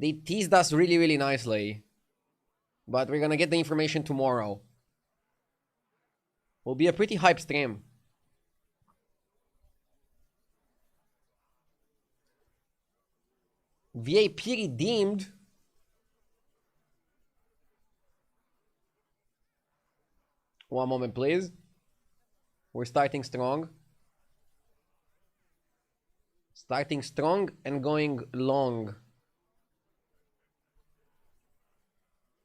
They teased us really, really nicely. But we're gonna get the information tomorrow. Will be a pretty hype stream. VIP redeemed. One moment, please. We're starting strong. Starting strong and going long.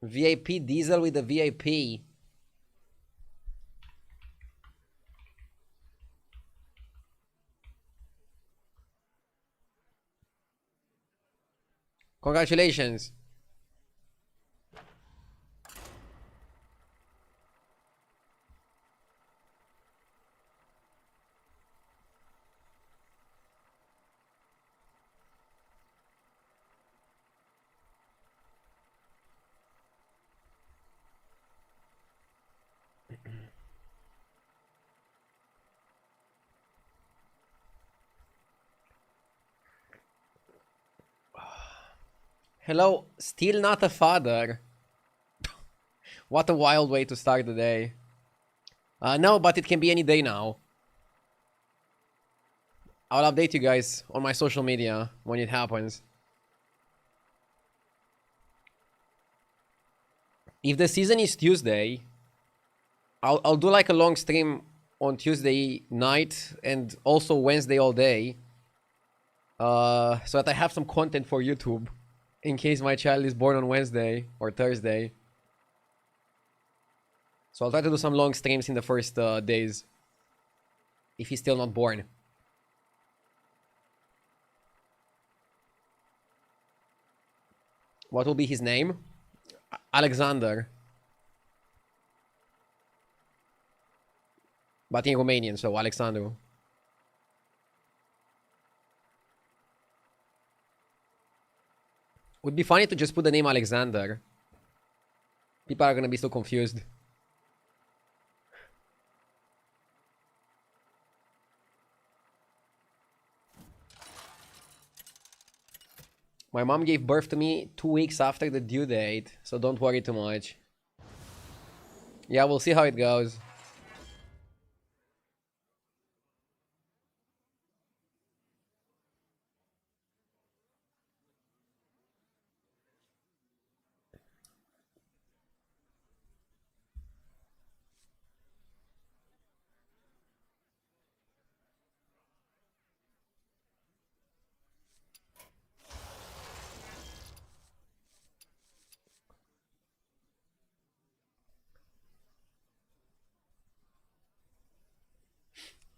VIP Diesel with the VIP. Congratulations. Hello, still not a father. What a wild way to start the day. No, but it can be any day now. I'll update you guys on my social media when it happens. If the season is Tuesday, I'll do like a long stream on Tuesday night and also Wednesday all day. So that I have some content for YouTube in case my child is born on Wednesday or Thursday. So I'll try to do some long streams in the first days if he's still not born. What will be his name? Alexander. But in Romanian, so Alexandru. Would be funny to just put the name Alexander. People are gonna be so confused. My mom gave birth to me 2 weeks after the due date, so don't worry too much. Yeah, we'll see how it goes.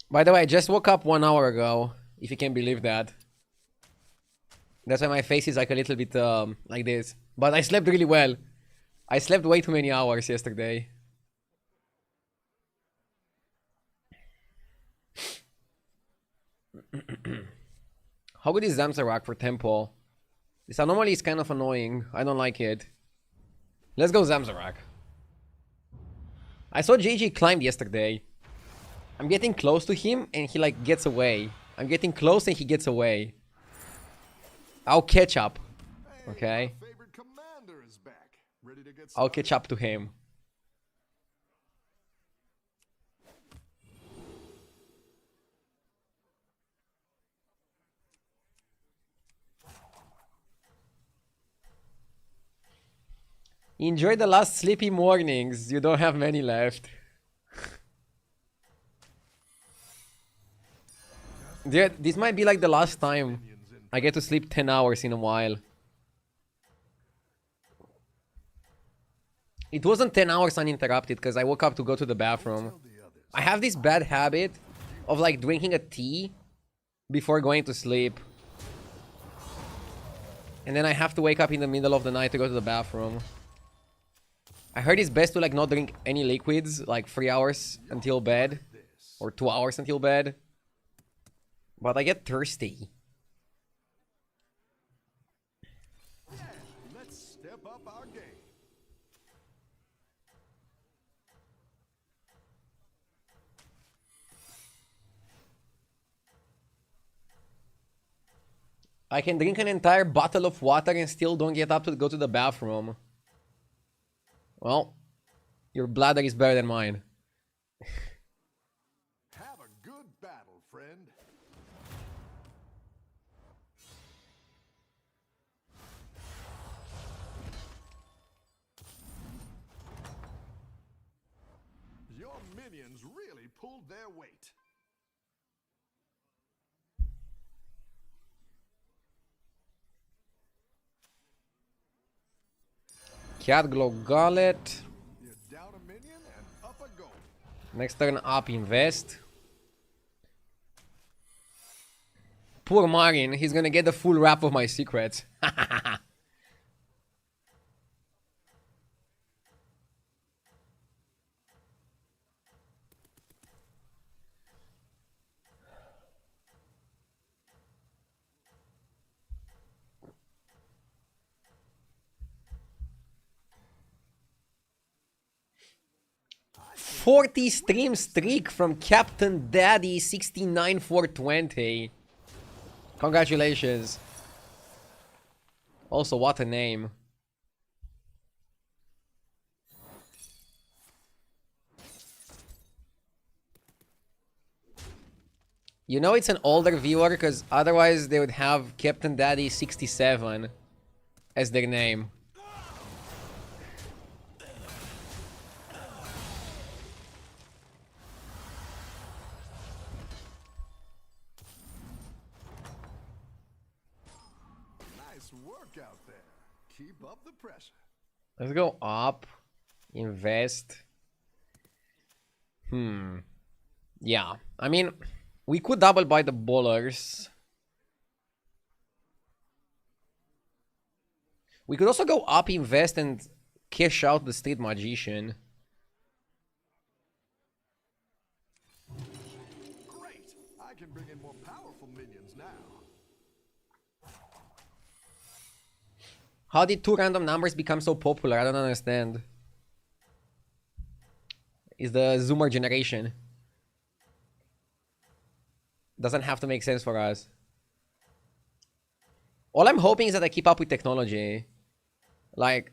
By the way, I just woke up 1 hour ago, if you can believe that. That's why my face is like a little bit like this. But I slept really well. I slept way too many hours yesterday. How good is Zamsarak for tempo? This anomaly is kind of annoying. I don't like it. Let's go Zamsarak. I saw JG climbed yesterday. I'm getting close to him and he like gets away. I'm getting close and he gets away. I'll catch up. Okay? I'll catch up to him. Enjoy the last sleepy mornings. You don't have many left. Dude, this might be like the last time I get to sleep 10 hours in a while. It wasn't 10 hours uninterrupted because I woke up to go to the bathroom. I have this bad habit of like drinking a tea before going to sleep. And then I have to wake up in the middle of the night to go to the bathroom. I heard it's best to like not drink any liquids like 3 hours until bed. Or 2 hours until bed. But I get thirsty. Let's step up our game. I can drink an entire bottle of water and still don't get up to go to the bathroom. Well, your bladder is better than mine. Have a good battle, friend. Your minions really pulled their weight. Cat Glow Gullet. You're down a minion and up a goal. Next turn up, invest. Poor Marin, he's gonna get the full wrap of my secrets. 40 stream streak from Captain Daddy 69420. Congratulations. Also, what a name. You know it's an older viewer because otherwise they would have Captain Daddy 67 as their name. Nice work out there. Keep up the pressure. Let's go up. Invest. Yeah. I mean, we could double buy the bowlers. We could also go up, invest, and cash out the Street Magician. Great! I can bring in more powerful minions now. How did 2 random numbers become so popular? I don't understand. Is the Zoomer generation. Doesn't have to make sense for us. All I'm hoping is that I keep up with technology. Like,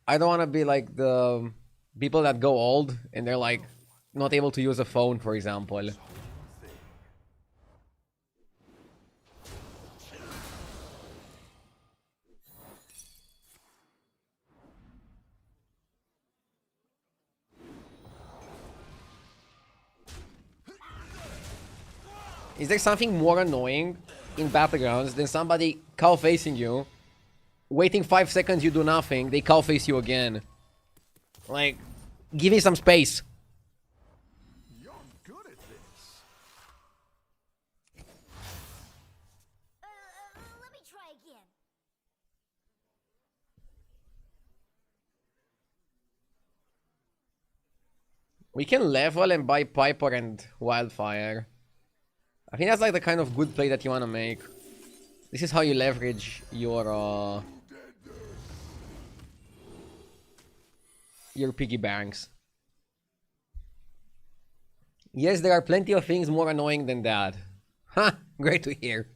I don't want to be like the people that go old and they're like not able to use a phone, for example. Is there something more annoying in Battlegrounds than somebody cow facing you, waiting 5 seconds, you do nothing, they cow face you again? Like, give me some space. You're good at this. Let me try again. We can level and buy Piper and Wildfire. I think that's like the kind of good play that you want to make. This is how you leverage your piggy banks. Yes, there are plenty of things more annoying than that. Ha! Great to hear.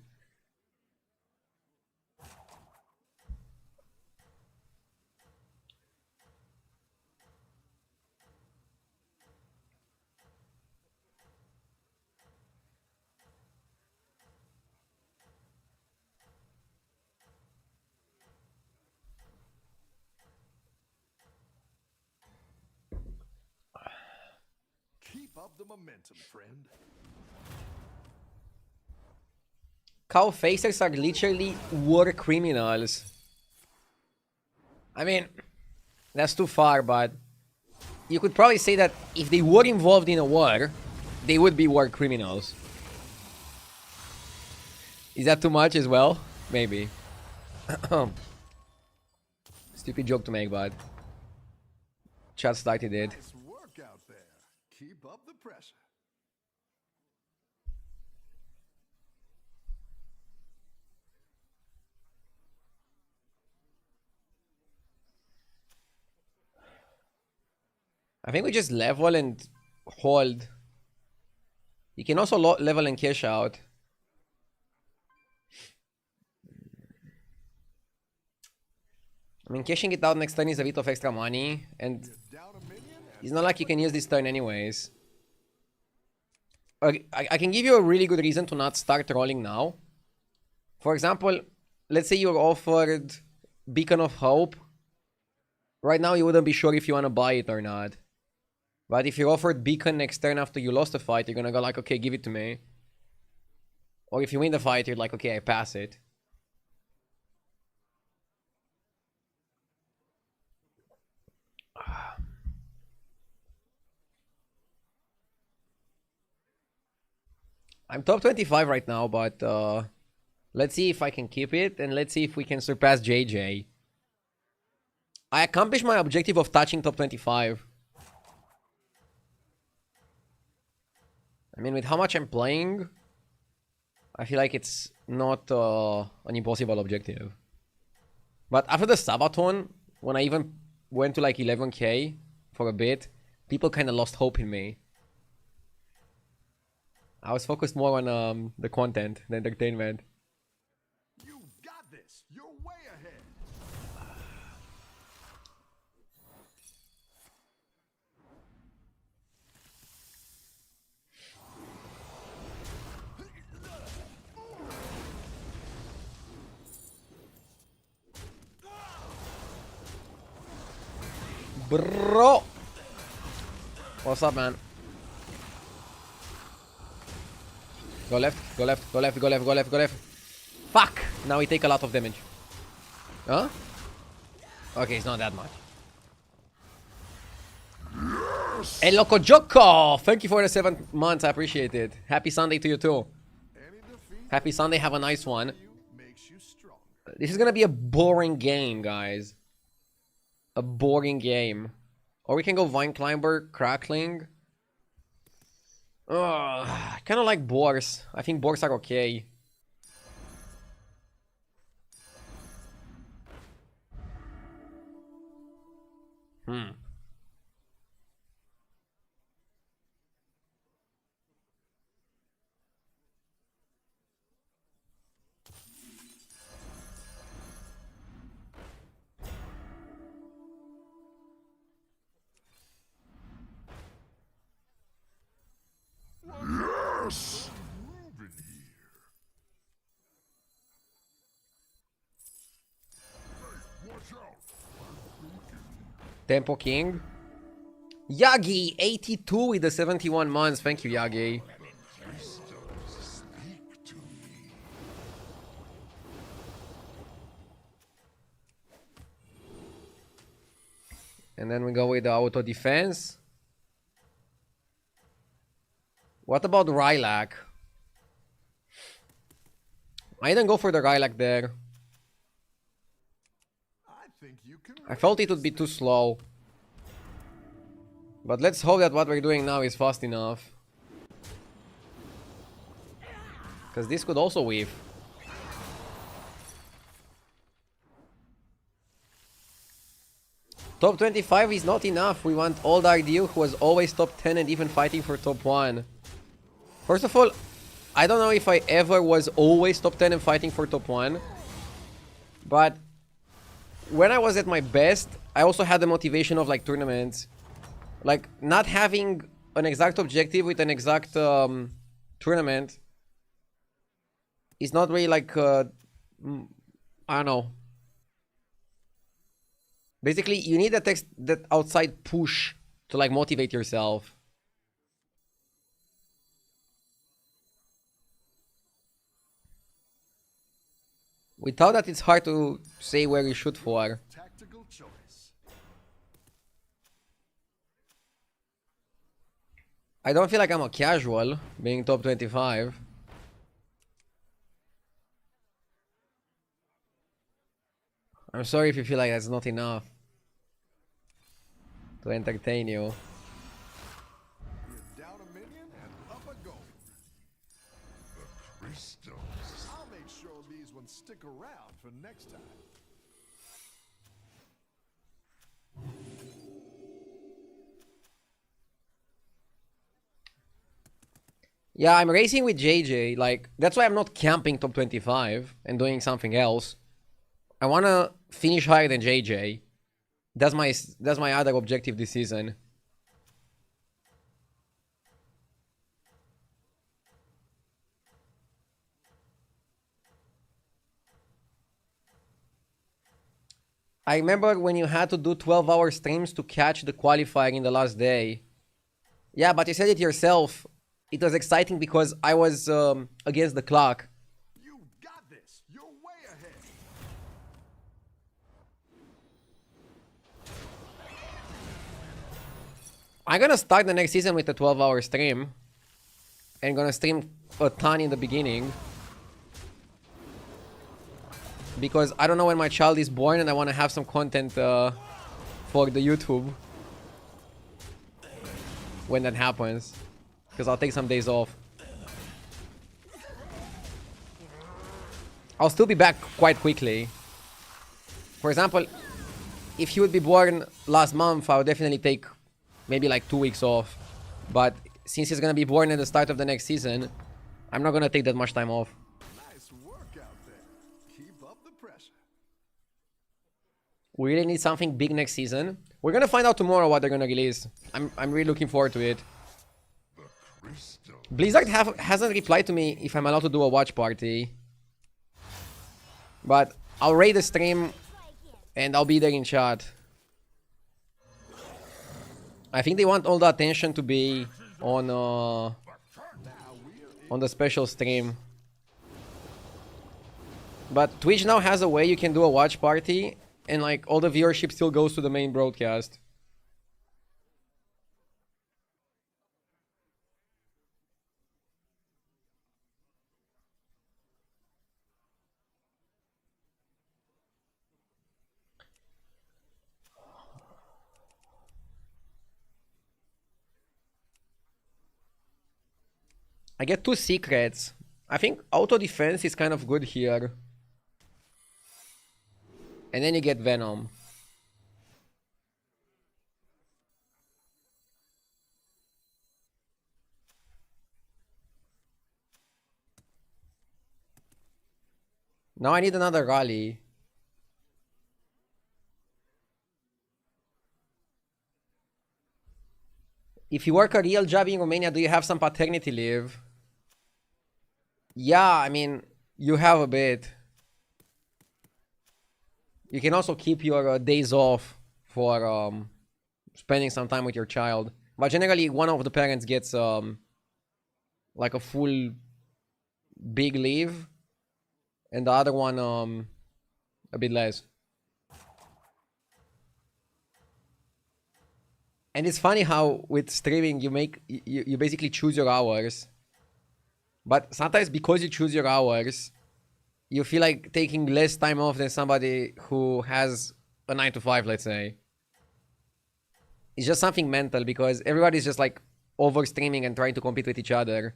Keep up the momentum, friend. Cow facers are literally war criminals. I mean, that's too far, but you could probably say that if they were involved in a war, they would be war criminals. Is that too much as well? Maybe. Stupid joke to make, but chat started it. Nice work out there. Keep up the pressure. I think we just level and hold. You can also level and cash out. I mean, cashing it out next turn is a bit of extra money, and Down a minion and it's not like you can use this turn anyways. I can give you a really good reason to not start rolling now. For example, let's say you're offered Beacon of Hope. Right now you wouldn't be sure if you want to buy it or not. But if you're offered Beacon next turn after you lost the fight, you're gonna go like, okay, give it to me. Or if you win the fight, you're like, okay, I pass it. I'm top 25 right now, but let's see if I can keep it, and let's see if we can surpass JJ. I accomplished my objective of touching top 25. I mean, with how much I'm playing, I feel like it's not an impossible objective. But after the Sabaton, when I even went to like 11k for a bit, people kind of lost hope in me. I was focused more on the content, the entertainment. you got this. You're way ahead. Bro! What's up, man? Go left, go left, go left, go left, go left, go left. Fuck! Now we take a lot of damage. Huh? Okay, it's not that much. Hey, Loco Joko! Thank you for the 7 months, I appreciate it. Happy Sunday to you too. Any defeat Happy Sunday, have a nice one. makes you strong. This is gonna be a boring game, guys. A boring game. Or we can go Vine Climber, Crackling. I kind of like boars. I think boars are okay. Yes! Moving here. Hey, watch out. Tempo King. Yagi, 82 with the 71 months. Thank you, Yagi. Speak to me. And then we go with the auto defense. What about Rylak? I didn't go for the Rylak there. I think you can I felt it would be too slow. But let's hope that what we're doing now is fast enough. Because this could also weave. Top 25 is not enough. We want old RDU who was always top 10 and even fighting for top 1. First of all, I don't know if I ever was always top 10 and fighting for top 1. But when I was at my best, I also had the motivation of like tournaments. Like not having an exact objective with an exact tournament is not really like, I don't know. Basically, you need that outside push to like motivate yourself. Without that, it's hard to say where you shoot for. tactical choice. I don't feel like I'm a casual being top 25. I'm sorry if you feel like that's not enough to entertain you. You're down a minion and up a gold. The crystals. I'll make sure these ones stick around for next time. Yeah, I'm racing with JJ. Like, that's why I'm not camping top 25 and doing something else. I wanna finish higher than JJ. That's my other objective this season. I remember when you had to do 12-hour streams to catch the qualifier in the last day. Yeah, but you said it yourself. It was exciting because I was against the clock. You got this. You're way ahead. I'm gonna start the next season with a 12-hour stream. And gonna stream a ton in the beginning. Because I don't know when my child is born and I want to have some content for the YouTube. When that happens. Because I'll take some days off. I'll still be back quite quickly. For example, if he would be born last month, I would definitely take maybe like 2 weeks off. But since he's gonna be born at the start of the next season, I'm not gonna take that much time off. Nice work out there. Keep up the pressure. We really need something big next season. We're gonna find out tomorrow what they're gonna release. I'm really looking forward to it. Blizzard hasn't replied to me if I'm allowed to do a watch party. But I'll raid the stream and I'll be there in chat. I think they want all the attention to be on the special stream. But Twitch now has a way you can do a watch party and like all the viewership still goes to the main broadcast. I get 2 secrets. I think auto defense is kind of good here. And then you get Venom. Now I need another rally. If you work a real job in Romania, do you have some paternity leave? Yeah, I mean, you have a bit. You can also keep your days off for spending some time with your child. But generally, one of the parents gets like a full big leave. And the other one a bit less. And it's funny how with streaming you basically choose your hours. But sometimes because you choose your hours, you feel like taking less time off than somebody who has a 9 to 5, let's say. It's just something mental because everybody's just like over streaming and trying to compete with each other.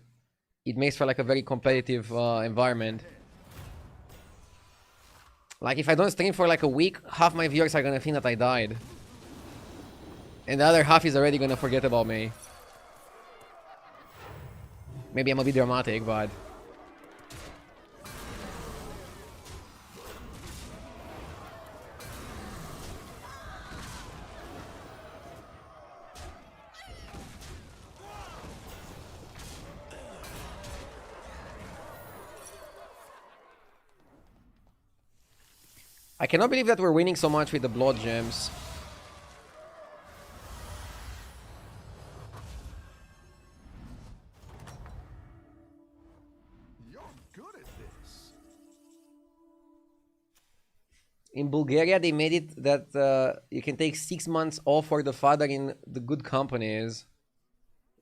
It makes for like a very competitive environment. Like if I don't stream for like a week, half my viewers are gonna think that I died. And the other half is already gonna forget about me. Maybe I'm a bit dramatic, but... I cannot believe that we're winning so much with the blood gems. You're good at this. In Bulgaria, they made it that you can take 6 months off for the father in the good companies.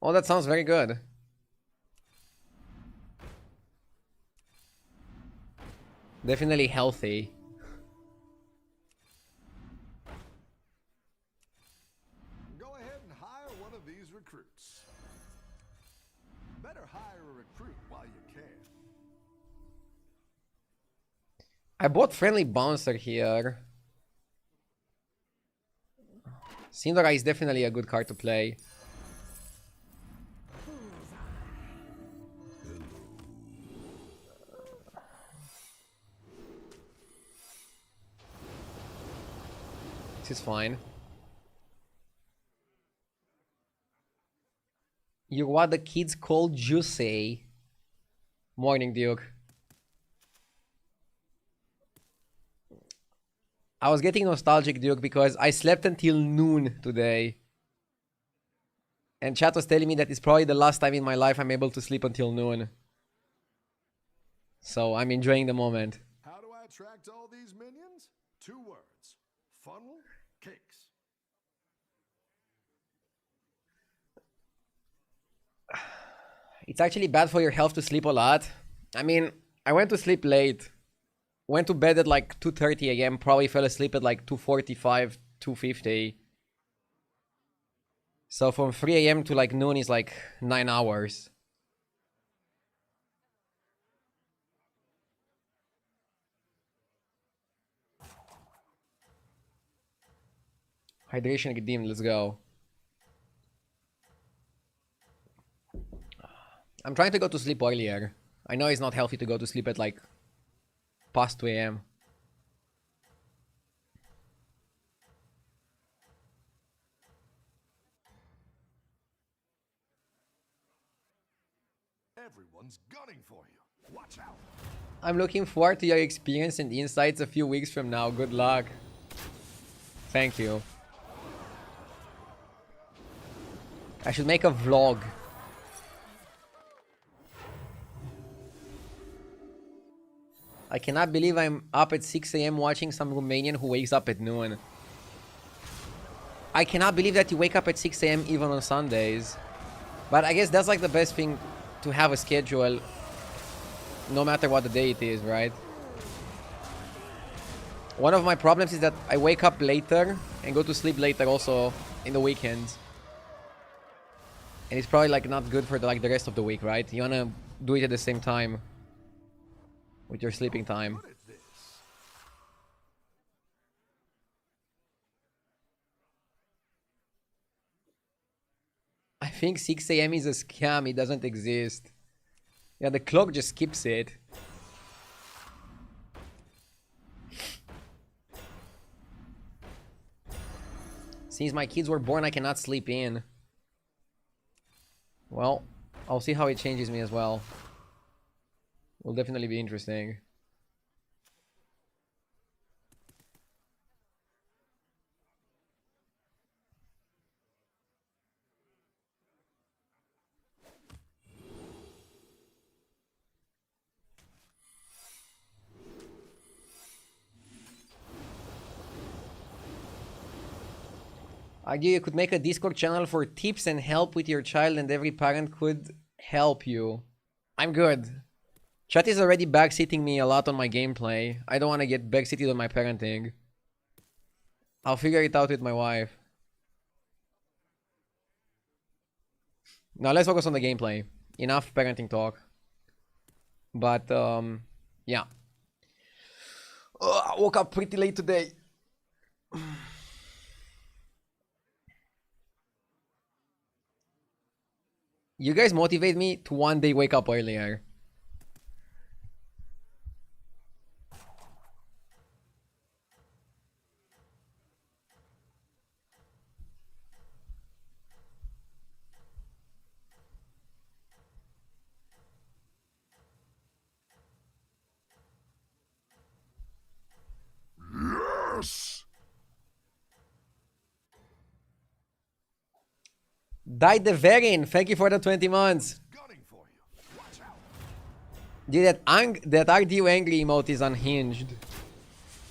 Oh, that sounds very good. Definitely healthy. Go ahead and hire one of these recruits. Better hire a recruit while you can. I bought Friendly Bouncer here. Syndra is definitely a good card to play. This is fine. You're what the kids call juicy. Morning, Duke. I was getting nostalgic, Duke, because I slept until noon today. And chat was telling me that it's probably the last time in my life I'm able to sleep until noon. So I'm enjoying the moment. How do I attract all these minions? 2 words. Funnel cakes. It's actually bad for your health to sleep a lot. I mean, I went to sleep late. Went to bed at like 2:30 a.m. Probably fell asleep at like 2:45, 2:50. So from 3 a.m. to like noon is like 9 hours. Hydration redeemed, let's go. I'm trying to go to sleep earlier. I know it's not healthy to go to sleep at like past 2 a.m. Everyone's gunning for you. Watch out. I'm looking forward to your experience and insights a few weeks from now. Good luck. Thank you. I should make a vlog. I cannot believe I'm up at 6 a.m. watching some Romanian who wakes up at noon. I cannot believe that you wake up at 6 a.m. even on Sundays. But I guess that's like the best thing, to have a schedule no matter what the day it is, right? One of my problems is that I wake up later and go to sleep later also in the weekends. And it's probably like not good for the, like the rest of the week, right? You wanna do it at the same time with your sleeping time. I think 6 a.m. is a scam. It doesn't exist. Yeah, the clock just skips it. Since my kids were born, I cannot sleep in. Well, I'll see how it changes me as well. Will definitely be interesting. Argue you could make a Discord channel for tips and help with your child, and every parent could help you. I'm good. Chat is already backseating me a lot on my gameplay. I don't want to get backseated on my parenting. I'll figure it out with my wife. Now let's focus on the gameplay. Enough parenting talk. But, yeah. I woke up pretty late today. You guys motivate me to one day wake up earlier. Yes! Died the Verin, thank you for the 20 months. Gunning for you. Watch out. Dude, that Are You Angry emote is unhinged.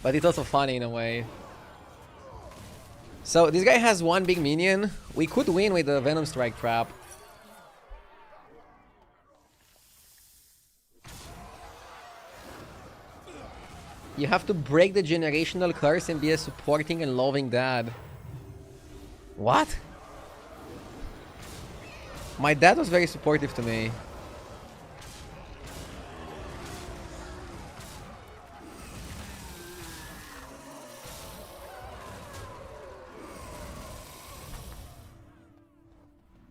But it's also funny in a way. So, this guy has one big minion. We could win with the Venom Strike trap. You have to break the generational curse and be a supporting and loving dad. What? My dad was very supportive to me.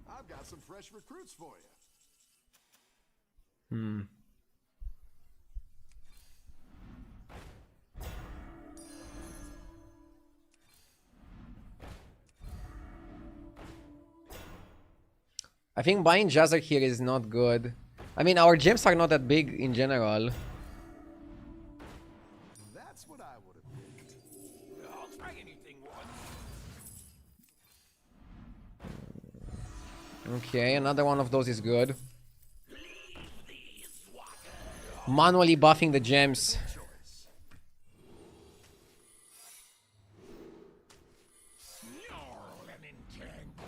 I've got some fresh recruits for you. I think buying Jazzar here is not good. I mean, our gems are not that big in general. That's what I would have picked. I'll try anything once. Okay, another one of those is good. Manually buffing the gems. Choice. Snarl and entangle.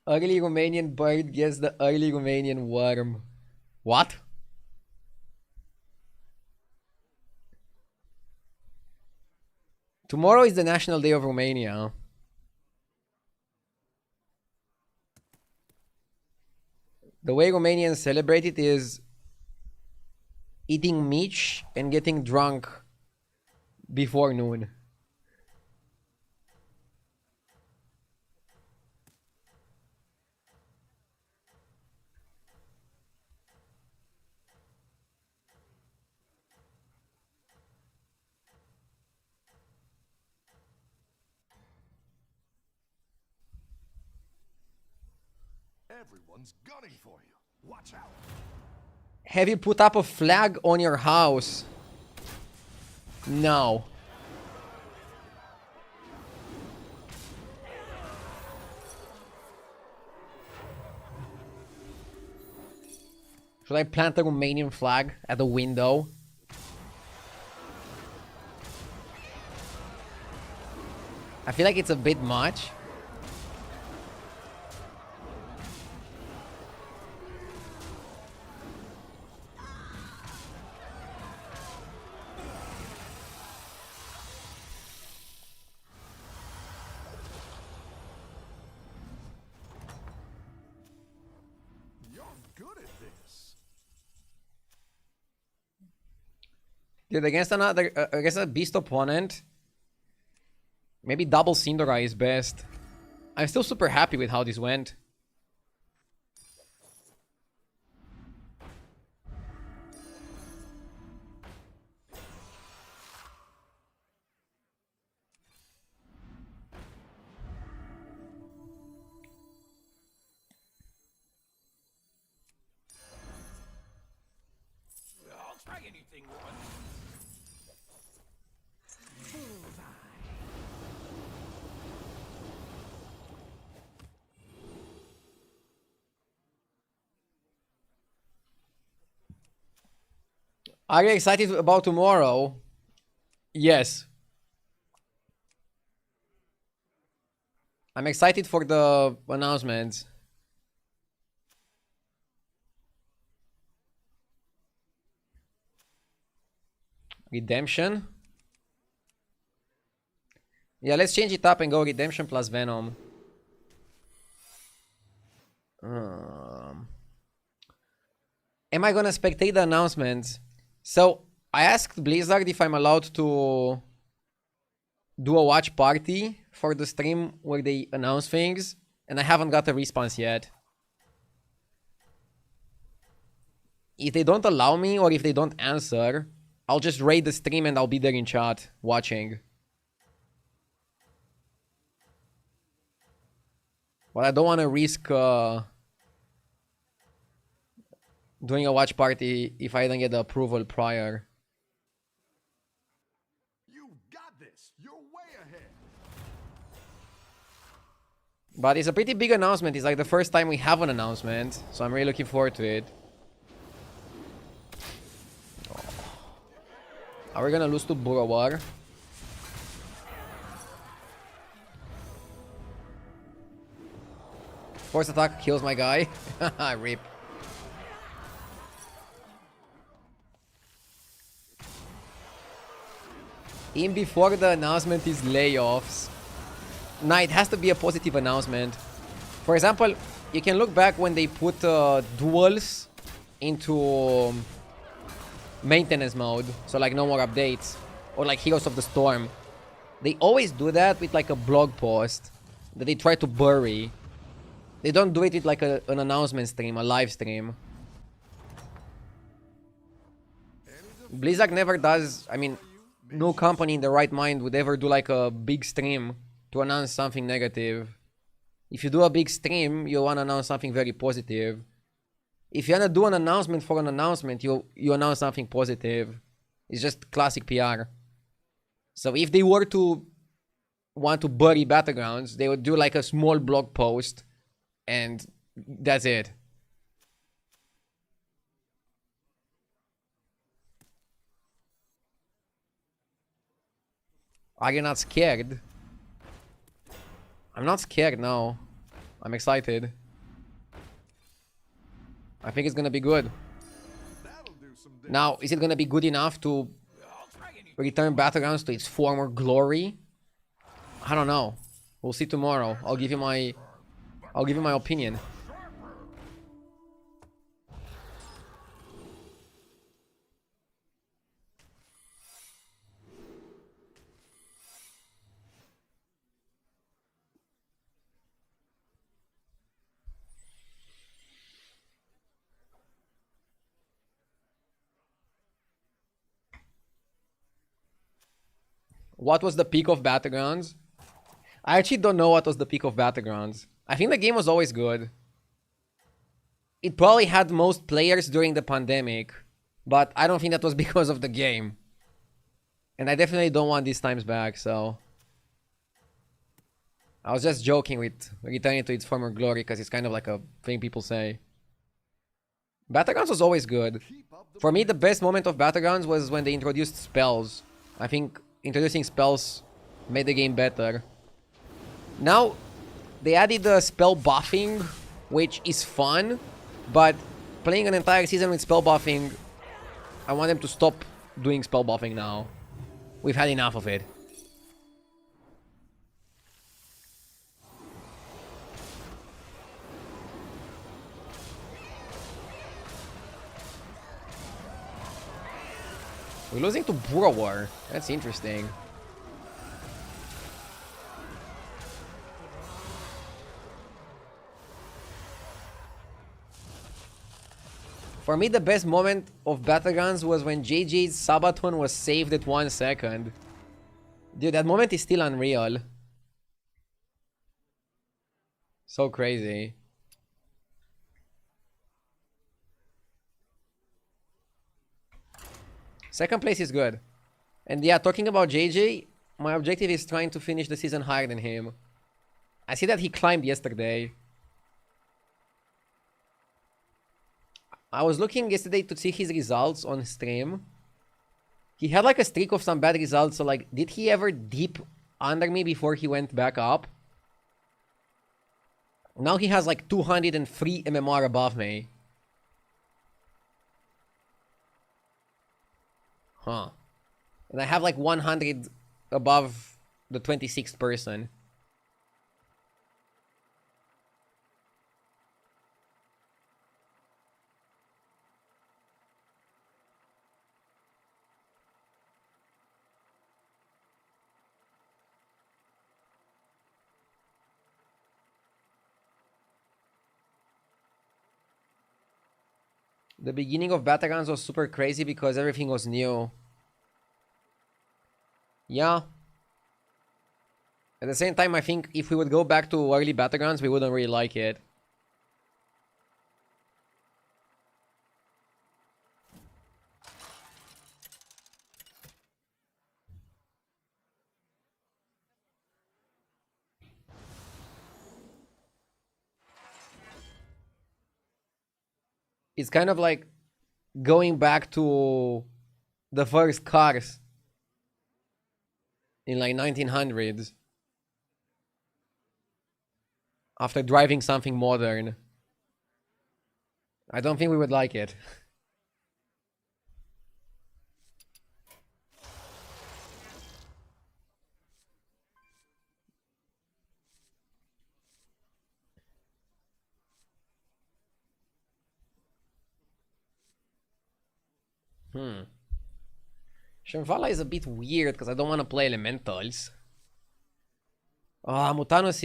Early Romanian bird gets the early Romanian worm. What? Tomorrow is the National Day of Romania. The way Romanians celebrate it is eating meat and getting drunk before noon. Everyone's gunning for you. Watch out. Have you put up a flag on your house? No. Should I plant a Romanian flag at the window? I feel like it's a bit much. You're good at this. Dude, against a beast opponent, maybe double Cinderai is best. I'm still super happy with how this went. I'll try anything once. Are you excited about tomorrow? Yes. I'm excited for the announcements. Redemption? Yeah, let's change it up and go Redemption plus Venom. Am I gonna spectate the announcements? So, I asked Blizzard if I'm allowed to do a watch party for the stream where they announce things, and I haven't got a response yet. If they don't allow me or if they don't answer, I'll just raid the stream and I'll be there in chat watching. But I don't want to risk doing a watch party if I don't get the approval prior. You got this. You're way ahead. But it's a pretty big announcement. It's like the first time we have an announcement, so I'm really looking forward to it. Are we gonna lose to Burowar? Force attack kills my guy. Rip. In before the announcement is layoffs. Nah, it has to be a positive announcement. For example, you can look back when they put duels into maintenance mode, so like no more updates, or like Heroes of the Storm. They always do that with like a blog post that they try to bury. They don't do it with like an announcement stream, a live stream. Blizzard never does, I mean, no company in the right mind would ever do like a big stream to announce something negative. If you do a big stream, you want to announce something very positive. If you want to do an announcement for an announcement, you announce something positive. It's just classic PR. So if they were to want to bury Battlegrounds, they would do like a small blog post and that's it. Are you not scared? I'm not scared now. I'm excited. I think it's gonna be good. Now, is it gonna be good enough to return Battlegrounds to its former glory? I don't know. We'll see tomorrow. I'll give you my opinion. What was the peak of Battlegrounds? I actually don't know what was the peak of Battlegrounds. I think the game was always good. It probably had most players during the pandemic, but I don't think that was because of the game. And I definitely don't want these times back, so... I was just joking with returning to its former glory, because it's kind of like a thing people say. Battlegrounds was always good. For me, the best moment of Battlegrounds was when they introduced spells. I think introducing spells made the game better. Now, they added the spell buffing, which is fun, but playing an entire season with spell buffing, I want them to stop doing spell buffing now. We've had enough of it. We're losing to Burrower. That's interesting. For me, the best moment of Battlegrounds was when JJ's Sabaton was saved at 1 second. Dude, that moment is still unreal. So crazy. Second place is good. And yeah, talking about JJ, my objective is trying to finish the season higher than him. I see that he climbed yesterday. I was looking yesterday to see his results on stream. He had like a streak of some bad results, so like, did he ever dip under me before he went back up? Now he has like 203 MMR above me. Huh. And I have like 100 above the 26th person. The beginning of Battlegrounds was super crazy because everything was new. Yeah. At the same time, I think if we would go back to early Battlegrounds, we wouldn't really like it. It's kind of like going back to the first cars in like 1900s after driving something modern. I don't think we would like it. Shambhala is a bit weird because I don't want to play elementals. Ah, Mutanos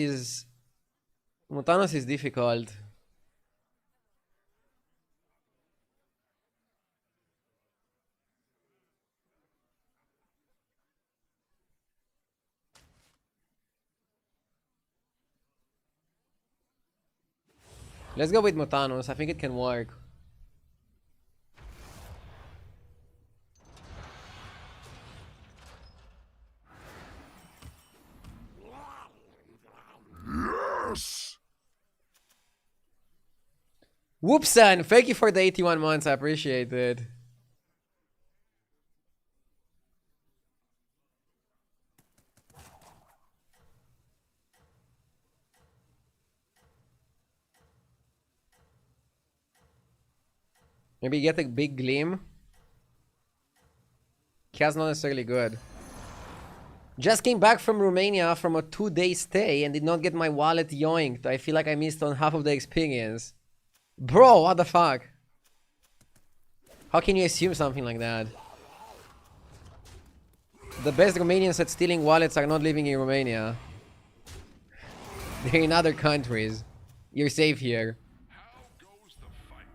is difficult. Let's go with Mutanos. I think it can work. Yes! Whoopsan! Thank you for the 81 months. I appreciate it. Maybe get a big gleam. Kia's not necessarily good. Just came back from Romania from a 2-day stay and did not get my wallet yoinked. I feel like I missed on half of the experience. Bro, what the fuck? How can you assume something like that? The best Romanians at stealing wallets are not living in Romania. They're in other countries. You're safe here. How goes the fight?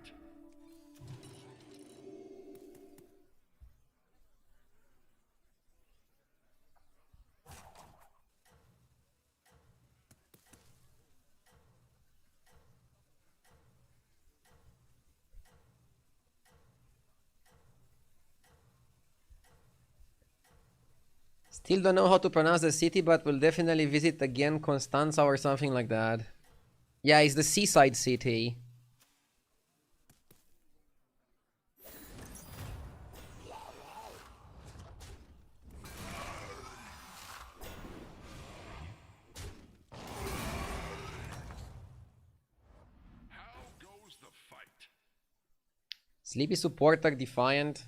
Still don't know how to pronounce the city, but will definitely visit again Constanza or something like that. Yeah, it's the seaside city. How goes the fight? Sleepy supporter defiant.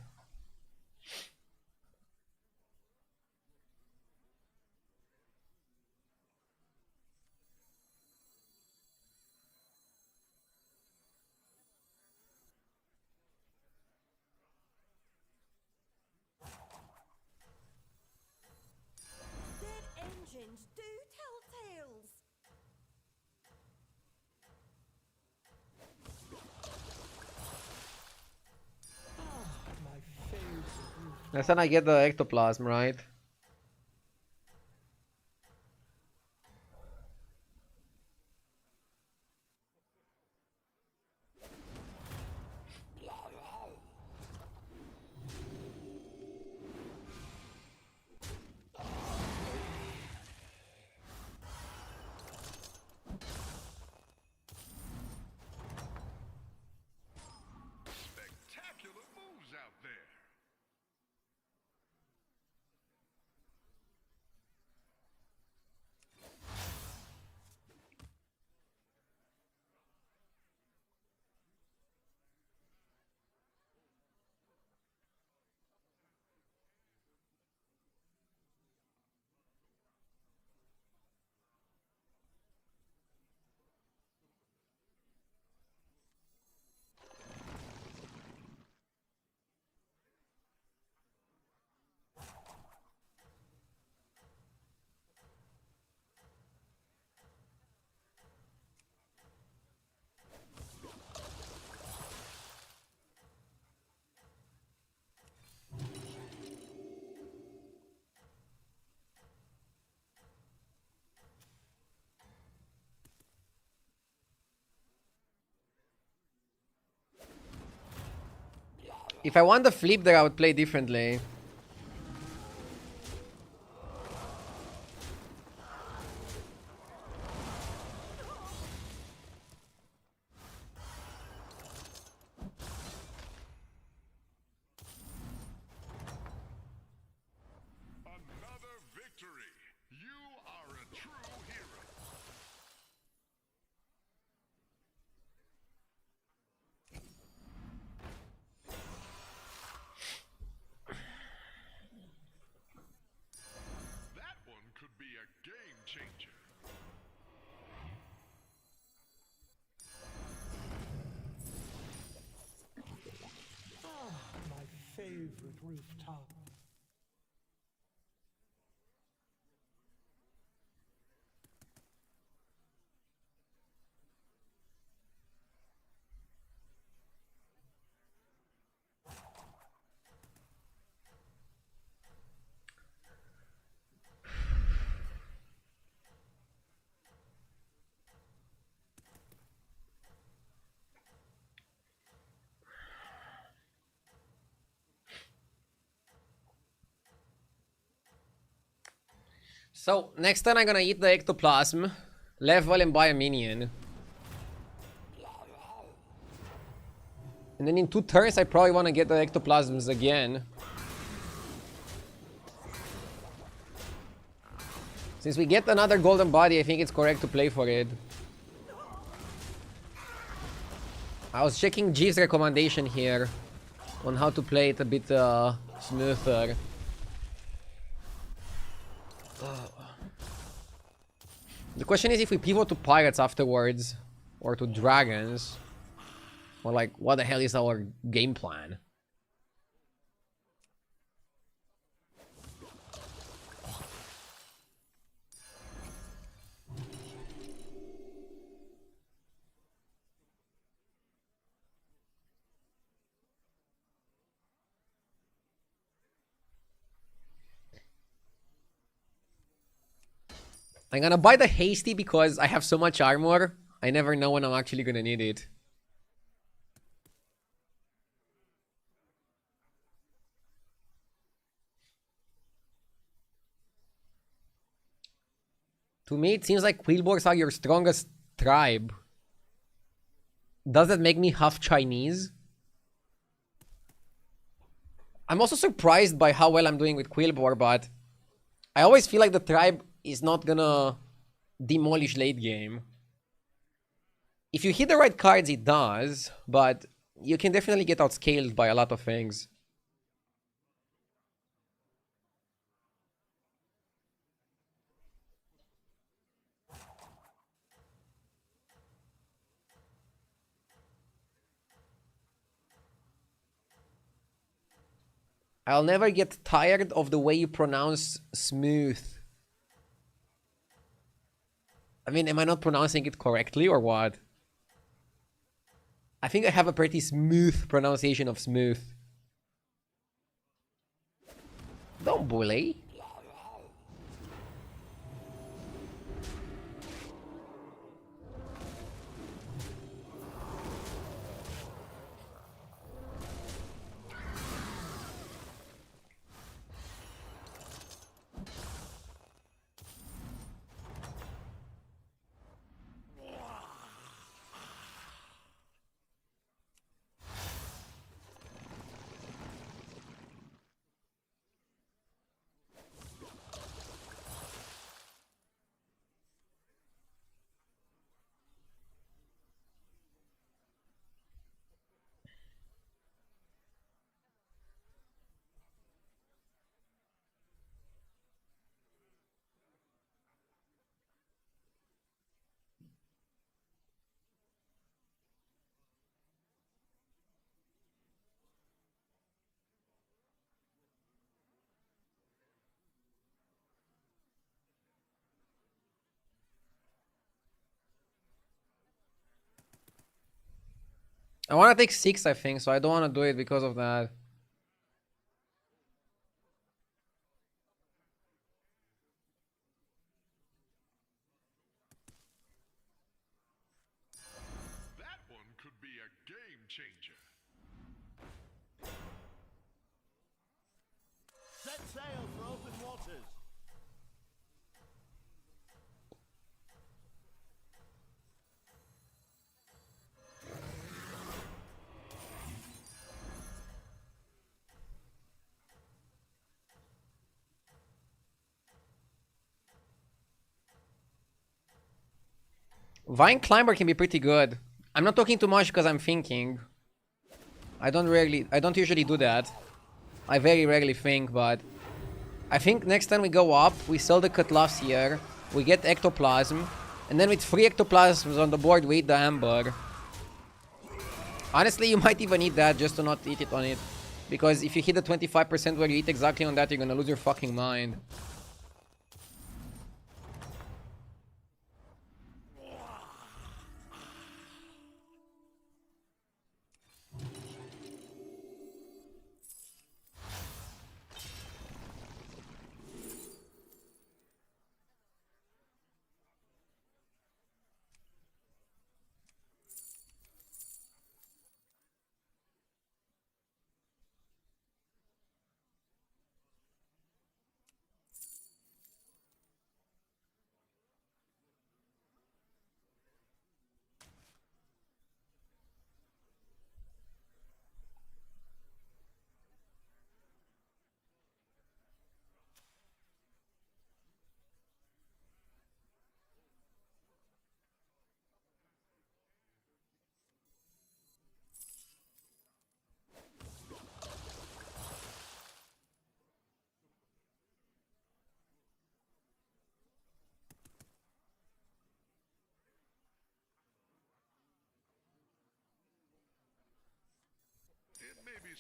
Dead engines do tell tales. My favorite. That's when I get the ectoplasm, right? Spectacular moves out there. If I want the flip there, I would play differently. Another victory. You are a true hero. That one could be a game changer. My favorite rooftop. So, next turn I'm gonna eat the ectoplasm, level and buy a minion. And then in 2 turns I probably wanna get the ectoplasms again. Since we get another golden body, I think it's correct to play for it. I was checking G's recommendation here on how to play it a bit smoother. The question is if we pivot to pirates afterwards, or to dragons, or like, what the hell is our game plan? I'm gonna buy the hasty because I have so much armor. I never know when I'm actually gonna need it. To me, it seems like Quillboars are your strongest tribe. Does that make me half Chinese? I'm also surprised by how well I'm doing with Quillboar, but I always feel like the tribe is not gonna demolish late game. If you hit the right cards, it does, but you can definitely get outscaled by a lot of things. I'll never get tired of the way you pronounce smooth. I mean, am I not pronouncing it correctly or what? I think I have a pretty smooth pronunciation of smooth. Don't bully. I want to take 6, I think, so I don't want to do it because of that. That one could be a game changer. Set sail for open waters. Vine Climber can be pretty good. I'm not talking too much because I'm thinking. I don't usually do that. I very rarely think, but I think next time we go up, we sell the Cutlass here, we get Ectoplasm, and then with 3 Ectoplasms on the board, we eat the Amber. Honestly, you might even eat that just to not eat it on it. Because if you hit the 25% where you eat exactly on that, you're gonna lose your fucking mind.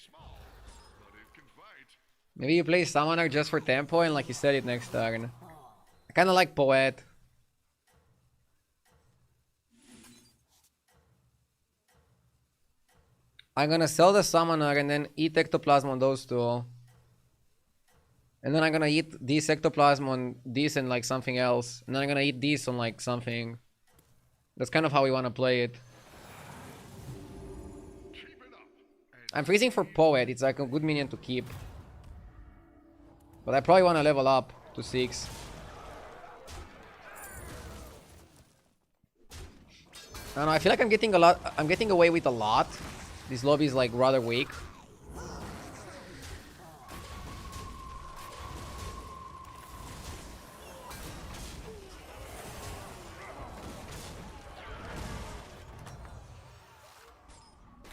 small, but it can fight. Maybe you play Summoner just for tempo and like you said it next turn. I kinda like Poet. I'm gonna sell the Summoner and then eat Ectoplasm on those two. And then I'm gonna eat this Ectoplasm on this and like something else. And then I'm gonna eat this on like something. That's kind of how we wanna play it. Keep it up. And I'm freezing for Poet, it's like a good minion to keep. But I probably wanna level up to 6. I don't know, I feel like I'm getting away with a lot. This lobby is like rather weak.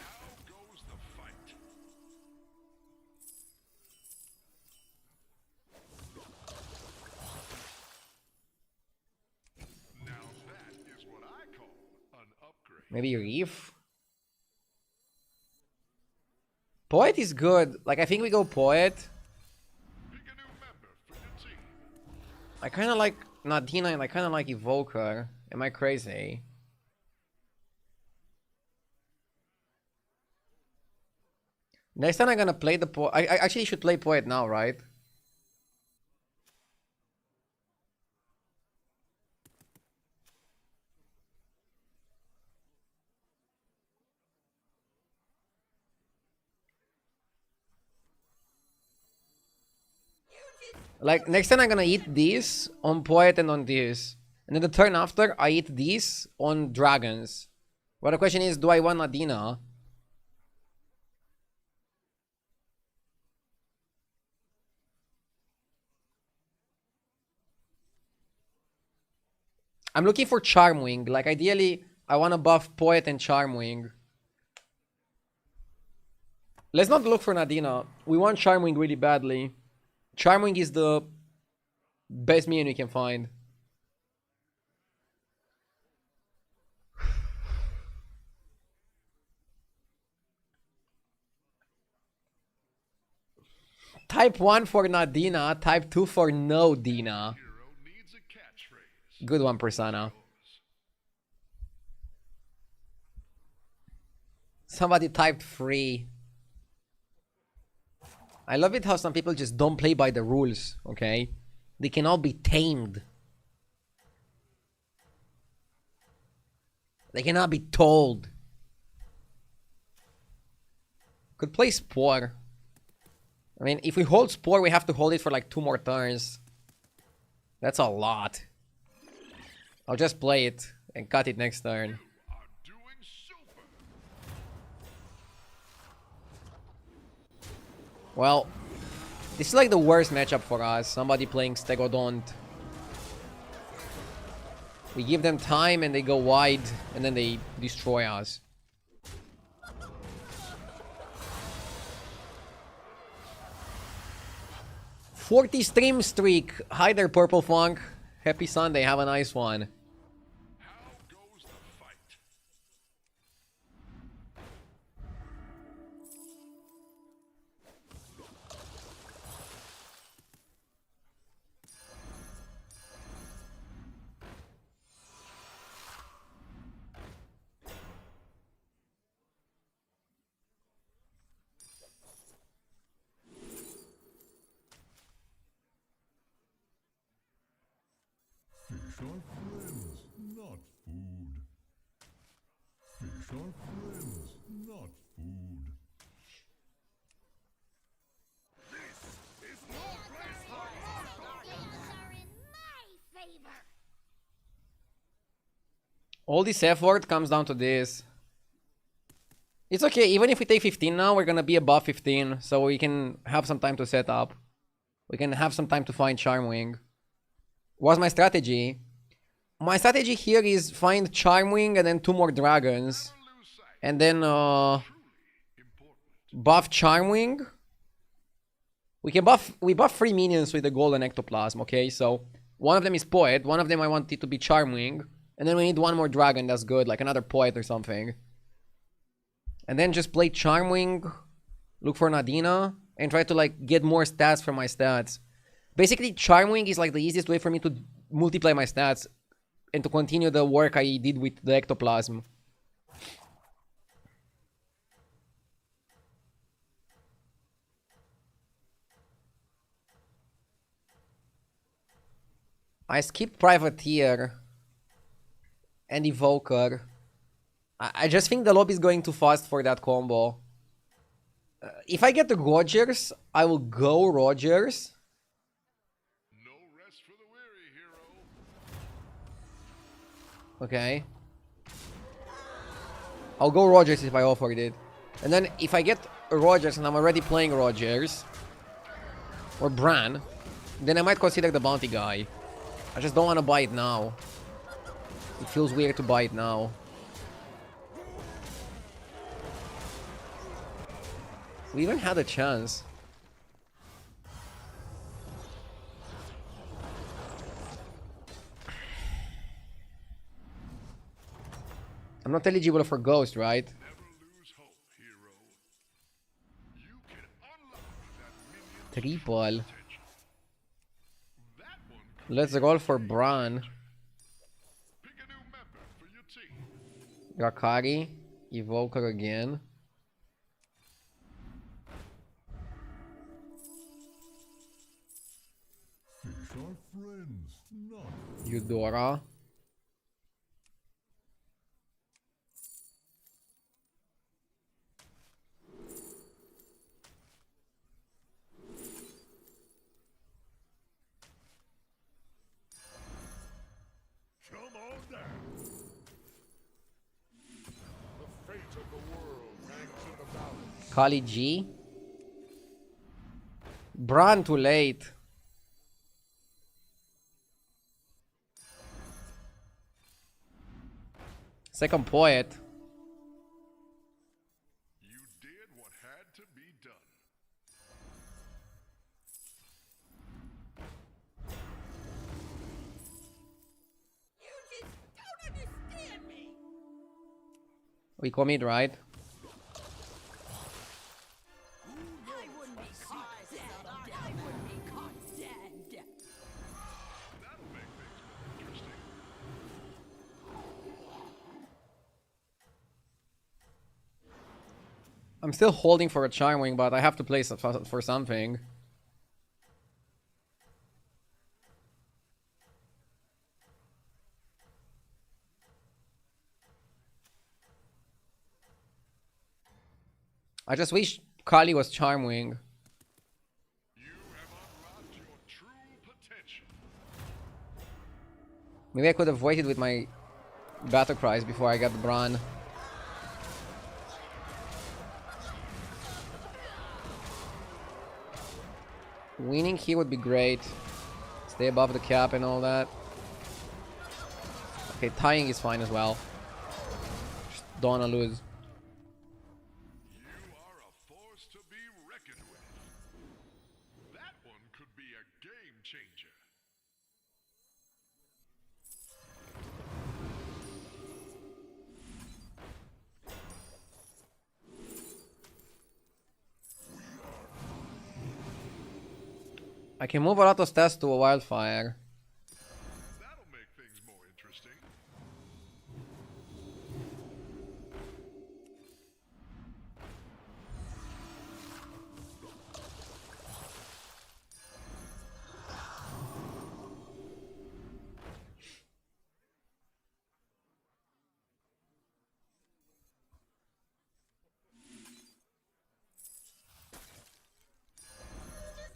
now goes the fight. Now that is what I call an upgrade. Maybe Reef? Poet is good. Like, I think we go Poet. Pick a new member for your team. I kind of like Nadina and I kind of like Evoker. Am I crazy? Next time I'm gonna play the Poet. I actually should play Poet now, right? Like, next time I'm gonna eat this on Poet and on this. And then the turn after, I eat this on Dragons. Well, the question is, do I want Nadina? I'm looking for Charmwing. Like, ideally, I want to buff Poet and Charmwing. Let's not look for Nadina. We want Charmwing really badly. Charmwing is the best minion we can find. Type 1 for Nadina, type 2 for no Dina. Hero needs a catchphrase. Good one, Persona. Somebody typed free. I love it how some people just don't play by the rules, okay? They can all be tamed. They cannot be told. Could play Spore. I mean, if we hold Spore, we have to hold it for like 2 more turns. That's a lot. I'll just play it and cut it next turn. Are doing super. Well, this is like the worst matchup for us. Somebody playing Stegodont. We give them time and they go wide and then they destroy us. '40 stream streak. Hi there, Purple Funk. Happy Sunday. Have a nice one. How goes the fight? Fish are friends, not food. Fish are friends, not food. All this effort comes down to this. It's okay, even if we take 15 now, we're gonna be above 15, so we can have some time to set up. We can have some time to find Charmwing. What's my strategy? My strategy here is find Charmwing and then 2 more dragons. And then buff Charmwing. We buff 3 minions with the golden ectoplasm, okay? So one of them is Poet, one of them I want it to be Charmwing. And then we need 1 more dragon, that's good, like another Poet or something. And then just play Charmwing look for Nadina, and try to like get more stats from my stats. Basically, Charming is like the easiest way for me to multiply my stats and to continue the work I did with the Ectoplasm. I skipped Privateer and Evoker. I just think the lobby is going too fast for that combo. If I get the Rogers, I will go Rogers. No rest for the weary, hero. Okay. I'll go Rogers if I offered it. And then if I get Rogers and I'm already playing Rogers, or Bran, then I might consider the bounty guy. I just don't want to buy it now. It feels weird to buy it now. We even had a chance. I'm not eligible for Ghost, right? Never lose hope, hero. You can unlock that minion Triple. potential. That one could Let's roll for Bran. pick a new member for your team. Rakari. Evoker again. Fish are friends, not Eudora. come on down. The fate of the world hangs in the balance. Kali G. Bran too late. Second Poet. You did what had to be done. You just don't understand me. We commit, right? I wouldn't be caught dead. I wouldn't be caught dead. That'll make things more interesting. I'm still holding for a Charming, but I have to play for something. I just wish Kali was Charming. You have unlocked your true potential. Maybe I could have waited with my battle cries before I got the Bran. Winning here would be great. Stay above the cap and all that. Okay, tying is fine as well. Just don't wanna lose. You are a force to be reckoned with. That one could be a game changer. I can move a lot of stats to a Wildfire. That'll make things more interesting.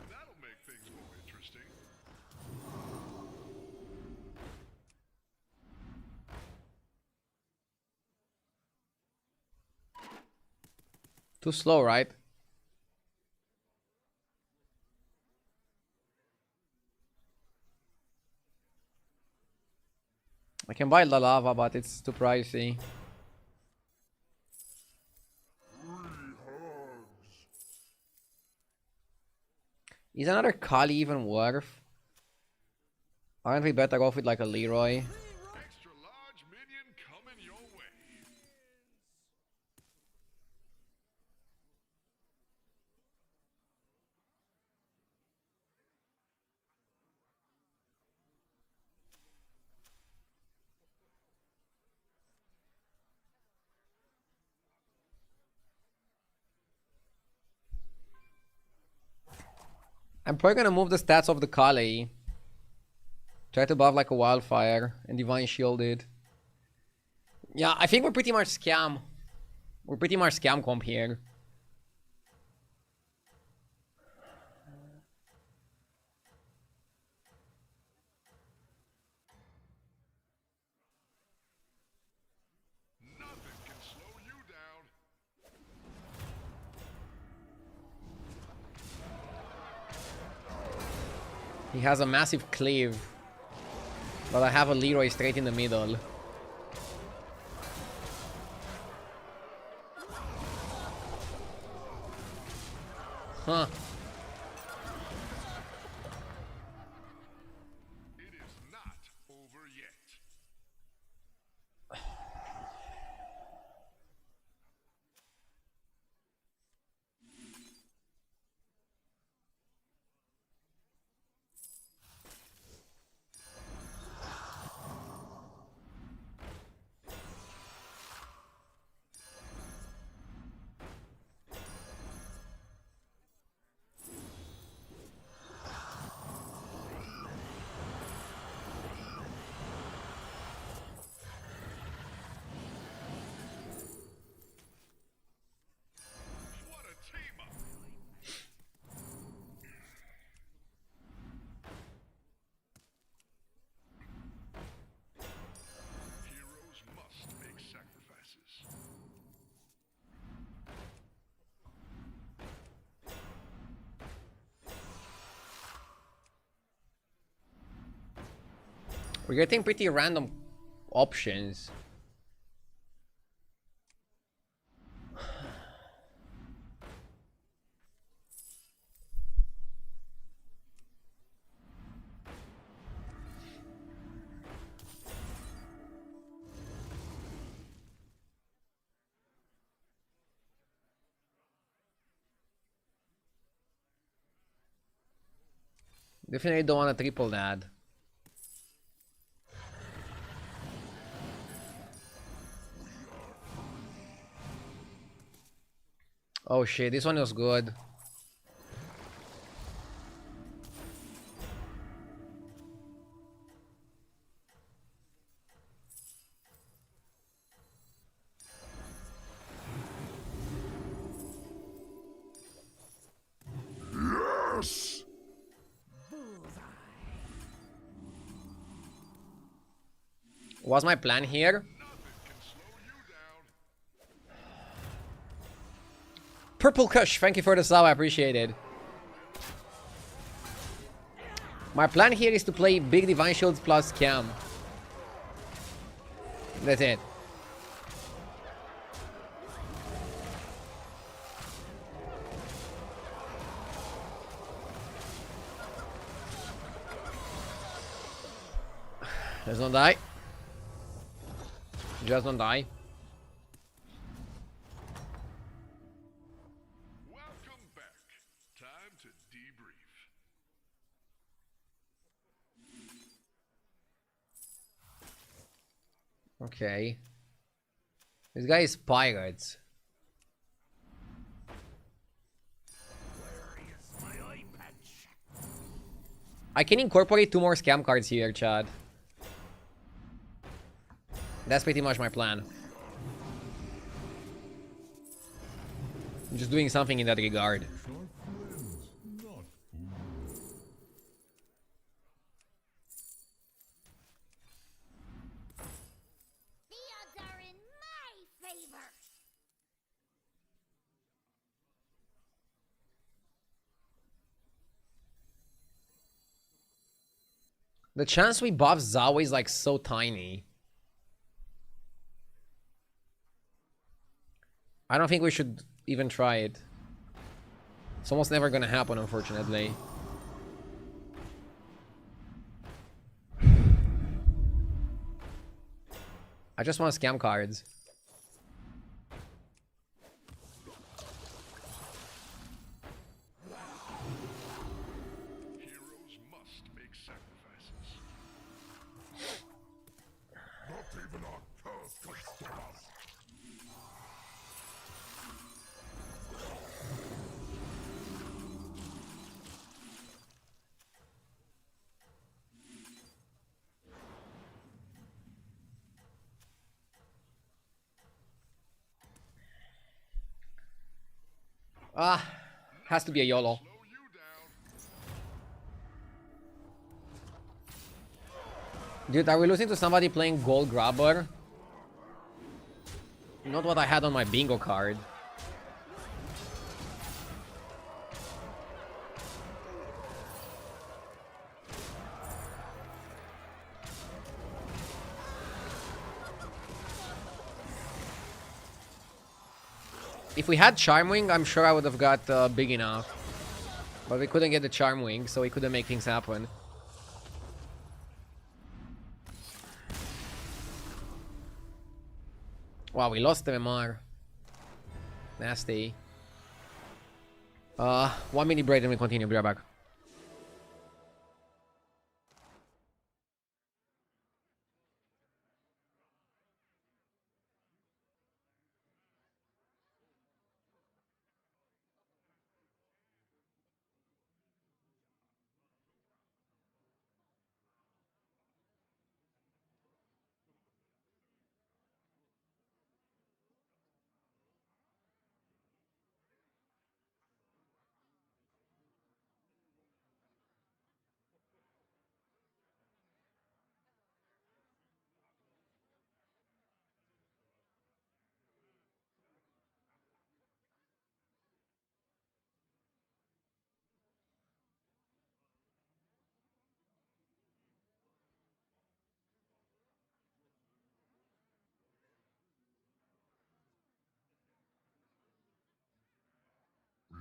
That'll make things more interesting. Too slow, right? I can buy the lava, but it's too pricey. Is another Kali even worth? Aren't we better off with like a Leroy? Extra large minion coming your way. I'm probably gonna move the stats of the Kali. Try to buff like a wildfire and divine shielded. Yeah, I think we're pretty much scam. We're pretty much scam comp here. Nothing can slow you down. He has a massive cleave. But I have a Leroy straight in the middle. Huh. It is not over yet. What a team up! Heroes must make sacrifices. We're getting pretty random options. Definitely don't want to triple that. Oh shit, this one was good. Yes! What's my plan here? Nothing can slow you down. Purple Kush, thank you for the sub, I appreciate it. My plan here is to play big Divine Shields plus Cam. That's it. Let's not die. Just don't die. Welcome back. Time to debrief. Okay. This guy is pirates. I can incorporate 2 more scam cards here, Chad. That's pretty much my plan. I'm just doing something in that regard. The odds are in my favor. The chance we buff Zawa is like so tiny. I don't think we should even try it. It's almost never gonna happen, unfortunately. I just want scam cards. Heroes must make sacrifices. Not even our curse can stop us. Ah, has to be a YOLO. Slow you down. Dude, are we losing to somebody playing Gold Grabber? Not what I had on my bingo card. If we had Charmwing, I'm sure I would have got big enough. But we couldn't get the Charmwing, so we couldn't make things happen. Wow, we lost the MR. Nasty. 1 minute break and we continue. Be right back.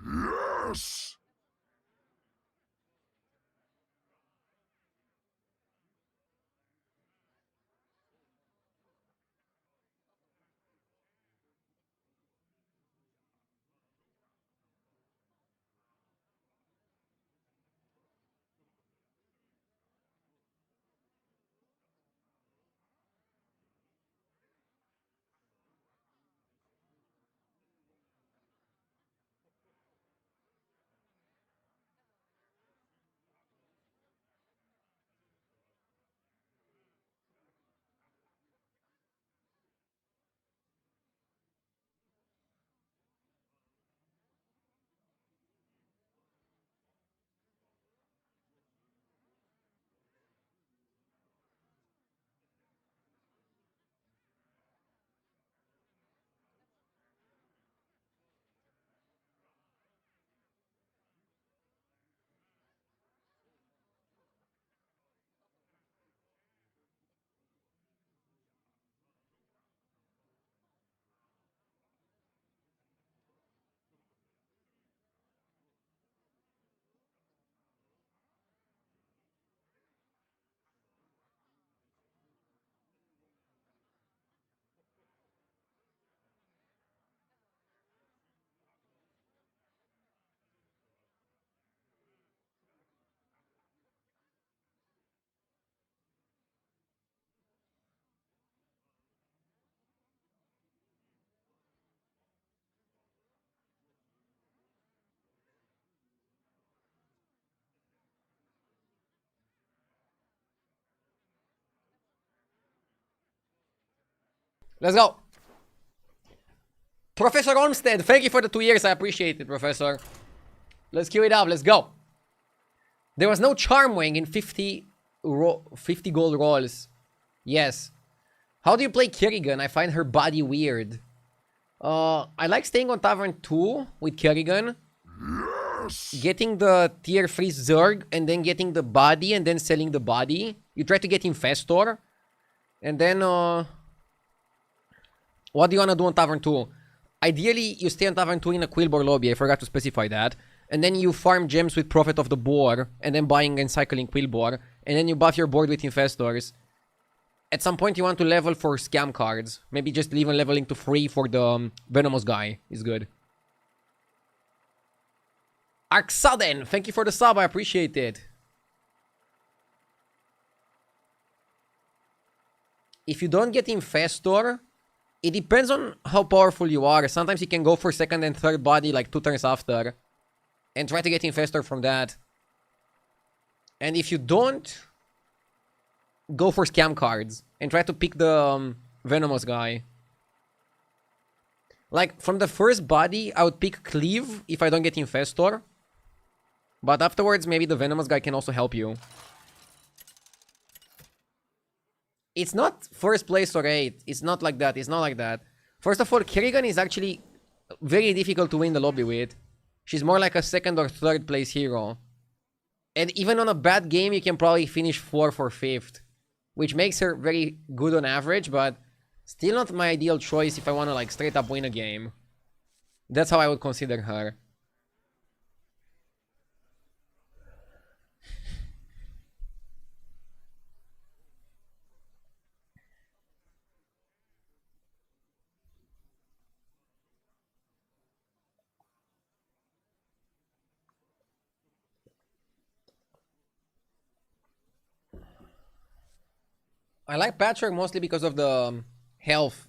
Yes! Let's go. Professor Olmsted, thank you for the 2 years. I appreciate it, Professor. Let's queue it up. Let's go. There was no Charmwing in 50 gold rolls. Yes. How do you play Kerrigan? I find her body weird. I like staying on Tavern 2 with Kerrigan. Yes. Getting the tier 3 Zerg and then getting the body and then selling the body. You try to get Infestor. And then, what do you want to do on Tavern 2? Ideally, you stay on Tavern 2 in a Quillboar lobby. I forgot to specify that. And then you farm gems with Prophet of the Boar. And then buying and cycling Quillboar. And then you buff your board with Infestors. At some point, you want to level for scam cards. Maybe just even leveling to 3 for the Venomous guy is good. Arxaden, thank you for the sub. I appreciate it. If you don't get Infestor, it depends on how powerful you are. Sometimes you can go for second and third body like 2 turns after. And try to get Infestor from that. And if you don't, go for scam cards. And try to pick the Venomous guy. Like, from the first body, I would pick Cleave if I don't get Infestor. But afterwards, maybe the Venomous guy can also help you. It's not first place or 8. It's not like that. It's not like that. First of all, Kerrigan is actually very difficult to win the lobby with. She's more like a second or third place hero. And even on a bad game, you can probably finish 4th or 5th. Which makes her very good on average, but still not my ideal choice if I want to like straight up win a game. That's how I would consider her. I like Patchwork mostly because of the health.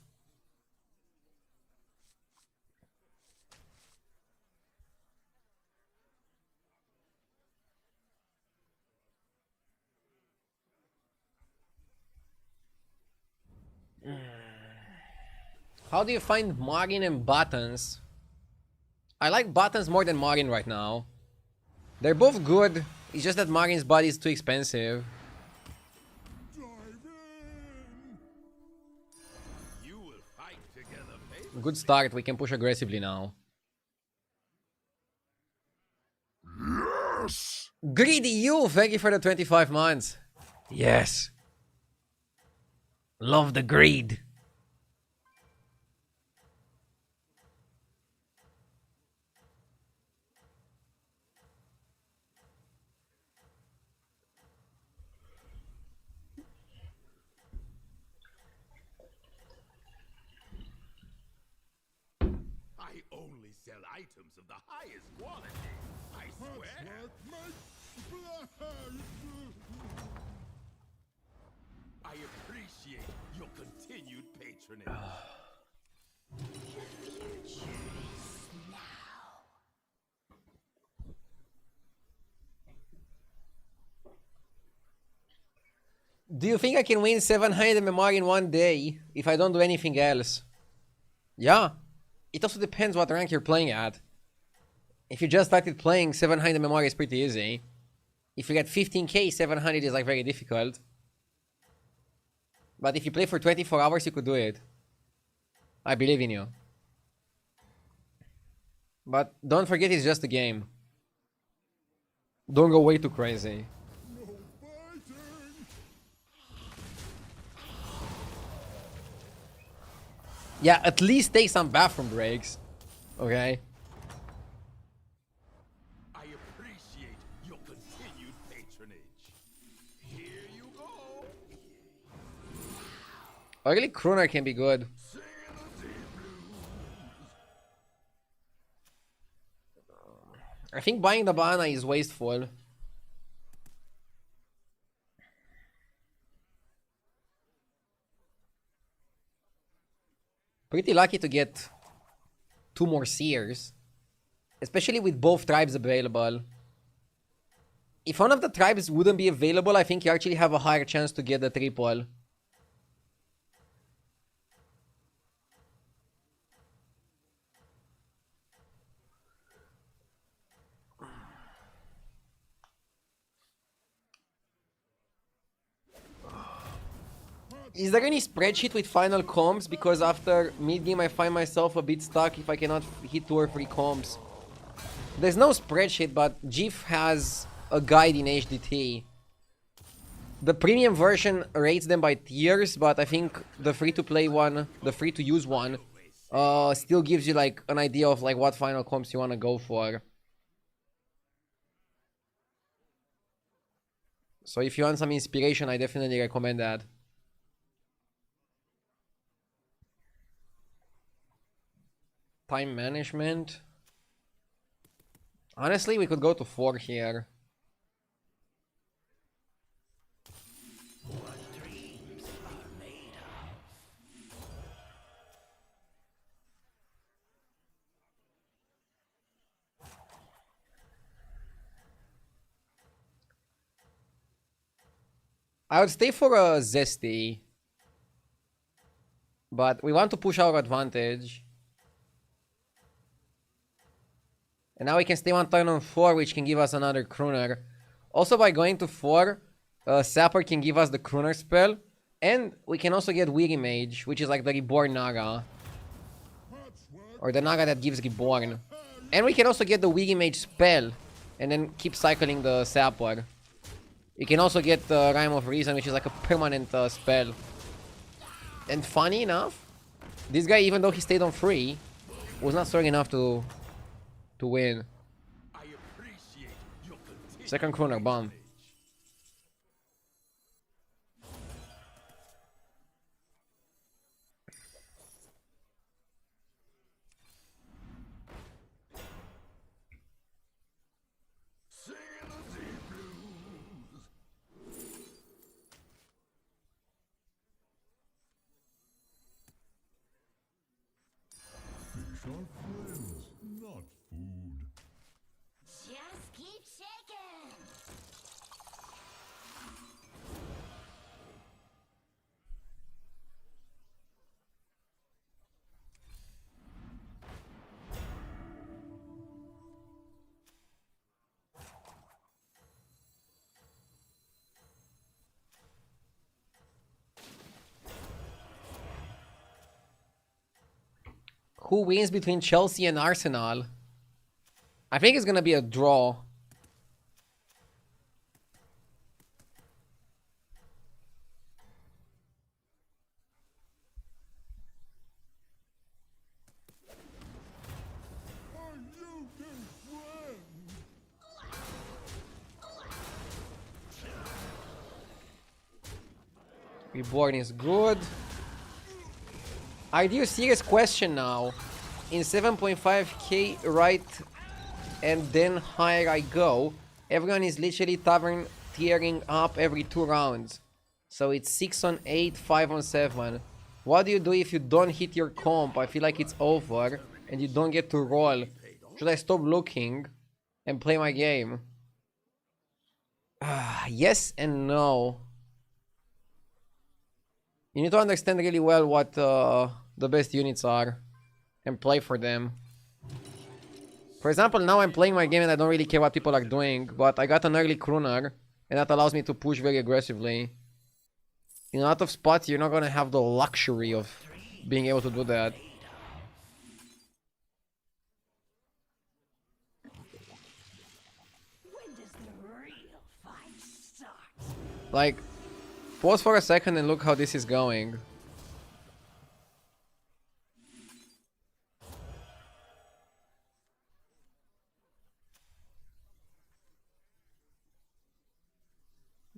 How do you find Marin and Buttons? I like Buttons more than Marin right now. They're both good. It's just that Marin's body is too expensive. You will fight together, baby. Good start. We can push aggressively now. Yes! Greedy you! Thank you for the 25 months. Yes. Love the greed. I only sell items of the highest quality. I swear. I appreciate your continued patronage. Do you think I can win 700 MMR in one day if I don't do anything else? Yeah. It also depends what rank you're playing at. If you just started playing, 700 MMR is pretty easy. If you get 15k, 700 is like very difficult. But if you play for 24 hours, you could do it. I believe in you. But don't forget it's just a game. Don't go way too crazy. Yeah, at least take some bathroom breaks. Okay? I appreciate your continued patronage. Here you go. Early Crooner can be good. I think buying the banana is wasteful. Pretty lucky to get 2 more Seers. Especially with both tribes available. If one of the tribes wouldn't be available, I think you actually have a higher chance to get the triple. Is there any spreadsheet with final comps? Because after mid-game I find myself a bit stuck if I cannot hit 2 or 3 comps. There's no spreadsheet, but GIF has a guide in HDT. The premium version rates them by tiers, but I think the free-to-play one, the free-to-use one, still gives you like an idea of like what final comps you want to go for. So if you want some inspiration, I definitely recommend that. Time management. Honestly, we could go to 4 here. I would stay for a Zesty. But we want to push our advantage. And now we can stay one turn on 4, which can give us another Crooner. Also, by going to 4, Sapper can give us the Crooner spell. And we can also get Weary Mage, which is like the Reborn Naga. Or the Naga that gives Reborn. And we can also get the Weary Mage spell. And then keep cycling the Sapper. You can also get the Rhyme of Reason, which is like a permanent spell. And funny enough, this guy, even though he stayed on 3, was not strong enough to win. I appreciate your continued Second Crooner, bomb. singing the deep blues. Fish are friends, not food. Just keep shaking. Who wins between Chelsea and Arsenal? I think it's gonna be a draw. Reborn is good. I do a serious question now. In 7.5k right and then higher I go. Everyone is literally tavern tiering up every 2 rounds. So it's 6 on 8, 5 on 7. What do you do if you don't hit your comp? I feel like it's over and you don't get to roll. Should I stop looking and play my game? Yes and no. You need to understand really well what the best units are and play for them. For example, now I'm playing my game and I don't really care what people are doing, but I got an early Crooner and that allows me to push very aggressively. In a lot of spots, you're not gonna have the luxury of being able to do that. When does the real fight start? Like, pause for a second and look how this is going.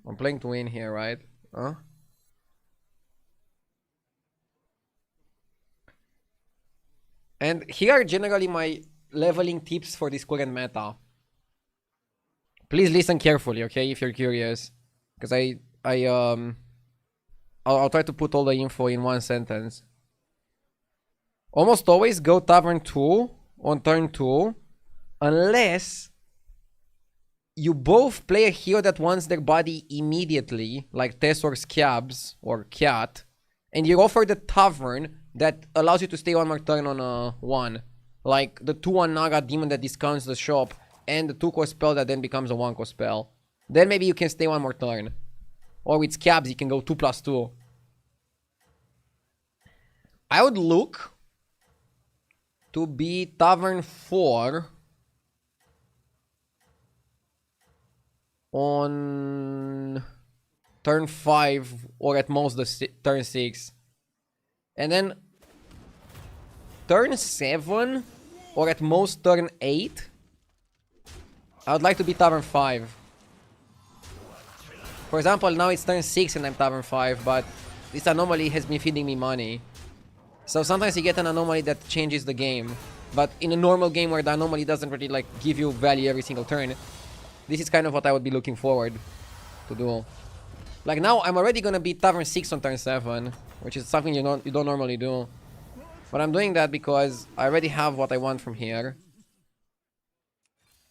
I'm playing to win here, right? Huh? And here are generally my leveling tips for this current meta. Please listen carefully, okay, if you're curious. Because I'll try to put all the info in one sentence. Almost always go Tavern 2 on turn 2. Unless you both play a hero that wants their body immediately, like Tess or Scabs or Cat, and you offer the Tavern that allows you to stay one more turn on a 1. Like the 2-1 Naga Demon that discounts the shop, and the 2-cost spell that then becomes a 1-cost spell. Then maybe you can stay one more turn. Or with Scabs, you can go 2+2. I would look to be Tavern 4 on turn 5 or at most the turn 6. And then turn 7 or at most turn 8, I would like to be Tavern 5. For example, now it's turn 6 and I'm Tavern 5, but this anomaly has been feeding me money. So sometimes you get an anomaly that changes the game. But in a normal game where the anomaly doesn't really like give you value every single turn, this is kind of what I would be looking forward to do. Like now, I'm already gonna be Tavern 6 on turn 7, which is something you don't normally do. But I'm doing that because I already have what I want from here.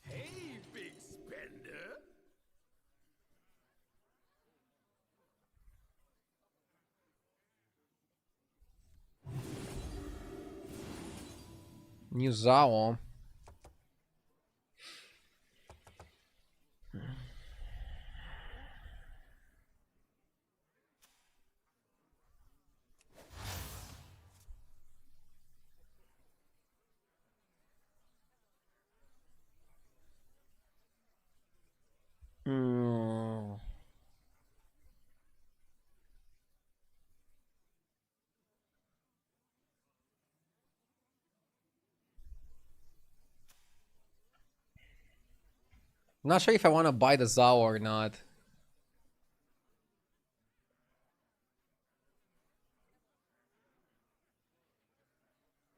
Hey, big spender. New Zao. Not sure if I want to buy the Zao or not.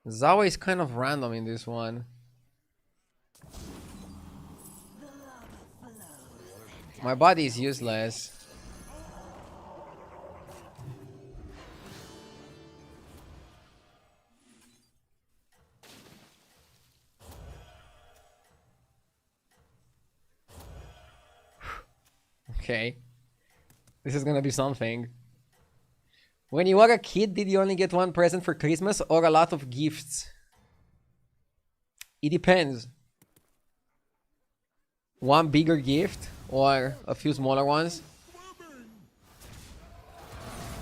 Zao is kind of random in this one. My body is useless. Okay. This is gonna be something. When you were a kid, did you only get one present for Christmas or a lot of gifts? It depends. One bigger gift or a few smaller ones.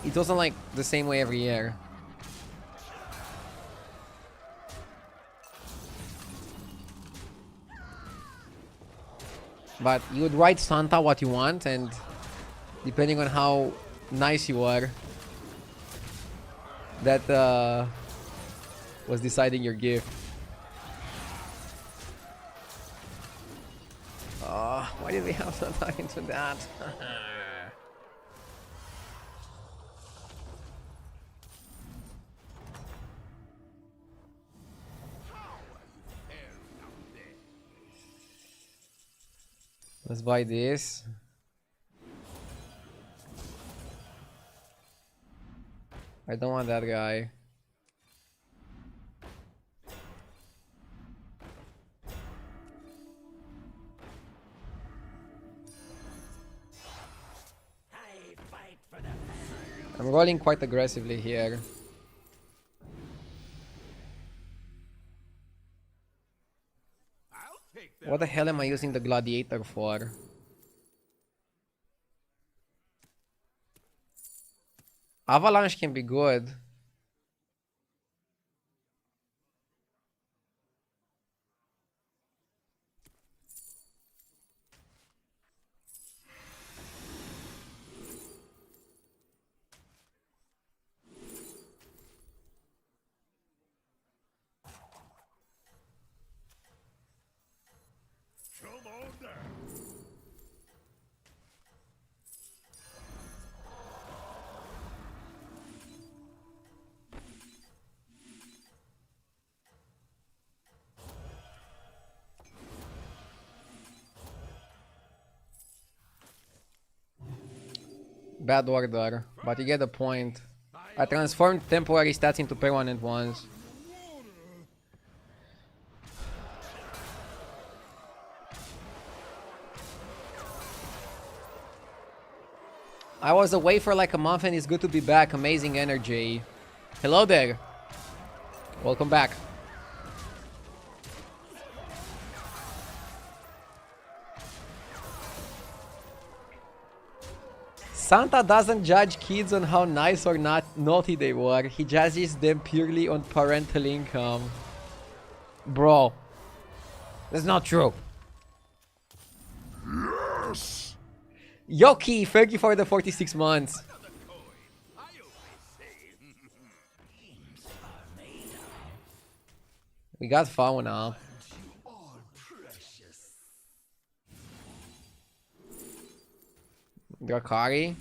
It wasn't like the same way every year. But you would write Santa what you want, and depending on how nice you are, that was deciding your gift. Why did we have Santa into that? Let's buy this. I don't want that guy. I'm rolling quite aggressively here. I'll take that. What the hell am I using the gladiator for? Avalanche can be good. Come on down. Bad order, but you get the point. I transformed temporary stats into permanent ones. I was away for like a month and it's good to be back. Amazing energy. Hello there. Welcome back. Santa doesn't judge kids on how nice or not naughty they were. He judges them purely on parental income. Bro. That's not true. Yes! Yoki, thank you for the 46 months. I always say. We got Fauna. Drakari.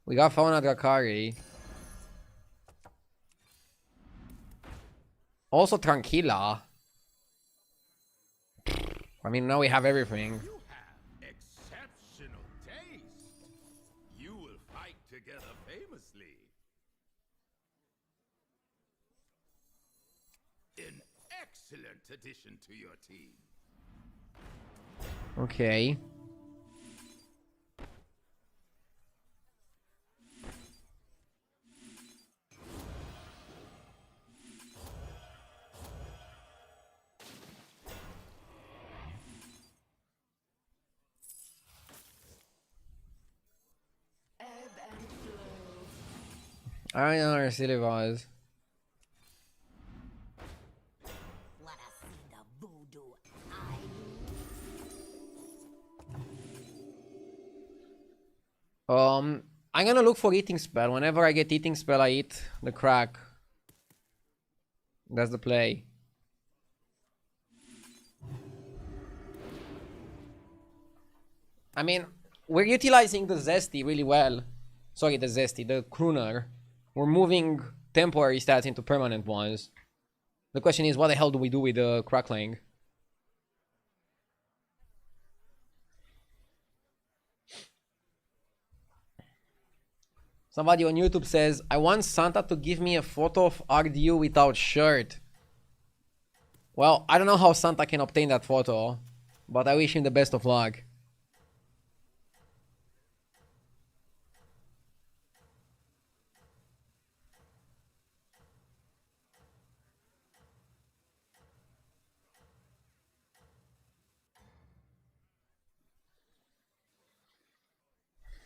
We got Fauna Drakari. Also Tranquila. I mean, now we have everything. You have exceptional taste. You will fight together famously. An excellent addition to your team. Okay. I don't know where Silly was. Wanna see the voodoo I I'm gonna look for eating spell. Whenever I get eating spell, I eat the crack. That's the play. I mean, we're utilizing the Zesty really well. Sorry, the Zesty, the Crooner. We're moving temporary stats into permanent ones. The question is, what the hell do we do with the Crackling? Somebody on YouTube says, I want Santa to give me a photo of Ardew without shirt. Well, I don't know how Santa can obtain that photo, but I wish him the best of luck.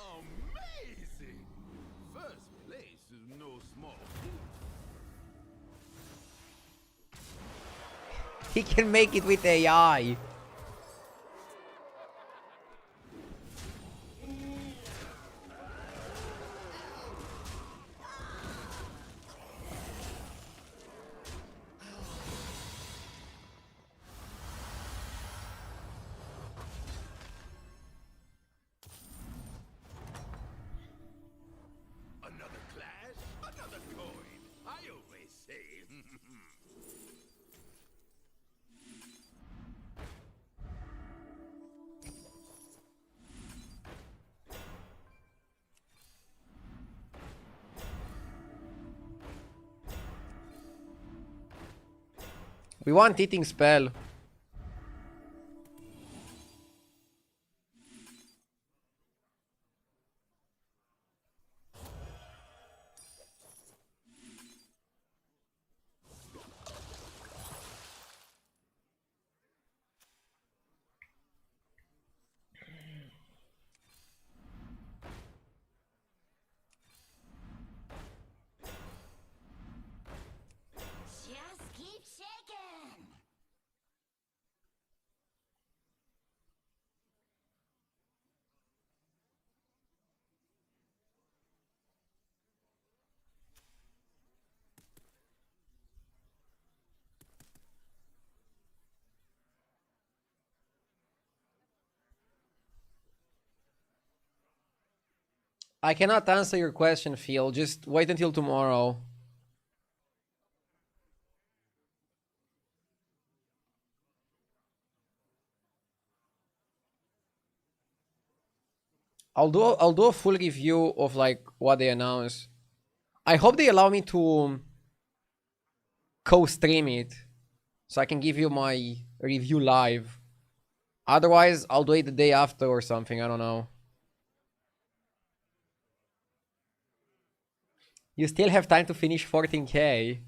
Amazing! First place is no small feat. He can make it with AI. Another clash, another coin. I always say. We want eating spell. Just keep shaking. I cannot answer your question, Phil. Just wait until tomorrow. I'll do a full review of like what they announce. I hope they allow me to co-stream it so I can give you my review live. Otherwise, I'll do it the day after or something. I don't know. You still have time to finish 14k.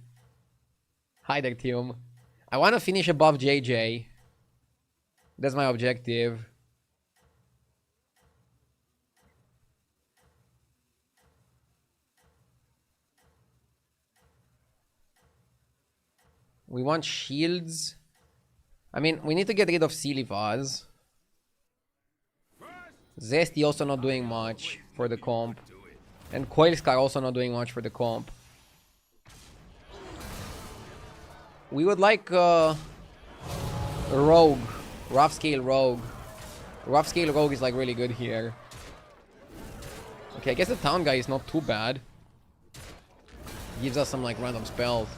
Hi there, Tium. I want to finish above JJ. That's my objective. We want shields. I mean, we need to get rid of Silly Vase. Zesty also not doing much for the comp. And Coilscar also not doing much for the comp. We would like a Rogue. Rough Scale Rogue. Rough Scale Rogue is like really good here. Okay, I guess the town guy is not too bad. Gives us some like random spells.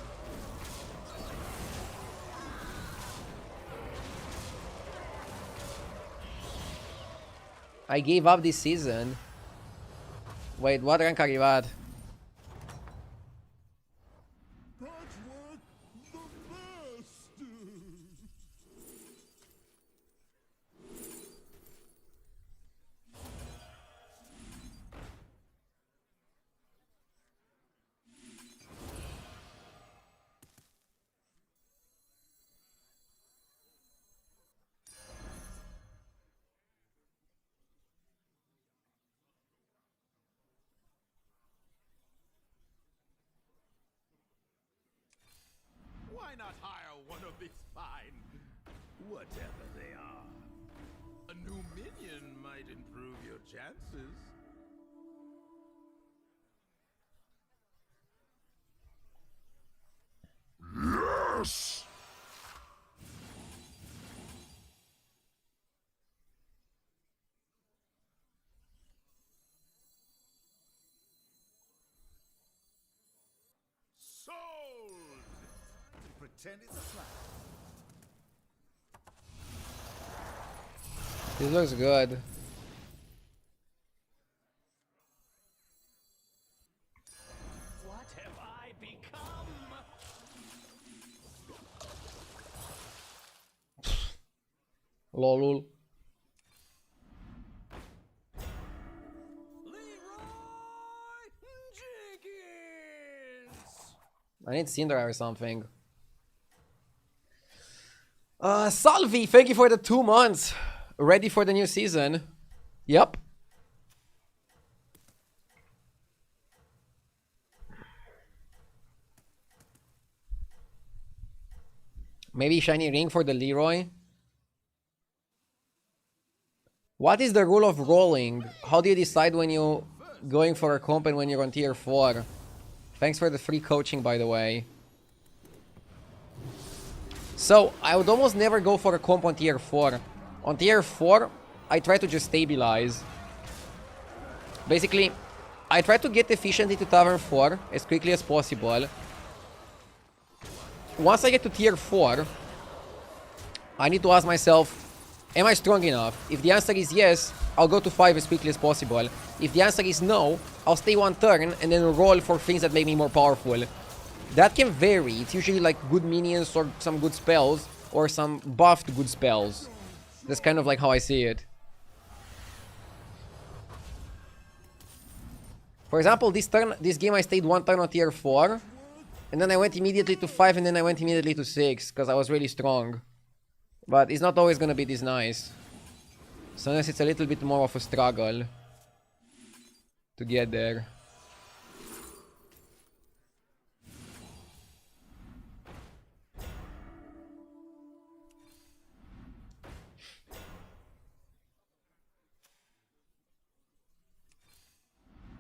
I gave up this season. Wait, what rank are you at? Patchwork the best. Why not hire one of these fine, whatever they are? A new minion might improve your chances. Yes! pretend it's a flat. This looks good. What have I become? Lolul. Leroy Jenkins! I need Syndra or something. Salvi, thank you for the 2 months. Ready for the new season. Yep. Maybe shiny ring for the Leroy. What is the rule of rolling? How do you decide when you're going for a comp and when you're on tier 4? Thanks for the free coaching, by the way. So, I would almost never go for a comp on tier 4. On tier 4, I try to just stabilize. Basically, I try to get efficiently to Tavern 4 as quickly as possible. Once I get to tier 4, I need to ask myself, am I strong enough? If the answer is yes, I'll go to 5 as quickly as possible. If the answer is no, I'll stay 1 turn and then roll for things that make me more powerful. That can vary. It's usually like good minions or some good spells or some buffed good spells. That's kind of like how I see it. For example, this game I stayed 1 turn on tier 4. And then I went immediately to 5 and then I went immediately to 6. Because I was really strong. But it's not always gonna be this nice. Sometimes it's a little bit more of a struggle to get there.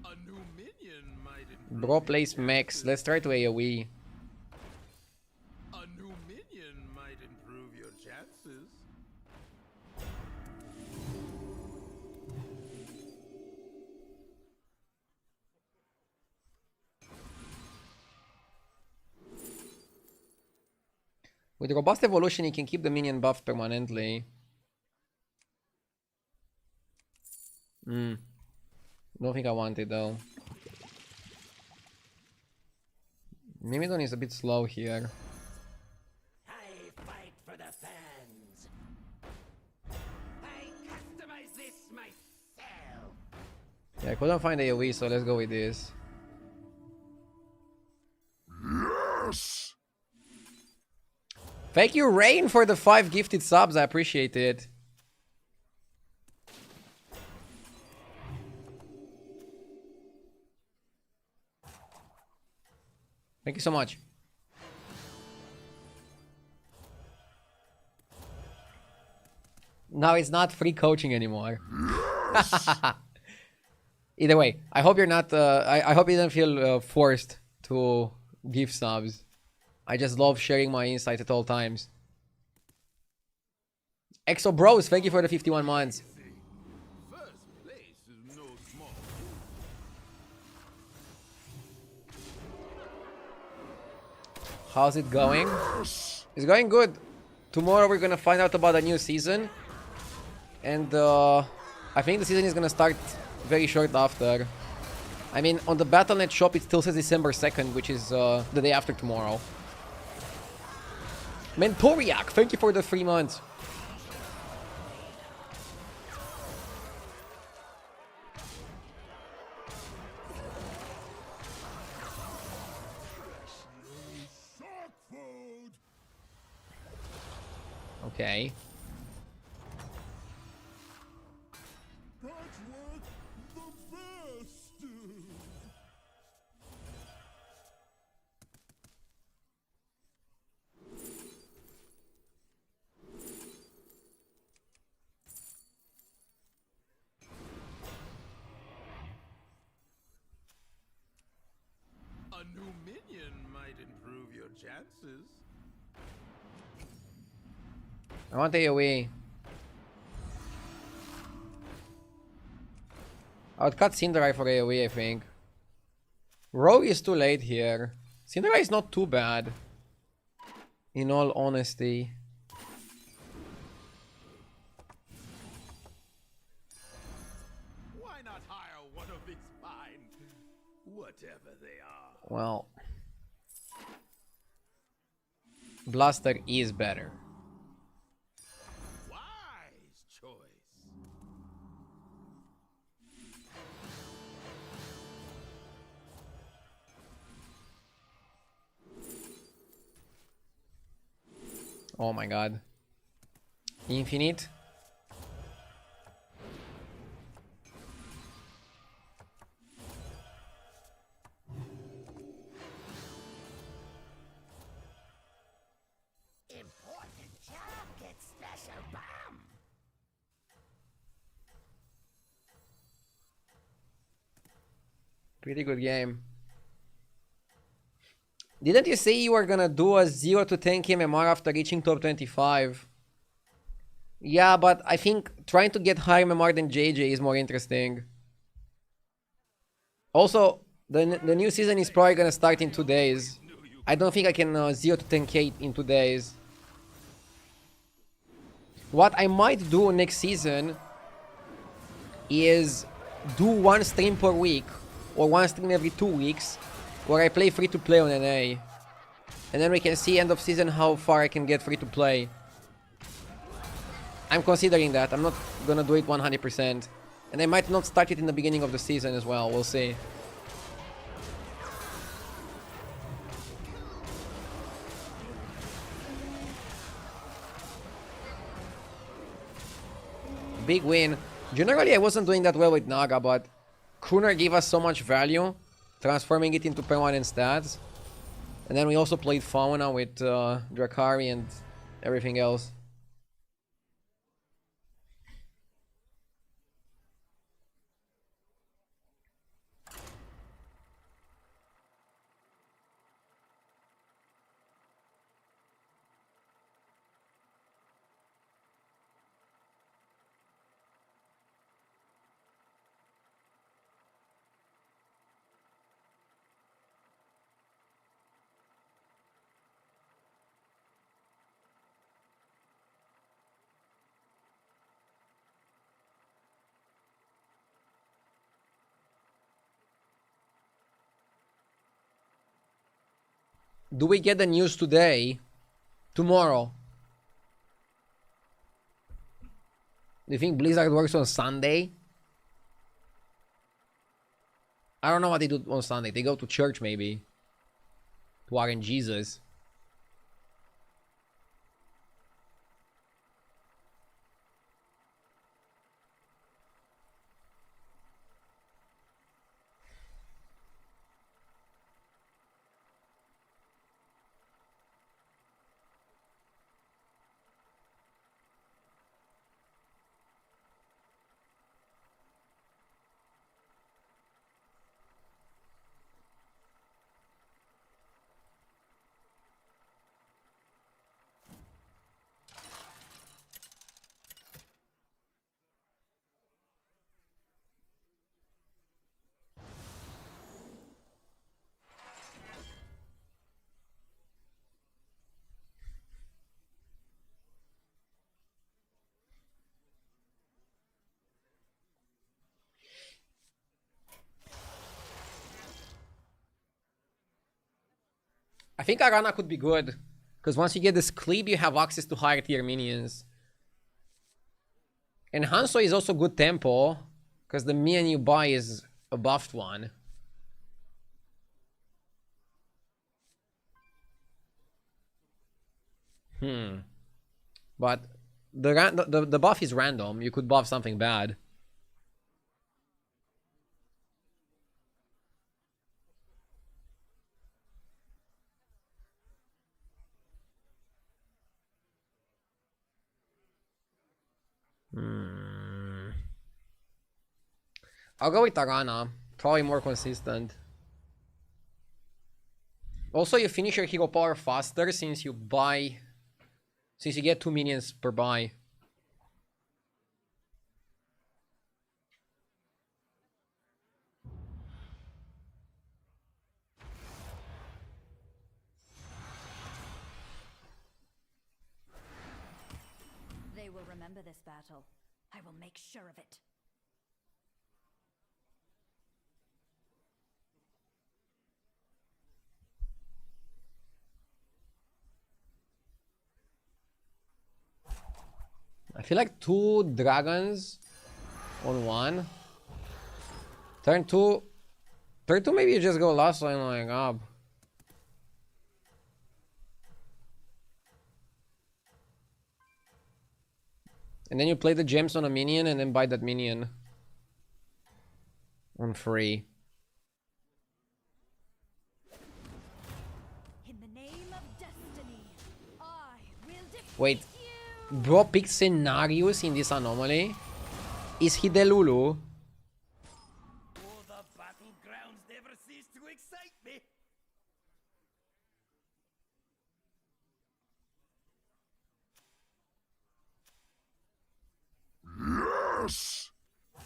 A new minion might improve. Bro plays Max. Let's try to AoE. A new minion might improve your chances. With Robust Evolution, you can keep the minion buff permanently. Don't think I want it though. Mimidon is a bit slow here. I fight for the fans. I customize this myself. Yeah, I couldn't find AoE, so let's go with this. Yes! Thank you, Rain, for the 5 gifted subs. I appreciate it. Thank you so much. Now it's not free coaching anymore. Either way, I hope you're not. I hope you don't feel forced to give subs. I just love sharing my insights at all times. Exo Bros, thank you for the 51 months. First place is no small. How's it going? It's going good. Tomorrow we're gonna find out about a new season. And I think the season is gonna start very short after. I mean, on the Battle.net shop it still says December 2nd, which is the day after tomorrow. Mentoriak, thank you for the 3 months. Okay. Patchwork the best. A new minion might improve your chances. I want AoE. I would cut Cinderai for AoE, I think. Rogue is too late here. Cinderai is not too bad. In all honesty. Why not hire one of these fine, whatever they are? Well, Blaster is better. Wise choice. Oh my god. Infinite. Important job gets special bomb. Pretty good game. Didn't you say you were gonna do a 0 to 10k MMR after reaching top 25? Yeah, but I think trying to get higher MMR than JJ is more interesting. Also, the new season is probably gonna start in 2 days. I don't think I can 0 to 10k in 2 days. What I might do next season is do 1 stream per week or 1 stream every 2 weeks where I play free to play on NA. And then we can see end of season how far I can get free to play. I'm considering that. I'm not gonna do it 100%. And I might not start it in the beginning of the season as well. We'll see. Big win. Generally, I wasn't doing that well with Naga, but Crooner gave us so much value, transforming it into permanent stats. And then we also played Fauna with Drakari and everything else. Do we get the news today? Tomorrow? Do you think Blizzard works on Sunday? I don't know what they do on Sunday. They go to church maybe. To Warren Jesus. I think Arana could be good. Because once you get this cleave, you have access to higher tier minions. And Hanzo is also good tempo. Because the minion you buy is a buffed one. But the buff is random. You could buff something bad. I'll go with Arana. Probably more consistent. Also, you finish your hero power faster since you buy... Since you get 2 minions per buy. remember this battle. I will make sure of it. I feel like 2 dragons on 1. Turn 2. Turn 2 maybe you just go last line like up. And then you play the gems on a minion and then buy that minion. On free. In the name of destiny, I will defeat Wait. you. Bro picked Scenarios in this anomaly. Is he the Lulu? Oh, the battlegrounds never cease to excite me. Yes! A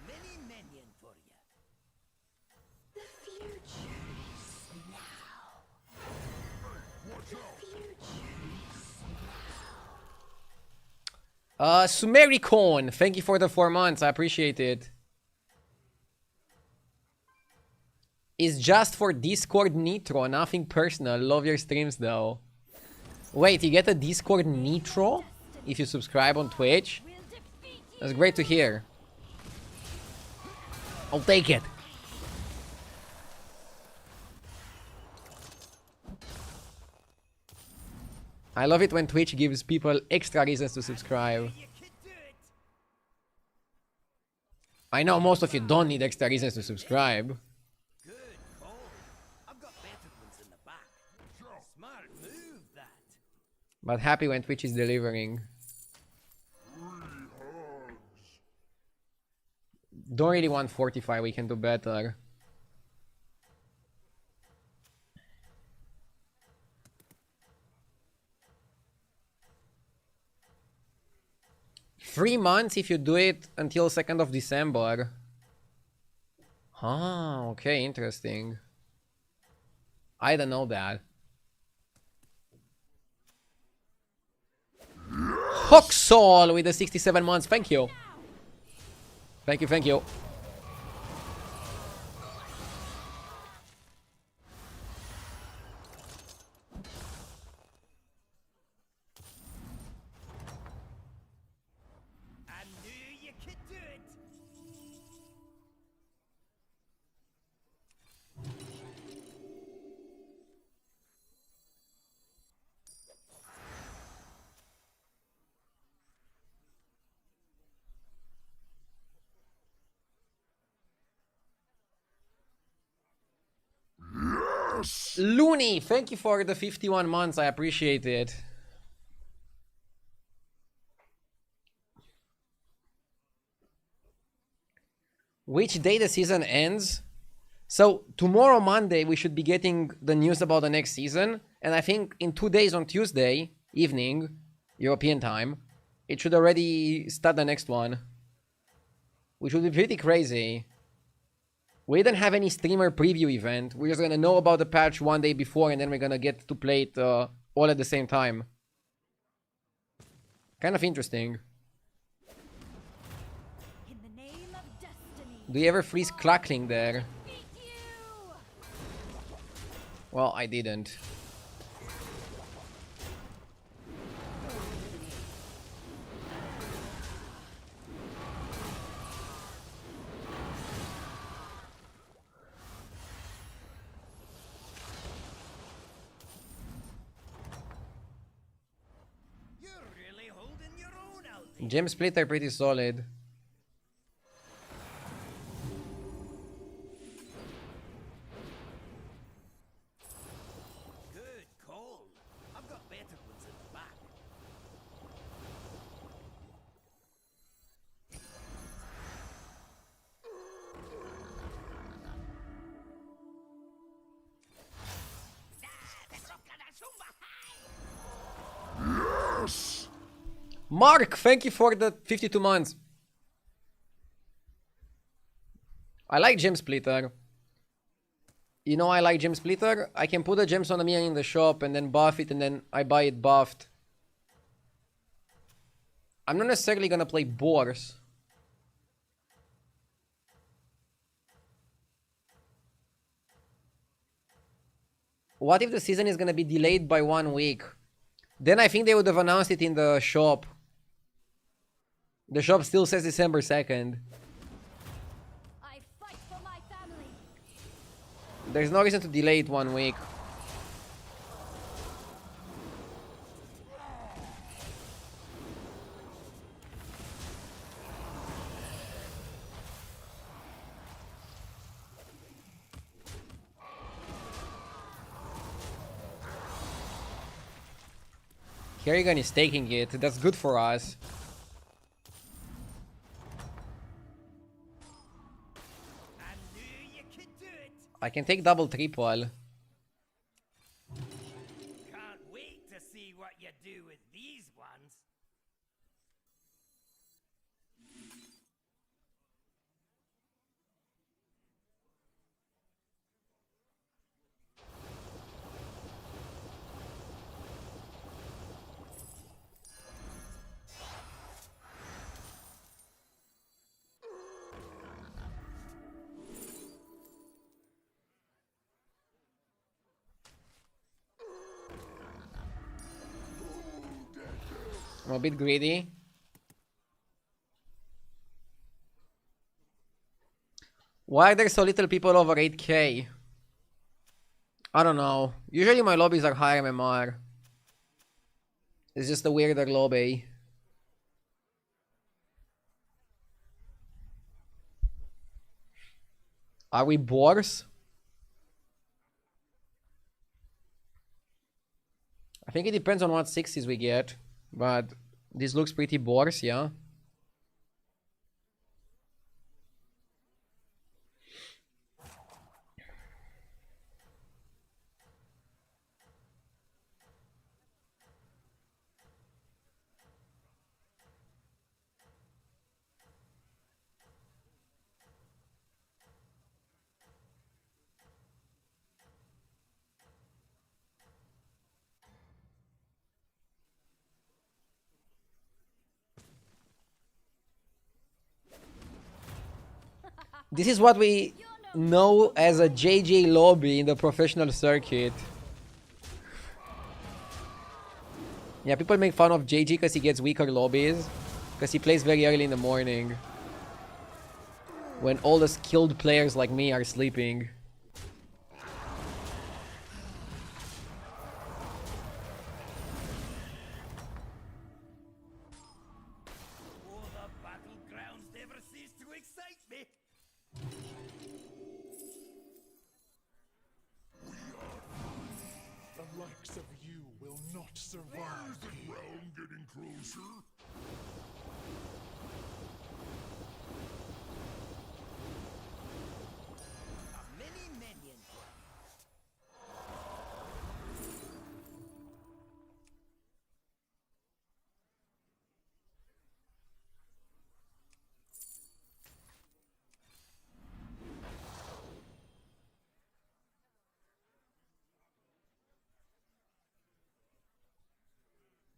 mini minion for you. The future is now. Watch out! Sumericon, thank you for the 4 months. I appreciate it. It's just for Discord Nitro, nothing personal. Love your streams though. Wait, you get a Discord Nitro if you subscribe on Twitch? Will defeat you. That's great to hear. I'll take it. I love it when Twitch gives people extra reasons to subscribe. You can do it. I know most of you don't need extra reasons to subscribe. Good call. I've got better ones in the back. Smart move, that. But happy when Twitch is delivering. Don't really want 45, we can do better. Three months if you do it until 2nd of December. Ah, okay, interesting. I don't know that. Hoxol with the 67 months, thank you. Thank you, thank you. I knew you could do it. Looney, thank you for the 51 months, I appreciate it. Which day the season ends? So tomorrow Monday we should be getting the news about the next season, and I think in 2 days on Tuesday evening, European time, it should already start the next one. Which would be pretty crazy. We didn't have any streamer preview event. We're just gonna know about the patch 1 day before and then we're gonna get to play it all at the same time. Kind of interesting. In the name of destiny, Do you ever freeze Clackling there? defeat you. Well, I didn't. You're really holding your own out there. Gem split are pretty solid. Good call. I've got better ones in the back. Yes! Mark, thank you for the 52 months. I like Gem Splitter. You know I like Gem Splitter? I can put the gems on the minion in the shop and then buff it and then I buy it buffed. I'm not necessarily gonna play boars. What if the season is gonna be delayed by 1 week? Then I think they would have announced it in the shop. The shop still says December 2nd. I fight for my family. There's no reason to delay it 1 week. Kerrigan is taking it. That's good for us. I knew you could do it. I can take double triple. Can't wait to see what you do with these ones. I'm a bit greedy. Why are there so little people over 8k? I don't know. Usually my lobbies are higher MMR. It's just a weirder lobby. Are we boars? I think it depends on what 60s we get. But this looks pretty boars, yeah. This is what we know as a JJ lobby in the professional circuit. Yeah, people make fun of JJ because he gets weaker lobbies. Because he plays very early in the morning. When all the skilled players like me are sleeping. Oh, the battlegrounds never cease to excite me. The likes of you will not survive. The ground getting closer. A mini minion.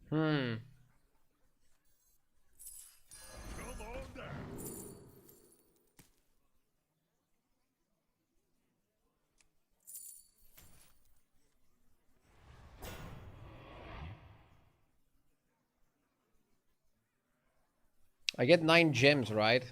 Hmm. Come on down. I get 9 gems, right?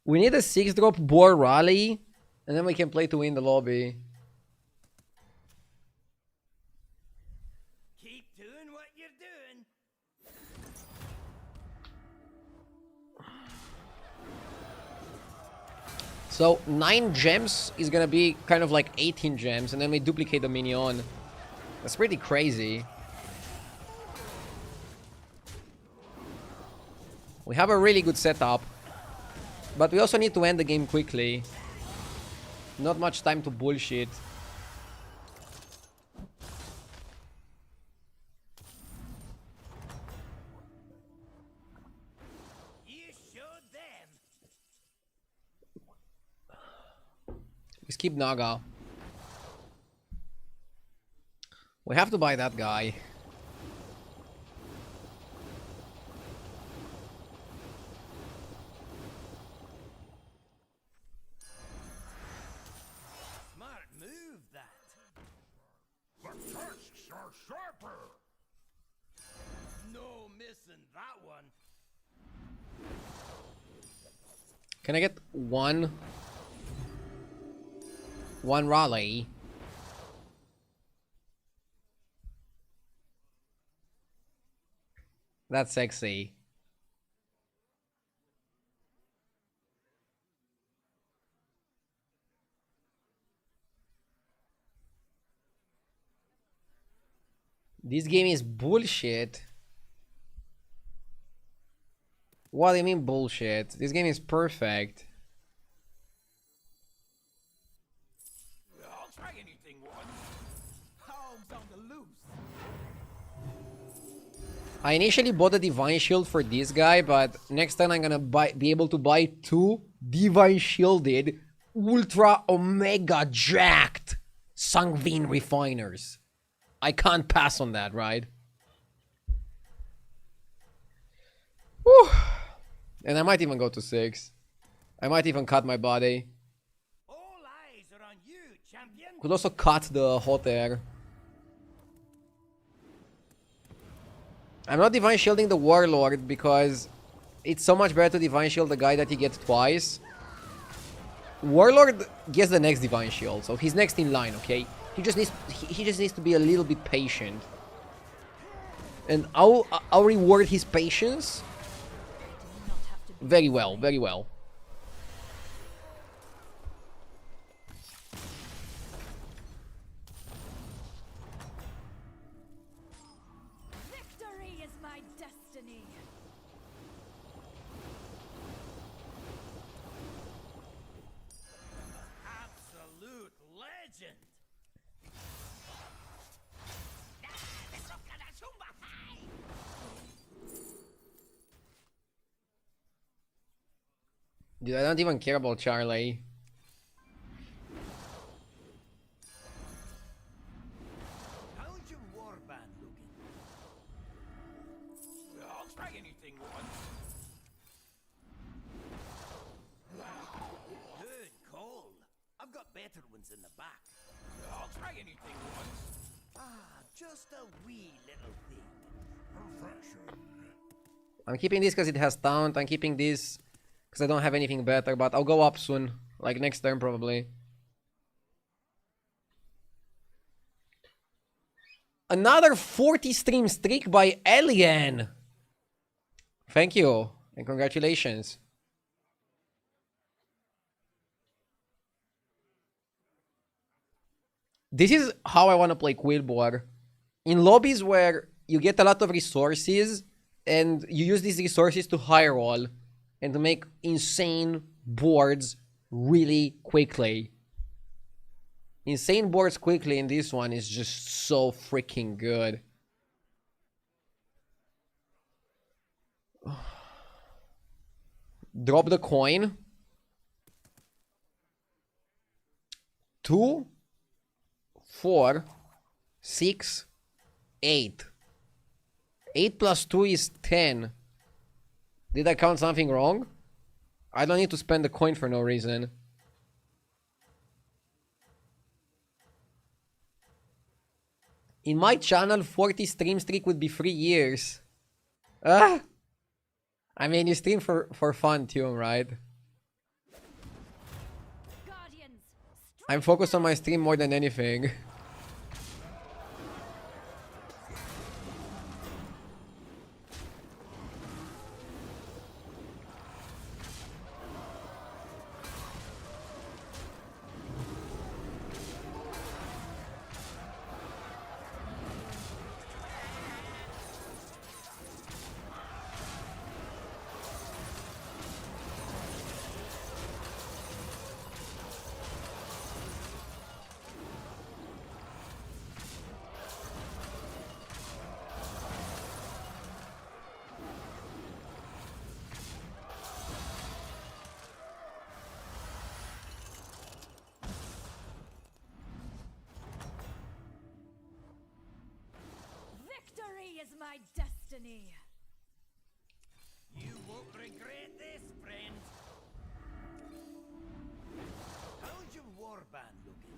We need a 6-drop boar rally. And then we can play to win the lobby. Keep doing what you're doing. So 9 gems is gonna be kind of like 18 gems. And then we duplicate the minion. That's pretty crazy. We have a really good setup. But we also need to end the game quickly. Not much time to bullshit. You showed We skip Naga. We have to buy that guy. Smart move, that. The tusks are sharper. No missing that one. Can I get one Raleigh? That's sexy. This game is bullshit. What do you mean bullshit? This game is perfect. I'll try anything once. Hogs on the loose. I initially bought a Divine Shield for this guy, but next time I'm gonna be able to buy 2 Divine Shielded Ultra Omega Jacked Sanguine Refiners. I can't pass on that, right? Whew. And I might even go to 6. I might even cut my body. All eyes are on you, champion. Could also cut the hot air. I'm not Divine Shielding the Warlord because it's so much better to Divine Shield the guy that he gets twice. Warlord gets the next Divine Shield, so he's next in line, okay? He just needs to be a little bit patient. And I'll reward his patience very well, very well. Victory is my destiny. Absolute legend. Dude, I don't even care about Charlie. How's your warband looking? I'll try anything once. Good call. I've got better ones in the back. I'll try anything once. Just a wee little thing. Perfection. I'm keeping this because it has taunt. I'm keeping this because I don't have anything better, but I'll go up soon. Like next turn probably. Another 40 stream streak by Alien. Thank you and congratulations. This is how I want to play Quill Boar. In lobbies where you get a lot of resources and you use these resources to high roll and to make insane boards really quickly. Insane boards quickly in this one is just so freaking good. Drop the coin. 2, 4, 6, 8. 8 plus 2 is 10. Did I count something wrong? I don't need to spend the coin for no reason. In my channel, 40 stream streak would be 3 years. Ah! I mean, you stream for fun too, right? Guardians, I'm focused on my stream more than anything. is my destiny. You won't regret this, friend. How's your warband looking?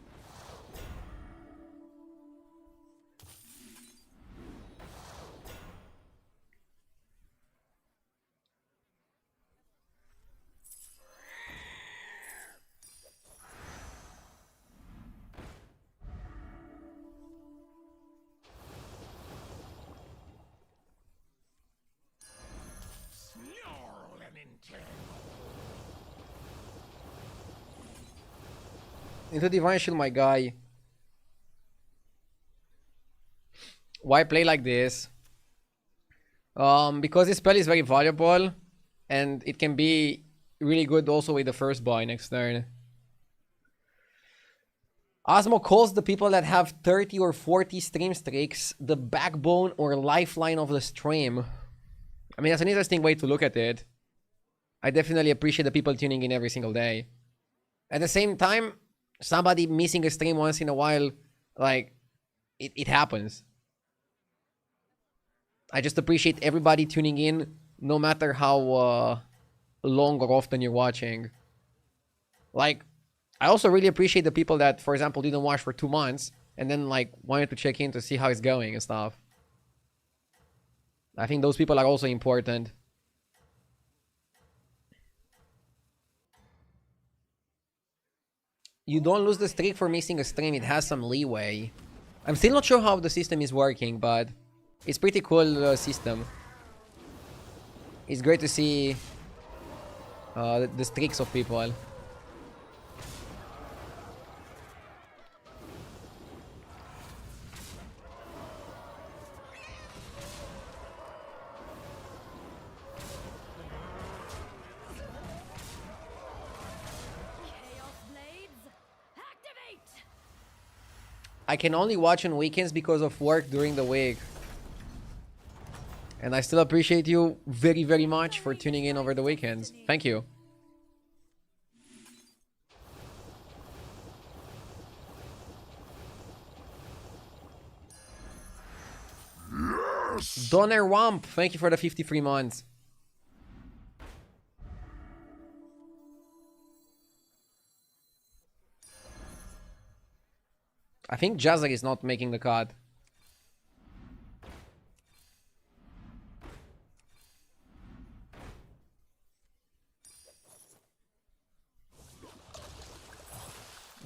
Snarl and entangle. Into Divine Shield, my guy. Why play like this? Because this spell is very valuable, and it can be really good also with the first buy next turn. Osmo calls the people that have 30 or 40 stream streaks the backbone or lifeline of the stream. I mean, that's an interesting way to look at it. I definitely appreciate the people tuning in every single day. At the same time, somebody missing a stream once in a while, like, it happens. I just appreciate everybody tuning in, no matter how long or often you're watching. Like, I also really appreciate the people that, for example, didn't watch for 2 months and then, like, wanted to check in to see how it's going and stuff. I think those people are also important. You don't lose the streak for missing a stream. It has some leeway. I'm still not sure how the system is working, but it's pretty cool system. It's great to see the streaks of people. Chaos blades, activate! I can only watch on weekends because of work during the week. And I still appreciate you very, very much for tuning in over the weekends. Thank you. Donner Wamp, thank you for the 53 months. I think Jazzer is not making the cut.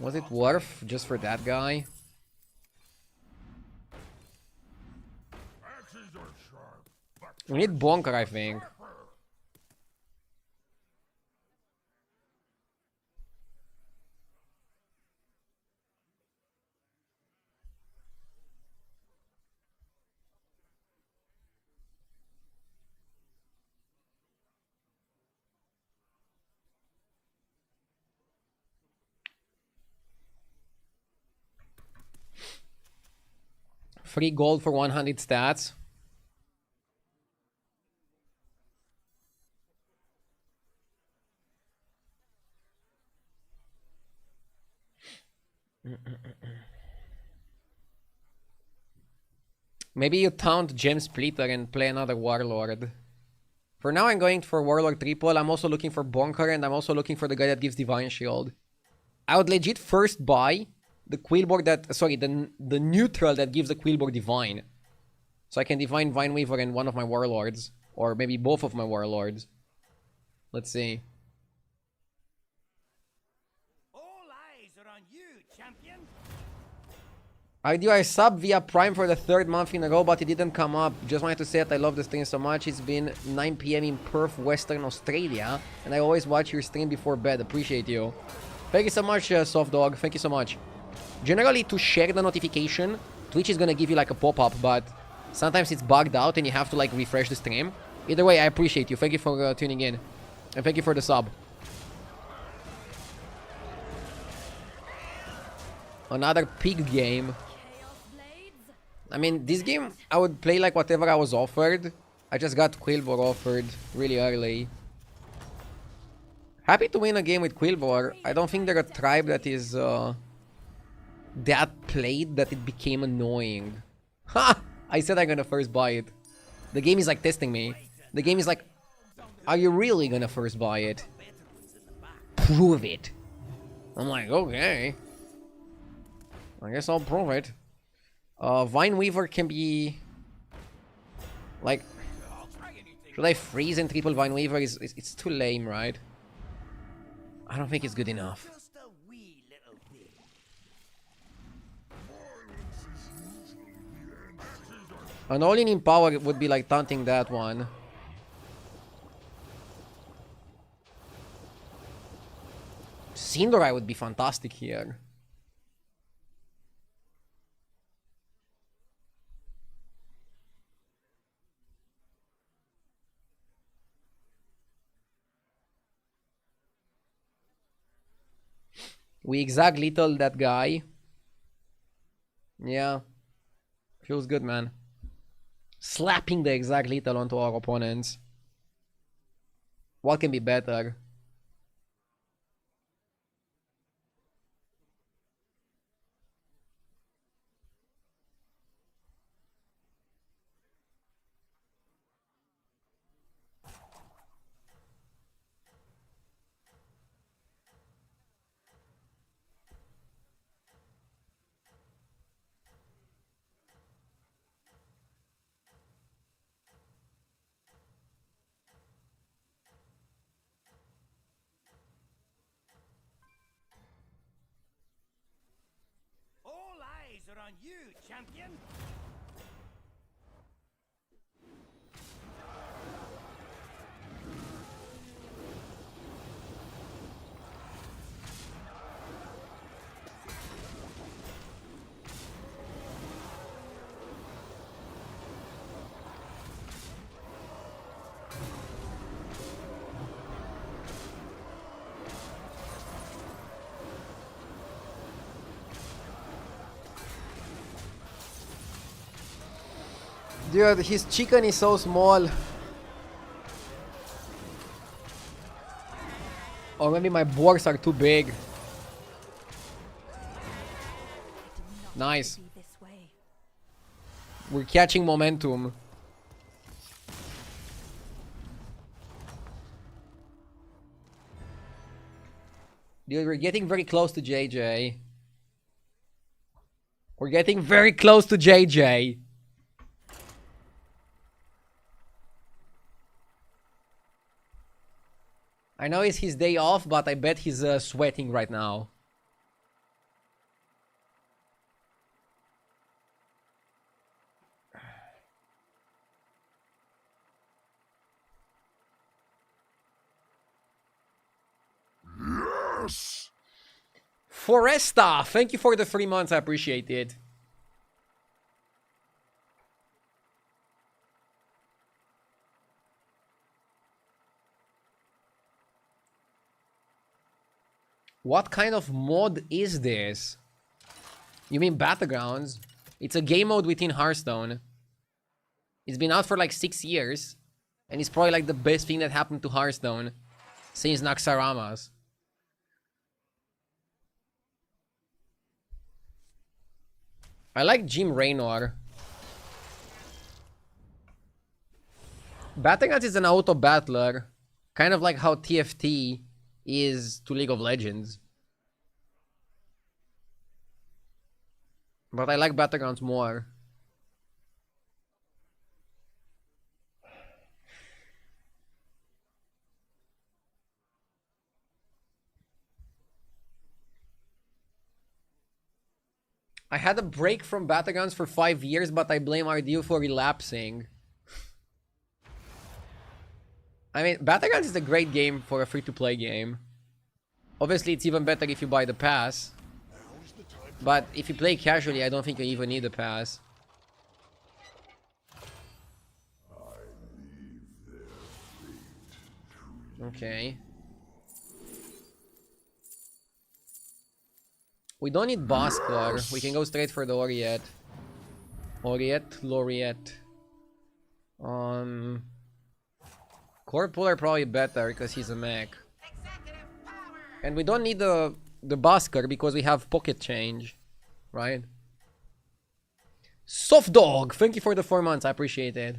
Was it worth just for that guy? Axes are sharp, but We need Bonker, I think. Free gold for 100 stats. Maybe you taunt Gem Splitter and play another Warlord. For now, I'm going for Warlord triple. I'm also looking for Bonker, and I'm also looking for the guy that gives Divine Shield. I would legit first buy the Quillboard that... Sorry, the neutral that gives the Quillboard Divine. So I can Divine Vineweaver and one of my Warlords. Or maybe both of my Warlords. Let's see. All eyes are on you, champion. I sub via Prime for the 3rd month in a row, but it didn't come up. Just wanted to say that I love the stream so much. It's been 9 PM in Perth, Western Australia. And I always watch your stream before bed. Appreciate you. Thank you so much, Soft Dog. Thank you so much. Generally, to share the notification, Twitch is gonna give you like a pop-up, but sometimes it's bugged out and you have to like refresh the stream. Either way, I appreciate you. Thank you for tuning in. And thank you for the sub. Another pig game. I mean, this game, I would play like whatever I was offered. I just got Quillbor offered really early. Happy to win a game with Quillbor. I don't think they're a tribe that is that played that it became annoying. Ha! I said I'm gonna first buy it. The game is like testing me. The game is like, are you really gonna first buy it? Prove it. I'm like, okay. I guess I'll prove it. Vineweaver can be... Like... Should I freeze and triple Vineweaver? It's too lame, right? I don't think it's good enough. Just a wee little bit. An all-in in power would be like taunting that one. Cinderai would be fantastic here. We exact little that guy. Yeah. Feels good, man. Slapping the exact lethal onto our opponents. What can be better? All eyes are on you, champion. Dude, his chicken is so small. Or maybe my boars are too big. Nice. Be this way. We're catching momentum. Dude, we're getting very close to JJ. We're getting very close to JJ. I know it's his day off, but I bet he's sweating right now. Yes! Foresta, thank you for the 3 months. I appreciate it. What kind of mod is this? You mean Battlegrounds? It's a game mode within Hearthstone. It's been out for like 6 years. And it's probably like the best thing that happened to Hearthstone since Naxxaramas. I like Jim Raynor. Battlegrounds is an auto battler. Kind of like how TFT is to League of Legends. But I like Battlegrounds more. I had a break from Battlegrounds for 5 years, but I blame RDU for relapsing. I mean, Battlegrounds is a great game for a free-to-play game. Obviously, it's even better if you buy the pass. But if you play casually, I don't think you even need the pass. Okay. We don't need Boskler. We can go straight for the Oriette. Laureate. Core Puller probably better because he's a mech. And we don't need the Bosker because we have pocket change, right? Soft Dog, thank you for the 4 months. I appreciate it.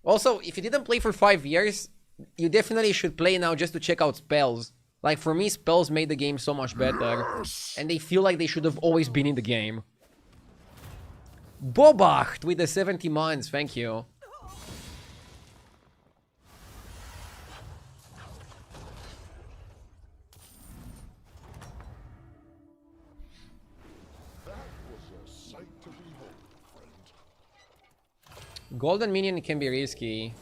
Also, if you didn't play for 5 years, you definitely should play now just to check out spells. Like, for me, spells made the game so much better. And they feel like they should have always been in the game. Bobacht with the 70 months, thank you. Golden minion can be risky.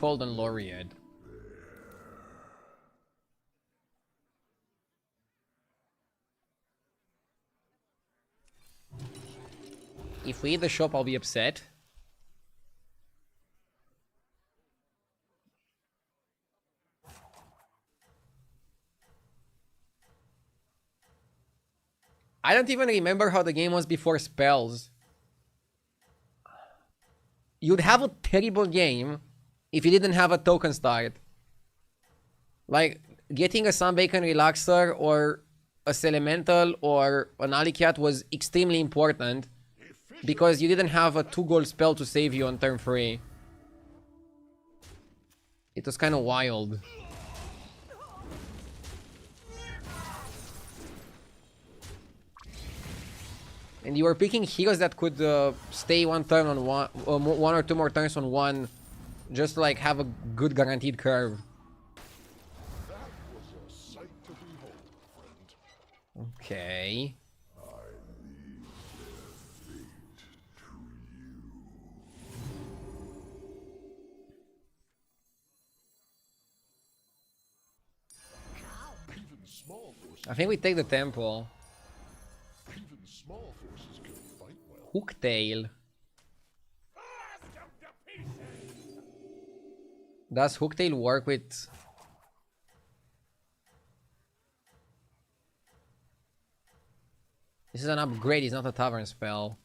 Golden laureate. If we hit the shop, I'll be upset. I don't even remember how the game was before spells. You'd have a terrible game if you didn't have a token start. Like, getting a Sunbacon Relaxer or a Elemental or an Alicat was extremely important because you didn't have a 2-gold spell to save you on turn 3. It was kind of wild. And you were picking heroes that could stay one turn on one or two more turns on one, just to, like, have a good guaranteed curve. That was a sight to behold, friend. Okay. Even small forces, I think we take the temple. even small forces can fight well. Hooktail. Does Hooktail work with... This is an upgrade, it's not a tavern spell.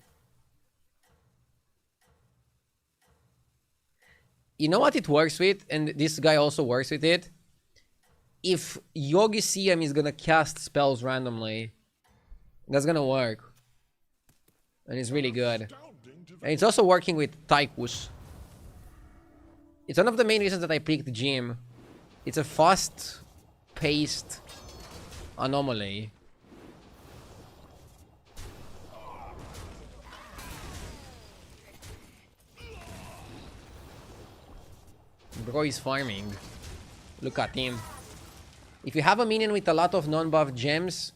You know what it works with? And this guy also works with it. If Yogi CM is gonna cast spells randomly, that's gonna work. And it's really good. And it's also working with Tychus. It's one of the main reasons that I picked Jim. It's a fast-paced anomaly. Bro is farming. Look at him. If you have a minion with a lot of non-buff gems,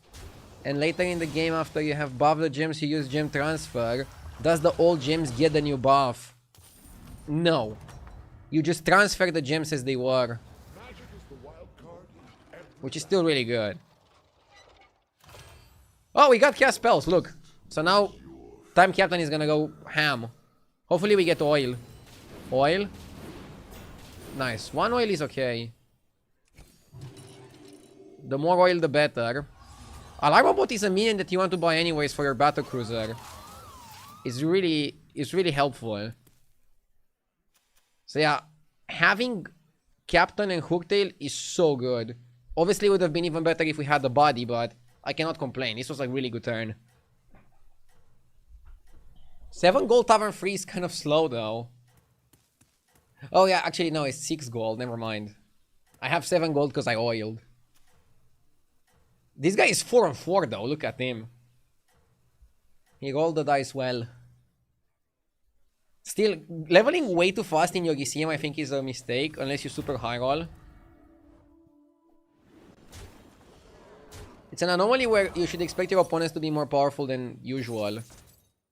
and later in the game after you have buffed the gems, you use gem transfer, does the old gems get the new buff? No. You just transfer the gems as they were. Magic is the wild card in every Which is still really good. Oh, we got cast spells, look. So now, Time Captain is gonna go ham. Hopefully we get oil. Oil? Nice. 1 oil is okay. The more oil, the better. Alarmobot is a minion that you want to buy anyways for your battle cruiser. It's really helpful. So yeah, having Captain and Hooktail is so good. Obviously it would have been even better if we had the body, but I cannot complain. This was a really good turn. 7 gold tavern free is kind of slow though. Oh yeah, actually no, it's 6 gold, never mind. I have 7 gold because I oiled. This guy is 4 on 4 though, look at him. He rolled the dice well. Still, leveling way too fast in Yogi CM I think is a mistake, unless you super high roll. It's an anomaly where you should expect your opponents to be more powerful than usual.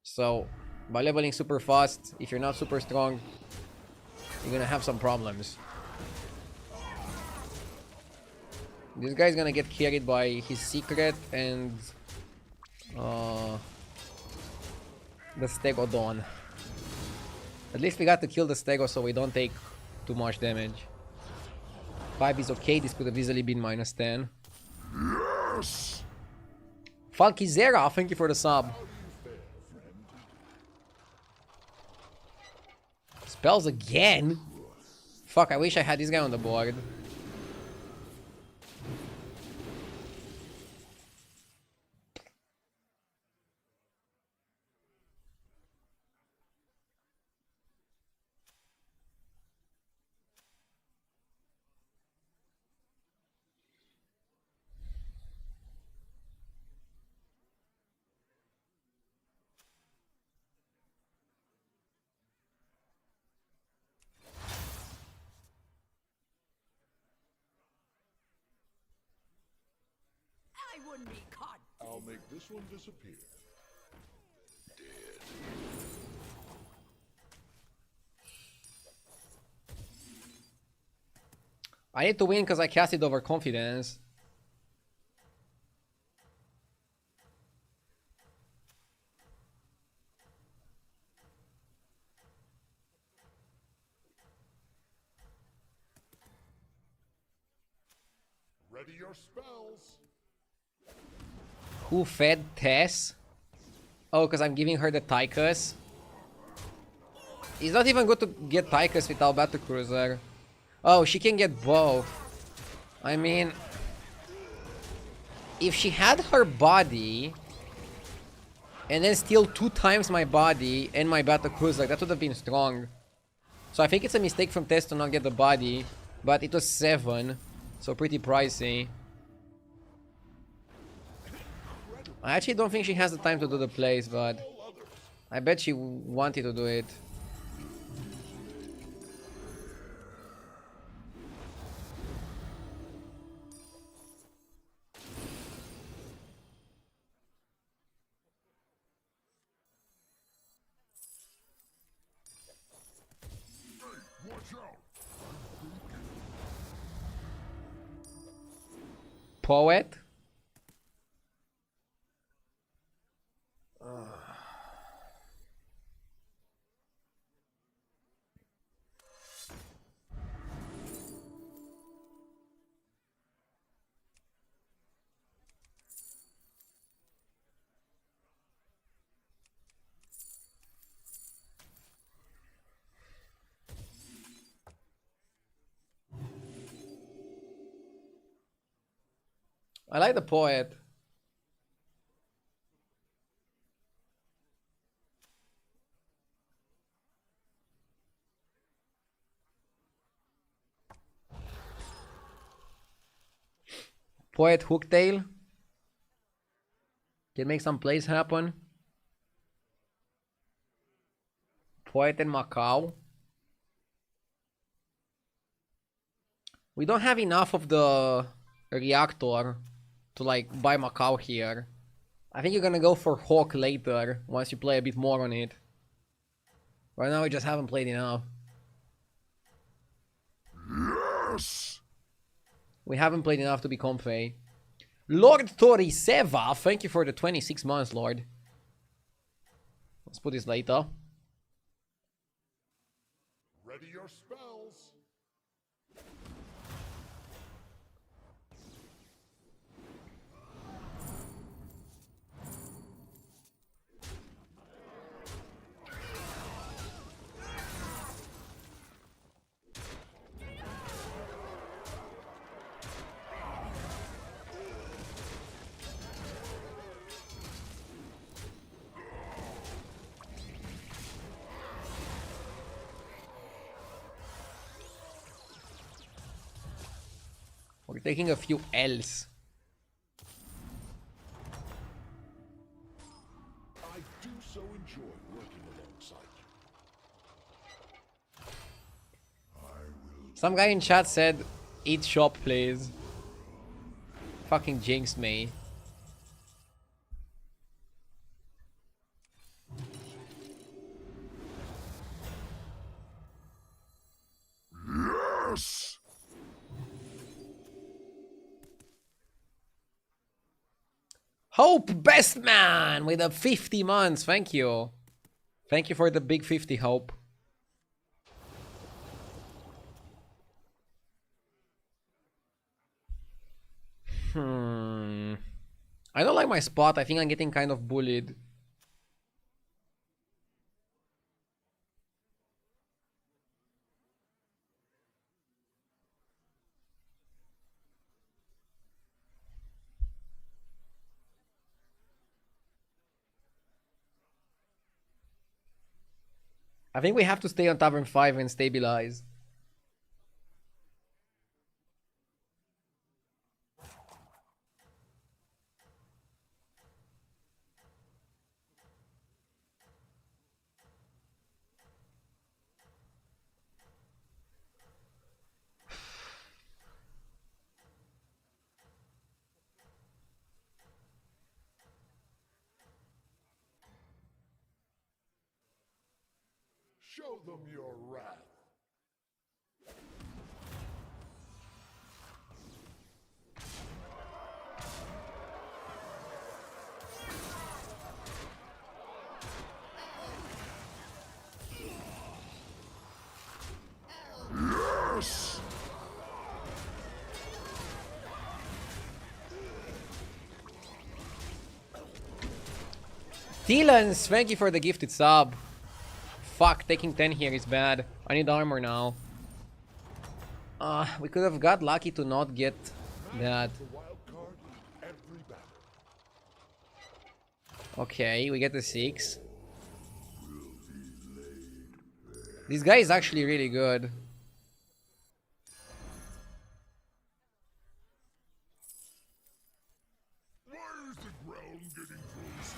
So, by leveling super fast, if you're not super strong, you're gonna have some problems. This guy's gonna get carried by his secret and the Stegodon. At least we got to kill the Stego so we don't take too much damage. 5 is okay, this could have easily been -10. Yes! Falkizera, thank you for the sub. Spells again? Fuck, I wish I had this guy on the board. I wouldn't be caught. I'll make this one disappear. I need to win because I casted overconfidence. Ready your spells. Who fed Tess? Oh, because I'm giving her the Tychus. It's not even good to get Tychus without Battlecruiser. Oh, she can get both. I mean, if she had her body and then steal 2 times my body and my Battlecruiser, that would have been strong. So I think it's a mistake from Tess to not get the body, but it was 7, so pretty pricey. I actually don't think she has the time to do the plays, but I bet she wanted to do it. Watch out. Poet? I like the poet. Poet Hooktail. Can make some plays happen. Poet and Macau. We don't have enough of the reactor to like buy Macau here. I think you're gonna go for Hawk later once you play a bit more on it. Right now we just haven't played enough. Yes. We haven't played enough to be comfy. Lord Toriseva, thank you for the 26 months, Lord. Let's put this later. Ready your spells. We're taking a few L's. I do so enjoy working alongside you. Some guy in chat said, eat shop please. Fucking jinx me. Yes. Hope Best Man with a 50 months. Thank you. Thank you for the big 50, Hope. I don't like my spot. I think I'm getting kind of bullied. I think we have to stay on Tavern 5 and stabilize. Show them your wrath. Yes! Tylans, thank you for the gifted sub. Fuck, taking 10 here is bad. I need armor now. We could have got lucky to not get that. The wild card in every battle. Okay, we get the 6. This guy is actually really good. Why is the ground getting closer?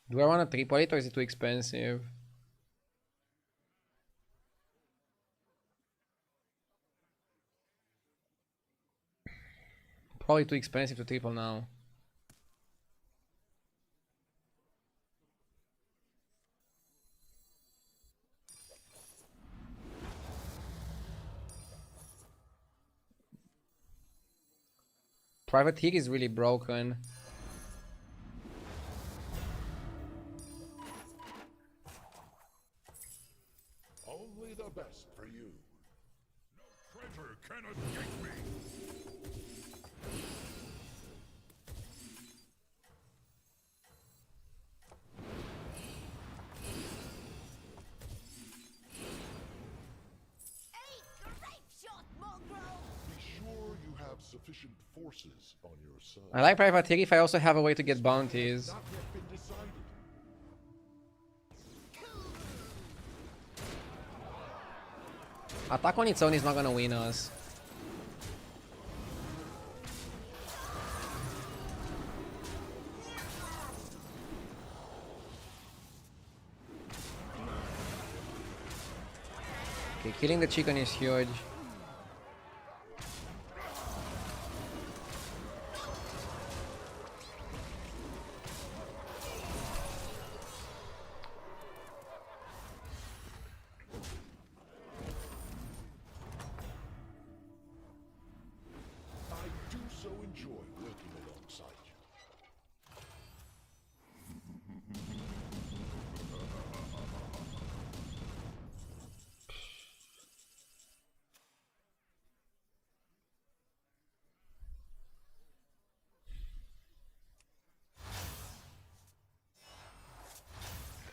Do I want to triple it or is it too expensive? Probably too expensive to triple now. Privateer is really broken. Only the best for you. No traitor cannot escape me. Hey, grape shot, mongrel! Be sure you have sufficient forces on your side. I like Privateer if I also have a way to get bounties. Not yet been decided. Attack on its own is not gonna win us. Okay, killing the chicken is huge. I do so enjoy working alongside you.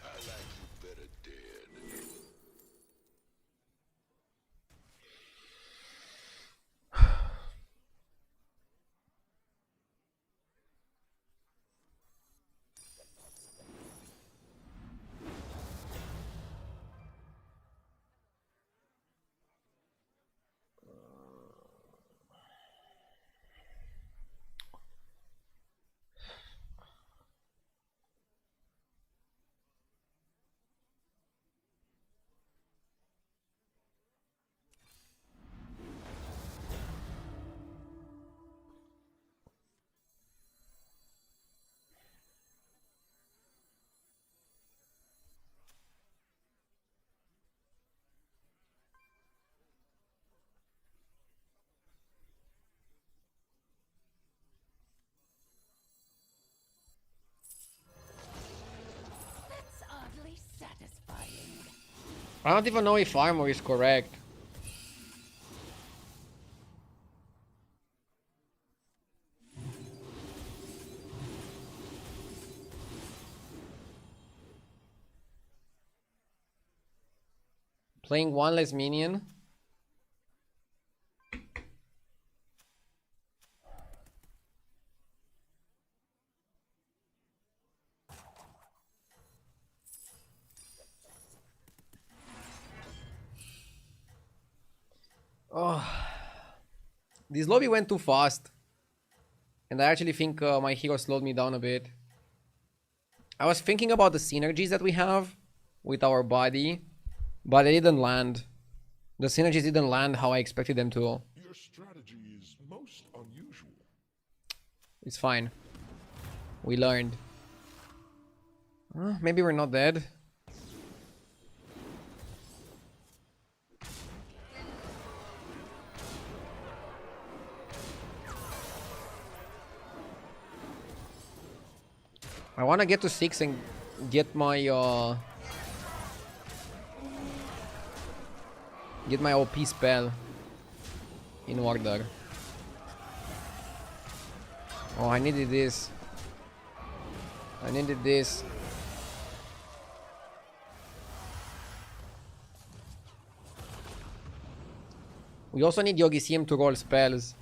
I like you better dead. That's oddly satisfying. I don't even know if armor is correct. Playing one less minion. Oh, this lobby went too fast. And I actually think my hero slowed me down a bit. I was thinking about the synergies that we have with our body, but it didn't land. The synergies didn't land how I expected them to. Your strategy is most unusual. It's fine. We learned. Maybe we're not dead. I want to get to 6 and get my OP spell in order. Oh, I needed this. I needed this. We also need Yogi CM to roll spells.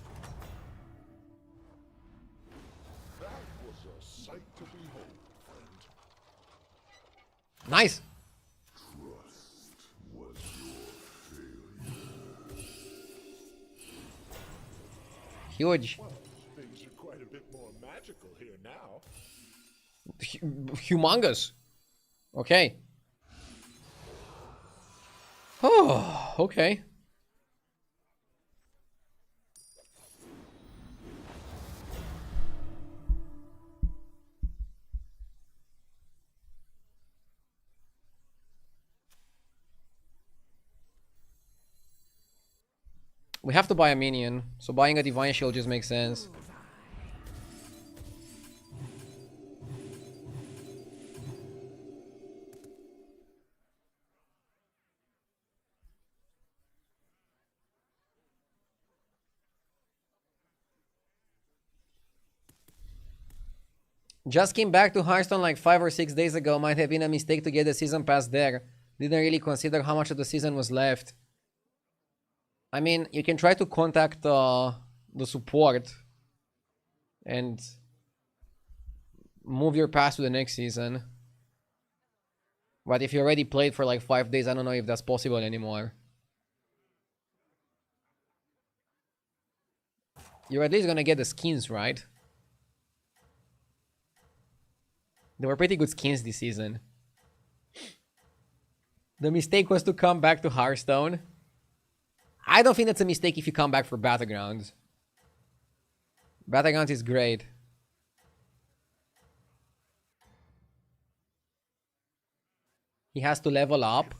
That was a sight to behold, friend. Nice. Trust was your failure. Huge. Well, things are quite a bit more magical here now. Humongous. Okay. Oh, okay. We have to buy a minion, so buying a Divine Shield just makes sense. Just came back to Hearthstone like 5 or 6 days ago. Might have been a mistake to get the season pass there. Didn't really consider how much of the season was left. I mean, you can try to contact the support and move your pass to the next season. But if you already played for like 5 days, I don't know if that's possible anymore. You're at least gonna get the skins, right? They were pretty good skins this season. The mistake was to come back to Hearthstone. I don't think that's a mistake if you come back for Battlegrounds. Battlegrounds is great. He has to level up.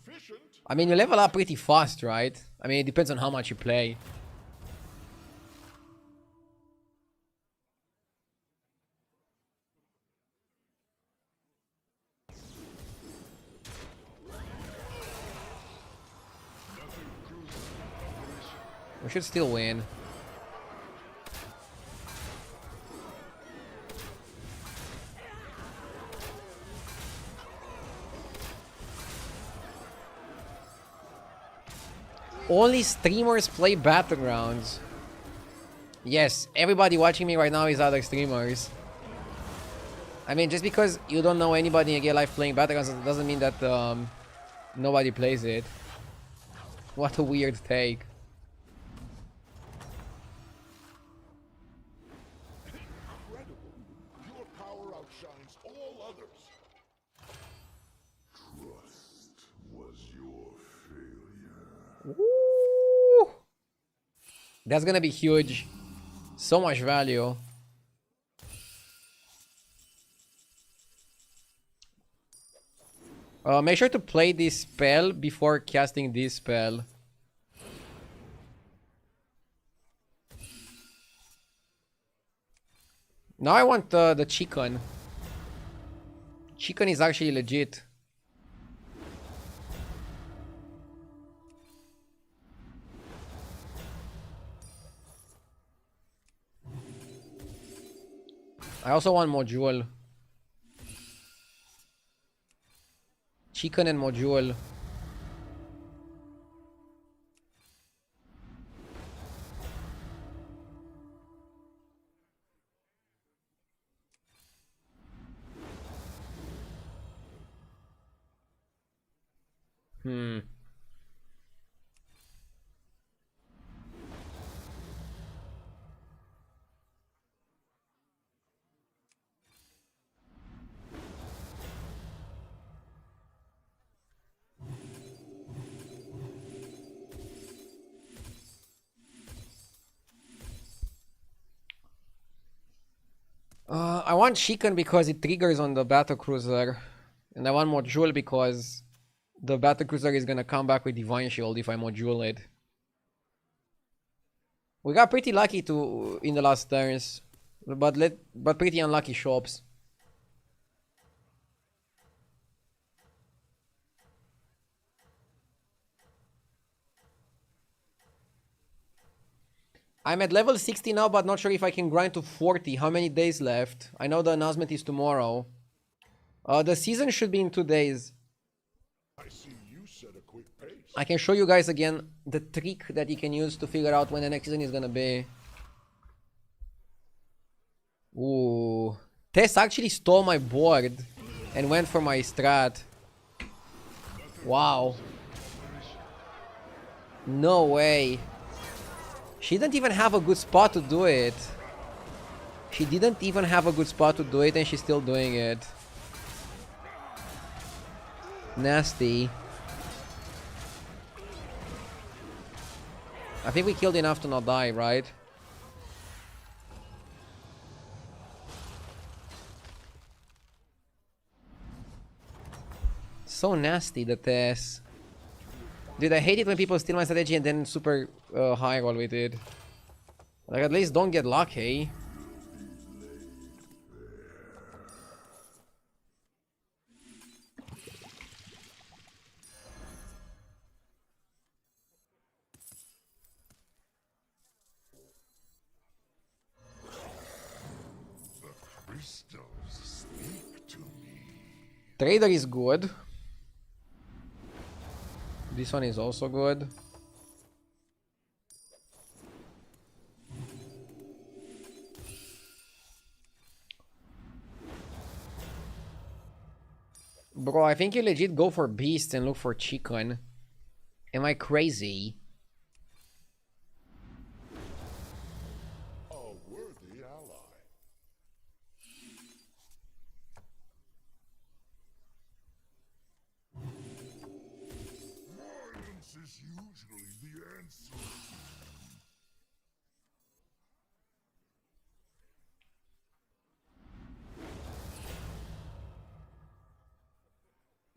I mean, you level up pretty fast, right? I mean, it depends on how much you play. We should still win. Only streamers play Battlegrounds. Yes, everybody watching me right now is other streamers. I mean, just because you don't know anybody in real life playing Battlegrounds doesn't mean that nobody plays it. What a weird take. Incredible. Your power outshines all others. Trust was your failure. Woo! That's gonna be huge. So much value. Make sure to play this spell before casting this spell. Now I want the chicken. Chicken is actually legit. I also want module. Chicken and module. I want chicken because it triggers on the battle cruiser, and I want module because the battle cruiser is gonna come back with divine shield if I module it. We got pretty lucky to in the last turns, but pretty unlucky shops. I'm at level 60 now, but not sure if I can grind to 40. How many days left? I know the announcement is tomorrow. The season should be in 2 days. I see you set a quick pace. I can show you guys again the trick that you can use to figure out when the next season is gonna be. Ooh. Tess actually stole my board and went for my strat. Wow. No way. She didn't even have a good spot to do it. She didn't even have a good spot to do it and she's still doing it. Nasty. I think we killed enough to not die, right? So nasty, the Tess. Dude, I hate it when people steal my strategy and then super high roll with it. Like, at least don't get lucky. Crystals speak to me. Trader is good. This one is also good. Bro, I think you legit go for beast and look for chicken. Am I crazy? A worthy ally. Violence is usually the answer.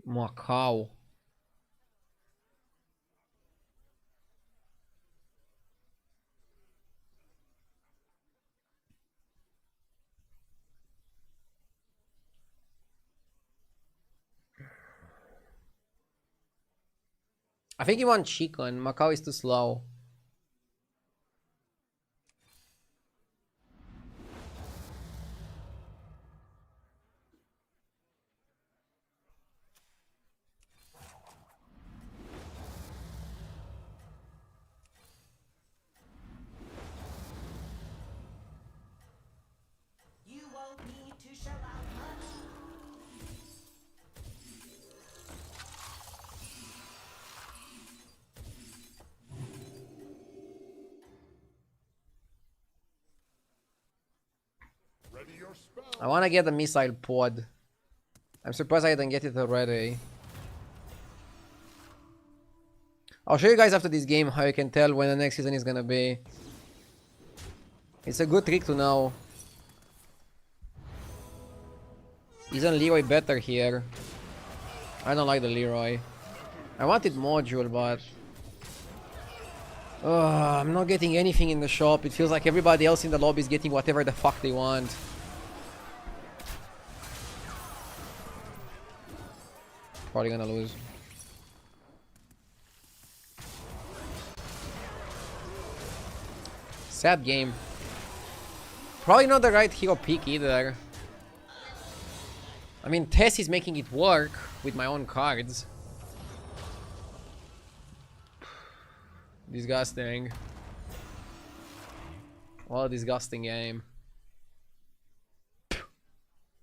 Macau. I think you want chicken. Macau is too slow. You won't need to shell out much. Ready your spell. I want to get the missile pod. I'm surprised I didn't get it already. I'll show you guys after this game how you can tell when the next season is gonna be. It's a good trick to know. Isn't Leroy better here? I don't like the Leroy. I wanted module, but... I'm not getting anything in the shop. It feels like everybody else in the lobby is getting whatever the fuck they want. Probably gonna lose. Sad game. Probably not the right hero pick either. I mean, Tess is making it work with my own cards. Disgusting. What a disgusting game.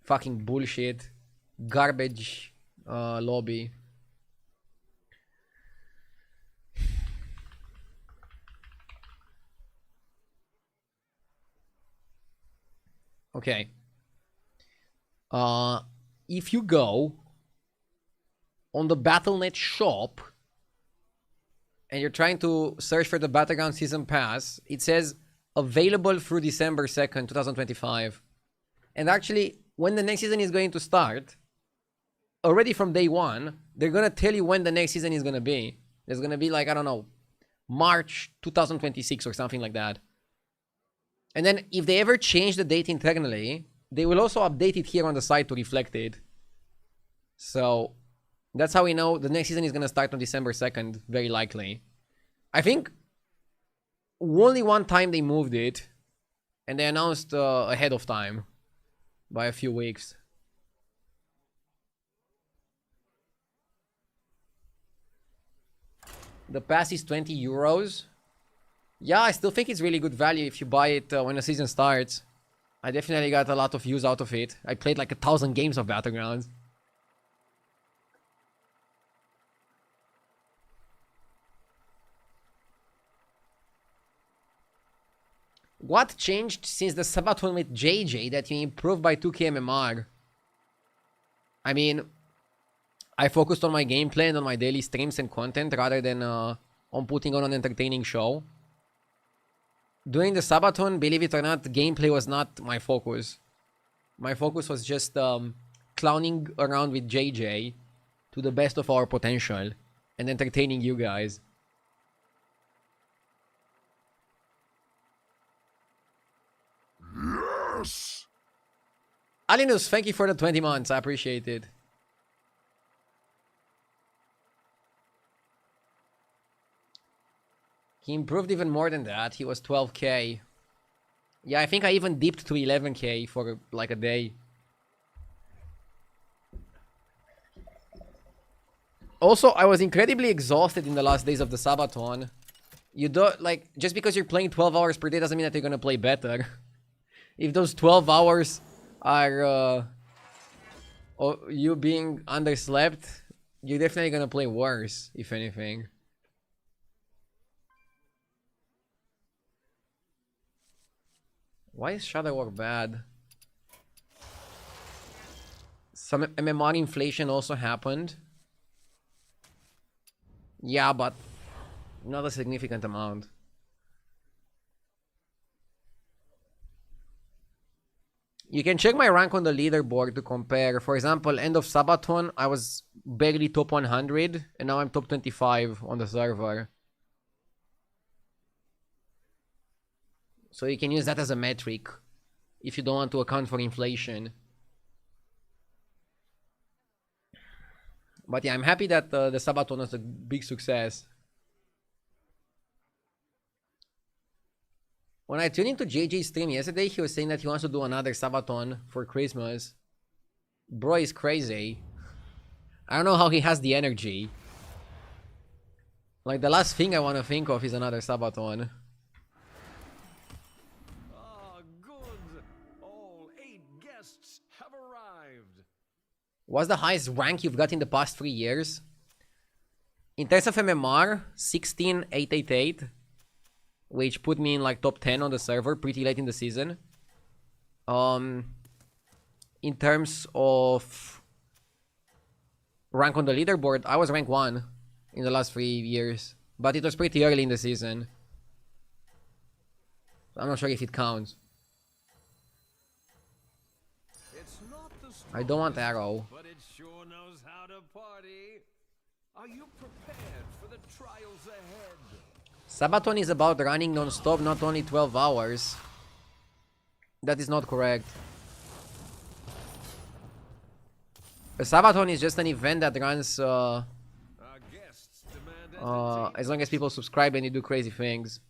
Fucking bullshit. Garbage lobby. Okay. If you go on the Battle.net shop and you're trying to search for the Battlegrounds Season Pass, it says available through December 2nd, 2025. And actually, when the next season is going to start, already from day one, they're gonna tell you when the next season is gonna be. There's gonna be like, I don't know, March 2026 or something like that. And then if they ever change the date internally, they will also update it here on the site to reflect it. So that's how we know the next season is gonna start on December 2nd, very likely. I think only one time they moved it, and they announced ahead of time by a few weeks. The pass is 20 euros. Yeah, I still think it's really good value if you buy it when the season starts. I definitely got a lot of use out of it. I played like 1,000 games of Battlegrounds. What changed since the Sabaton with JJ that you improved by 2k MMR? I mean, I focused on my gameplay and on my daily streams and content rather than on putting on an entertaining show. During the Sabaton, believe it or not, gameplay was not my focus. My focus was just clowning around with JJ to the best of our potential and entertaining you guys. Yes! Alinus, thank you for the 20 months. I appreciate it. He improved even more than that. He was 12k. Yeah, I think I even dipped to 11k for like a day. Also, I was incredibly exhausted in the last days of the Sabaton. You don't, like, just because you're playing 12 hours per day doesn't mean that you're gonna play better. If those 12 hours are you being underslept, you're definitely gonna play worse, if anything. Why is Shadow War bad? Some MMR inflation also happened. Yeah, but not a significant amount. You can check my rank on the leaderboard to compare. For example, end of Sabaton, I was barely top 100, and now I'm top 25 on the server. So you can use that as a metric if you don't want to account for inflation. But yeah, I'm happy that the Sabaton was a big success. When I tuned into JJ's stream yesterday, he was saying that he wants to do another Sabaton for Christmas. Bro is crazy. I don't know how he has the energy. Like, the last thing I want to think of is another Sabaton. Ah, good. All 8 guests have arrived. What's the highest rank you've got in the past 3 years? In terms of MMR, 16888. Which put me in like top 10 on the server pretty late in the season. In terms of rank on the leaderboard, I was rank 1 in the last 3 years. But it was pretty early in the season. I'm not sure if it counts. It's not the I don't want arrow. but it sure knows how to party. Are you prepared for the trials ahead? Sabaton is about running non-stop, not only 12 hours. That is not correct. A Sabaton is just an event that runs Our guests demand as long as people subscribe and you do crazy things.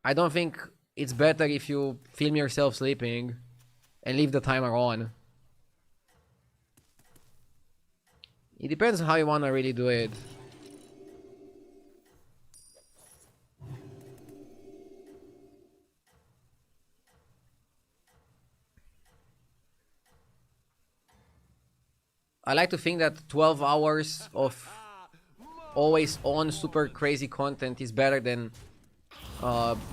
I don't think it's better if you film yourself sleeping and leave the timer on. It depends on how you want to really do it. I like to think that 12 hours of always on super crazy content is better than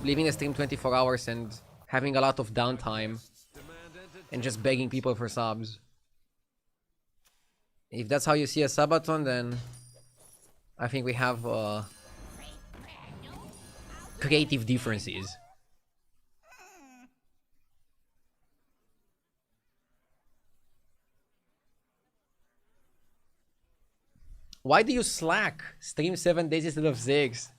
leaving the stream 24 hours and having a lot of downtime and just begging people for subs. If that's how you see a Sabaton, then I think we have creative differences. Why do you slack? Stream 7 days instead of 6.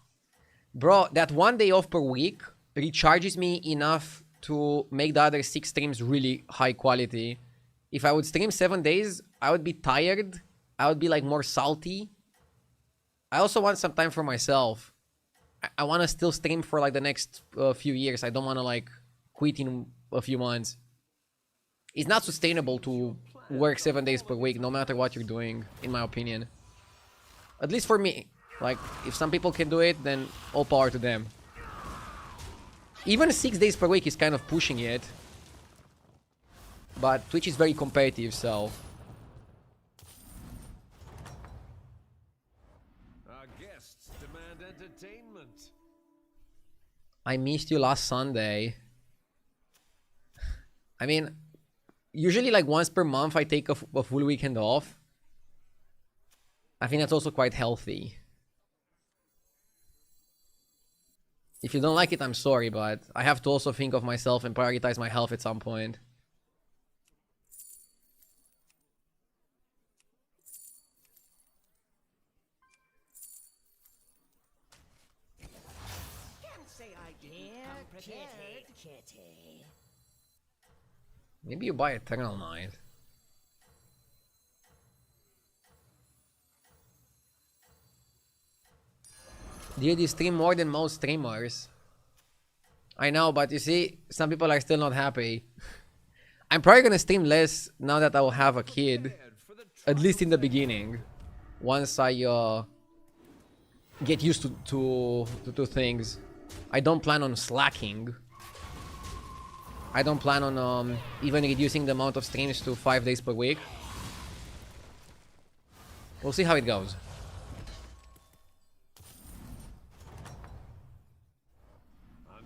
Bro, that 1 day off per week recharges me enough to make the other 6 streams really high quality. If I would stream 7 days, I would be tired. I would be like more salty. I also want some time for myself. I want to still stream for like the next few years. I don't want to like quit in a few months. It's not sustainable to work 7 days per week, no matter what you're doing, in my opinion. At least for me. Like, if some people can do it, then all power to them. Even 6 days per week is kind of pushing it. But Twitch is very competitive, so... Our guests demand entertainment. I missed you last Sunday. I mean, usually like once per month I take a full weekend off. I think that's also quite healthy. If you don't like it, I'm sorry, but I have to also think of myself and prioritize my health at some point. Can't say I didn't come prepared. Kitty. Maybe you buy Eternal Knight. Did you stream more than most streamers? I know, but you see, some people are still not happy. I'm probably gonna stream less now that I will have a kid. At least in the beginning. Once I get used to things. I don't plan on slacking. I don't plan on even reducing the amount of streams to 5 days per week. We'll see how it goes.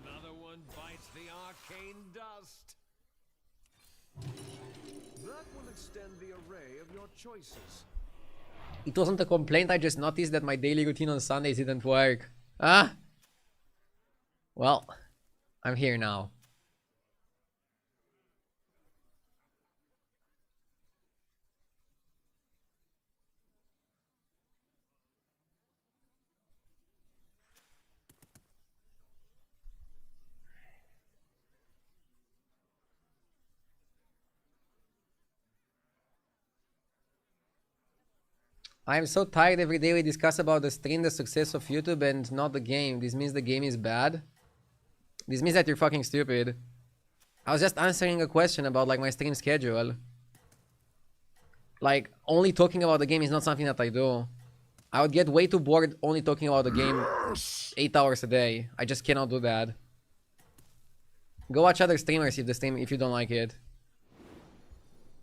Another one bites the arcane dust. That will extend the array of your choices. It wasn't a complaint, I just noticed that my daily routine on Sundays didn't work. Ah! Well, I'm here now. I am so tired every day we discuss about the stream, the success of YouTube and not the game. This means the game is bad? This means that you're fucking stupid. I was just answering a question about like my stream schedule. Like, only talking about the game is not something that I do. I would get way too bored only talking about the game 8 hours a day. I just cannot do that. Go watch other streamers if you don't like it.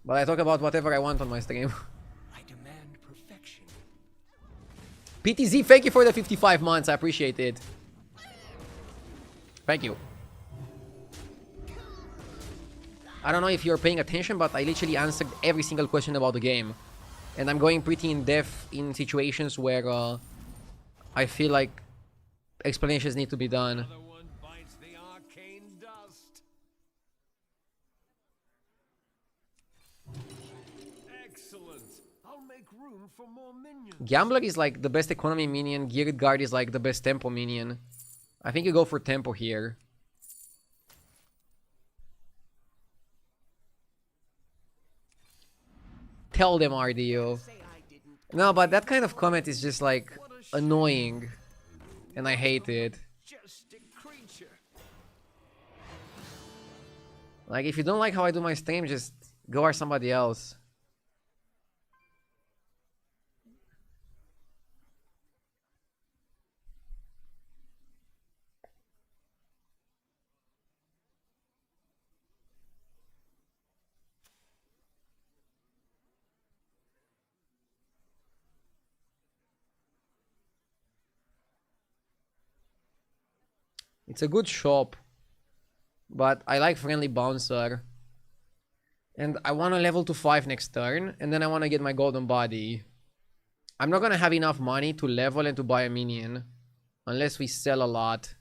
But I talk about whatever I want on my stream. I demand perfection. PTZ, thank you for the 55 months. I appreciate it. Thank you. I don't know if you're paying attention, but I literally answered every single question about the game. And I'm going pretty in depth in situations where I feel like explanations need to be done. Another one bites the arcane dust. Excellent. I'll make room for more minions. Gambler is like the best economy minion. Geared Guard is like the best tempo minion. I think you go for tempo here. Tell them, RDO. No, but that kind of comment is just like annoying. And I hate it. Just a creature. Like, if you don't like how I do my stream, just go watch somebody else. It's a good shop, but I like Friendly Bouncer. And I want to level to 5 next turn, and then I want to get my golden body. I'm not going to have enough money to level and to buy a minion, unless we sell a lot,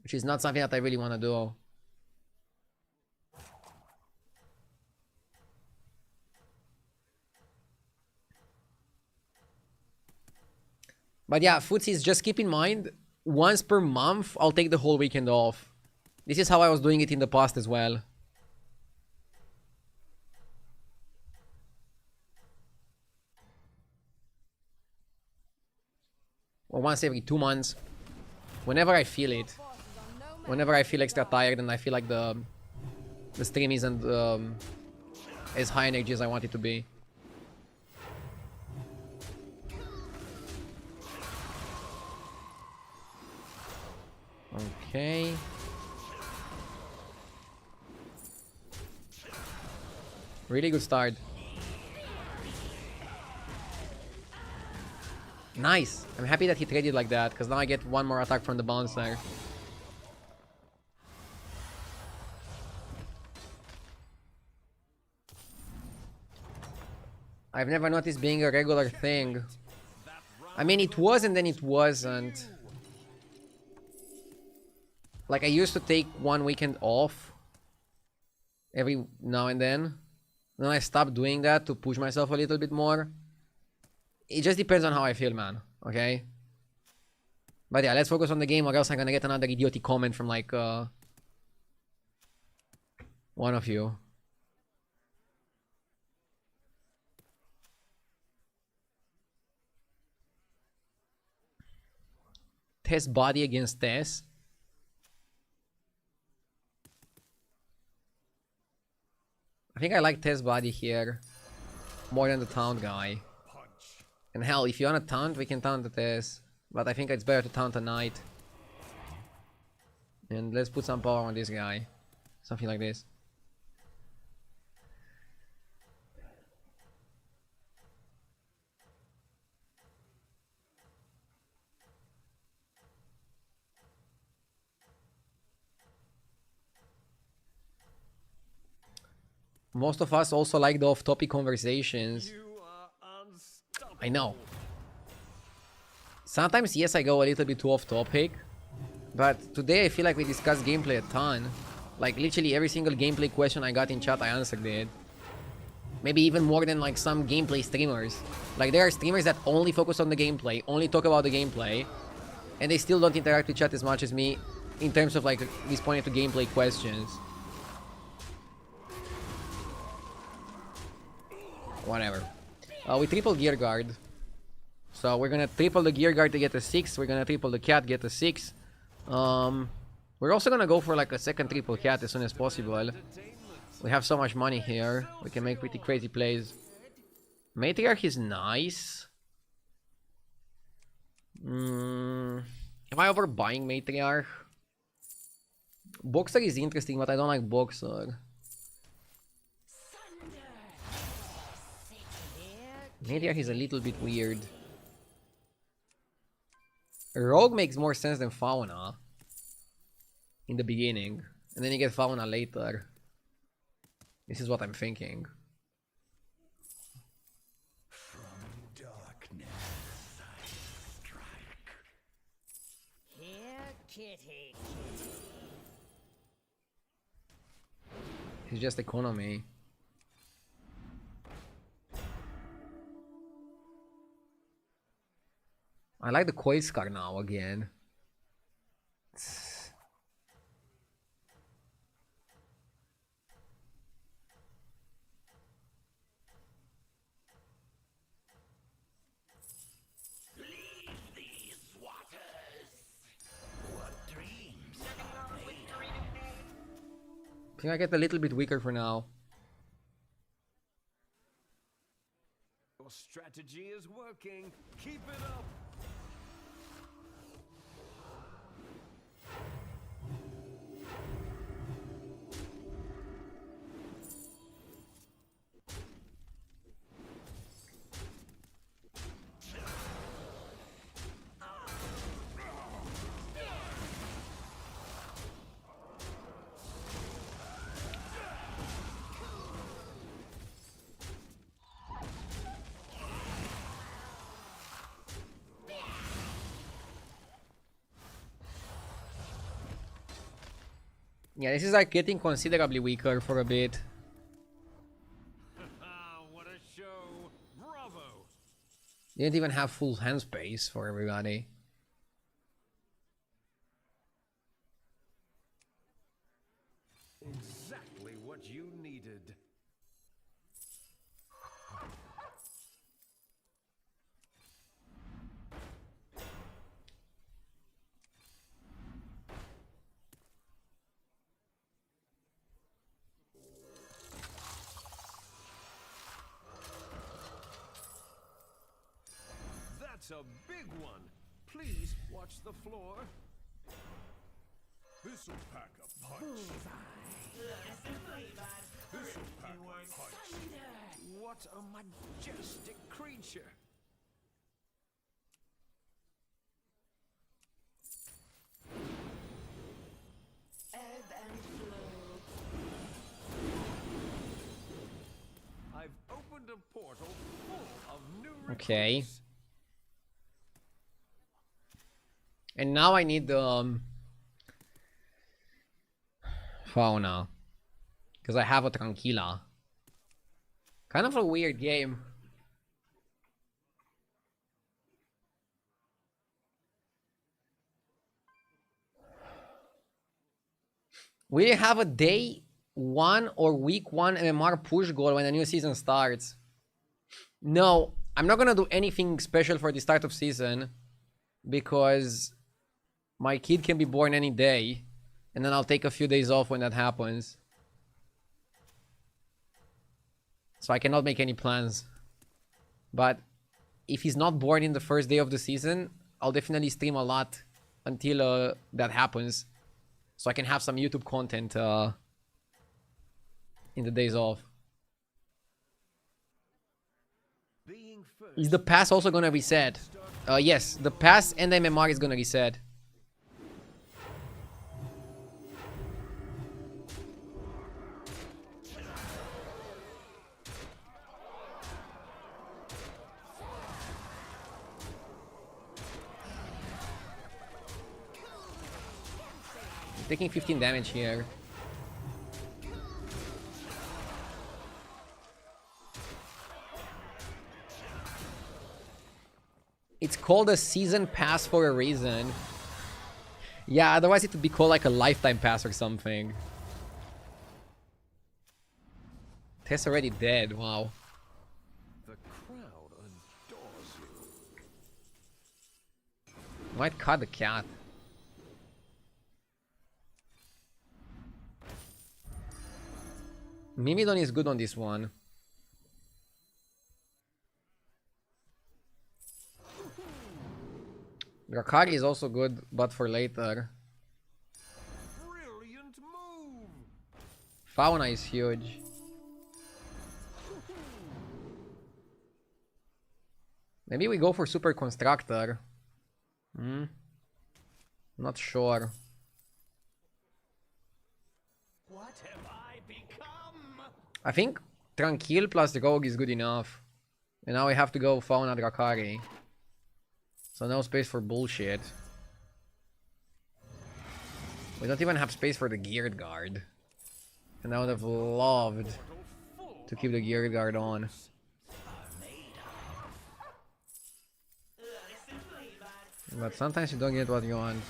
which is not something that I really want to do. But yeah, footsies, just keep in mind, once per month, I'll take the whole weekend off. This is how I was doing it in the past as well. Or once every 2 months. Whenever I feel it. Whenever I feel extra tired and I feel like the stream isn't as high energy as I want it to be. Okay. Really good start. Nice. I'm happy that he traded like that, because now I get one more attack from the bouncer. I've never noticed being a regular thing. I mean, it was and then it wasn't. Like, I used to take one weekend off every now and then. Then I stopped doing that to push myself a little bit more. It just depends on how I feel, man. Okay? But yeah, let's focus on the game or else I'm gonna get another idiotic comment from like one of you. Test body against Tess. I think I like Tess body here more than the taunt guy. And hell, if you wanna taunt, we can taunt the Tess. But I think it's better to taunt a knight. And let's put some power on this guy. Something like this. Most of us also like the off-topic conversations. I know. Sometimes, yes, I go a little bit too off-topic. But today I feel like we discussed gameplay a ton. Like, literally every single gameplay question I got in chat, I answered it. Maybe even more than, like, some gameplay streamers. Like, there are streamers that only focus on the gameplay, only talk about the gameplay. And they still don't interact with chat as much as me in terms of, like, responding to gameplay questions. Whatever. We triple gear guard. So we're gonna triple the gear guard to get a 6. We're gonna triple the cat, get a 6. We're also gonna go for like a second triple cat as soon as possible. We have so much money here. We can make pretty crazy plays. Matriarch is nice. Am I overbuying Matriarch? Boxer is interesting, but I don't like Boxer. Matriarch is a little bit weird. Rogue makes more sense than Fauna in the beginning, and then you get Fauna later. This is what I'm thinking. From darkness I strike. Here, kitty. It's just economy. I like the Coil Scar now again. I think I get a little bit weaker for now. Your strategy is working. Keep it up. Yeah, this is like getting considerably weaker for a bit. What a show. Bravo. You didn't even have full hand space for everybody. Exactly what you needed. That's a big one. Please watch the floor. This'll pack a punch. This'll pack a punch. What a majestic creature. Ebb and flow. I've opened a portal full of new Okay. recruits. And now I need the fauna. Because I have a Tranquila. Kind of a weird game. We have a day 1 or week 1 MMR push goal when the new season starts. No, I'm not gonna do anything special for the start of season. Because my kid can be born any day. And then I'll take a few days off when that happens. So I cannot make any plans. But if he's not born in the first day of the season, I'll definitely stream a lot until that happens. So I can have some YouTube content in the days off. Being first. Is the pass also gonna reset? Yes, the pass and the MMR is gonna reset. Taking 15 damage here. It's called a season pass for a reason. Yeah, otherwise it would be called like a lifetime pass or something. Tess already dead, wow. The crowd adores you. Might cut the cat. Mimidon is good on this one. Drakari is also good, but for later. Brilliant move. Fauna is huge. Maybe we go for Super Constructor. Not sure. What have I become? I think Tranquil plus Rogue is good enough. And now we have to go Fauna Drakari. So no space for bullshit. We don't even have space for the Geared Guard. And I would have loved to keep the Geared Guard on. But sometimes you don't get what you want.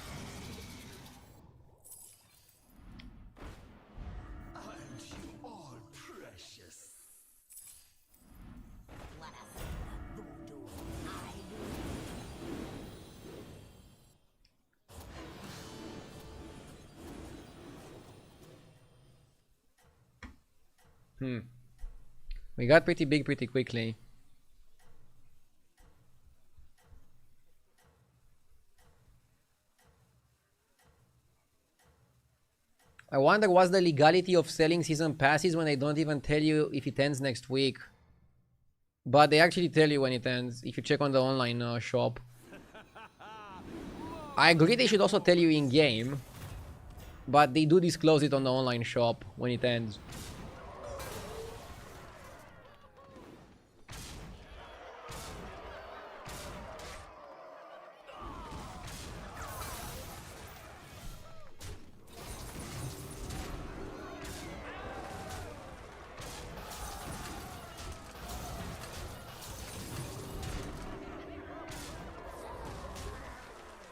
Aren't you all precious? Let us do I We got pretty big pretty quickly. I wonder what's the legality of selling season passes when they don't even tell you if it ends next week. But they actually tell you when it ends if you check on the online shop. I agree they should also tell you in game. But they do disclose it on the online shop when it ends.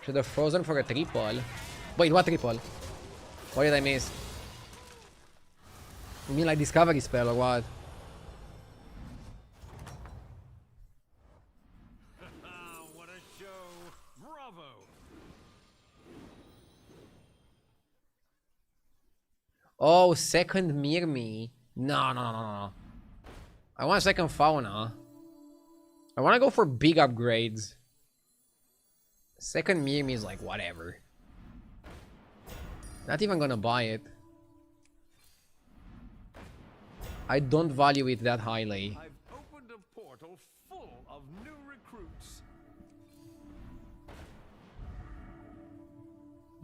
Should have frozen for a triple. Wait, what triple? What did I miss? You mean like discovery spell or what? What a show! Bravo! Oh, second Mirmi. No. I want second Fauna. I want to go for big upgrades. Second Mirmi is like whatever. Not even gonna buy it. I don't value it that highly. I've opened a portal full of new recruits.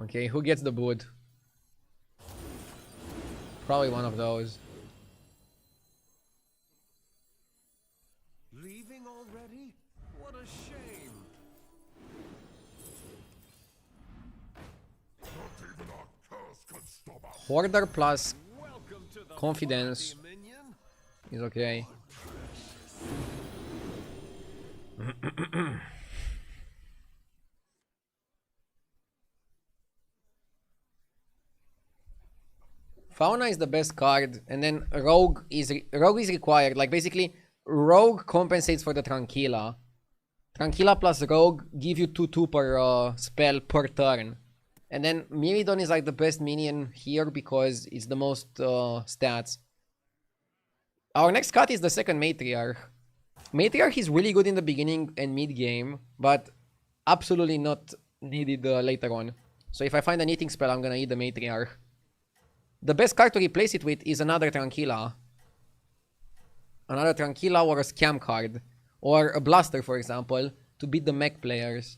Okay, who gets the boot? Probably one of those. Leaving already? What a shame. Not even our curse can stop us. Hoarder plus Welcome to the confidence party, minion. is okay. Fauna is the best card, and then Rogue is required. Like basically, Rogue compensates for the Tranquilla. Tranquilla plus Rogue give you 2/2 per spell per turn, and then Miridon is like the best minion here because it's the most stats. Our next cut is the second Matriarch. Matriarch is really good in the beginning and mid game, but absolutely not needed later on. So if I find an eating spell, I'm gonna eat the Matriarch. The best card to replace it with is another Tranquilla. Another Tranquilla or a Scam card. Or a Blaster, for example, to beat the mech players.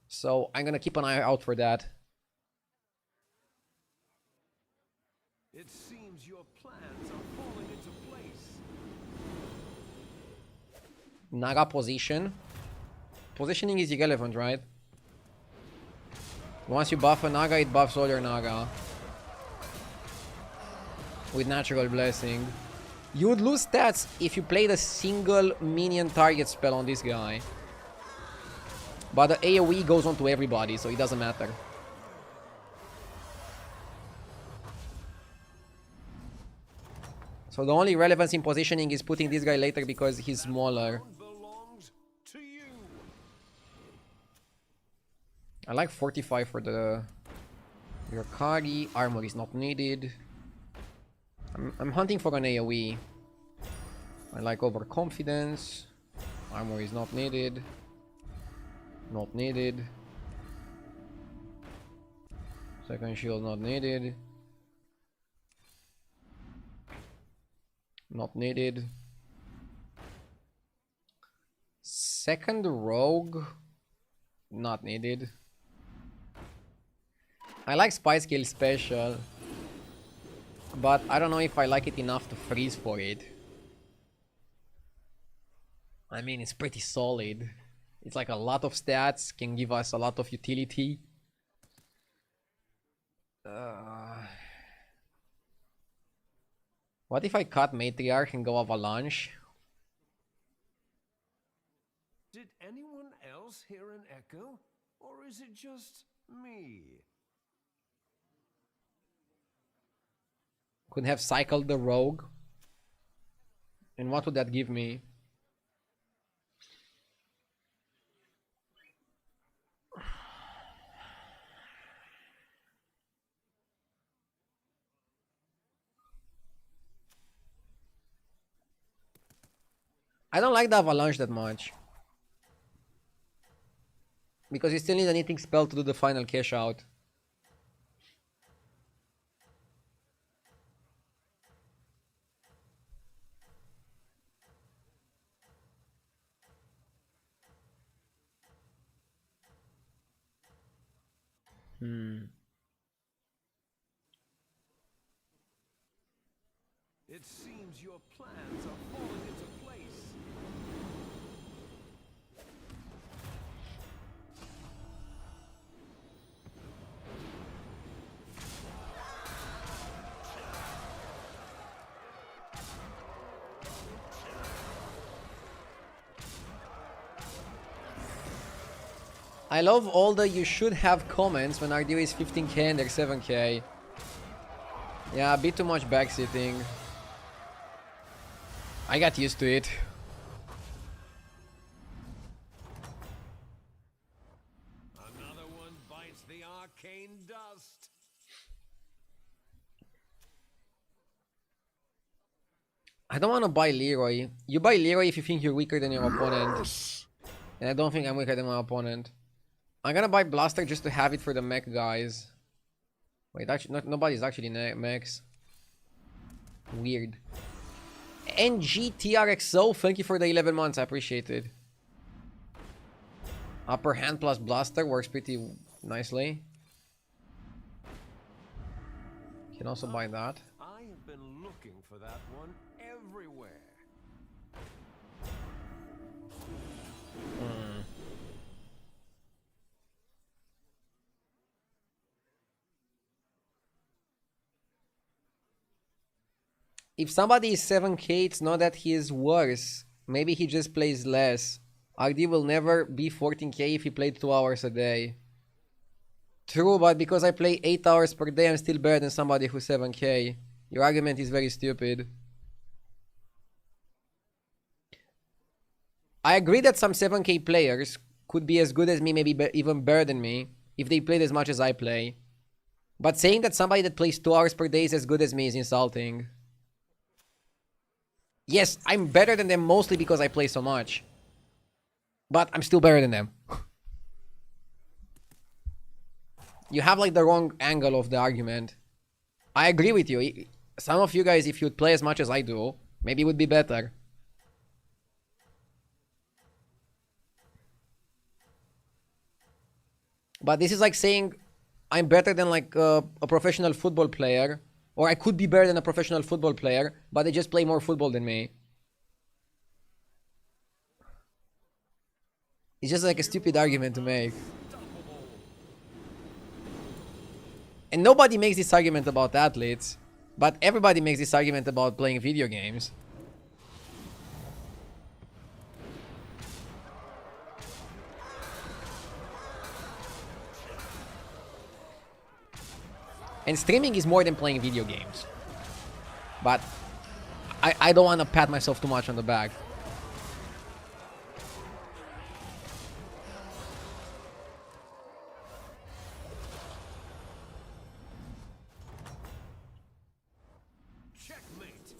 So I'm gonna keep an eye out for that. It seems your plans are falling into place. Naga position. Positioning is irrelevant, right? Once you buff a Naga, it buffs all your Naga. With Natural Blessing. You would lose stats if you played a single minion target spell on this guy. But the AoE goes on to everybody, so it doesn't matter. So the only relevance in positioning is putting this guy later because he's smaller. Belongs to you. I like 45 for the Yurkari. Armor is not needed. I'm hunting for an AoE. I like overconfidence. Armor is not needed. Not needed. Second shield not needed. Not needed. Second rogue. Not needed. I like Spy Skill Special. But I don't know if I like it enough to freeze for it. I mean, it's pretty solid. It's like a lot of stats, can give us a lot of utility. What if I cut Matriarch and go Avalanche? Did anyone else hear an echo? Or is it just me? Could have cycled the rogue. And what would that give me? I don't like the Avalanche that much. Because you still need an eating spell to do the final cash out. It seems your plans are falling into place. I love all the you should have comments when RDO is 15k and they're 7k. Yeah, a bit too much backseating. I got used to it. Another one bites the arcane dust. I don't want to buy Leroy. You buy Leroy if you think you're weaker than your opponent. And I don't think I'm weaker than my opponent. I'm gonna buy Blaster just to have it for the mech guys. Wait, actually, nobody's actually mechs. Weird. NGTRXO, thank you for the 11 months. I appreciate it. Upper hand plus Blaster works pretty nicely. Can also buy that. I have been looking for that one everywhere. If somebody is 7k, it's not that he is worse. Maybe he just plays less. RD will never be 14k if he played 2 hours a day. True, but because I play 8 hours per day, I'm still better than somebody who's 7k. Your argument is very stupid. I agree that some 7k players could be as good as me, maybe even better than me, if they played as much as I play. But saying that somebody that plays 2 hours per day is as good as me is insulting. Yes, I'm better than them mostly because I play so much. But I'm still better than them. You have like the wrong angle of the argument. I agree with you. Some of you guys, if you'd play as much as I do, maybe it would be better. But this is like saying I'm better than like a professional football player. Or I could be better than a professional football player, but they just play more football than me. It's just like a stupid argument to make. And nobody makes this argument about athletes, but everybody makes this argument about playing video games. And streaming is more than playing video games. But I don't want to pat myself too much on the back. Checkmate.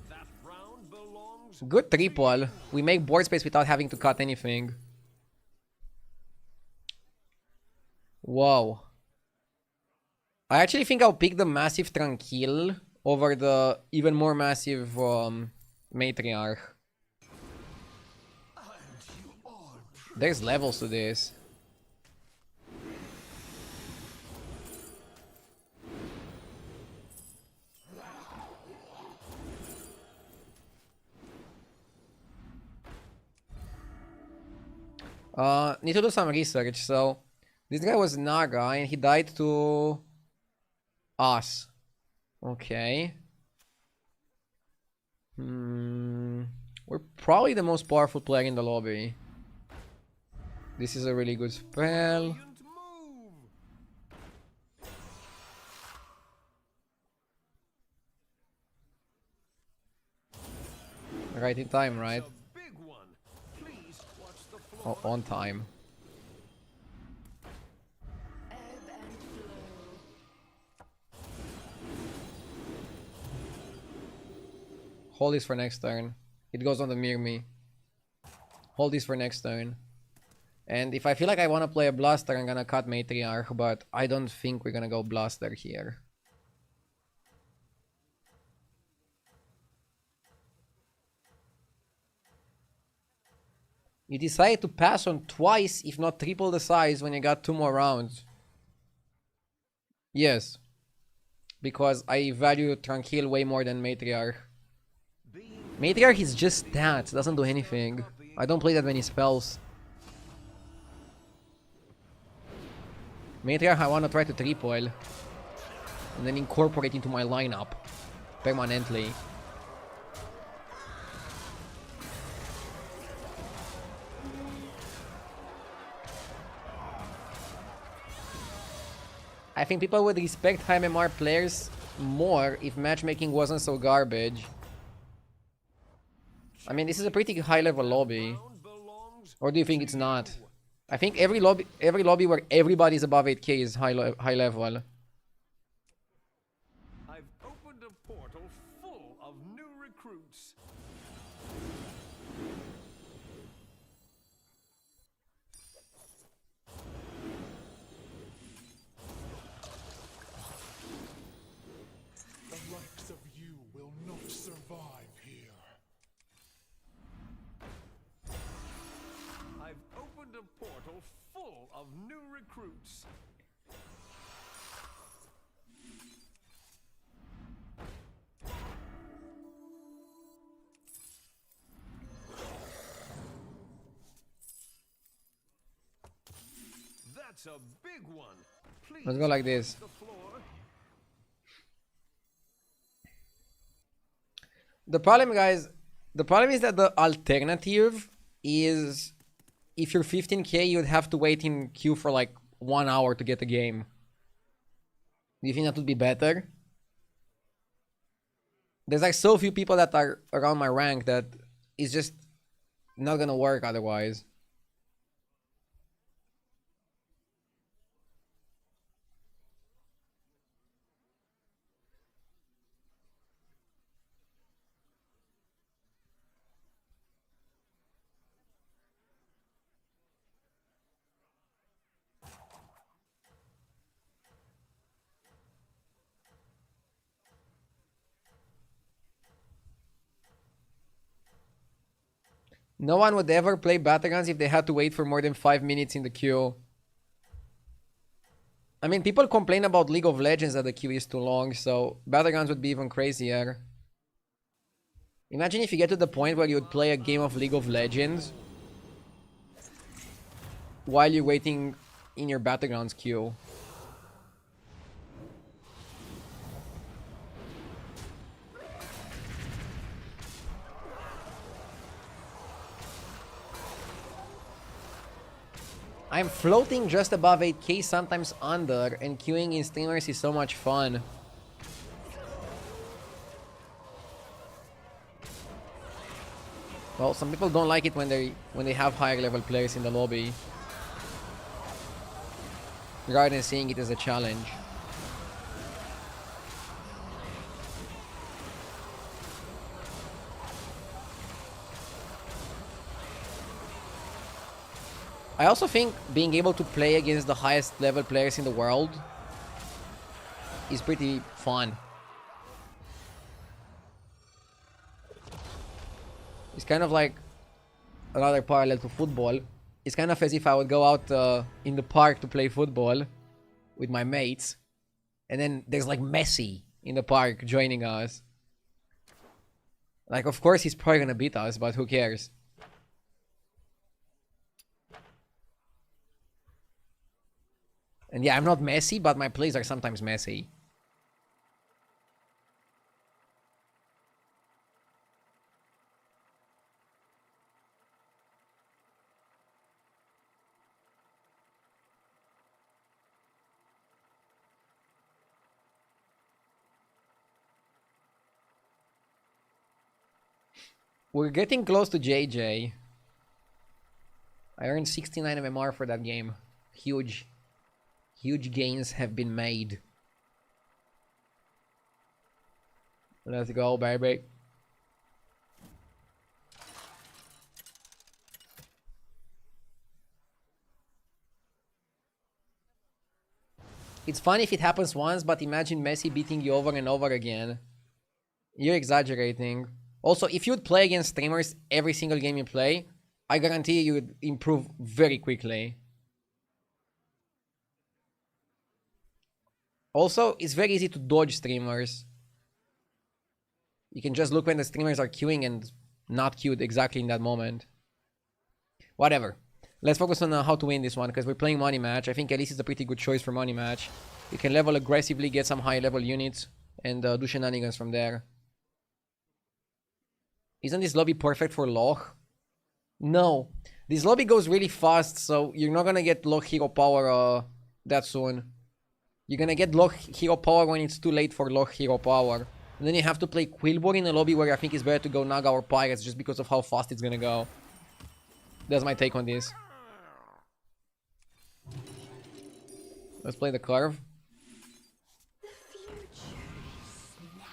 That round belongs. Good triple. We make board space without having to cut anything. Whoa. I actually think I'll pick the massive Tranquil over the even more massive Matriarch. There's levels to this. Need to do some research. So, this guy was Naga and he died to us. Okay. We're probably the most powerful player in the lobby. This is a really good spell. Right in time, right? Oh, on time. Hold this for next turn. It goes on the mirror me. Hold this for next turn. And if I feel like I want to play a Blaster, I'm gonna cut Matriarch, but I don't think we're gonna go Blaster here. You decided to pass on twice, if not triple the size, when you got 2 more rounds. Yes. Because I value Tranquil way more than Matriarch. Matriarch is just stats, doesn't do anything. I don't play that many spells. Matriarch I wanna try to triple and then incorporate into my lineup permanently. I think people would respect high MMR players more if matchmaking wasn't so garbage. I mean, this is a pretty high level lobby. Or do you think it's not? I think every lobby where everybody's above 8k is high level. I've opened a portal full of new recruits. The likes of you will not survive here. I've opened a portal full of new recruits. That's a big one. Please Let's go like this. the floor. The problem, guys, the problem is that the alternative is if you're 15k, you'd have to wait in queue for like 1 hour to get the game. Do you think that would be better? There's like so few people that are around my rank that it's just not gonna work otherwise. No one would ever play Battlegrounds if they had to wait for more than 5 minutes in the queue. I mean, people complain about League of Legends that the queue is too long, so Battlegrounds would be even crazier. Imagine if you get to the point where you would play a game of League of Legends while you're waiting in your Battlegrounds queue. I'm floating just above 8k, sometimes under, and queuing in streamers is so much fun. Well, some people don't like it when they have higher level players in the lobby, rather than seeing it as a challenge. I also think being able to play against the highest level players in the world is pretty fun. It's kind of like another parallel to football. It's kind of as if I would go out in the park to play football with my mates, and then there's like Messi in the park joining us. Like, of course he's probably gonna beat us, but who cares? And yeah, I'm not Messi, but my plays are sometimes messy. We're getting close to JJ. I earned 69 MMR for that game. Huge. Huge gains have been made. Let's go, baby. It's fun if it happens once, but imagine Messi beating you over and over again. You're exaggerating. Also, if you would play against streamers every single game you play, I guarantee you would improve very quickly. Also, it's very easy to dodge streamers. You can just look when the streamers are queuing and not queued exactly in that moment. Whatever. Let's focus on how to win this one, because we're playing money match. I think Elise is a pretty good choice for money match. You can level aggressively, get some high level units, and do shenanigans from there. Isn't this lobby perfect for Loch? No. This lobby goes really fast, so you're not gonna get Loch hero power that soon. You're gonna get low hero power when it's too late for low hero power. And then you have to play Quillbor in a lobby where I think it's better to go Naga or Pirates just because of how fast it's gonna go. That's my take on this. Let's play the curve. The future is now.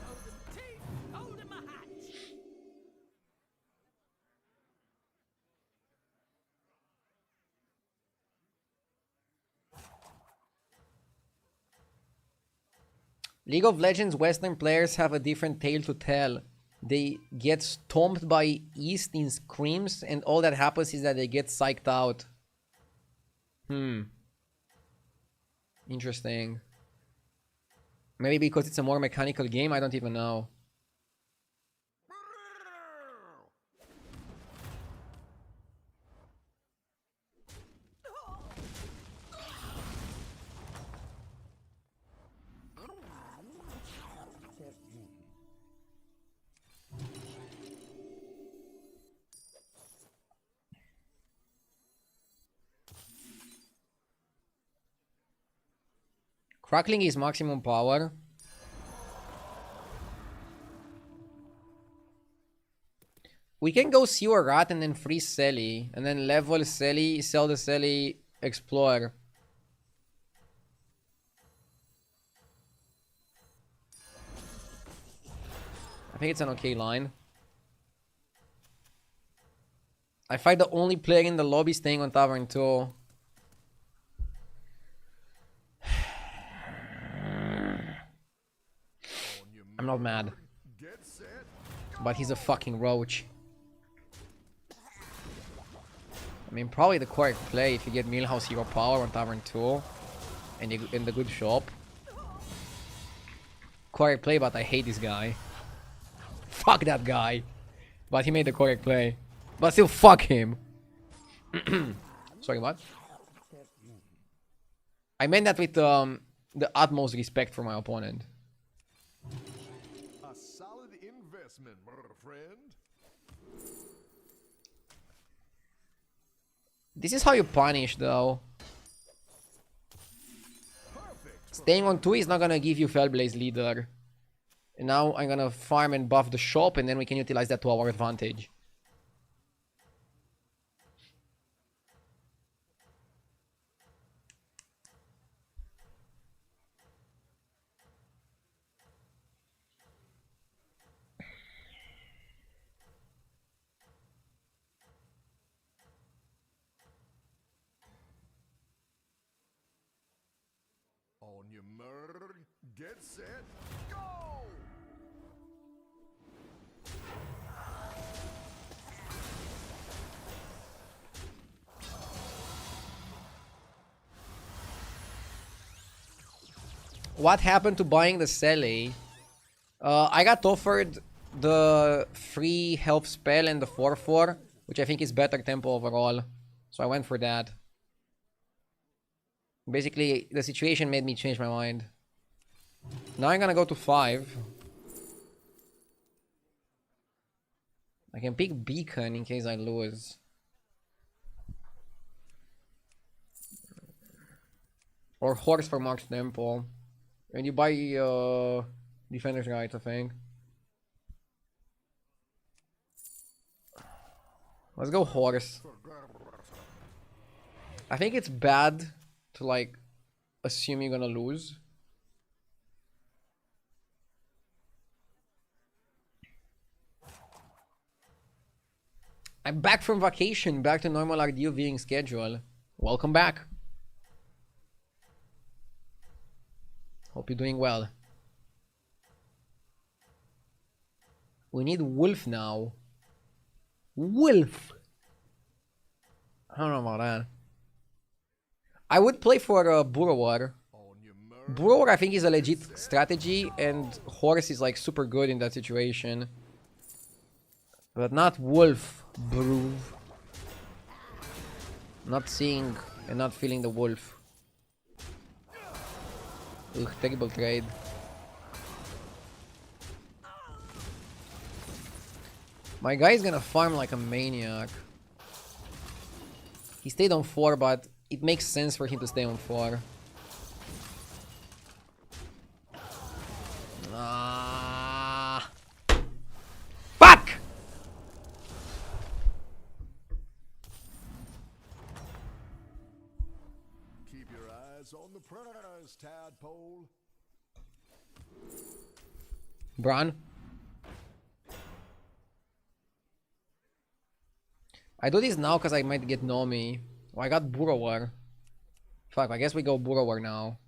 Hold 'em tight, hold 'em a hat. League of Legends Western players have a different tale to tell. They get stomped by East in scrims, and all that happens is that they get psyched out. Interesting. Maybe because it's a more mechanical game, I don't even know. Crackling is maximum power. We can go Sewer Rat and then freeze Selly. And then level Selly, sell the Selly, explore. I think it's an okay line. I fight the only player in the lobby staying on Tavern 2. I'm not mad. But he's a fucking roach. I mean, probably the correct play if you get Millhouse Hero Power on Tavern 2 and you in the good shop. Correct play, but I hate this guy. Fuck that guy. But he made the correct play. But still, fuck him. Sorry, what? I meant that with the utmost respect for my opponent. A solid investment, my friend. This is how you punish, though. Staying on 2 is not gonna give you Fellblaze Leader. And now I'm gonna farm and buff the shop, and then we can utilize that to our advantage. On your mark, get set, go! What happened to buying the Selly? I got offered the free health spell and the 4/4, which I think is better tempo overall. So I went for that. Basically, the situation made me change my mind. Now I'm gonna go to 5. I can pick Beacon in case I lose. Or Horse for Max Tempo. And you buy Defender's Right, I think. Let's go Horse. I think it's bad to like assume you're gonna lose. I'm back from vacation, back to normal RDU viewing schedule. Welcome back. Hope you're doing well. We need Wolf now. Wolf! I don't know about that. I would play for Burrower. Burrower I think is a legit strategy, and Horse is like super good in that situation. But not Wolf, bro. Not seeing and not feeling the Wolf. Ugh, terrible trade. My guy is gonna farm like a maniac. He stayed on 4, but it makes sense for him to stay on 4. Ah. Fuck! Keep your eyes on the prize, tadpole. Bron. I do this now because I might get Nomi. Oh, I got Burrower. Fuck, I guess we go Burrower now.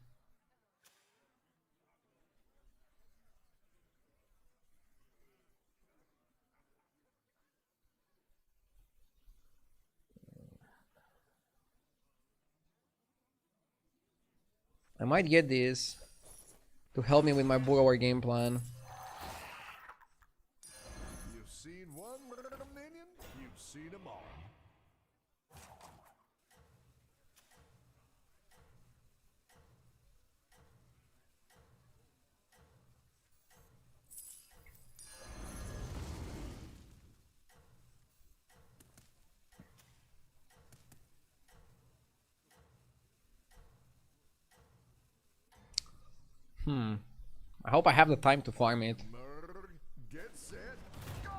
I might get this to help me with my Burrower game plan. You've seen one minion, you've seen them all. I hope I have the time to farm it. Get set, go!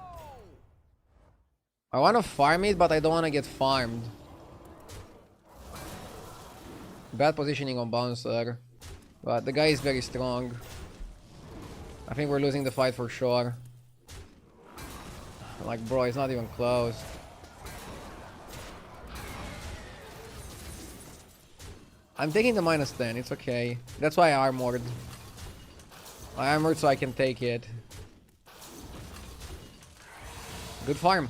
I want to farm it, but I don't want to get farmed. Bad positioning on Bouncer. But the guy is very strong. I think we're losing the fight for sure. Like, bro, it's not even close. I'm taking the -10, it's okay. That's why I armored. I armored so I can take it. Good farm.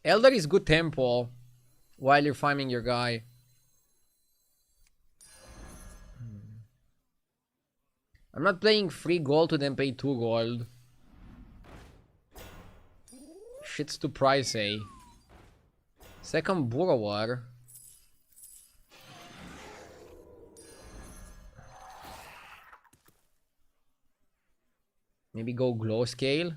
Elder is good tempo while you're farming your guy. I'm not playing free gold to then pay 2 gold. Shit's too pricey. Second Burrower. Maybe go glow scale.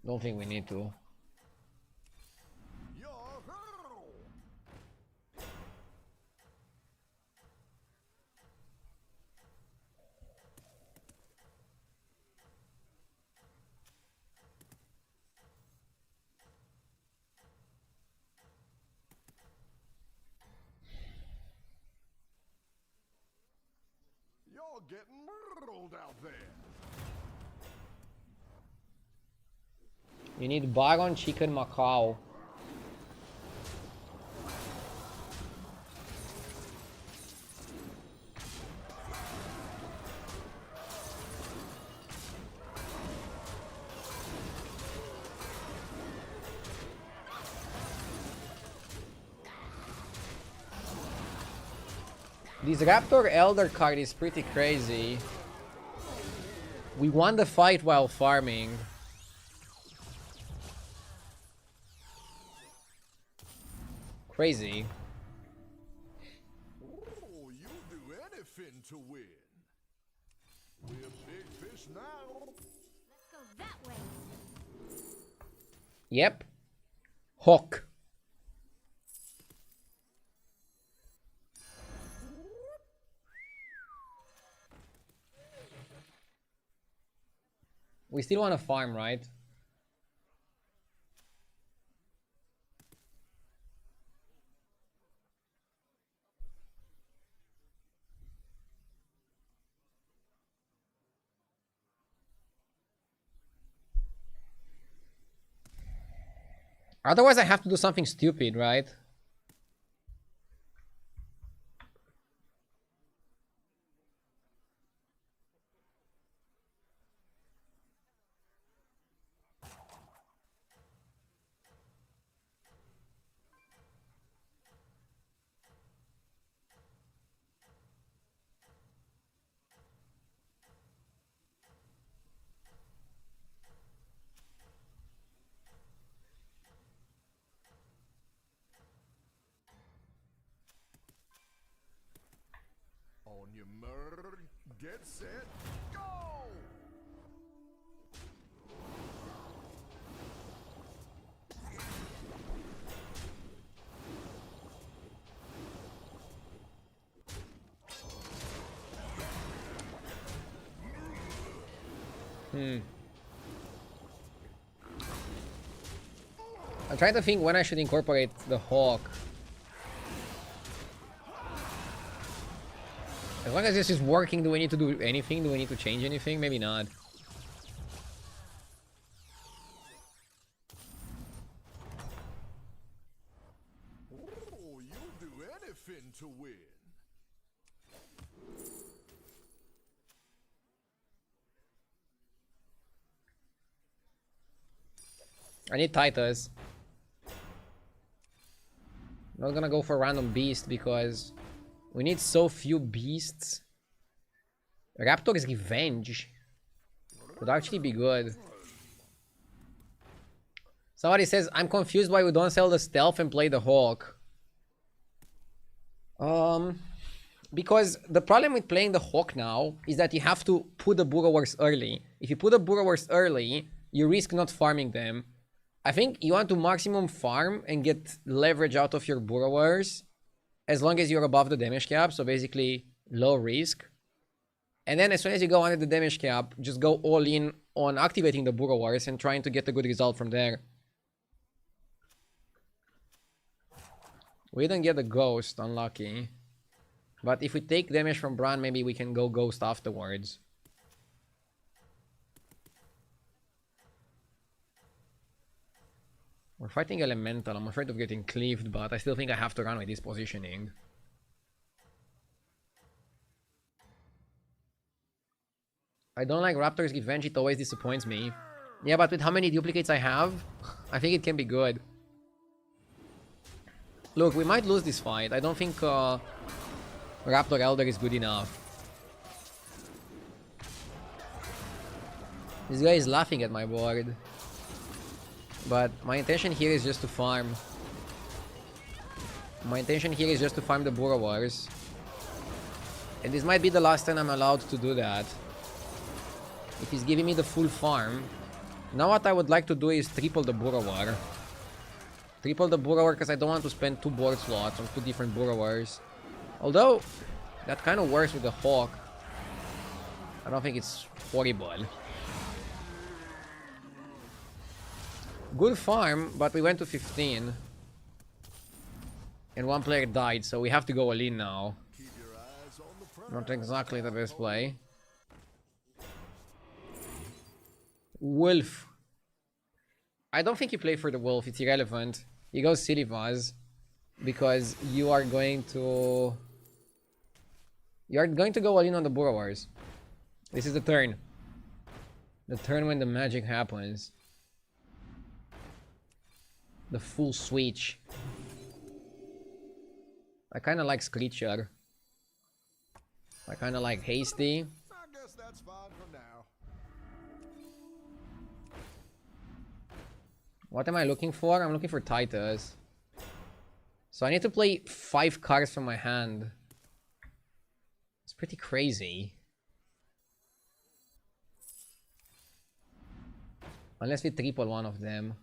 Don't think we need to. You're getting murdered out there. You need Baron, Chicken, Macau. This Raptor Elder card is pretty crazy. We won the fight while farming. Crazy. Oh, you'll do anything to win. We're big fish now. Let's go that way. Yep. Hawk. We still want to farm, right? Otherwise, I have to do something stupid, right? On your mark, get set, go! I'm trying to think when I should incorporate the hawk. As long as this is working, do we need to do anything? Do we need to change anything? Maybe not. Oh, you'll do anything to win. I need Titus. Not gonna go for random beast because we need so few beasts. Raptor's Revenge would actually be good. Somebody says, I'm confused why we don't sell the stealth and play the hawk. Because the problem with playing the hawk now is that you have to put the burrowers early. If you put the burrowers early, you risk not farming them. I think you want to maximum farm and get leverage out of your burrowers as long as you're above the damage cap, so basically low risk. And then as soon as you go under the damage cap, just go all in on activating the burrowers and trying to get a good result from there. We didn't get the ghost, unlucky. But if we take damage from Bran, maybe we can go ghost afterwards. We're fighting Elemental. I'm afraid of getting cleaved, but I still think I have to run with this positioning. I don't like Raptor's Revenge, it always disappoints me. Yeah, but with how many duplicates I have, I think it can be good. Look, we might lose this fight. I don't think Raptor Elder is good enough. This guy is laughing at my board. But my intention here is just to farm. My intention here is just to farm the burrowers. And this might be the last time I'm allowed to do that. If he's giving me the full farm. Now what I would like to do is triple the burrower. Triple the burrower because I don't want to spend 2 board slots on 2 different burrowers. Although, that kind of works with the hawk. I don't think it's horrible. Good farm, but we went to 15. And 1 player died, so we have to go all in now. Keep your eyes on the prize. Not exactly the best play. Wolf. I don't think you play for the wolf, it's irrelevant. You go Silly Vaz. Because you are going to... You are going to go all in on the burrowers. This is the turn. The turn when the magic happens. The full switch. I kinda like Screecher. I kinda like Hasty. I guess that's fine for now. What am I looking for? I'm looking for Titus. So I need to play 5 cards from my hand. It's pretty crazy. Unless we triple one of them.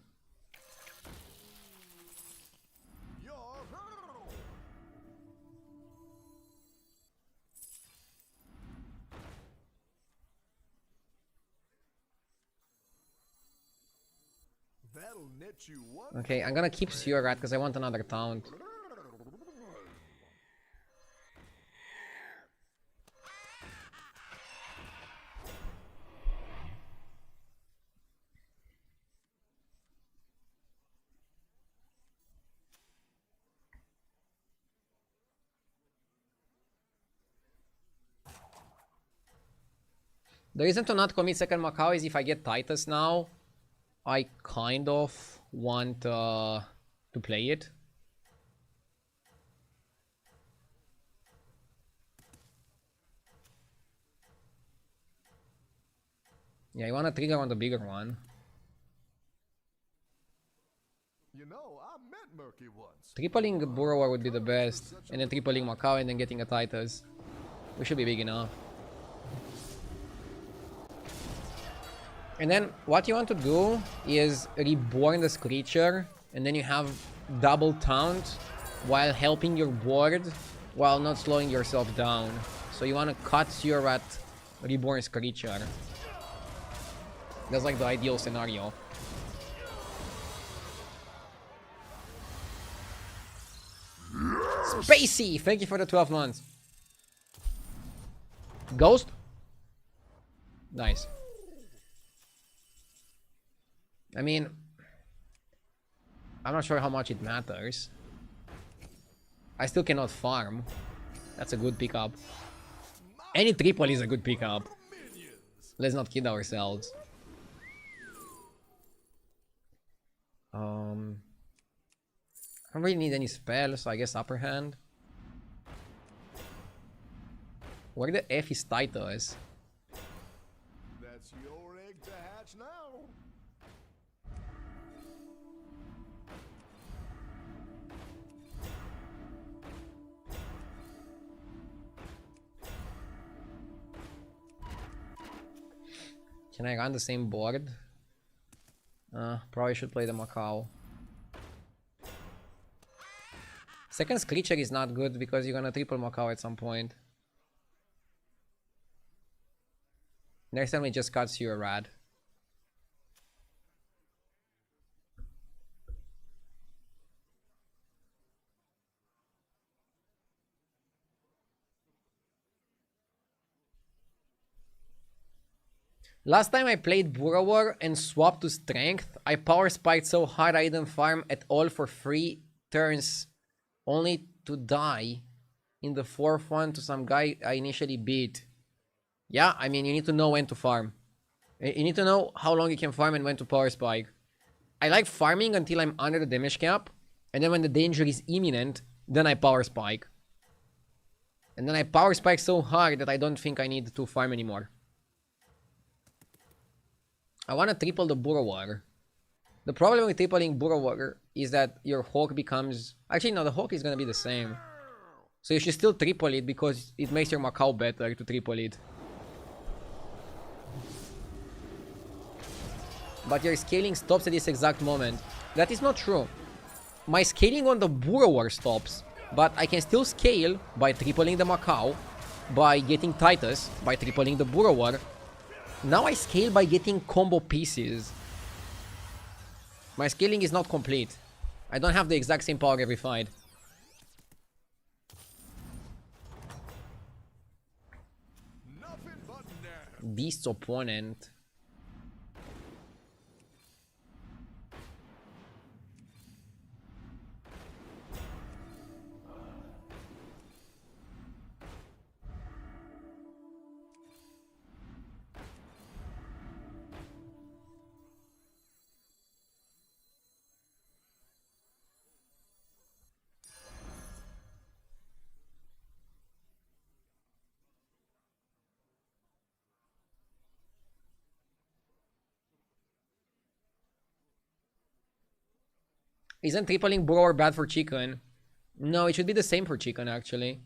That'll net you one. Okay, I'm gonna keep Rat because I want another taunt. The reason to not commit second Macau is if I get Titus now, I kind of want to play it. Yeah, you want to trigger on the bigger one. You know, I met Murky once. Tripling Burrower would be the best, and then tripling Macau and then getting a Titus. We should be big enough. And then what you want to do is reborn this creature, and then you have double taunt while helping your board while not slowing yourself down. So you want to cut your at reborn's creature. That's like the ideal scenario. Spacey! Thank you for the 12 months. Ghost? Nice. I mean, I'm not sure how much it matters. I still cannot farm. That's a good pickup. Any triple is a good pickup. Let's not kid ourselves. I don't really need any spells, so I guess upper hand. Where the F is Titus? That's your egg to hatch now. Can I run the same board? Probably should play the Macau. Second creature is not good because you're gonna triple Macau at some point. Next time it just cuts you a rad. Last time I played Burrower and swapped to Strength, I power spiked so hard I didn't farm at all for 3 turns, only to die in the 4th one to some guy I initially beat. Yeah, I mean, you need to know when to farm. You need to know how long you can farm and when to power spike. I like farming until I'm under the damage cap, and then when the danger is imminent, then I power spike. And then I power spike so hard that I don't think I need to farm anymore. I want to triple the Burrower. The problem with tripling Burrower is that your Hawk becomes... Actually, no, the Hawk is going to be the same. So you should still triple it because it makes your Macau better to triple it. But your scaling stops at this exact moment. That is not true. My scaling on the Burrower stops, but I can still scale by tripling the Macau, by getting Titus, by tripling the Burrower. Now I scale by getting combo pieces. My scaling is not complete. I don't have the exact same power every fight. Nothing but nerve. This opponent. Isn't tripling Burrower bad for Chicken? No, it should be the same for Chicken, actually.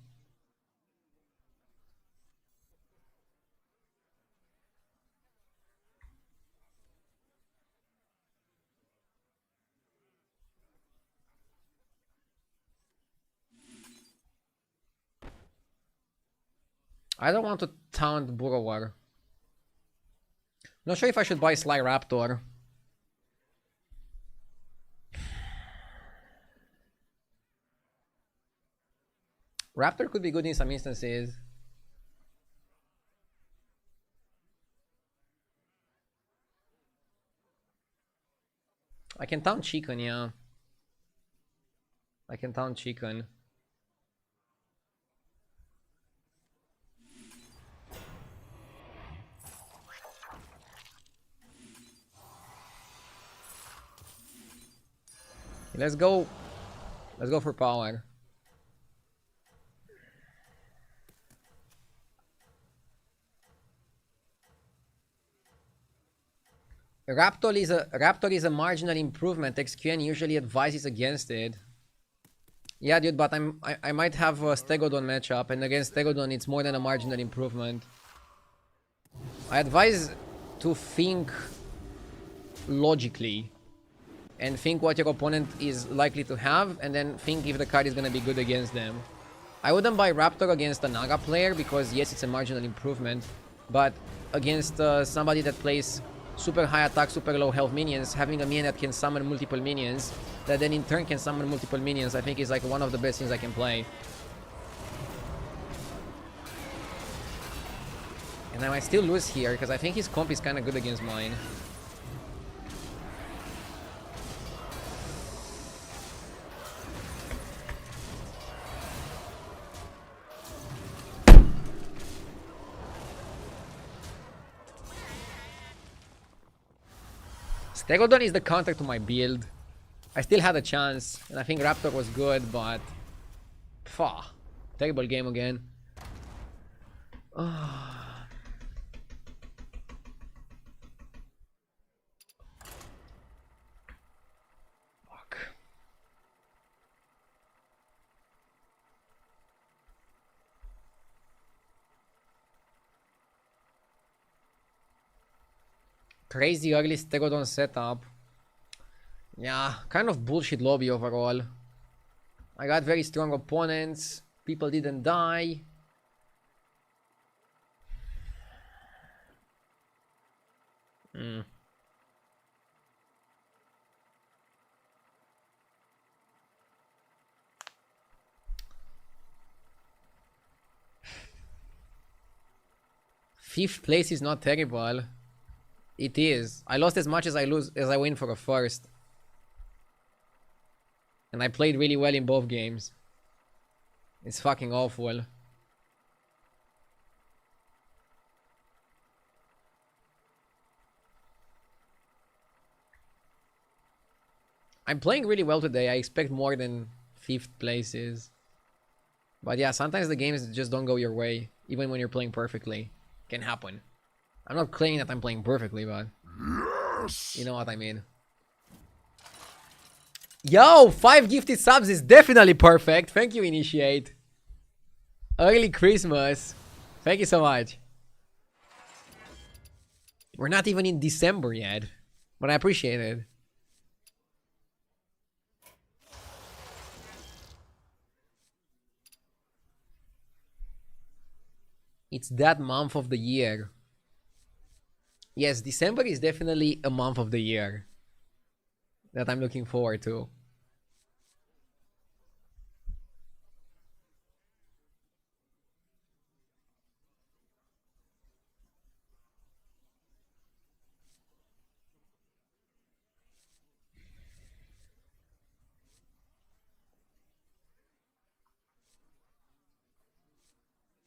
I don't want to taunt Burrower. Not sure if I should buy Sly Raptor. Raptor could be good in some instances. I can taunt Chicken, yeah. I can taunt Chicken. Let's go. Let's go for power. Raptor is a marginal improvement. XQN usually advises against it. Yeah, dude, but I might have a Stegodon matchup, and against Stegodon it's more than a marginal improvement. I advise to think logically and think what your opponent is likely to have, and then think if the card is gonna be good against them. I wouldn't buy Raptor against a Naga player because yes, it's a marginal improvement, but against somebody that plays super high attack, super low health minions, having a minion that can summon multiple minions, that then in turn can summon multiple minions, I think is like one of the best things I can play. And I might still lose here, because I think his comp is kind of good against mine. Stegodon is the counter to my build. I still had a chance, and I think Raptor was good, but... Pfah. Terrible game again. Fuck. Crazy early Stegodon setup. Yeah, kind of bullshit lobby overall. I got very strong opponents. People didn't die. Fifth place is not terrible. It is. I lost as much as I win for a first. And I played really well in both games. It's fucking awful. I'm playing really well today. I expect more than 5th places. But yeah, sometimes the games just don't go your way. Even when you're playing perfectly. Can happen. I'm not claiming that I'm playing perfectly, but... You know what I mean. Yo, 5 gifted subs is definitely perfect. Thank you, Initiate. Early Christmas. Thank you so much. We're not even in December yet. But I appreciate it. It's that month of the year. Yes, December is definitely a month of the year that I'm looking forward to.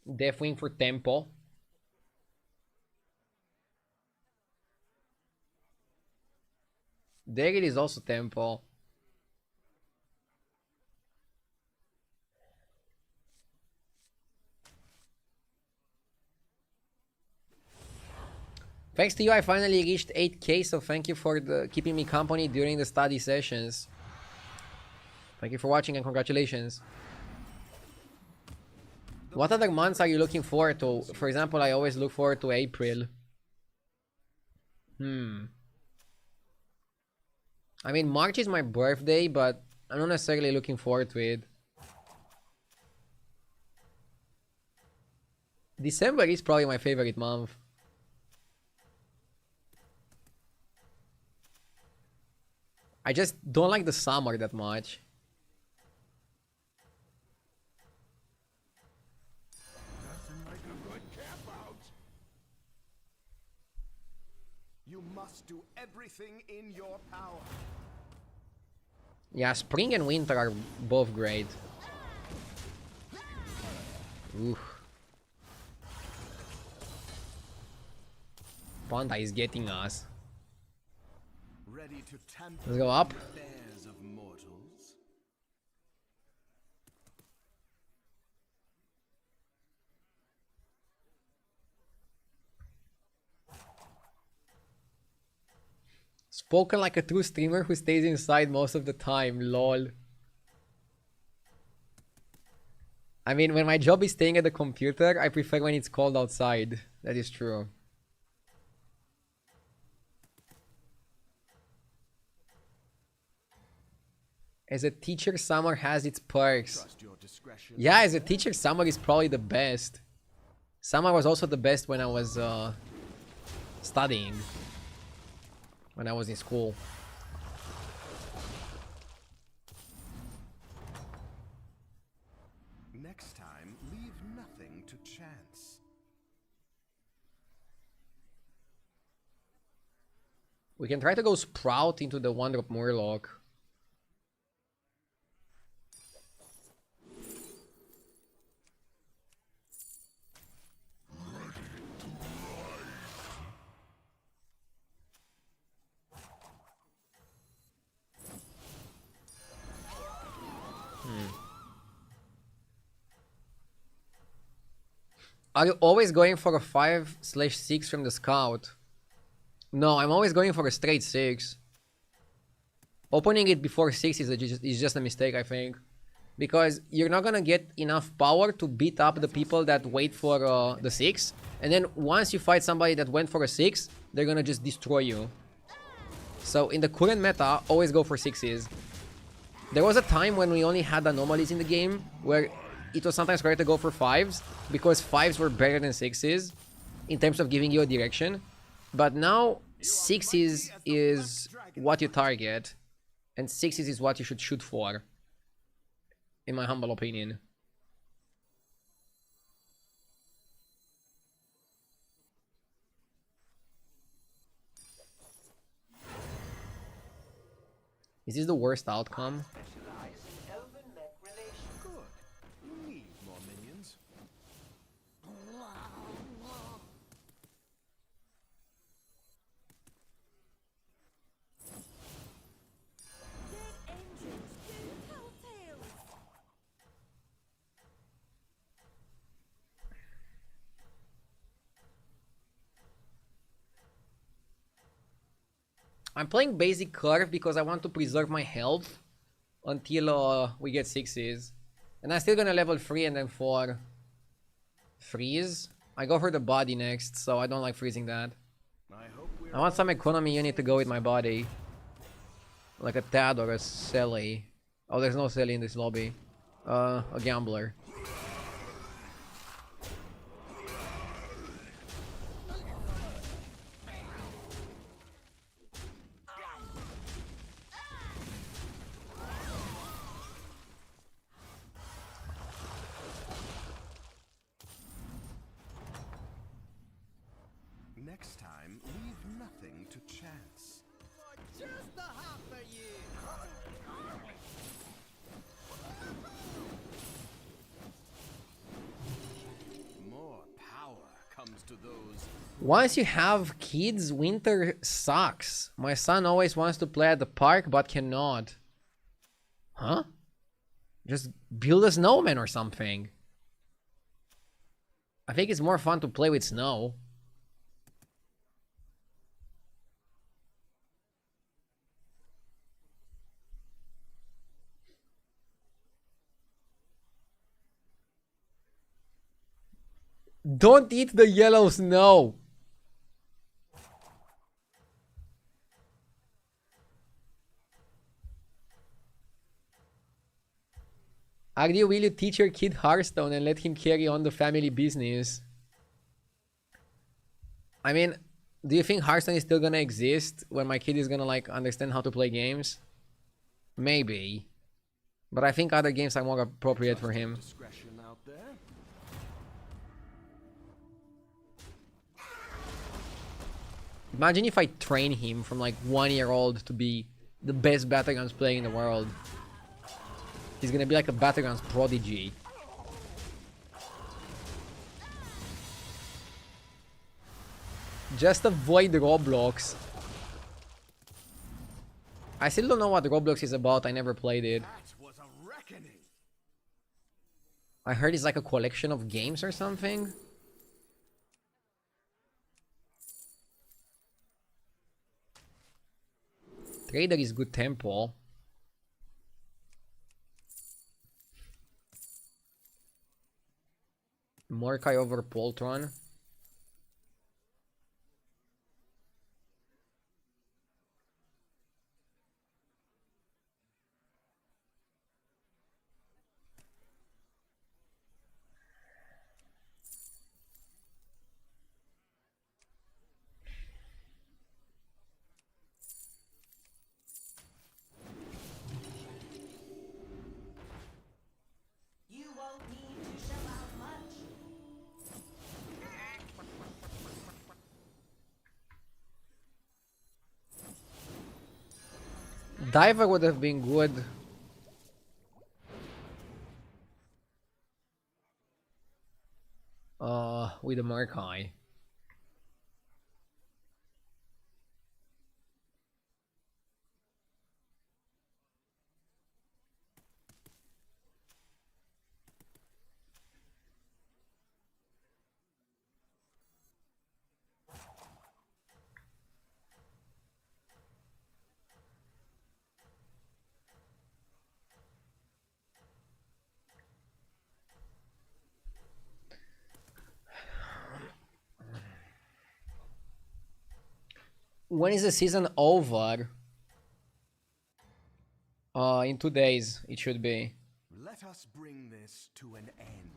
Deathwing for Tempo. There it is also Tempo. Thanks to you, I finally reached 8k, so thank you for keeping me company during the study sessions. Thank you for watching and congratulations. What other months are you looking forward to? For example, I always look forward to April. I mean, March is my birthday, but I'm not necessarily looking forward to it. December is probably my favorite month. I just don't like the summer that much. Nothing like a good camp out. You must do everything in your power. Yeah, spring and winter are both great. Ooh. Panda is getting us. Ready to tamper Let's go up. with the affairs of mortals. Spoken like a true streamer who stays inside most of the time. Lol. I mean, when my job is staying at the computer, I prefer when it's cold outside. That is true. As a teacher, summer has its perks. Yeah, as a teacher, summer is probably the best. Summer was also the best when I was studying. When I was in school. Next time, leave nothing to chance. We can try to go Sprout into the 1-drop Murloc. Are you always going for a 5/6 from the scout? No, I'm always going for a straight 6. Opening it before 6 is just a mistake, I think. Because you're not gonna get enough power to beat up the people that wait for the 6. And then once you fight somebody that went for a 6, they're gonna just destroy you. So in the current meta, always go for 6s. There was a time when we only had anomalies in the game where it was sometimes correct to go for 5s because 5s were better than 6s in terms of giving you a direction. But now 6s is what you target and 6s is what you should shoot for, in my humble opinion. Is this the worst outcome? I'm playing basic curve because I want to preserve my health until we get 6s. And I'm still gonna level 3 and then 4 freeze. I go for the body next, so I don't like freezing that. I want some economy unit to go with my body. Like a Tad or a Selly. Oh, there's no Selly in this lobby. A Gambler. Next time, leave nothing to chance. Just a half a year. More power comes to those. Once you have kids, winter sucks. My son always wants to play at the park but cannot. Huh? Just build a snowman or something. I think it's more fun to play with snow. Don't eat the yellow snow. Agdi, will you teach your kid Hearthstone and let him carry on the family business? I mean, do you think Hearthstone is still gonna exist when my kid is gonna like understand how to play games? Maybe. But I think other games are more appropriate for him. Discretion out there. Imagine if I train him from like 1-year-old to be the best Battlegrounds player in the world. He's gonna be like a Battlegrounds prodigy. Just avoid Roblox. I still don't know what Roblox is about. I never played it. That was a reckoning. I heard it's like a collection of games or something. Trader is good tempo. Mordecai over Poltron. You won't need to shell out much. Diver would have been good. With the Mordecai. When is the season over? In 2 days it should be. Let us bring this to an end.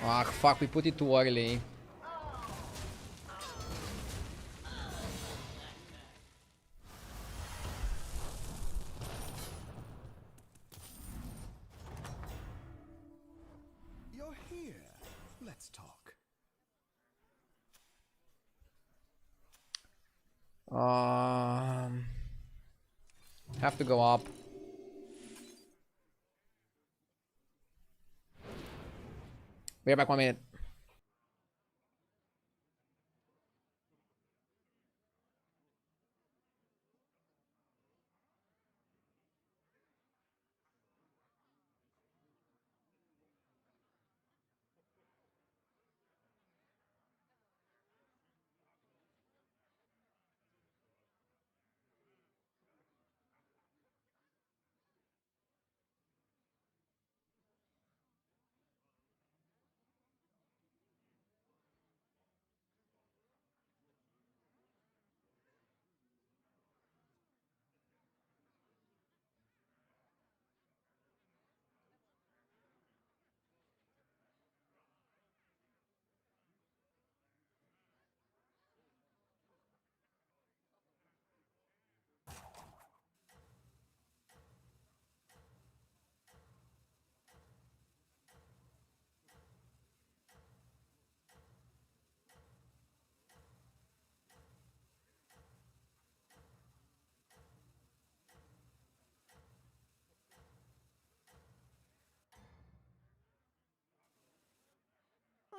Ah, fuck, we put it too early. You're here. Let's talk. Have to go up. Be back 1 minute.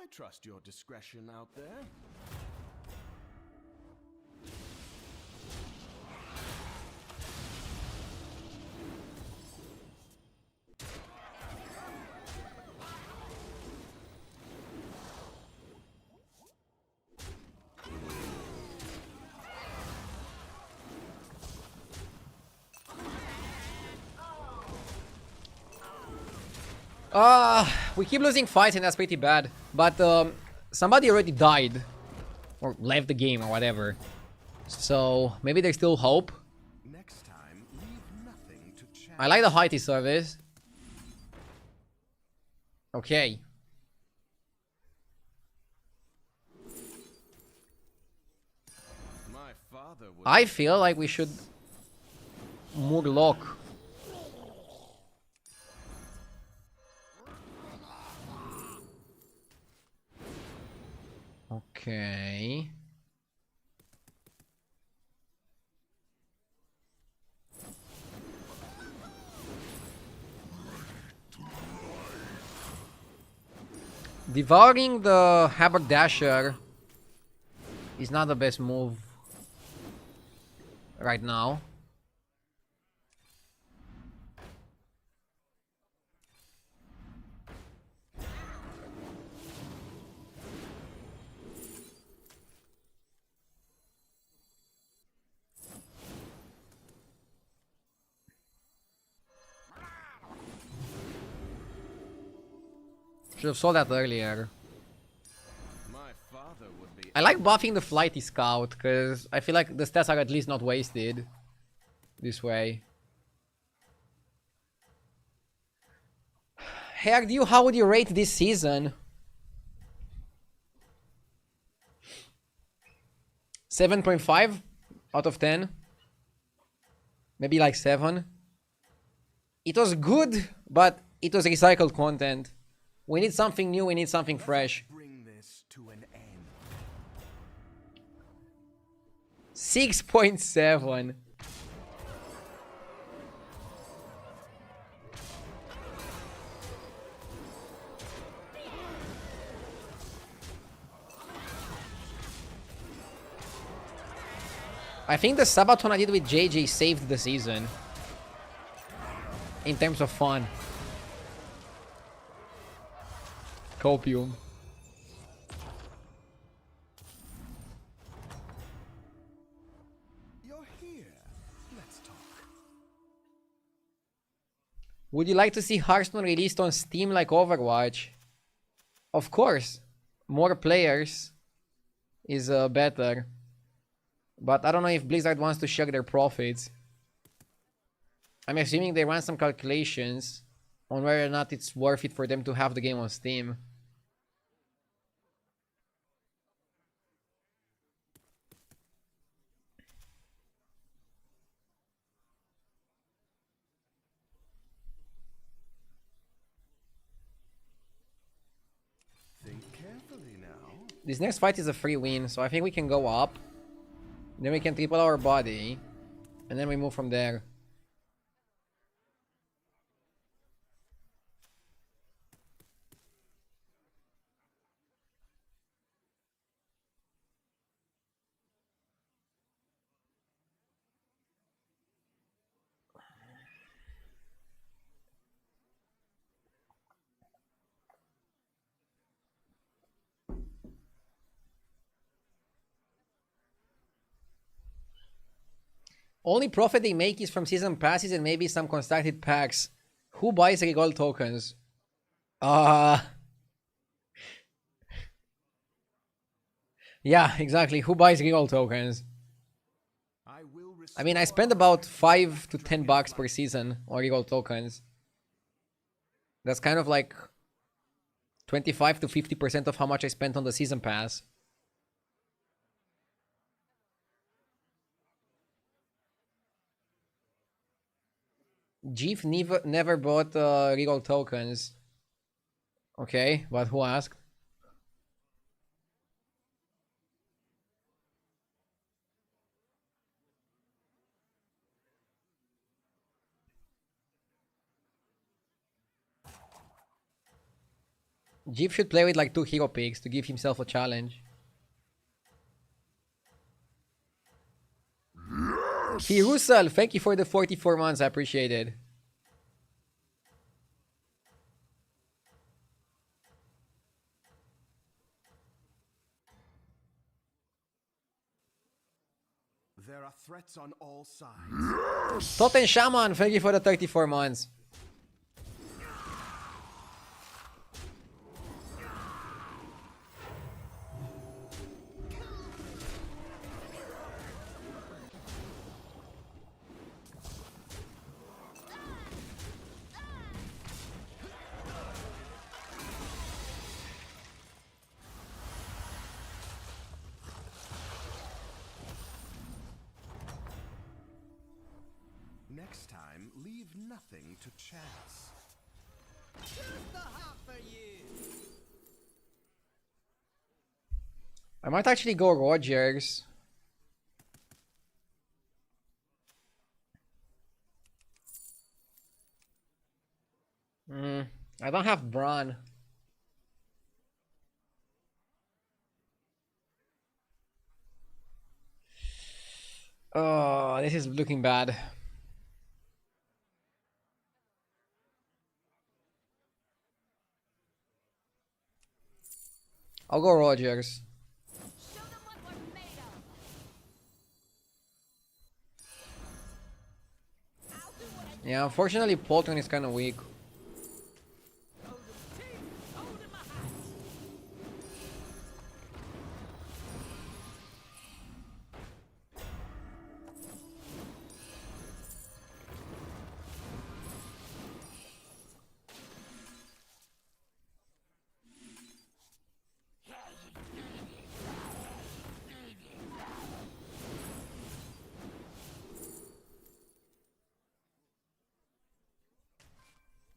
I trust your discretion out there. We keep losing fights and that's pretty bad. But somebody already died. Or left the game or whatever. So maybe there's still hope. Next time, leave nothing to chance. I like the heighty service. Okay. My father would I feel like we should Murloc. Okay. Devouring the Haberdasher is not the best move. right now. Should have saw that earlier. My father would be. I like buffing the Flighty Scout because I feel like the stats are at least not wasted this way. Hey Ardu, how would you rate this season? 7.5 out of 10. Maybe like 7. It was good, but it was recycled content. We need something new, we need something fresh. Bring this to an end. 6.7. I think the Sabaton I did with JJ saved the season. In terms of fun. Copium. You're here. Let's talk. Would you like to see Hearthstone released on Steam like Overwatch? Of course. More players is better. But I don't know if Blizzard wants to share their profits. I'm assuming they ran some calculations on whether or not it's worth it for them to have the game on Steam. Think carefully now. This next fight is a free win, so I think we can go up. Then we can triple our body. And then we move from there. Only profit they make is from season passes and maybe some constructed packs. Who buys regold tokens? Yeah, exactly. Who buys regold tokens? I mean, I spend about $5 to $10 per season on regold tokens. That's kind of like 25 to 50% of how much I spent on the season pass. Jeef never bought regal tokens. Okay, but who asked? Jeef should play with like 2 hero picks to give himself a challenge. Firusal, thank you for the 44 months, I appreciate it. There are threats on all sides. Totten Shaman, thank you for the 34 months. Next time, leave nothing to chance. I might actually go Rogers. I don't have Braun. Oh, this is looking bad. I'll go Rogers. Show them what we're made of. I'll do what I Yeah, unfortunately, Poltron is kind of weak. told them to. Hold them a hat.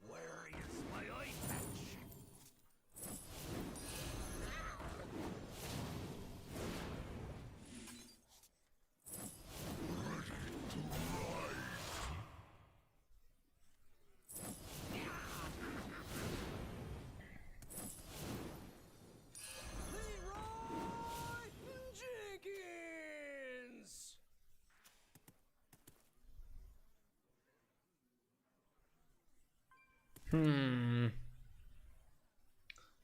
Where is my eye patch? Leroy Jenkins!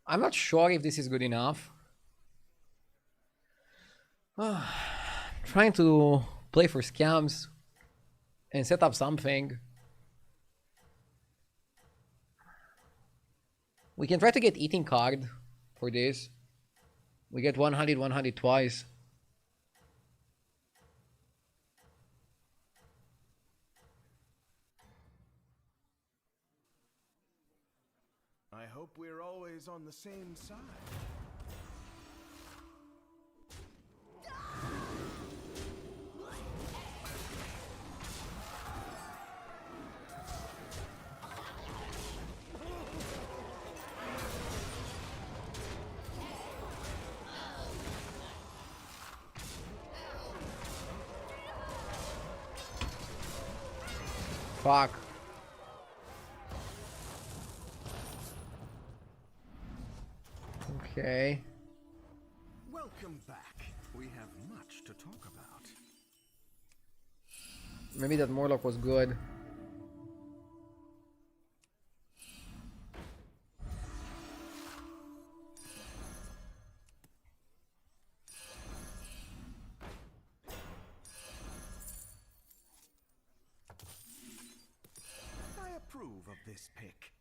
I'm not sure if this is good enough. Trying to play for scams and set up something. We can try to get eating card for this. We get 100 twice. I hope we're always on the same side. Fuck. Okay. Welcome back. We have much to talk about. Maybe that Morlock was good. I approve of this pick.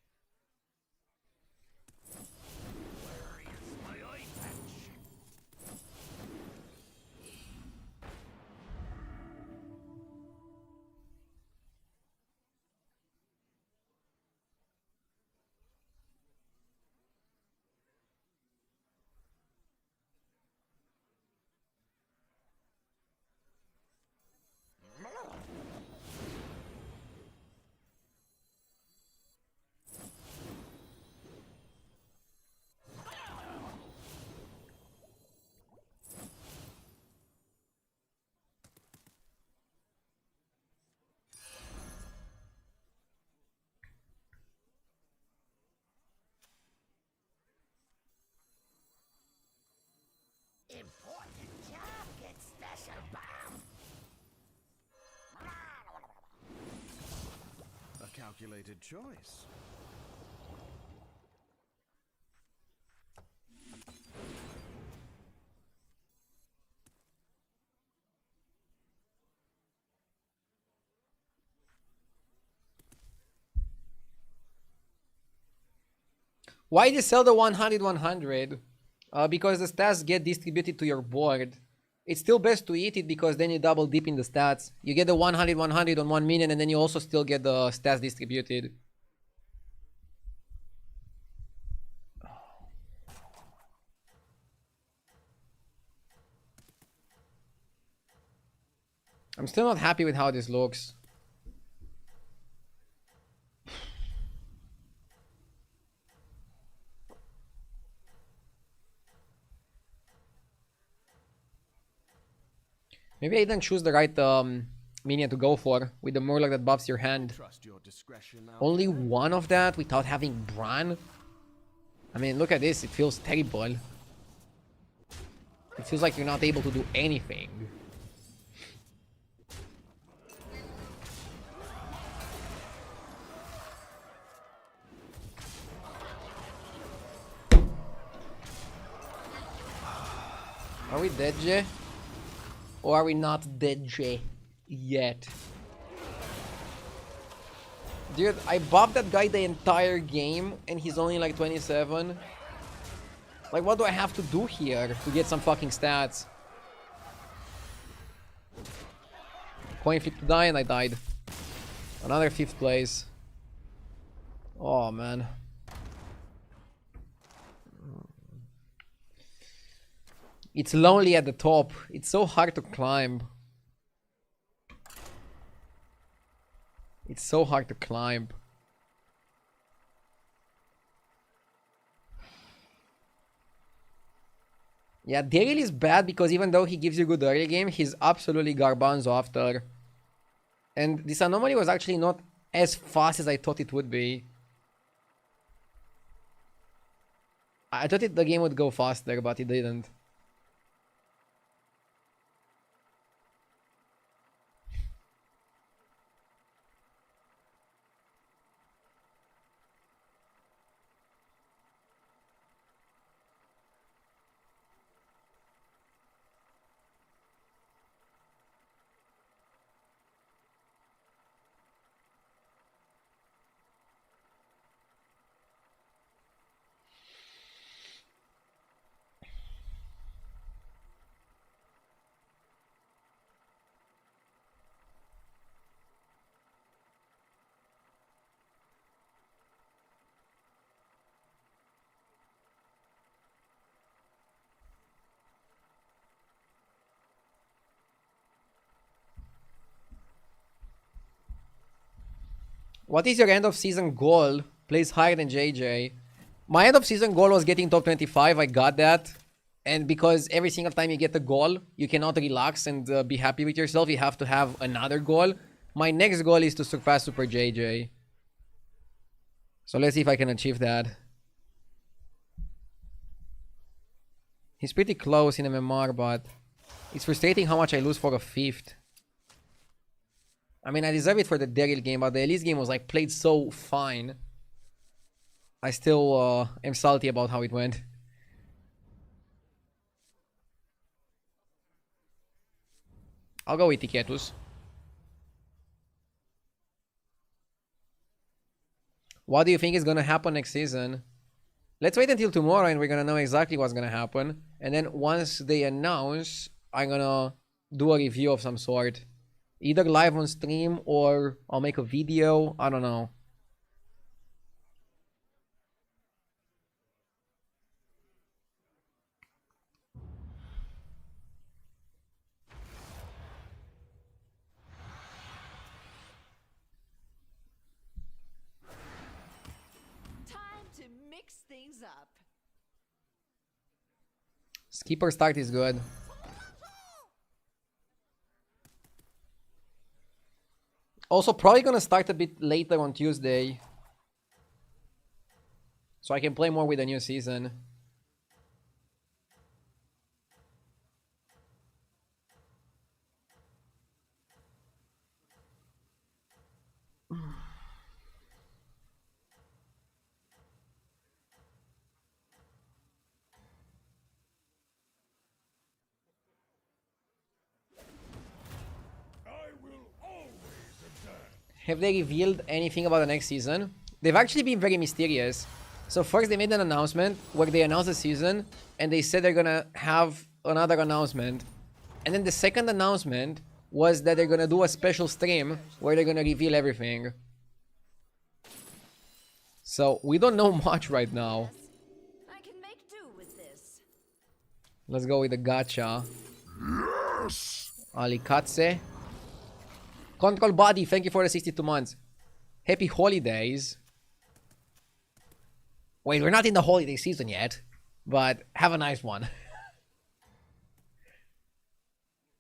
Where is my eye patch? Important job gets special bomb. A calculated choice. Why did sell the 100? Because the stats get distributed to your board. It's still best to eat it because then you double dip in the stats. You get the 100 on 1 minion and then you also still get the stats distributed. I'm still not happy with how this looks. Maybe I didn't choose the right minion to go for with the Murloc that buffs your hand. Trust your discretion. Only one of that without having Bran? I mean, look at this. It feels terrible. It feels like you're not able to do anything. Are we dead, Jay? Or are we not dead, Jay? Yet. Dude, I bopped that guy the entire game and he's only like 27. Like, what do I have to do here to get some fucking stats? Coin flip to die and I died. Another 5th place. Oh, man. It's lonely at the top. It's so hard to climb. It's so hard to climb. Yeah, Daryl is bad because even though he gives you good early game, he's absolutely garbanzo after. And this anomaly was actually not as fast as I thought it would be. I thought the game would go faster, but it didn't. What is your end of season goal? Plays higher than JJ. My end of season goal was getting top 25. I got that. And because every single time you get a goal, you cannot relax and be happy with yourself. You have to have another goal. My next goal is to surpass Super JJ. So let's see if I can achieve that. He's pretty close in MMR, but it's frustrating how much I lose for a 5th. I mean, I deserve it for the Daryl game, but the Elise game was like played so fine. I still am salty about how it went. I'll go with Tiketus. What do you think is gonna happen next season? Let's wait until tomorrow and we're gonna know exactly what's gonna happen. And then once they announce, I'm gonna do a review of some sort. Either live on stream or I'll make a video. I don't know. Time to mix things up. Skipper start is good. Also, probably gonna start a bit later on Tuesday. So I can play more with the new season. Have they revealed anything about the next season? They've actually been very mysterious. So first they made an announcement where they announced the season and they said they're gonna have another announcement. And then the second announcement was that they're gonna do a special stream where they're gonna reveal everything. So we don't know much right now. I can make do with this. Let's go with the gacha. Yes! Alikatse. Control Body, thank you for the 62 months. Happy holidays. Wait, we're not in the holiday season yet. But have a nice one.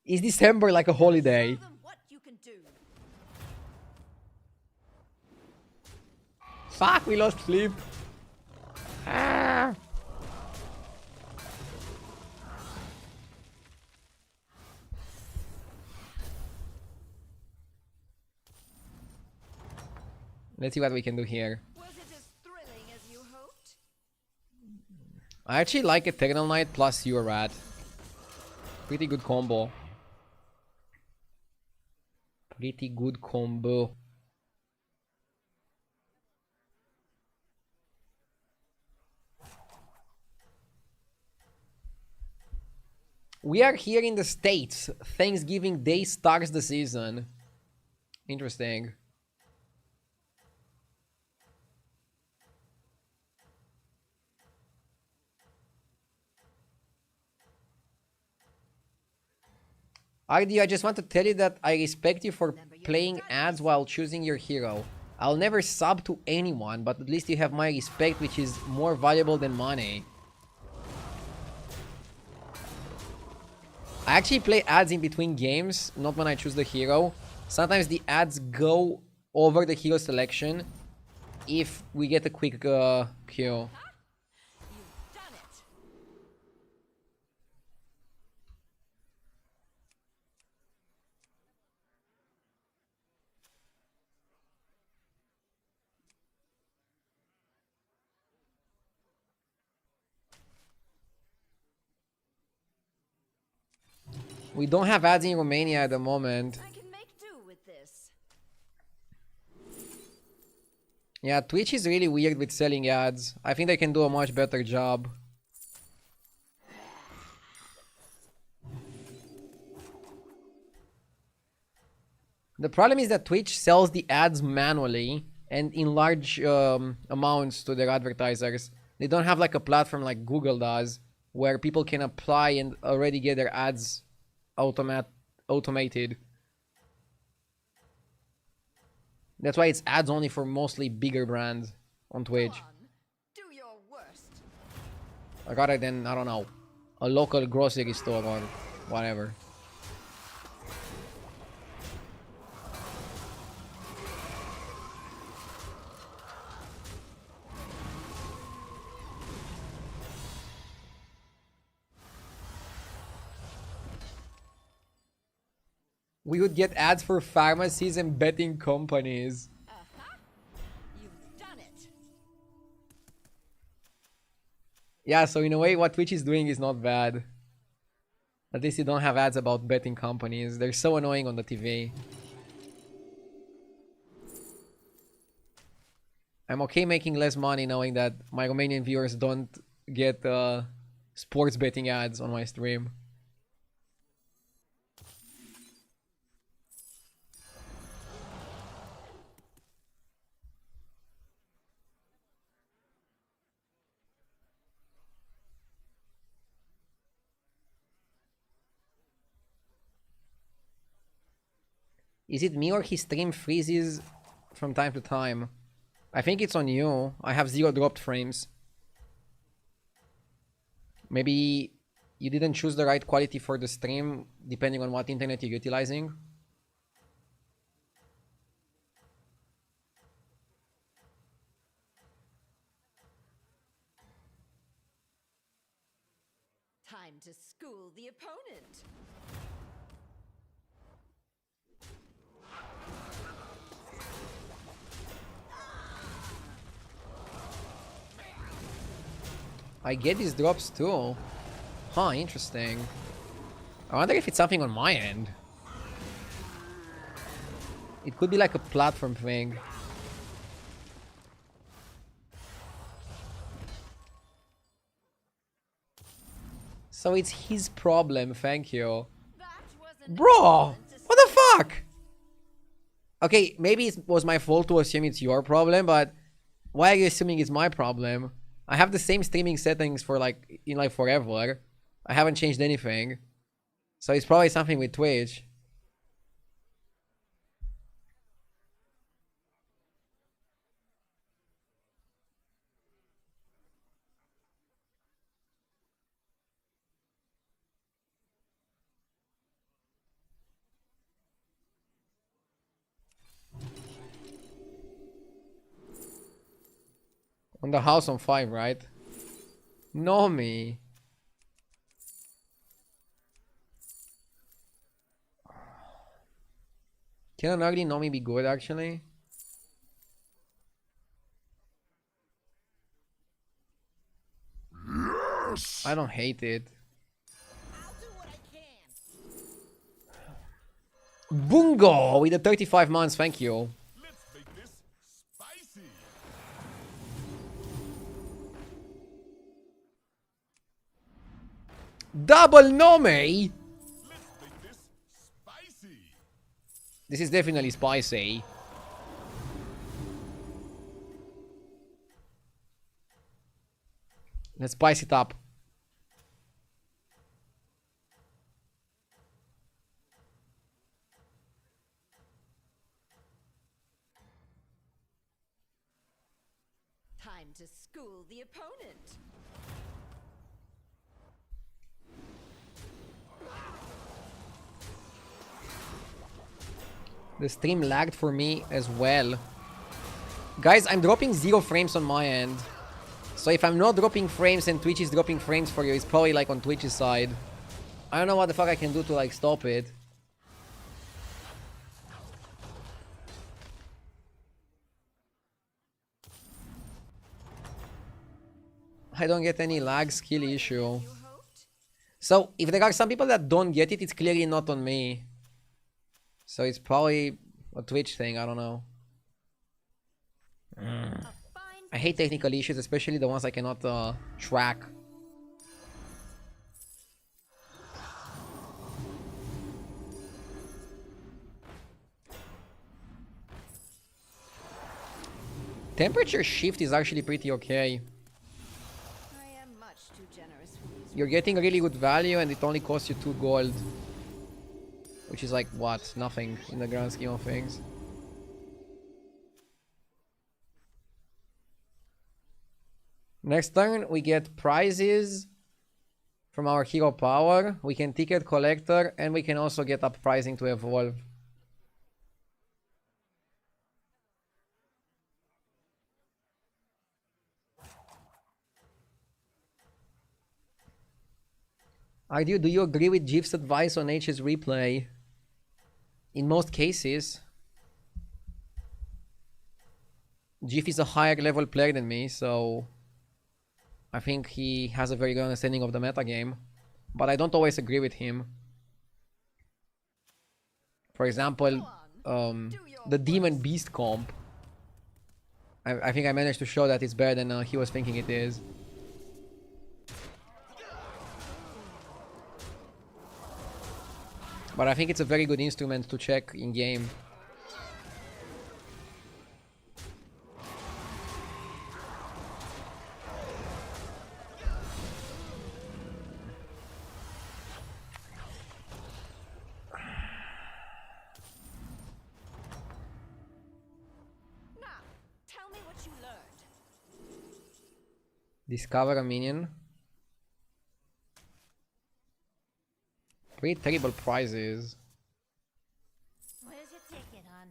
Is December like a holiday? Show them what you can do. Fuck, we lost Flip. Ah. Let's see what we can do here. Was it as thrilling as you hoped? I actually like Eternal Knight plus Rat. Pretty good combo. Pretty good combo. We are here in the States. Thanksgiving Day starts the season. Interesting. RD, I just want to tell you that I respect you for playing ads while choosing your hero. I'll never sub to anyone, but at least you have my respect, which is more valuable than money. I actually play ads in between games, not when I choose the hero. Sometimes the ads go over the hero selection if we get a quick kill. You've done it. We don't have ads in Romania at the moment. I can make do with this. Yeah, Twitch is really weird with selling ads. I think they can do a much better job. The problem is that Twitch sells the ads manually and in large amounts to their advertisers. They don't have like a platform like Google does, where people can apply and already get their ads automated. That's why it's ads only for mostly bigger brands on Twitch. Go on. Do your worst. Rather than, I don't know, a local grocery store or whatever. We would get ads for pharmacies and betting companies. You've done it. Yeah, so in a way, what Twitch is doing is not bad. At least you don't have ads about betting companies. They're so annoying on the TV. I'm okay making less money knowing that my Romanian viewers don't get sports betting ads on my stream. Is it me or his stream freezes from time to time? I think it's on you. I have 0 dropped frames. Maybe you didn't choose the right quality for the stream, depending on what internet you're utilizing. Time to school the opponent. I get these drops too. Huh, interesting. I wonder if it's something on my end. It could be like a platform thing. So it's his problem, thank you. That wasn't Bro! What the fuck? Okay, maybe it was my fault to assume it's your problem, but why are you assuming it's my problem? I have the same streaming settings for like, in like forever. I haven't changed anything. So it's probably something with Twitch. On the house on 5, right? No me. Can an ugly Nomi be good actually? Yes! I don't hate it. I'll do what I can. Bungo with the 35 months, thank you. Let's make this spicy. Double Nome! Let's make this spicy. This is definitely spicy. Let's spice it up. Time to school the opponent. The stream lagged for me as well. Guys, I'm dropping 0 frames on my end. So if I'm not dropping frames and Twitch is dropping frames for you, it's probably like on Twitch's side. I don't know what the fuck I can do to like stop it. I don't get any lag skill issue. You hoped? So if there are some people that don't get it, it's clearly not on me. So it's probably a Twitch thing, I don't know. A fine I hate technical issues, especially the ones I cannot track. Temperature shift is actually pretty okay. I am much too generous for these. You're getting really good value and it only costs you 2 gold. Which is like, what? Nothing in the grand scheme of things. Next turn, we get prizes from our hero power. We can ticket collector and we can also get up pricing to evolve. Ardu, do you agree with Jif's advice on H's replay? In most cases, Jif is a higher level player than me, so I think he has a very good understanding of the metagame. But I don't always agree with him. For example, the Demon Beast comp. I think I managed to show that it's better than he was thinking it is. But I think it's a very good instrument to check in game. Now, tell me what you learned. Discover a minion. 3 terrible prizes. Where's your ticket, hon?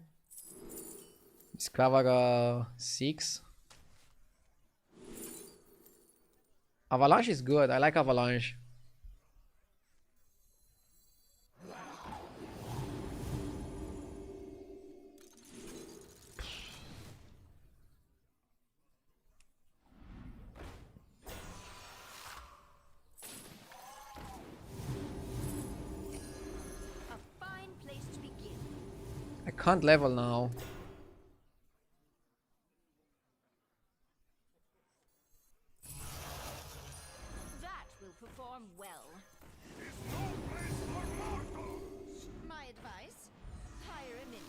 Discover 6. Avalanche is good. I like Avalanche. A fine place to begin. I can't level now. That will perform well. My advice? Hire a minion.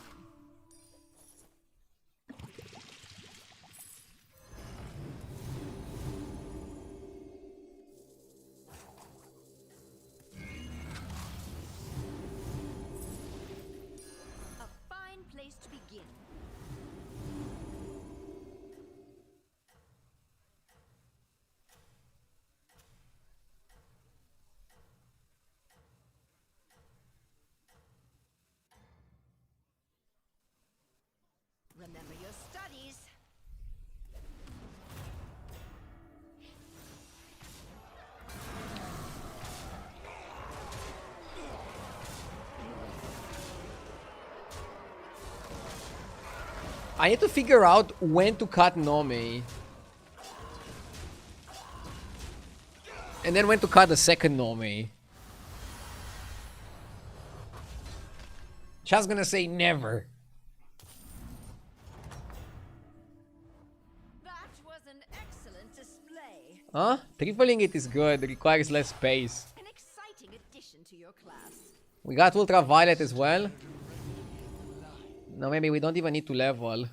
A fine place to begin. Remember your studies. I need to figure out when to cut Nomi. And then when to cut the second Nomi. Just gonna say never. That was an excellent display. Huh? Tripling it is good. Requires less space. An exciting addition to your class. We got ultraviolet as well. No, maybe we don't even need to level.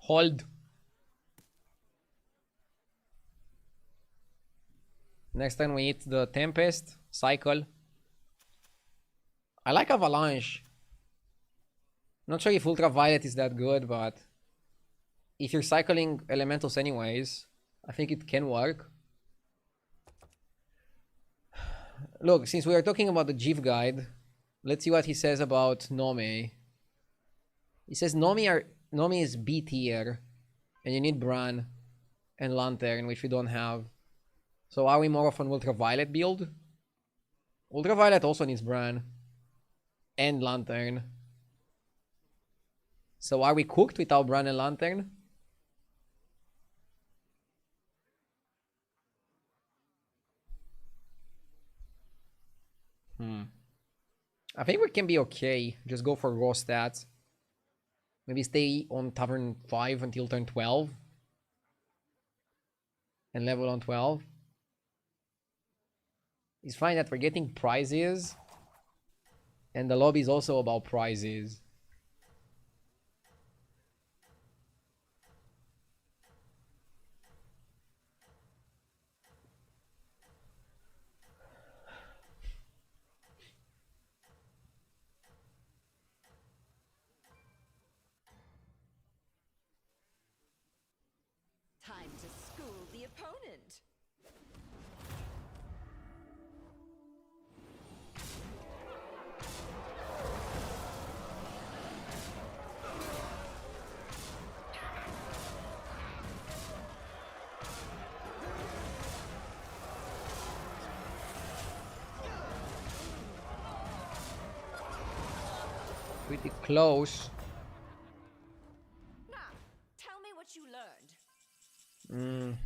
Hold. Next time we hit the Tempest cycle. I like Avalanche. Not sure if Ultraviolet is that good, but if you're cycling elementals anyways, I think it can work. Look, since we are talking about the GIF guide, let's see what he says about Nomi. He says Nomi is B tier, and you need Bran and Lantern, which we don't have. So are we more of an Ultraviolet build? Ultraviolet also needs Bran and Lantern. So are we cooked without Bran and Lantern? I think we can be okay. Just go for raw stats. Maybe stay on Tavern 5 until turn 12. And level on 12. It's fine that we're getting prizes. And the lobby is also about prizes. Time to school the opponent. Pretty close. Now, tell me what you learned.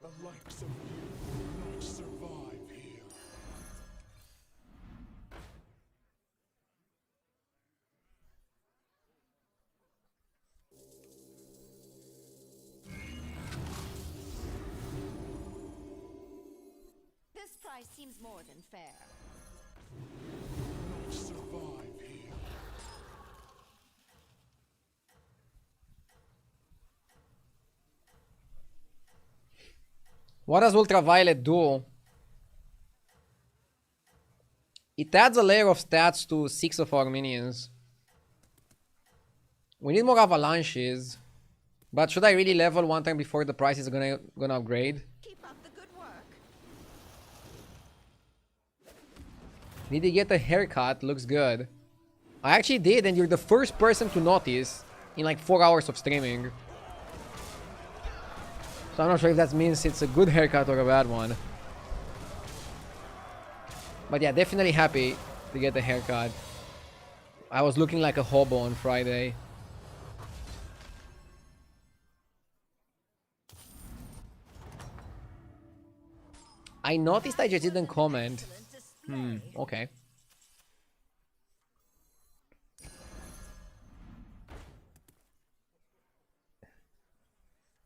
The likes of you will not survive here. This price seems more than fair. Not survive here. What does Ultraviolet do? It adds a layer of stats to 6 of our minions. We need more avalanches. But should I really level one time before the price is gonna upgrade? Keep up the good work. Did you get a haircut? Looks good. I actually did, and you're the first person to notice in like 4 hours of streaming. So I'm not sure if that means it's a good haircut or a bad one. But yeah, definitely happy to get a haircut. I was looking like a hobo on Friday. I noticed I just didn't comment. Okay.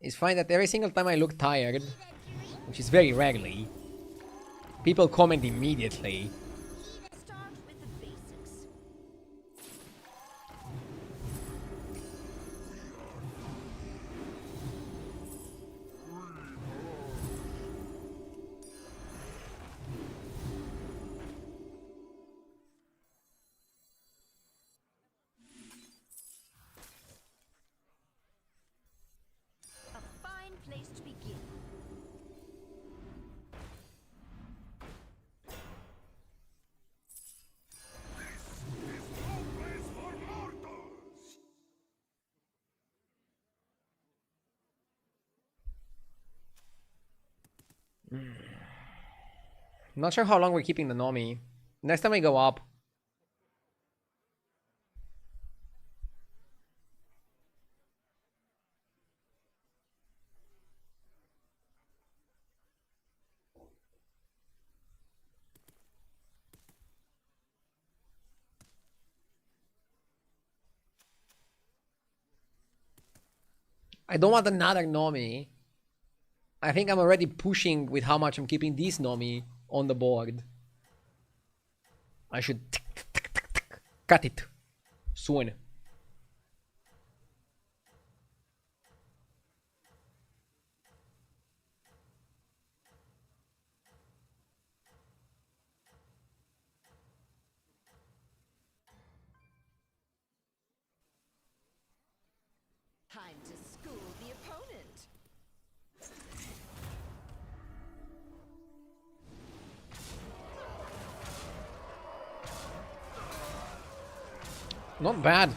It's fine that every single time I look tired, which is very rarely, people comment immediately. Start with the basics. A fine place to begin. Not sure how long we're keeping the Nomi. Next time we go up. I don't want another Nomi. I think I'm already pushing with how much I'm keeping this Nomi on the board. I should cut it soon. Time to school the opponent. Not bad.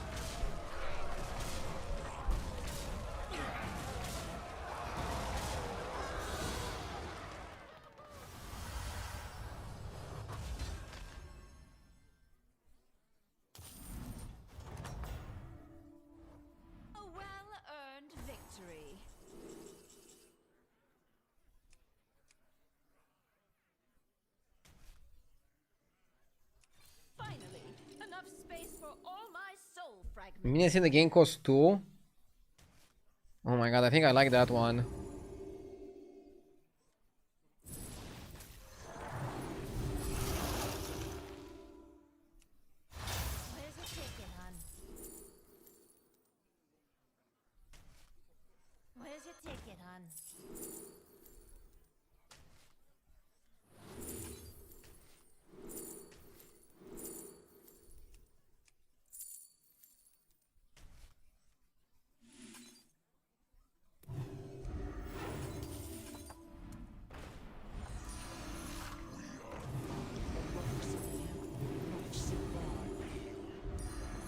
A well-earned victory. Finally, enough space for all my soul fragments. Minions in the game cost 2. Oh my god, I think I like that one. Where's your ticket, hon? Where's your ticket, hon?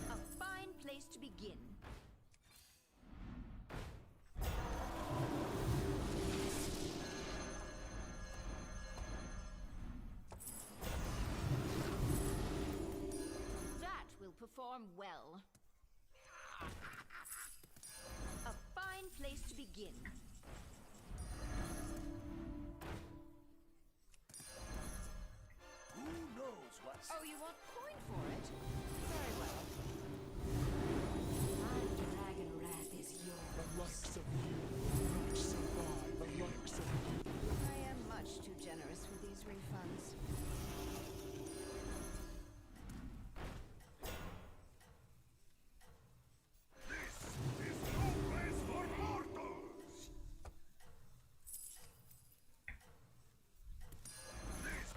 A fine place to begin. That will perform well. A fine place to begin. Who knows what's... Oh, you want coin for it? Very well. My dragon wrath is yours. The likes of you will not survive. The likes of you. I am much too generous with these refunds.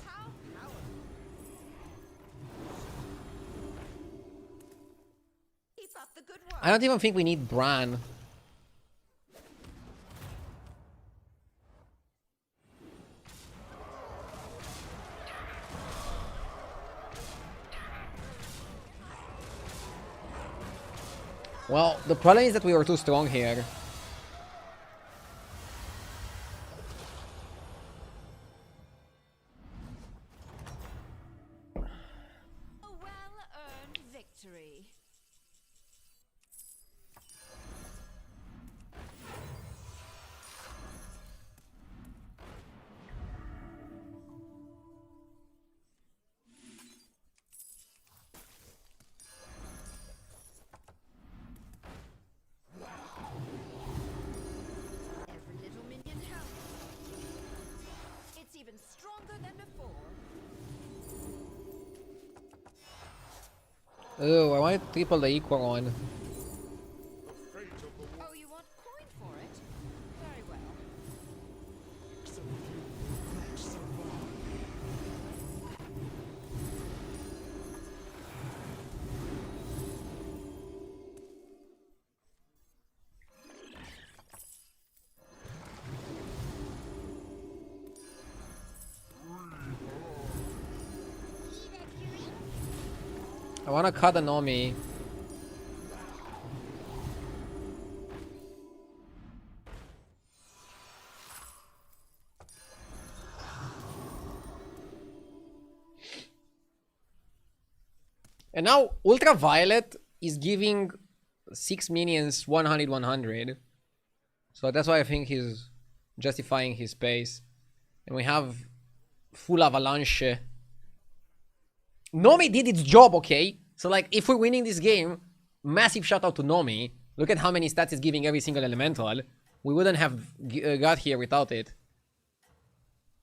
How powerful. Keep up the good work. I don't even think we need Bran. Well, the problem is that we were too strong here. A well-earned victory. victory. Every little minion helps. It's even stronger than before. Oh, I want to triple the equal one. The fate of the war. Oh, you want coin for it? Very well. Some of you will not survive. I want to cut an Omi. And now Ultraviolet is giving 6 minions 100. So that's why I think he's justifying his space. And we have full avalanche. Nomi did its job, okay? So like if we're winning this game, massive shout out to Nomi. Look at how many stats it's giving every single elemental. We wouldn't have got here without it.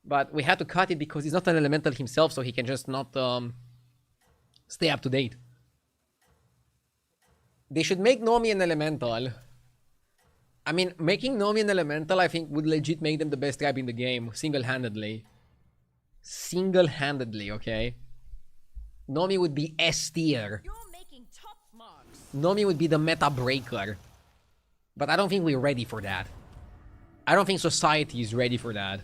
But we had to cut it because he's not an elemental himself, so he can just not stay up to date. They should make Nomi an elemental. I mean, making Nomi an elemental, I think, would legit make them the best tribe in the game, single-handedly. Single-handedly, okay? Nomi would be S tier. You're making top marks. Nomi would be the meta breaker. But I don't think we're ready for that. I don't think society is ready for that.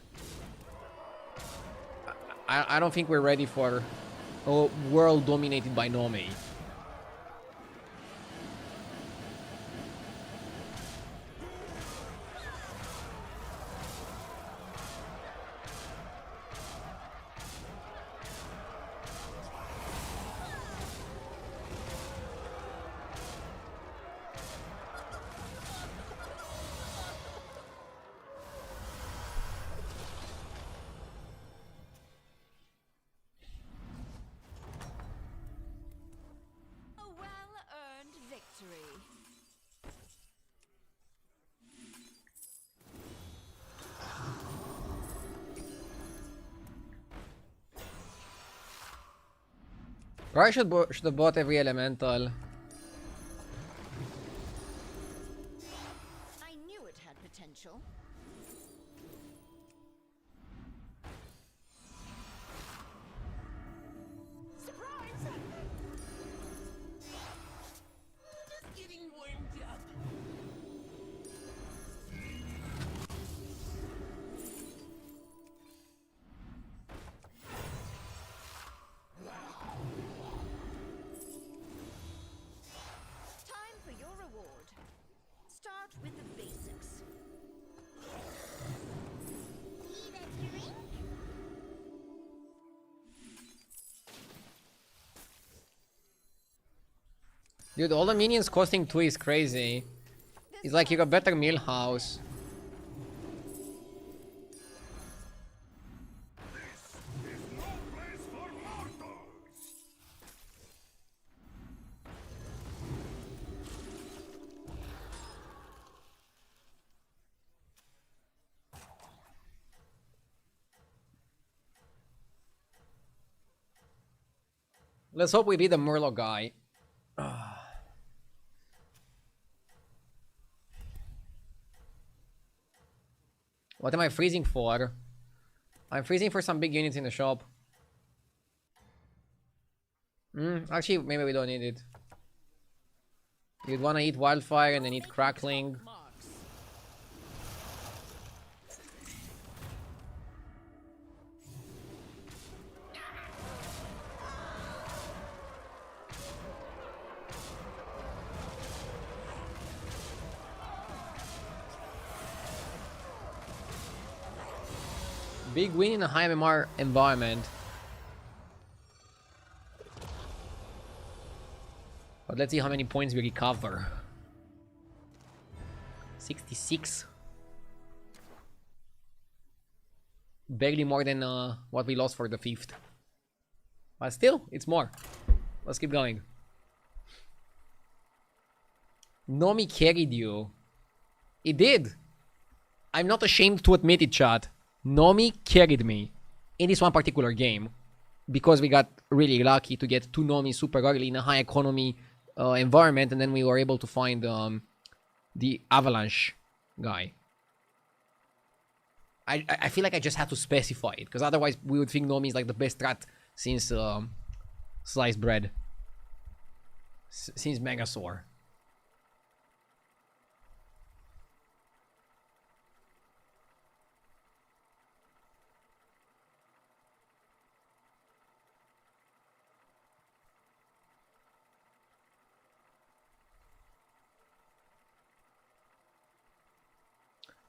I don't think we're ready for a world dominated by Nomi. A well-earned victory. Probably should have bought every elemental. I knew it had potential. Surprise! Just getting warmed up. Time for your reward. Start with the basics. Need a drink? Dude, all the minions costing 2 is crazy. It's like you got better meal house. Let's hope we beat the Murloc guy. What am I freezing for? I'm freezing for some big units in the shop. Actually, maybe we don't need it. You'd want to eat Wildfire and then eat Crackling. Marks. Big win in a high MMR environment. But let's see how many points we recover. 66. Barely more than what we lost for the 5th. But still, it's more. Let's keep going. Nomi carried you. It did. I'm not ashamed to admit it, chat. Nomi carried me in this one particular game. Because we got really lucky to get 2 Nomi super early in a high economy environment. And then we were able to find the Avalanche guy. I feel like I just had to specify it. Because otherwise we would think Nomi is like the best strat since sliced bread. Since Megasaur.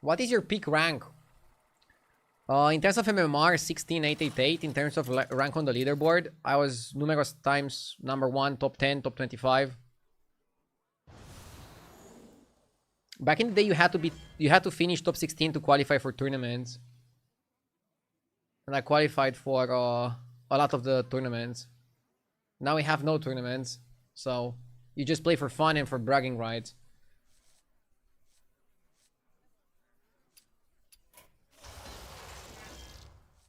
What is your peak rank? In terms of MMR, 16888. In terms of rank on the leaderboard, I was numerous times number 1, top 10, top 25. Back in the day, you had to finish top 16 to qualify for tournaments. And I qualified for a lot of the tournaments. Now we have no tournaments, so you just play for fun and for bragging rights.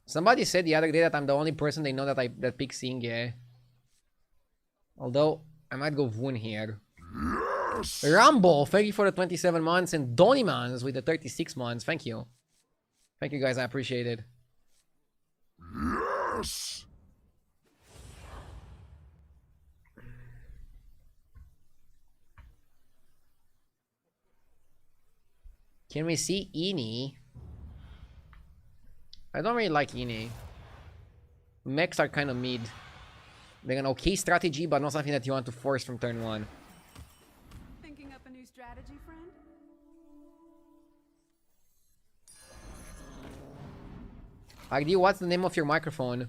Somebody said the other day that I'm the only person they know that picks Inge. Although, I might go Voon here. Yes! Rambo, thank you for the 27 months. And Donimans with the 36 months. Thank you. Thank you guys, I appreciate it. Yes! Can we see Ini? I don't really like Ini. Mechs are kind of mid. They're an okay strategy, but not something that you want to force from turn 1. Thinking up a new strategy, friend? RD, what's the name of your microphone?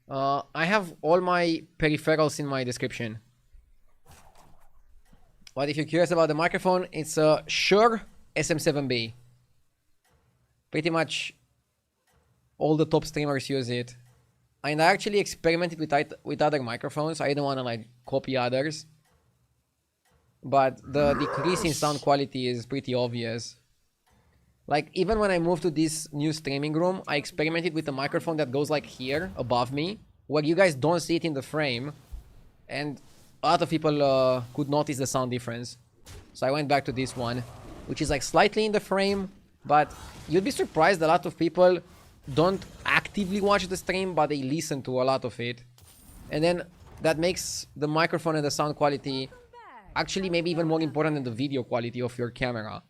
I have all my peripherals in my description. But if you're curious about the microphone, it's a Shure SM7B. Pretty much all the top streamers use it. And I actually experimented with other microphones. I don't want to like copy others. But the decrease in sound quality is pretty obvious. Like even when I moved to this new streaming room, I experimented with a microphone that goes like here above me, where you guys don't see it in the frame. And a lot of people could notice the sound difference. So I went back to this one, which is like slightly in the frame, but you'd be surprised a lot of people don't actively watch the stream, but they listen to a lot of it. And then that makes the microphone and the sound quality actually maybe even more important than the video quality of your camera.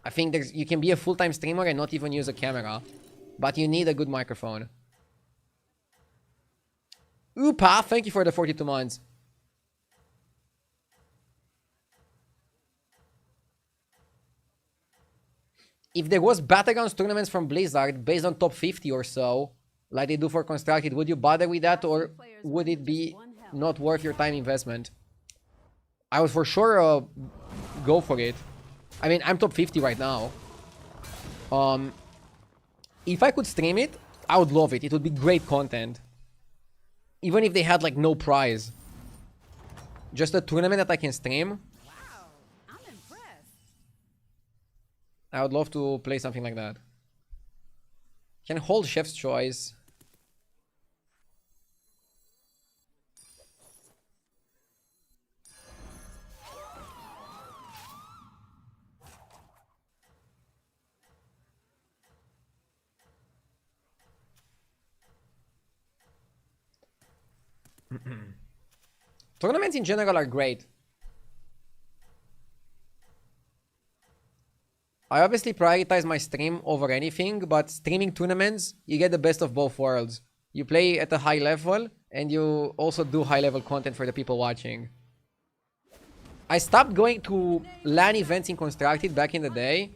I think you can be a full-time streamer and not even use a camera, but you need a good microphone. Oopa, thank you for the 42 months. If there was Battlegrounds tournaments from Blizzard based on top 50 or so, like they do for Constructed, would you bother with that, or would it be not worth your time investment? I would for sure go for it. I mean, I'm top 50 right now. If I could stream it, I would love it. It would be great content. Even if they had like no prize. Just a tournament that I can stream. I would love to play something like that. Can hold Chef's Choice. Tournaments in general are great. I obviously prioritize my stream over anything, but streaming tournaments, you get the best of both worlds. You play at a high level, and you also do high level content for the people watching. I stopped going to LAN events in Constructed back in the day,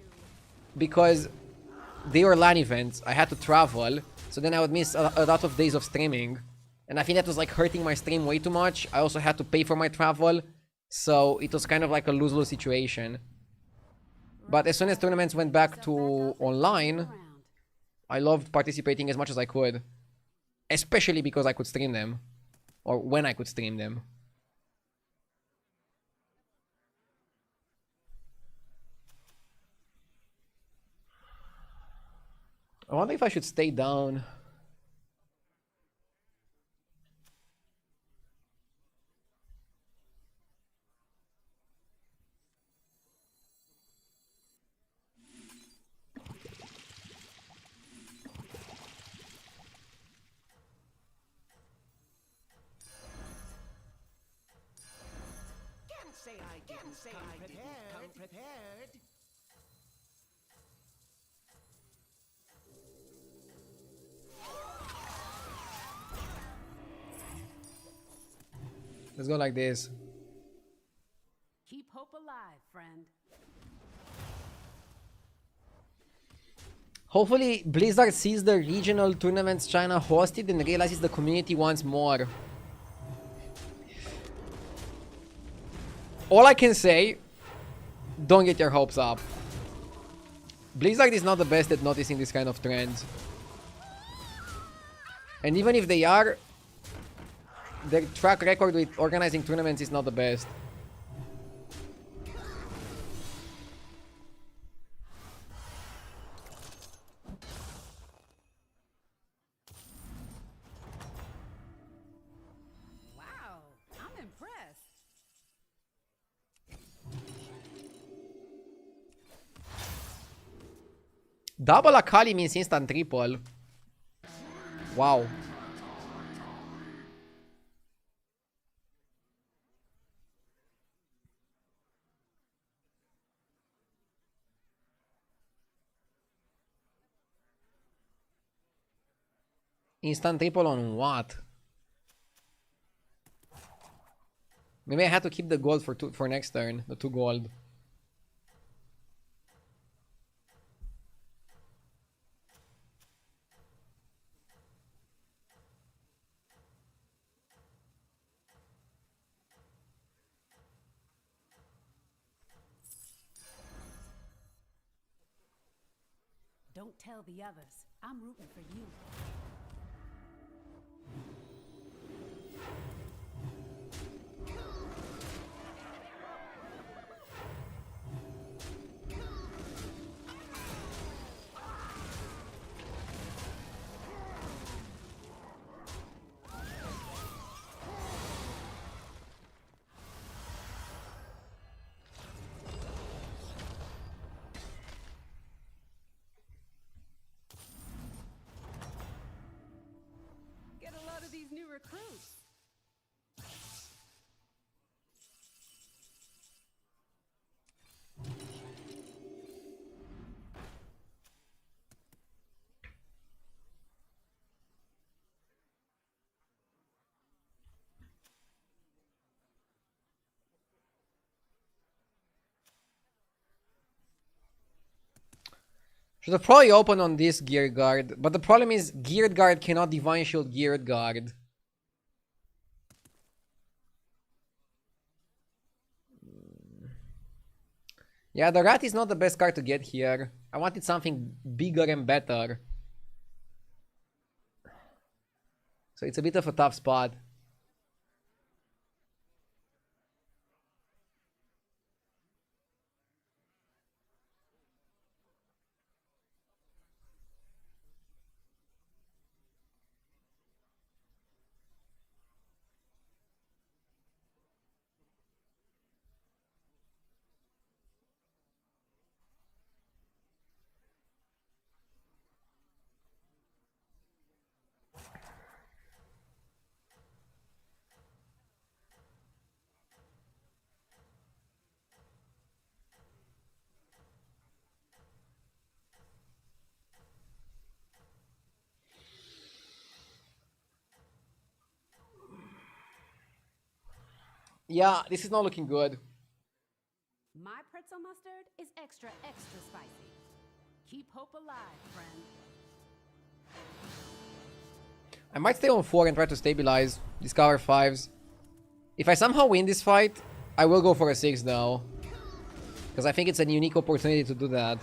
because they were LAN events. I had to travel, so then I would miss a lot of days of streaming. And I think that was like hurting my stream way too much. I also had to pay for my travel. So it was kind of like a lose-lose situation. But as soon as tournaments went back to online, I loved participating as much as I could. Especially because I could stream them. Or when I could stream them. I wonder if I should stay down. Can't say I didn't come prepared. Let's go like this. Keep hope alive, friend. Hopefully Blizzard sees the regional tournaments China hosted and realizes the community wants more. All I can say, don't get your hopes up. Blizzard is not the best at noticing this kind of trends. And even if they are, their track record with organizing tournaments is not the best. Wow, I'm impressed. Double Akali means instant triple. Wow. Instant triple on what? Maybe I had to keep the gold for next turn. The 2 gold. Don't tell the others. I'm rooting for you. Get a lot of these new recruits. Should have probably opened on this Gear Guard, but the problem is Geared Guard cannot Divine Shield Geared Guard. Yeah, the Rat is not the best card to get here. I wanted something bigger and better. So it's a bit of a tough spot. Yeah, this is not looking good. My pretzel mustard is extra, extra spicy. Keep hope alive, friend. I might stay on 4 and try to stabilize. Discover 5s. If I somehow win this fight, I will go for a 6 though. Because I think it's a unique opportunity to do that.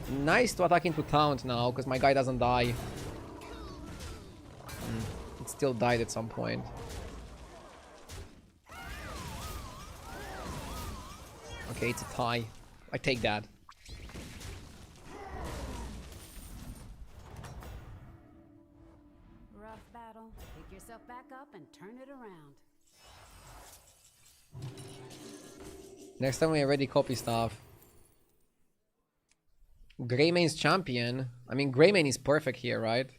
Nice to attack into taunt now, because my guy doesn't die. It still died at some point. Okay, it's a tie. I take that. Rough battle. Pick yourself back up and turn it around. Next time we already copy stuff. Greymane's champion. I mean, Greymane is perfect here, right?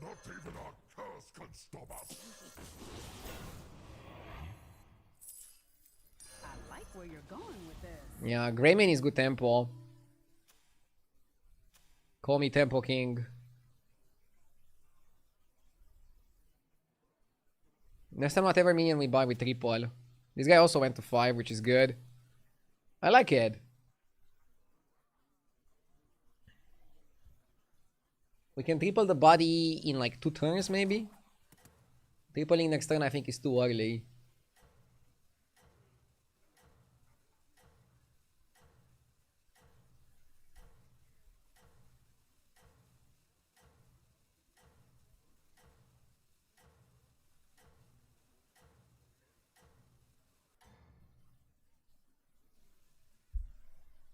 Not even our curse can stop us. I like where you're going with this. Yeah, Greymane is good tempo. Call me Tempo King. Next time, whatever minion we buy with triple. This guy also went to 5, which is good. I like it. We can triple the body in like 2 turns, maybe? Tripling next turn, I think, is too early.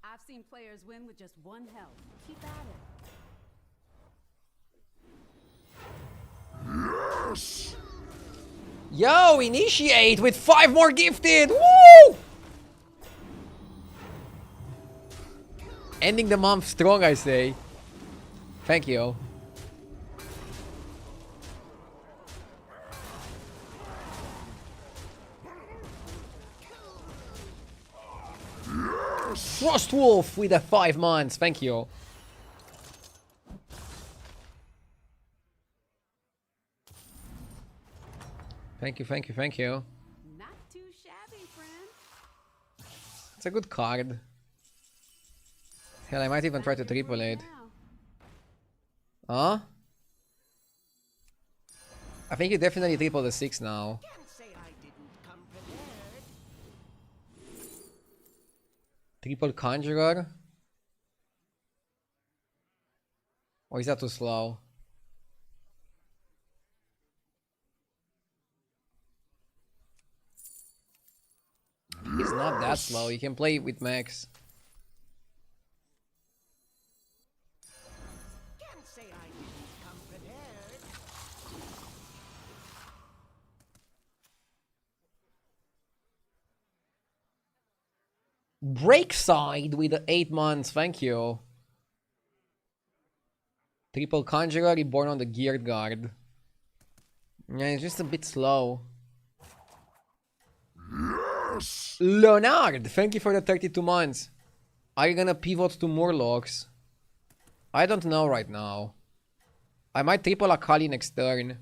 I've seen players win with just 1 health. Keep at it. Yes! Yo, initiate with 5 more gifted! Woo! Ending the month strong, I say. Thank you. Frostwolf with a 5 months. Thank you. Thank you, thank you, thank you. Not too shabby, friend. It's a good card. Hell, I might even try to triple it. Now. Huh? I think you definitely triple the 6 now. Can't say I didn't come prepared. Triple Conjurer? Or is that too slow? He's not that slow. You can play with Max. Can't say I didn't come prepared. Breakside with the 8 months. Thank you. Triple Conjurer reborn on the Geared Guard. Yeah, it's just a bit slow. Yes! Leonard, thank you for the 32 months. Are you gonna pivot to Murlocs? I don't know right now. I might triple Akali next turn.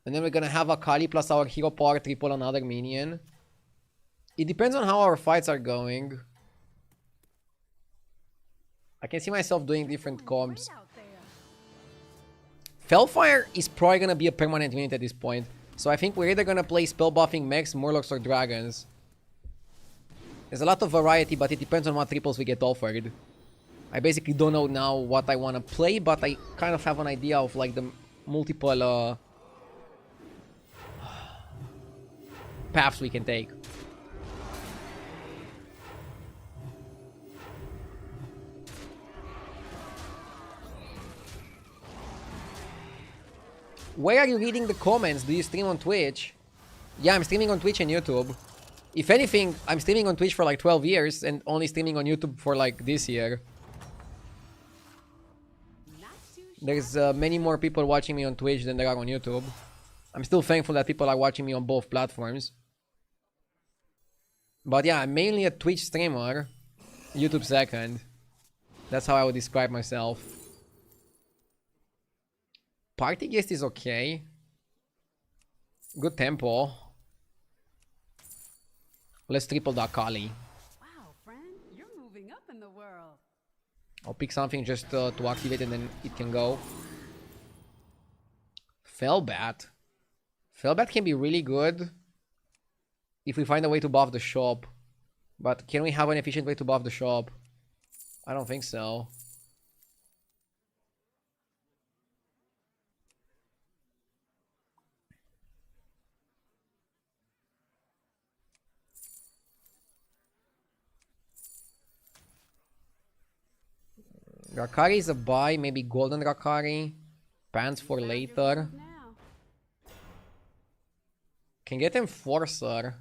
And then we're gonna have Akali plus our hero power triple another minion. It depends on how our fights are going. I can see myself doing different combs. Great out there. Felfire is probably gonna be a permanent unit at this point. So I think we're either gonna play spell buffing mechs, Murlocs, or dragons. There's a lot of variety, but it depends on what triples we get offered. I basically don't know now what I wanna play, but I kind of have an idea of like the multiple paths we can take. Where are you reading the comments? Do you stream on Twitch? Yeah, I'm streaming on Twitch and YouTube. If anything, I'm streaming on Twitch for like 12 years and only streaming on YouTube for like this year. Not too There's many more people watching me on Twitch than there are on YouTube. I'm still thankful that people are watching me on both platforms. But yeah, I'm mainly a Twitch streamer. YouTube second. That's how I would describe myself. Party guest is okay. Good tempo. Let's triple the Akali. Wow, friend, you're moving up in the world. I'll pick something just to activate and then it can go. Fellbat. Fellbat can be really good if we find a way to buff the shop. But can we have an efficient way to buff the shop? I don't think so. Rakari is a buy, maybe golden Rakari. Pants for later. Now. Can get Enforcer.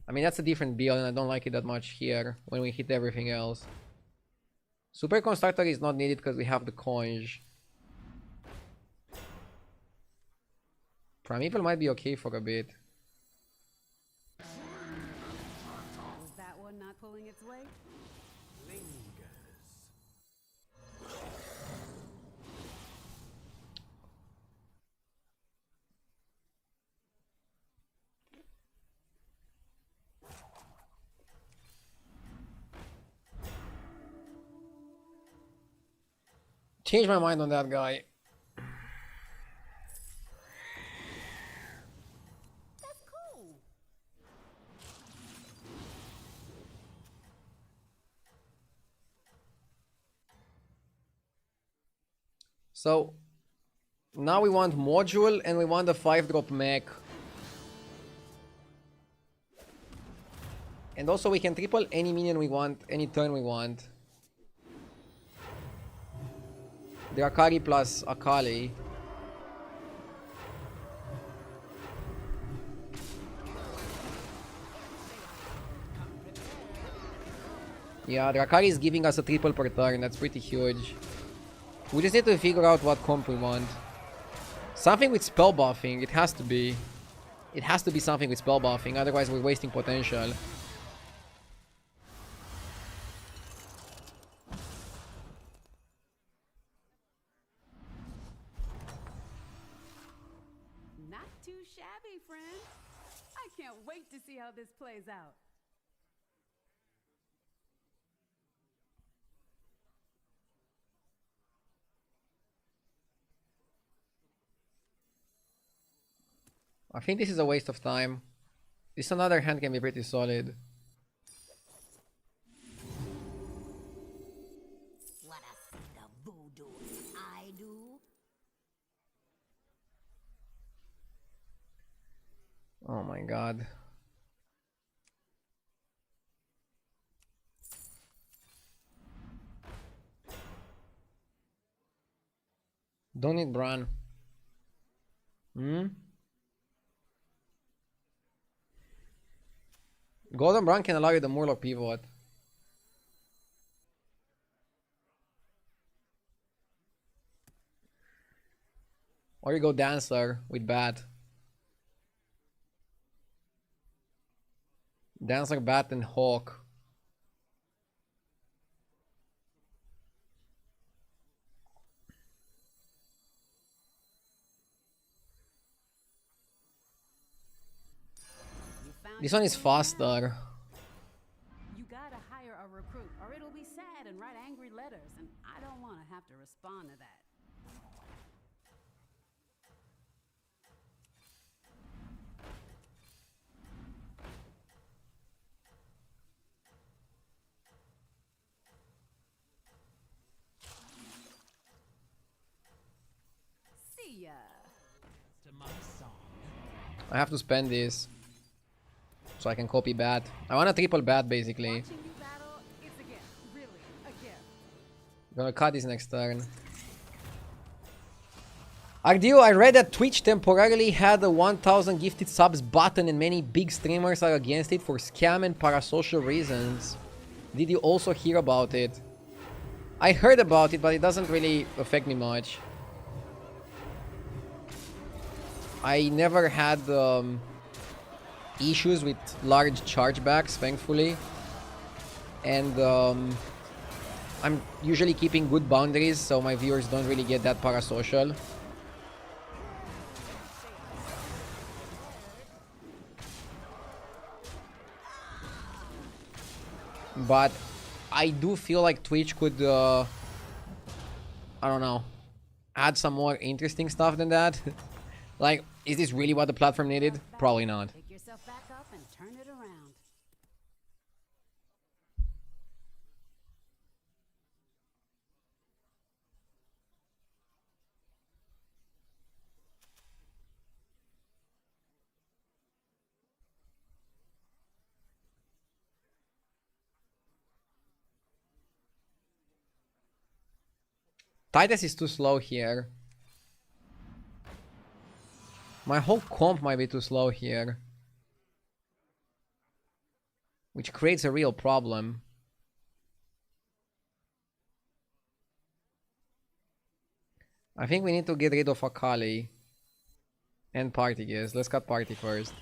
I mean, that's a different build and I don't like it that much here when we hit everything else. Super Constructor is not needed because we have the conge. Primeval might be okay for a bit. Was that one not pulling its weight? Change my mind on that guy. That's cool. So now we want module and we want a 5-drop mech. And also we can triple any minion we want, any turn we want. The Akari plus Akali. Yeah, the Akari is giving us a triple per turn, that's pretty huge. We just need to figure out what comp we want. Something with spell buffing, it has to be. It has to be something with spell buffing, otherwise we're wasting potential. Not too shabby, friend. I can't wait to see how this plays out. I think this is a waste of time. This another hand can be pretty solid. Wanna see the voodoo I do? Oh my god. Don't need Bran. Golden Bran can allow you the Murloc pivot. Or you go Dancer with Bat. Dancer, Bat, and Hawk. This one is faster. You gotta hire a recruit, or it'll be sad and write angry letters, and I don't want to have to respond to that. See ya. I have to spend this so I can copy Bat. I want a triple Bat basically. Watching you battle is a gift, really, a gift. Gonna cut this next turn. Ardeo, I read that Twitch temporarily had a 1000 gifted subs button and many big streamers are against it for scam and parasocial reasons. Did you also hear about it? I heard about it, but it doesn't really affect me much. I never had issues with large chargebacks, thankfully. And I'm usually keeping good boundaries, so my viewers don't really get that parasocial. but I do feel like Twitch could, I don't know, add some more interesting stuff than that. Like, is this really what the platform needed? Probably not. Pick yourself back up and turn it around. Titus is too slow here. My whole comp might be too slow here, which creates a real problem. I think we need to get rid of Akali and Party Guest. Let's cut Party first.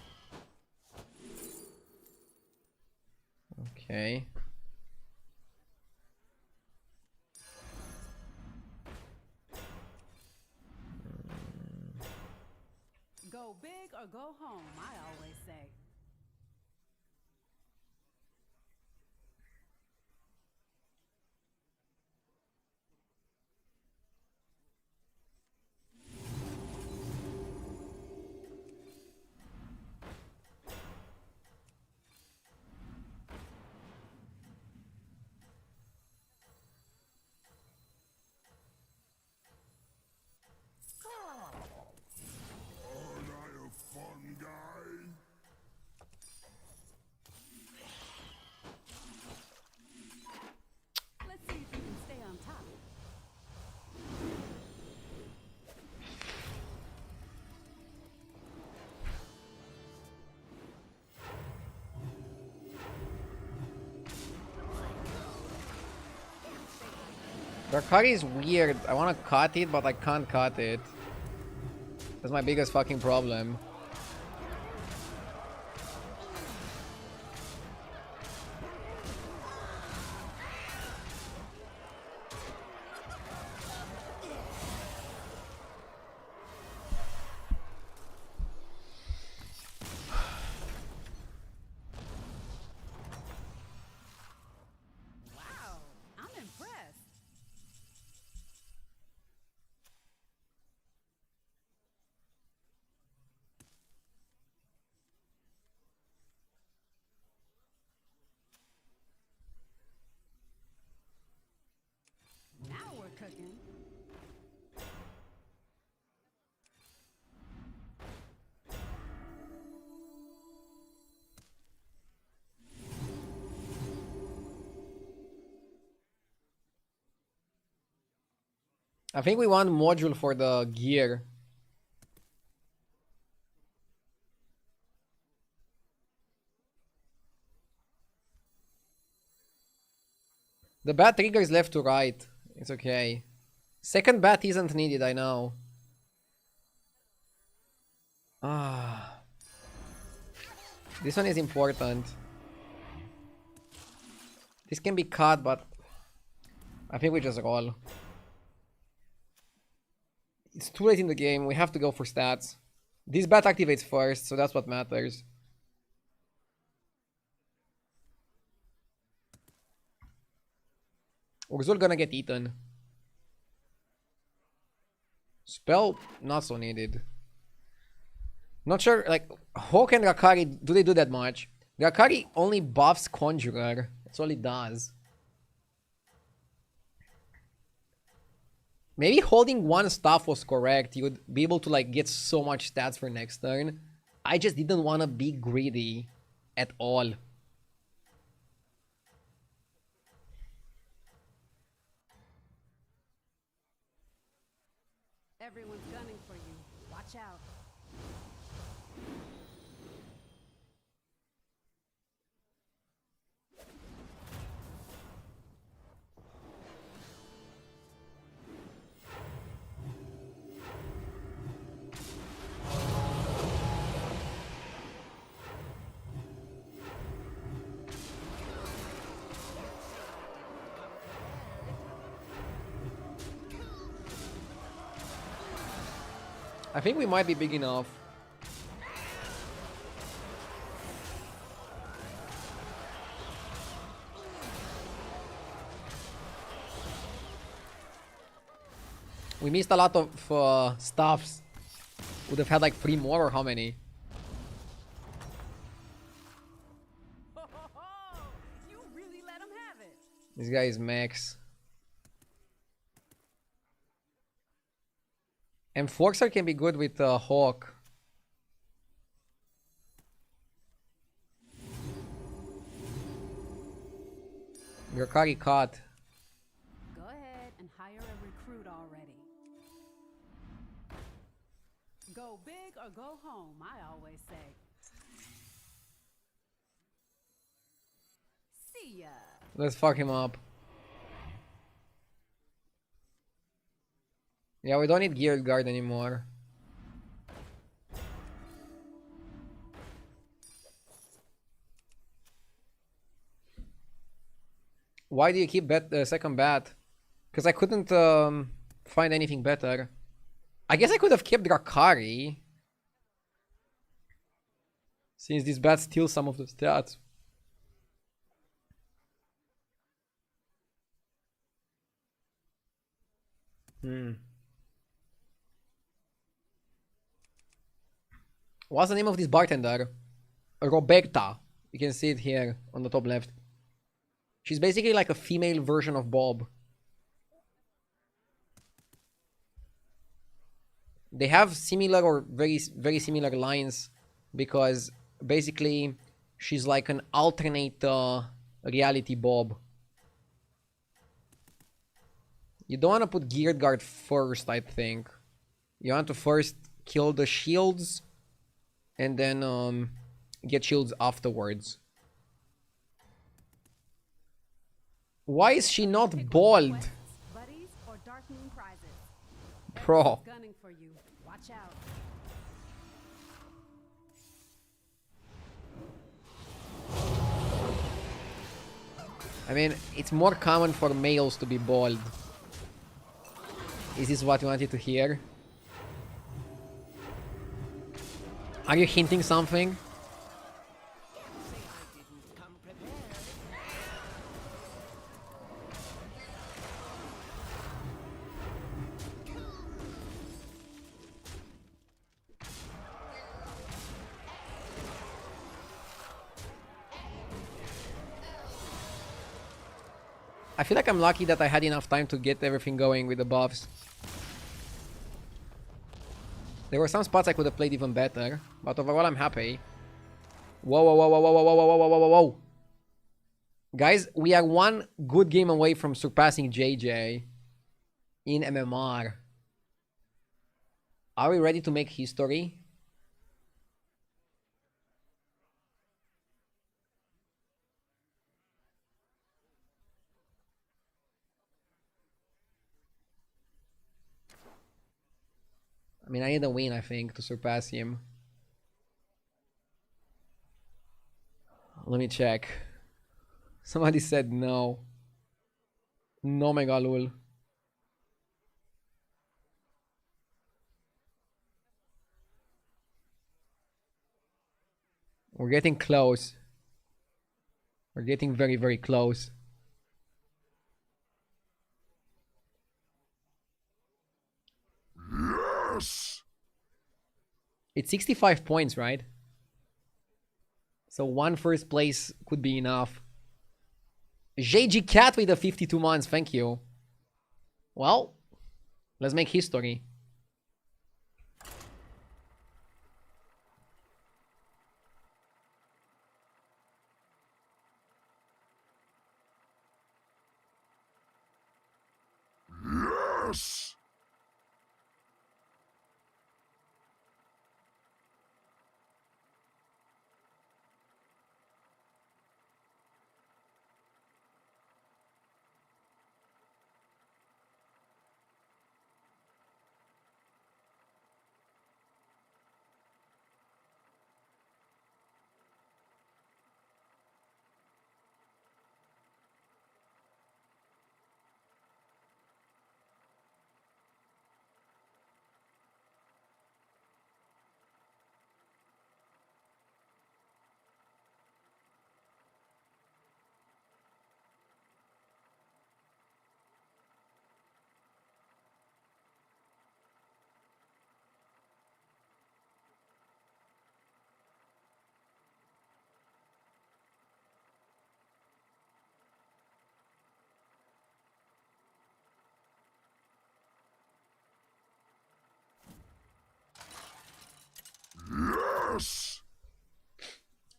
Okay. Go big or go home, I always say. Aren't I a fun guy? Let's see if you can stay on top. Darkari is weird. I want to cut it, but I can't cut it. That's my biggest fucking problem. Wow, I'm impressed. Now we're cooking. I think we want module for the gear. The bat trigger is left to right. It's okay. Second bat isn't needed, I know. Ah. This one is important. This can be cut, but I think we just roll. It's too late in the game. We have to go for stats. This bat activates first, so that's what matters. Urzul gonna get eaten. Spell, not so needed. Not sure, like, Hawk and Rakari, do they do that much? Rakari only buffs Conjurer. That's all it does. Maybe holding one staff was correct. You would be able to, like, get so much stats for next turn. I just didn't want to be greedy at all. Everyone's gunning for you. Watch out. I think we might be big enough. We missed a lot of stuffs. Would have had like 3 more or how many? You really let him have it. This guy is max. Enforcer can be good with Hawk. Yurkari caught. Go ahead and hire a recruit already. Go big or go home, I always say. See ya. Let's fuck him up. Yeah, we don't need Geared Guard anymore. Why do you keep second bat? Because I couldn't find anything better. I guess I could have kept Drakari. Since this bat steals some of the stats. What's the name of this bartender? Roberta. You can see it here on the top left. She's basically like a female version of Bob. They have similar or very similar lines because basically she's like an alternate reality Bob. You don't want to put Geared Guard first, I think. You want to first kill the shields and then get shields afterwards. Why is she not bald? Buddies or Dark Moon prizes. Bro. Everyone's gunning for you. Watch out. I mean, it's more common for males to be bald. Is this what you wanted to hear? Are you hinting something? I feel like I'm lucky that I had enough time to get everything going with the buffs. There were some spots I could have played even better, but overall I'm happy. Whoa, whoa, whoa, whoa, whoa, whoa, whoa, whoa, whoa, whoa, whoa. Guys, we are one good game away from surpassing JJ in MMR. Are we ready to make history? I mean, I need a win, I think, to surpass him. Let me check. Somebody said no. No, Megalul. We're getting close. We're getting very, very close. Yes! It's 65 points, right? So one first place could be enough. JG Cat with the 52 months, thank you. Well, let's make history. Yes! Yes!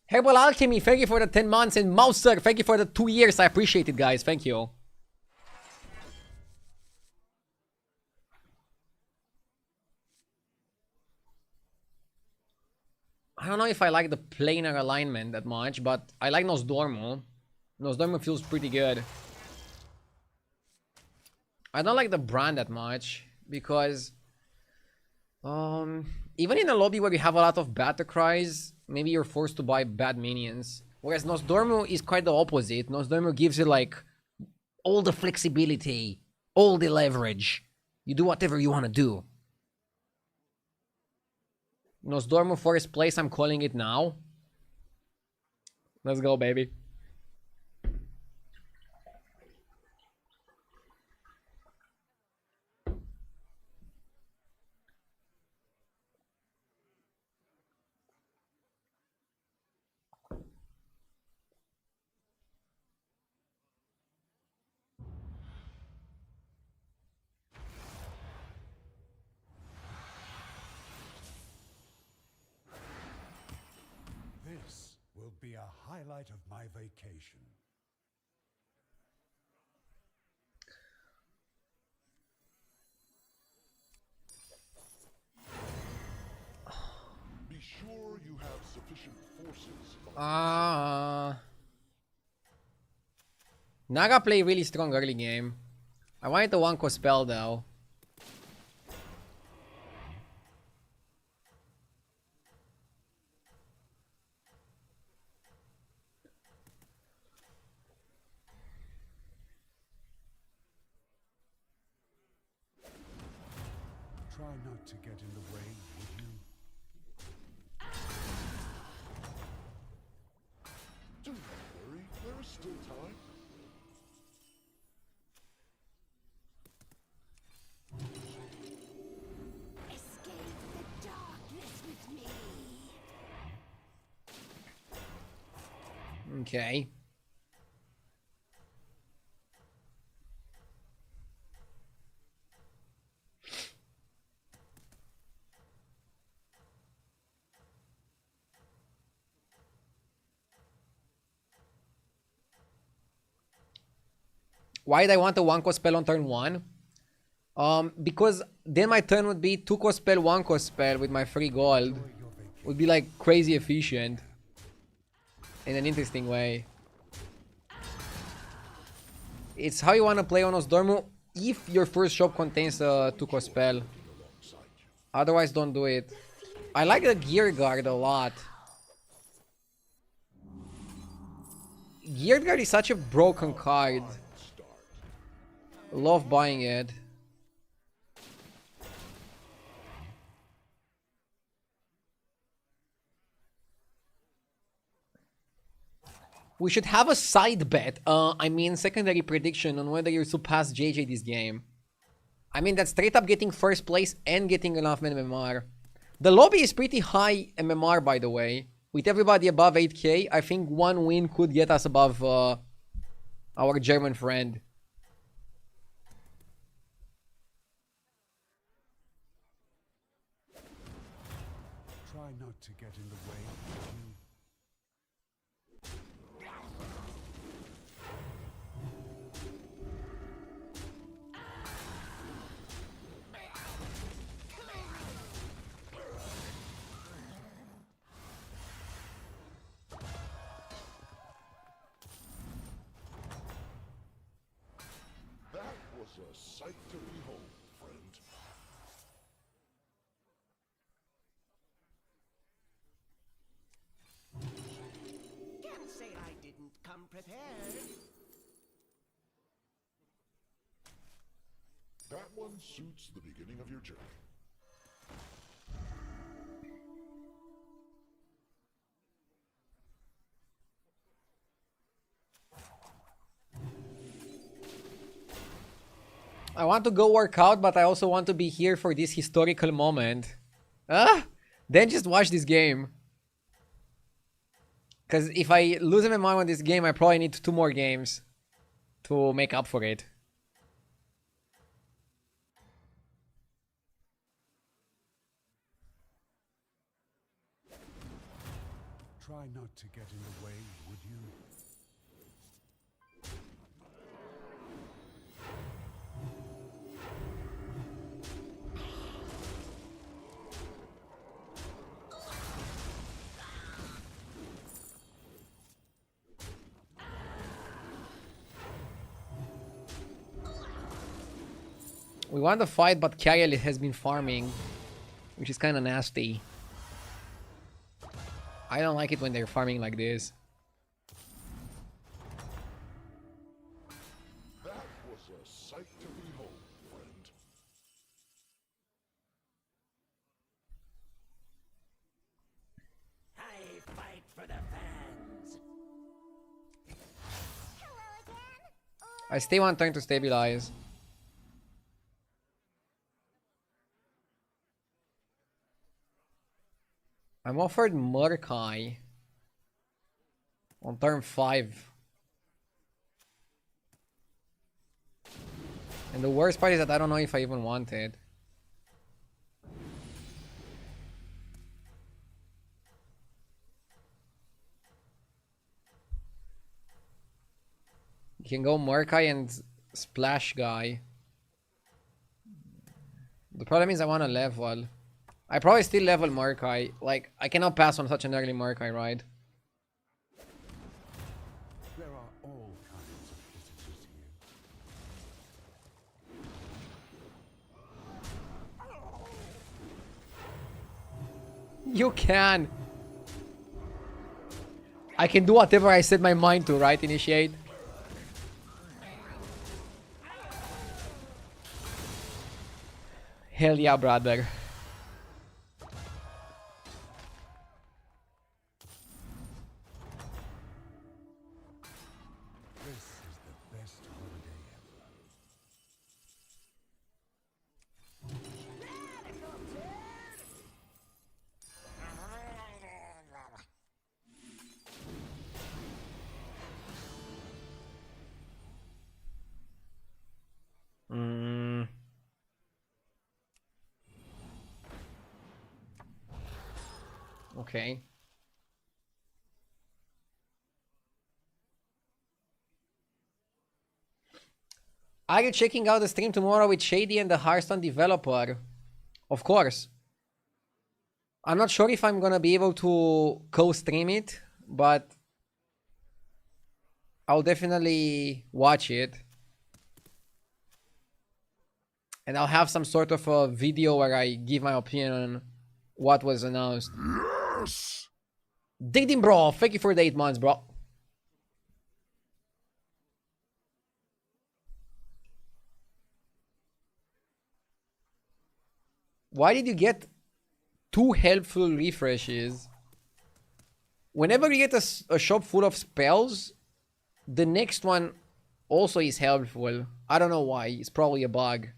Herbal Alchemy, thank you for the 10 months. And Mouser, thank you for the 2 years. I appreciate it, guys. Thank you. I don't know if I like the planar alignment that much, but I like Nosdormu. Nosdormu feels pretty good. I don't like the brand that much because even in a lobby where you have a lot of battle cries, maybe you're forced to buy bad minions. Whereas Nosdormu is quite the opposite. Nosdormu gives you like all the flexibility, all the leverage. You do whatever you want to do. Nosdormu first place, I'm calling it now. Let's go, baby. This will be a highlight of my vacation. Be sure you have sufficient forces on Naga play really strong early game. I wanted the one spell though. Try not to get in the way, would you? Do not worry, there is still time. Escape the darkness with me. Okay. Why did I want a 1-cost spell on turn 1? Because then my turn would be 2-cost spell, 1-cost spell with my free gold. Would be like crazy efficient. In an interesting way. It's how you want to play on Nosdormu if your first shop contains a 2-cost spell. Otherwise, don't do it. I like the Gear Guard a lot. Gear Guard is such a broken card. Love buying it. We should have a side bet. I mean, secondary prediction on whether you surpass JJ this game. I mean, that's straight up getting first place and getting enough MMR. The lobby is pretty high MMR, by the way. With everybody above 8k, I think one win could get us above our German friend. Try not to get in the way, would you? That was a sight to behold, friend. Can't say I didn't come prepared. That one suits the beginning of your journey. I want to go work out, but I also want to be here for this historical moment. Then just watch this game. Because if I lose my mind on this game, I probably need 2 more games to make up for it. Try not to get in the way, would you? We want to fight, but Kyriel has been farming, which is kind of nasty. I don't like it when they're farming like this. That was a sight to behold, friend. I fight for the fans. I stay one turn to stabilize. I'm offered Murkai on turn 5. And the worst part is that I don't know if I even want it. You can go Murkai and Splash Guy. The problem is I want to level. I probably still level Murkai. Like, I cannot pass on such an early Murkai ride. There are all kinds of visitors here. You can. I can do whatever I set my mind to, right? Initiate. Hell yeah, brother. This is the best holiday ever. Okay. Are you checking out the stream tomorrow with Shady and the Hearthstone developer? Of course. I'm not sure if I'm gonna be able to co-stream it, but I'll definitely watch it. And I'll have some sort of a video where I give my opinion on what was announced. Yes! Digdim bro, thank you for the 8 months, bro. Why did you get 2 helpful refreshes? Whenever you get a shop full of spells, the next one also is helpful. I don't know why. It's probably a bug.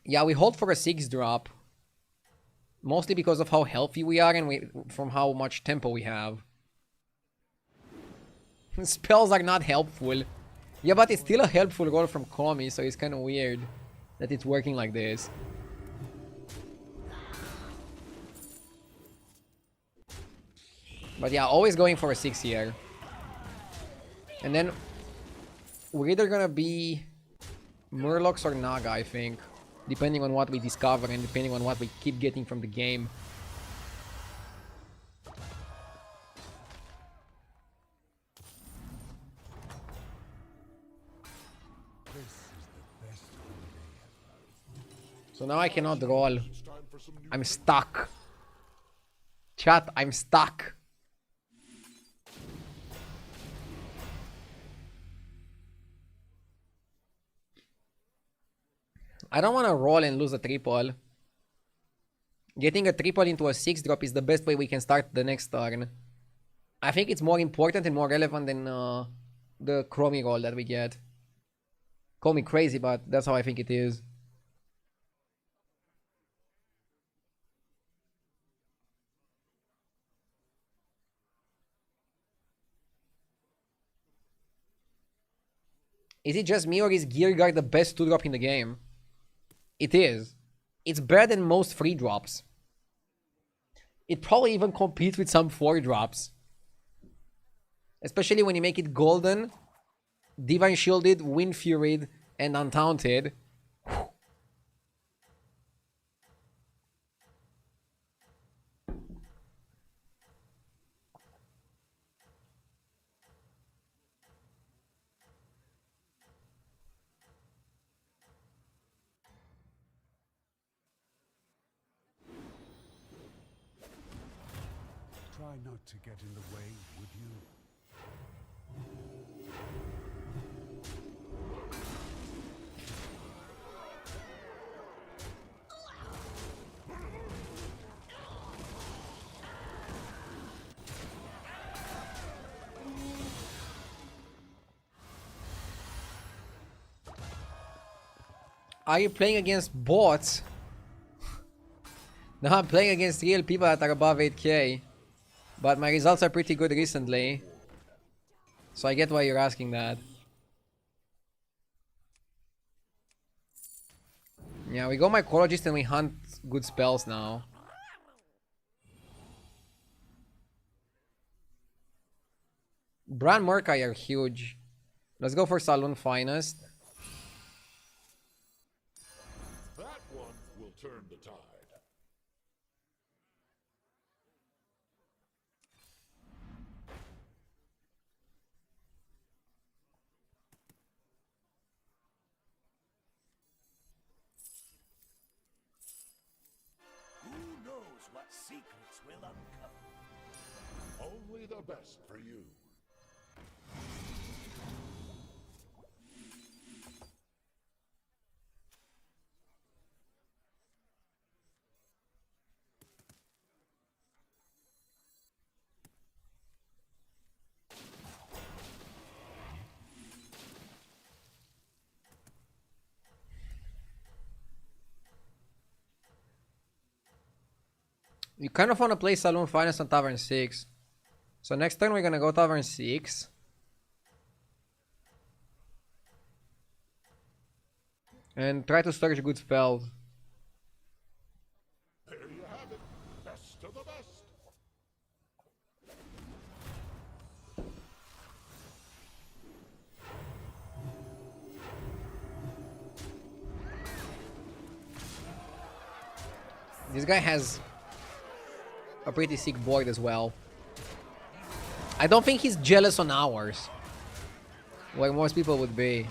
Yeah, we hold for a 6 drop. Mostly because of how healthy we are and from how much tempo we have. Spells are not helpful. Yeah, but it's still a helpful roll from Komi, so it's kind of weird that it's working like this. But yeah, always going for a 6 here. And then we're either gonna be Murlocs or Naga, I think. Depending on what we discover and depending on what we keep getting from the game. This is the best holiday ever. So now I cannot roll. It's time for some new I'm stuck. Chat, I'm stuck. I don't want to roll and lose a triple. Getting a triple into a 6 drop is the best way we can start the next turn. I think it's more important and more relevant than the Chromie roll that we get. Call me crazy, but that's how I think it is. Is it just me or is Gear Guard the best 2-drop in the game? It is. It's better than most free drops. It probably even competes with some 4 drops. Especially when you make it golden, Divine Shielded, Wind Furied, and Untaunted. Try not to get in the way, would you? Are you playing against bots? No, I'm playing against real people that are above 8k. But my results are pretty good recently. So I get why you're asking that. Yeah, we go Mycologist and we hunt good spells now. Bran Murkai are huge. Let's go for Saloon Finest. That one will turn the tide. Who knows what secrets will uncover? Only the best for you. You kind of want to play Saloon Finest on Tavern 6. So next turn we're gonna go Tavern 6. And try to search good spells. There you have it. Best of the best. This guy has a pretty sick board as well. I don't think he's jealous on ours, like most people would be.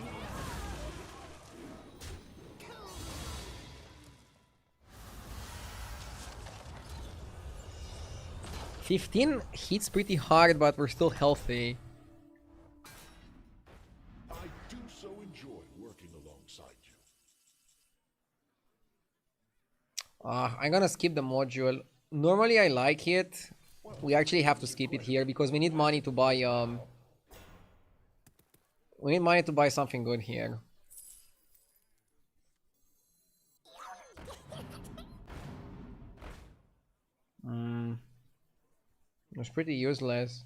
"15 hits pretty hard, but we're still healthy." I do so enjoy working alongside you. I'm gonna skip the module. Normally I like it. We actually have to skip it here because we need money to buy we need money to buy something good here. It's pretty useless.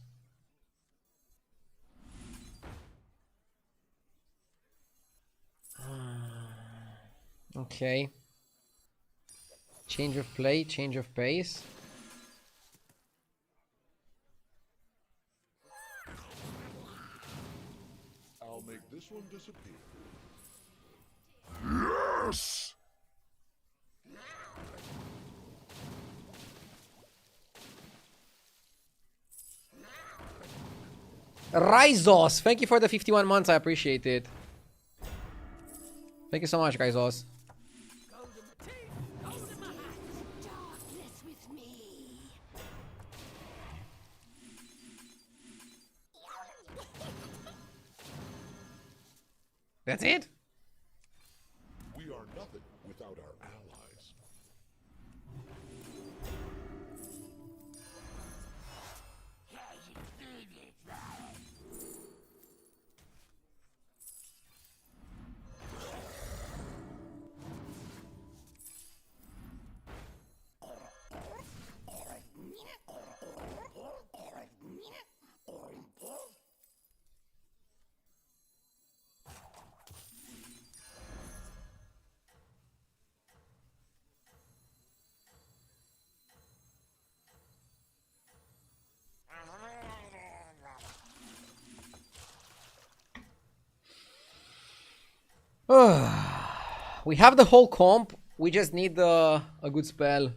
Okay. Change of play, change of pace. I'll make this one disappear. Yes! Ryzos, thank you for the 51 months. I appreciate it. Thank you so much, Ryzos. Darkness with me. That's it? We are nothing without our allies. We have the whole comp. We just need a good spell.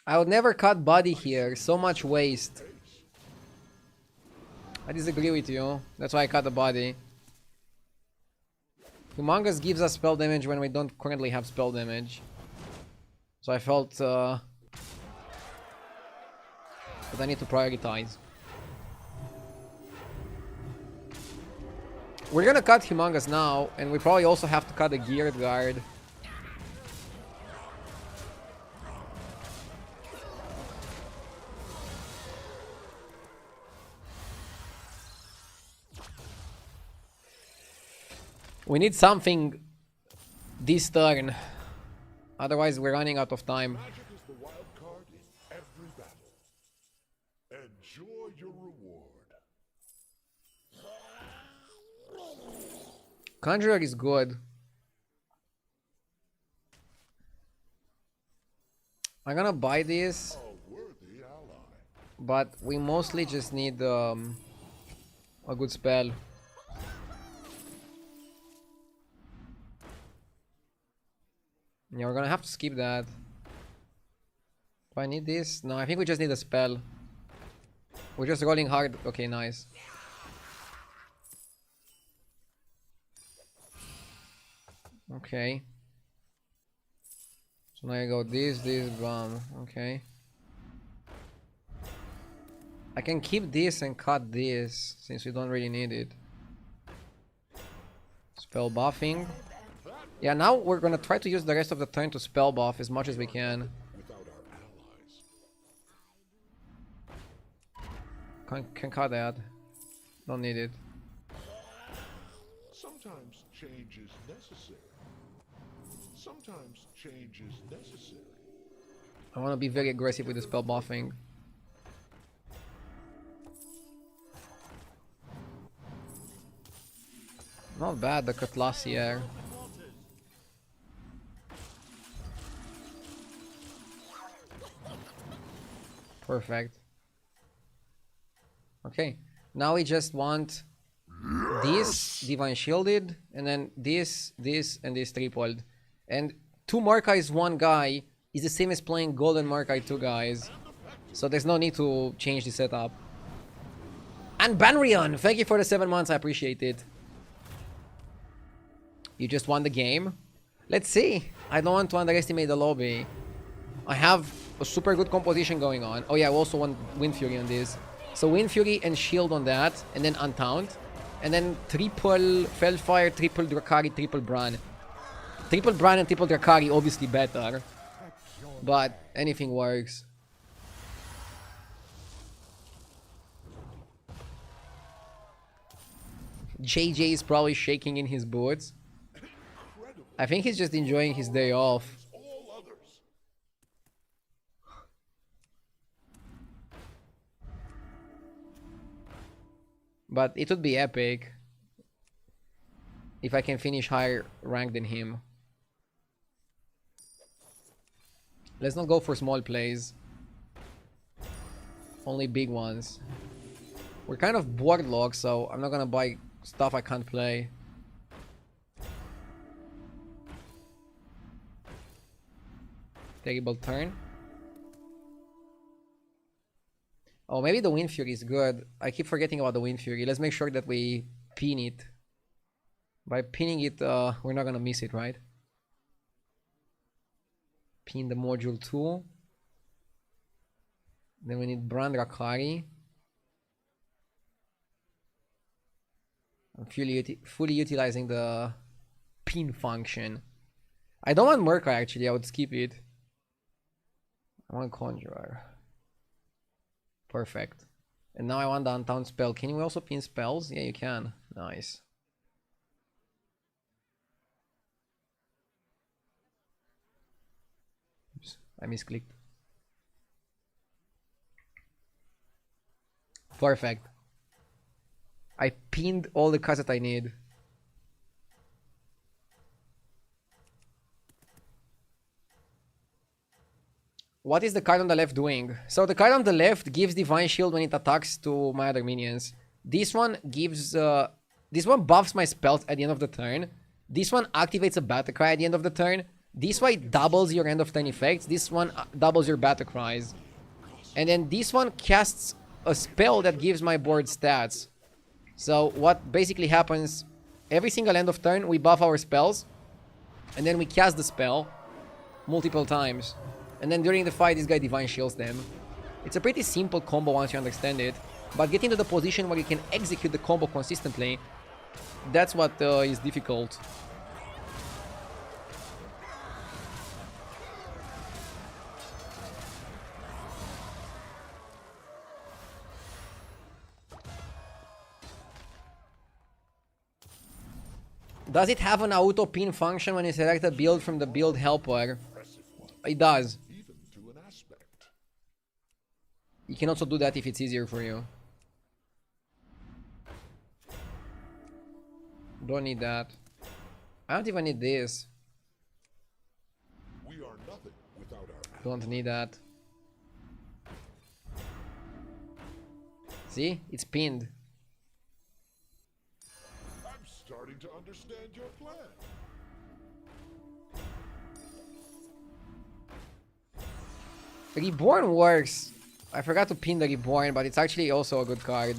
I would never cut body here. So much waste. I disagree with you. That's why I cut the body. Humongous gives us spell damage when we don't currently have spell damage. So I felt that I need to prioritize. We're gonna cut Humongous now, and we probably also have to cut the Geared Guard. We need something this turn. Otherwise, we're running out of time. Magic is the wild card in every battle. Enjoy your reward. Conjurer is good. I'm gonna buy this, A worthy ally. but we mostly just need a good spell. Yeah, we're gonna have to skip that. Do I need this? No, I think we just need a spell. We're just rolling hard. Okay, nice. Okay. So now I go this, bomb. Okay. I can keep this and cut this since we don't really need it. Spell buffing. Yeah, now we're gonna try to use the rest of the turn to spell buff as much as we can. Without our allies. Can cut that. Don't need it. Sometimes change is necessary. Sometimes change is necessary. I want to be very aggressive with the spell buffing. Not bad, the Cutlassier. Perfect. Okay, now we just want this Divine Shielded, and then this, and this tripled. And 2 Markais 1 guy is the same as playing Golden Markai 2 guys. So there's no need to change the setup. And Banrion, thank you for the 7 months, I appreciate it. You just won the game. Let's see. I don't want to underestimate the lobby. I have a super good composition going on. Oh yeah, I also want Wind Fury on this. So Wind Fury and Shield on that, and then Untaunt. And then triple Felfire, triple Drakari, triple Bran. Triple Bran and triple Drakari obviously better. But anything works. JJ is probably shaking in his boots. I think he's just enjoying his day off. All others. But it would be epic if I can finish higher rank than him. Let's not go for small plays. Only big ones. We're kind of board locked, so I'm not gonna buy stuff I can't play. Terrible turn. Oh, maybe the Wind Fury is good. I keep forgetting about the Wind Fury. Let's make sure that we pin it. By pinning it, we're not gonna miss it, right? Pin the module 2. Then we need Brand Rakari. I'm fully utilizing the pin function. I don't want Merca actually, I would skip it. I want Conjurer. Perfect. And now I want the Untown spell. Can you also pin spells? Yeah, you can. Nice. Oops, I misclicked. Perfect. I pinned all the cards that I need. What is the card on the left doing? So the card on the left gives Divine Shield when it attacks to my other minions. This one gives This one buffs my spells at the end of the turn. This one activates a battle cry at the end of the turn. This one doubles your end of turn effects. This one doubles your battle cries. And then this one casts a spell that gives my board stats. So what basically happens, every single end of turn we buff our spells. And then we cast the spell multiple times. And then during the fight this guy Divine Shields them. It's a pretty simple combo once you understand it. But getting to the position where you can execute the combo consistently, that's what is difficult. Does it have an auto pin function when you select a build from the build helper? It does. Even to an aspect. You can also do that if it's easier for you. Don't need that. I don't even need this. We are nothing without our Don't need that. See? It's pinned. I'm starting to understand your plan. Reborn works. I forgot to pin the Reborn, but it's actually also a good card.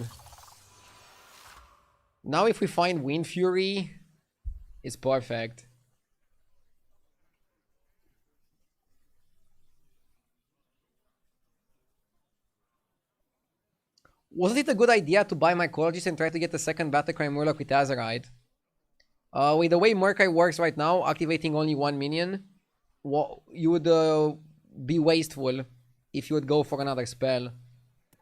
Now if we find Wind Fury, it's perfect. Wasn't it a good idea to buy Mycologist and try to get the second Battlecry Murloc with Azerite? With the way Murkai works right now, activating only one minion, you would be wasteful if you would go for another spell.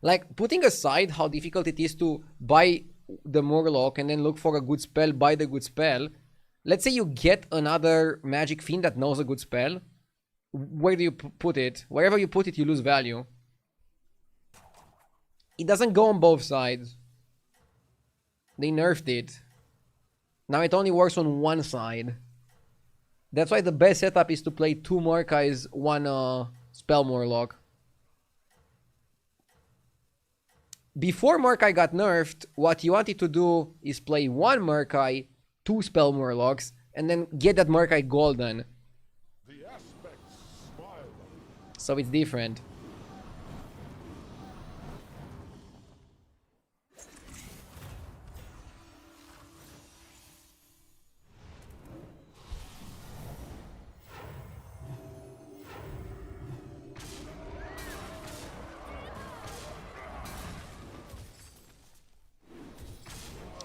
Like, putting aside how difficult it is to buy the Murloc and then look for a good spell, buy the good spell. Let's say you get another Magic Fiend that knows a good spell. Where do you put it? Wherever you put it, you lose value. It doesn't go on both sides. They nerfed it. Now it only works on one side. That's why the best setup is to play two Murkais, one Spell Murloc. Before Murkai got nerfed, what you wanted to do is play one Murkai, two Spell Murlocs, and then get that Murkai golden. The aspects smile. So it's different.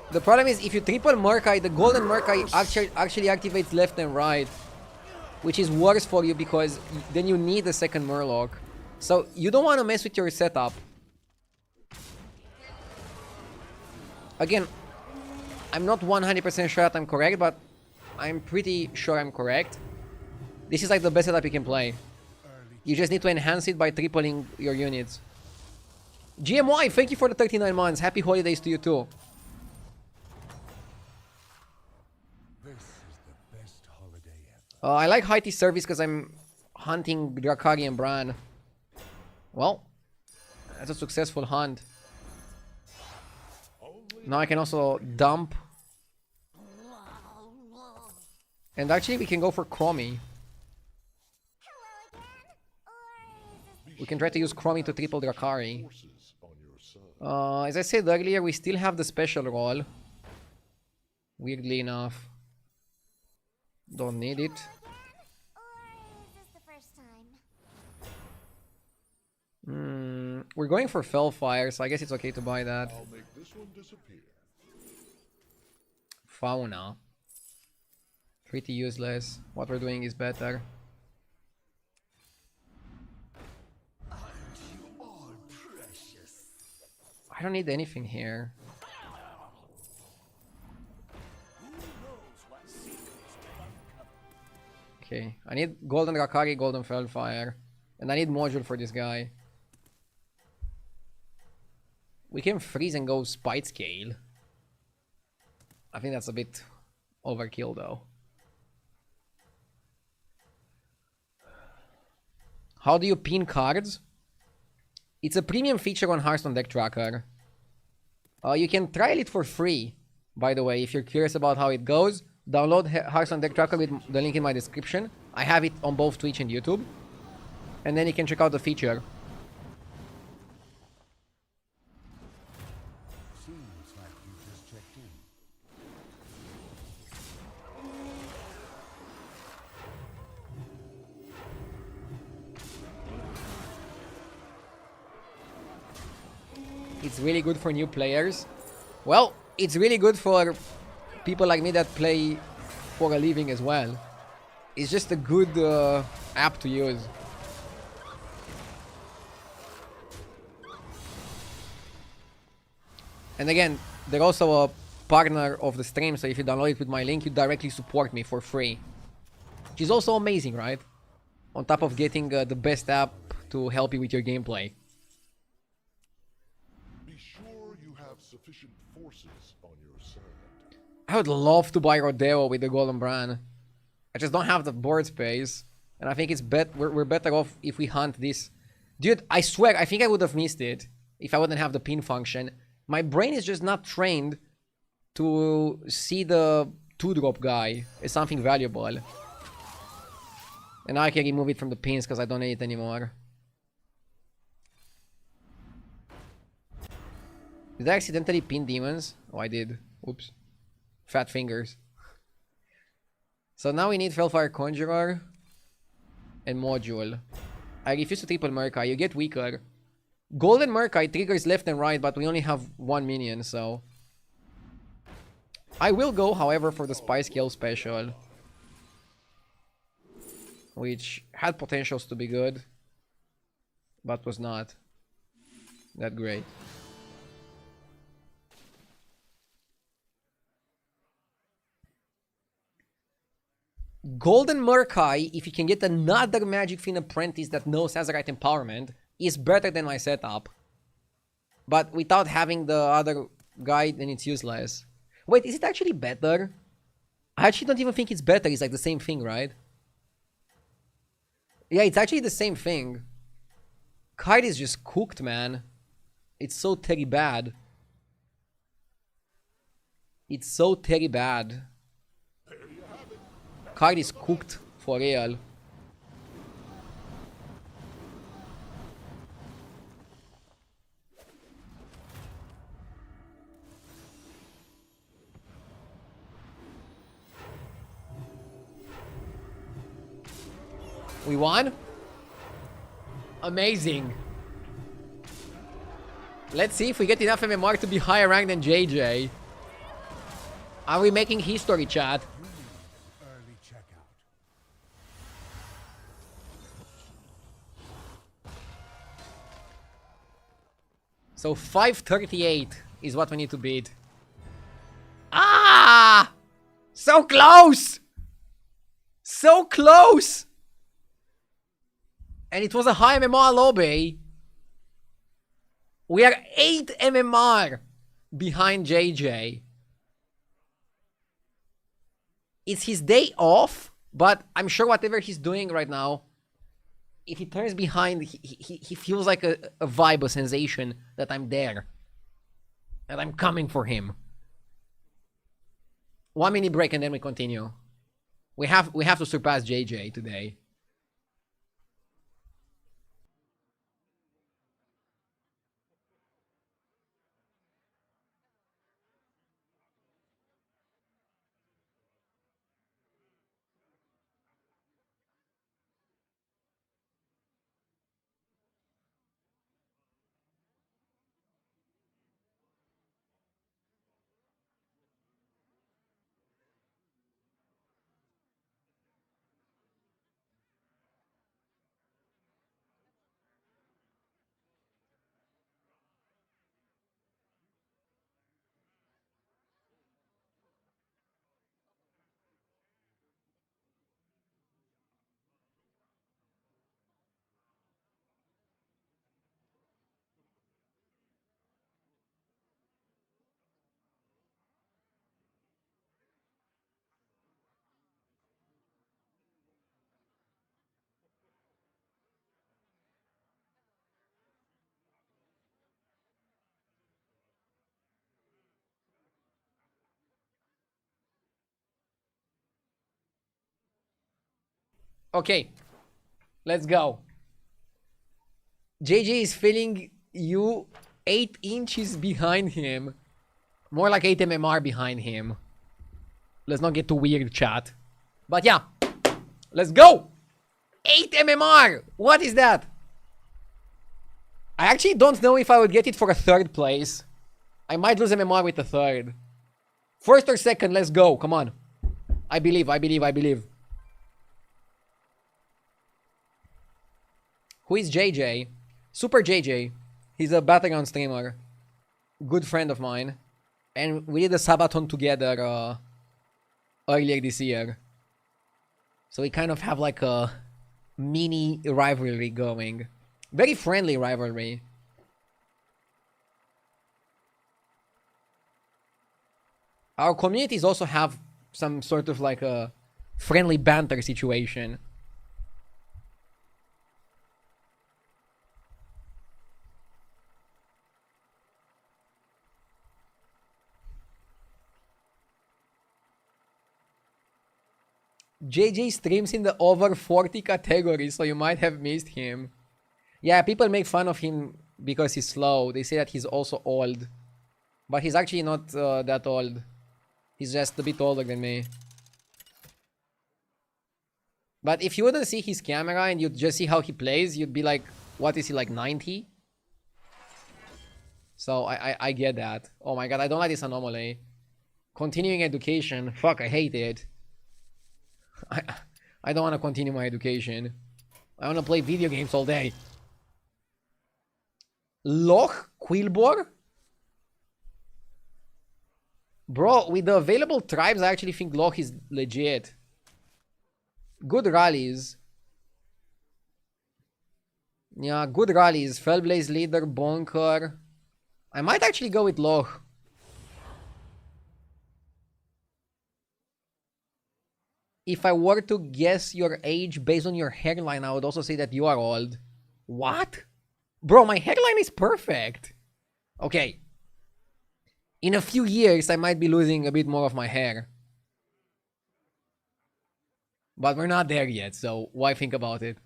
The problem is if you triple Murkai, the golden Murkai actually activates left and right, which is worse for you because then you need a second Murloc. So you don't want to mess with your setup. Again, I'm not 100% sure that I'm correct, but I'm pretty sure I'm correct. This is like the best setup you can play. You just need to enhance it by tripling your units. GMY, thank you for the 39 months. Happy holidays to you too. I like Haiti service because I'm hunting Drakari and Bran. Well, that's a successful hunt. Now I can also dump. And actually we can go for Chromie. We can try to use Chromie to triple Drakari. As I said earlier, we still have the special roll. Weirdly enough. Don't need it. We're going for Fellfire, so I guess it's okay to buy that. I'll make this one disappear. Fauna. Pretty useless. What we're doing is better. I don't need anything here. Okay, I need Golden Rakari, Golden Fellfire. And I need module for this guy. We can freeze and go Spite Scale. I think that's a bit overkill though. How do you pin cards? It's a premium feature on Hearthstone Deck Tracker. You can trial it for free. By the way, if you're curious about how it goes, download Hearthstone Deck Tracker with the link in my description. I have it on both Twitch and YouTube. And then you can check out the feature. Seems like you just checked in. It's really good for new players. Well, it's really good for people like me that play for a living as well. It's just a good app to use. And again, they're also a partner of the stream, so if you download it with my link, you directly support me for free. Which is also amazing, right? On top of getting the best app to help you with your gameplay. Be sure you have sufficient forces on your side. I would love to buy Rodeo with the Golden Bran. I just don't have the board space. And I think it's we're better off if we hunt this. Dude, I swear, I think I would have missed it if I wouldn't have the pin function. My brain is just not trained to see the 2-drop guy as something valuable. And now I can remove it from the pins because I don't need it anymore. Did I accidentally pin demons? Oh, I did. Oops. Fat fingers. So now we need Felfire Conjurer and Module. I refuse to triple Murkai. You get weaker. Golden Murkai triggers left and right, but we only have one minion, so... I will go, however, for the Spice Kill special. Which had potentials to be good, but was not that great. Golden Murkai, if you can get another Magic Fiend Apprentice that knows Azerite Empowerment, is better than my setup. But without having the other guy, then it's useless. Wait, is it actually better? I actually don't even think it's better. It's like the same thing, right? Yeah, it's actually the same thing. Kite is just cooked, man. It's so terribly bad. It's so terribly bad. Kite is cooked for real. We won? Amazing. Let's see if we get enough MMR to be higher ranked than JJ. Are we making history, chat? Early checkout. So 538 is what we need to beat. Ah! So close! So close! And it was a high MMR lobby. We are 8 MMR behind JJ. It's his day off, but I'm sure whatever he's doing right now, if he turns behind, he feels like a vibe, a sensation that I'm there. That I'm coming for him. 1 minute break and then we continue. We have to surpass JJ today. Okay. Let's go. JJ is feeling you 8 inches behind him. More like 8 MMR behind him. Let's not get too weird, chat. But yeah. Let's go! 8 MMR! What is that? I actually don't know if I would get it for a 3rd place. I might lose MMR with the 3rd. 1st or 2nd, let's go. Come on. I believe. Who is JJ? Super JJ. He's a Battlegrounds streamer. Good friend of mine. And we did a Sabaton together earlier this year. So we kind of have like a mini rivalry going. Very friendly rivalry. Our communities also have some sort of like a friendly banter situation. JJ streams in the over 40 category, so you might have missed him. Yeah, people make fun of him because he's slow. They say that he's also old. But he's actually not that old. He's just a bit older than me. But if you wouldn't see his camera and you'd just see how he plays, you'd be like, what is he, like 90? So I get that. Oh my god, I don't like this anomaly. Continuing education. Fuck, I hate it. I don't want to continue my education. I want to play video games all day. Loch Quilbor? Bro, with the available tribes, I actually think Loch is legit. Good rallies. Yeah, good rallies. Fellblaze leader, Bonker. I might actually go with Loch. If I were to guess your age based on your hairline, I would also say that you are old. What? Bro, my hairline is perfect. Okay. In a few years, I might be losing a bit more of my hair. But we're not there yet, so why think about it?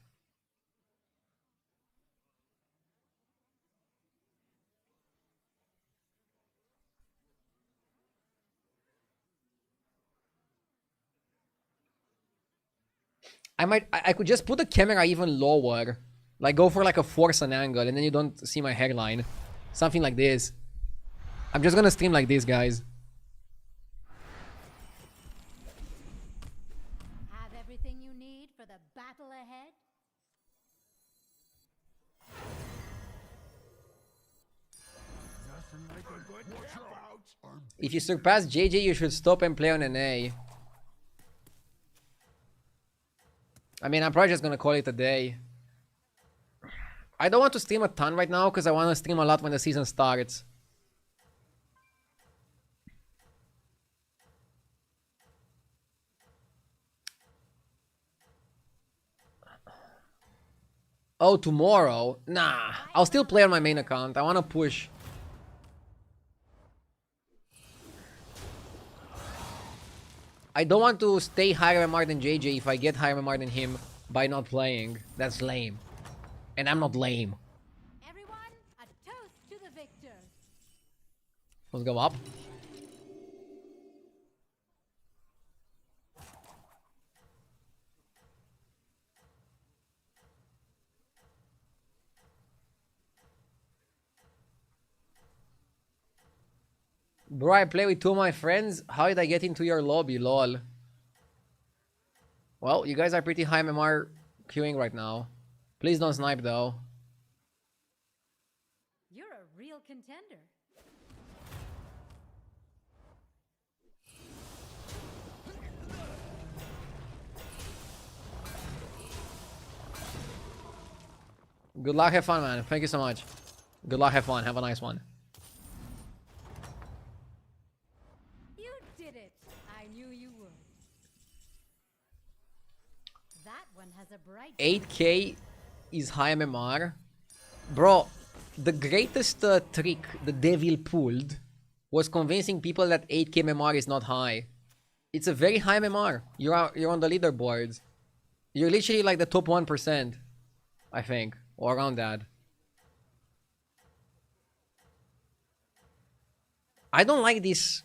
I could just put the camera even lower. Like go for like a force an angle and then you don't see my hairline. Something like this. I'm just gonna stream like this, guys. Have everything you need for the battle ahead? Nothing like a good nap out. If you surpass JJ, you should stop and play on an A. I mean, I'm probably just gonna call it a day. I don't want to stream a ton right now because I want to stream a lot when the season starts. Oh, tomorrow? Nah, I'll still play on my main account. I want to push. I don't want to stay higher MMR than JJ if I get higher MMR than him by not playing. That's lame. And I'm not lame. Everyone, a toast to the victor. Let's go up. Bro, I play with two of my friends. How did I get into your lobby? Lol. Well, you guys are pretty high MMR queuing right now. Please don't snipe though. You're a real contender. Good luck, have fun, man. Thank you so much. Good luck, have fun. Have a nice one. You did it. I knew you would. That one has a bright 8k is high MMR. Bro, the greatest trick the devil pulled was convincing people that 8k MMR is not high. It's a very high MMR. You're on the leaderboards. You're literally like the top 1%, I think, or around that. I don't like this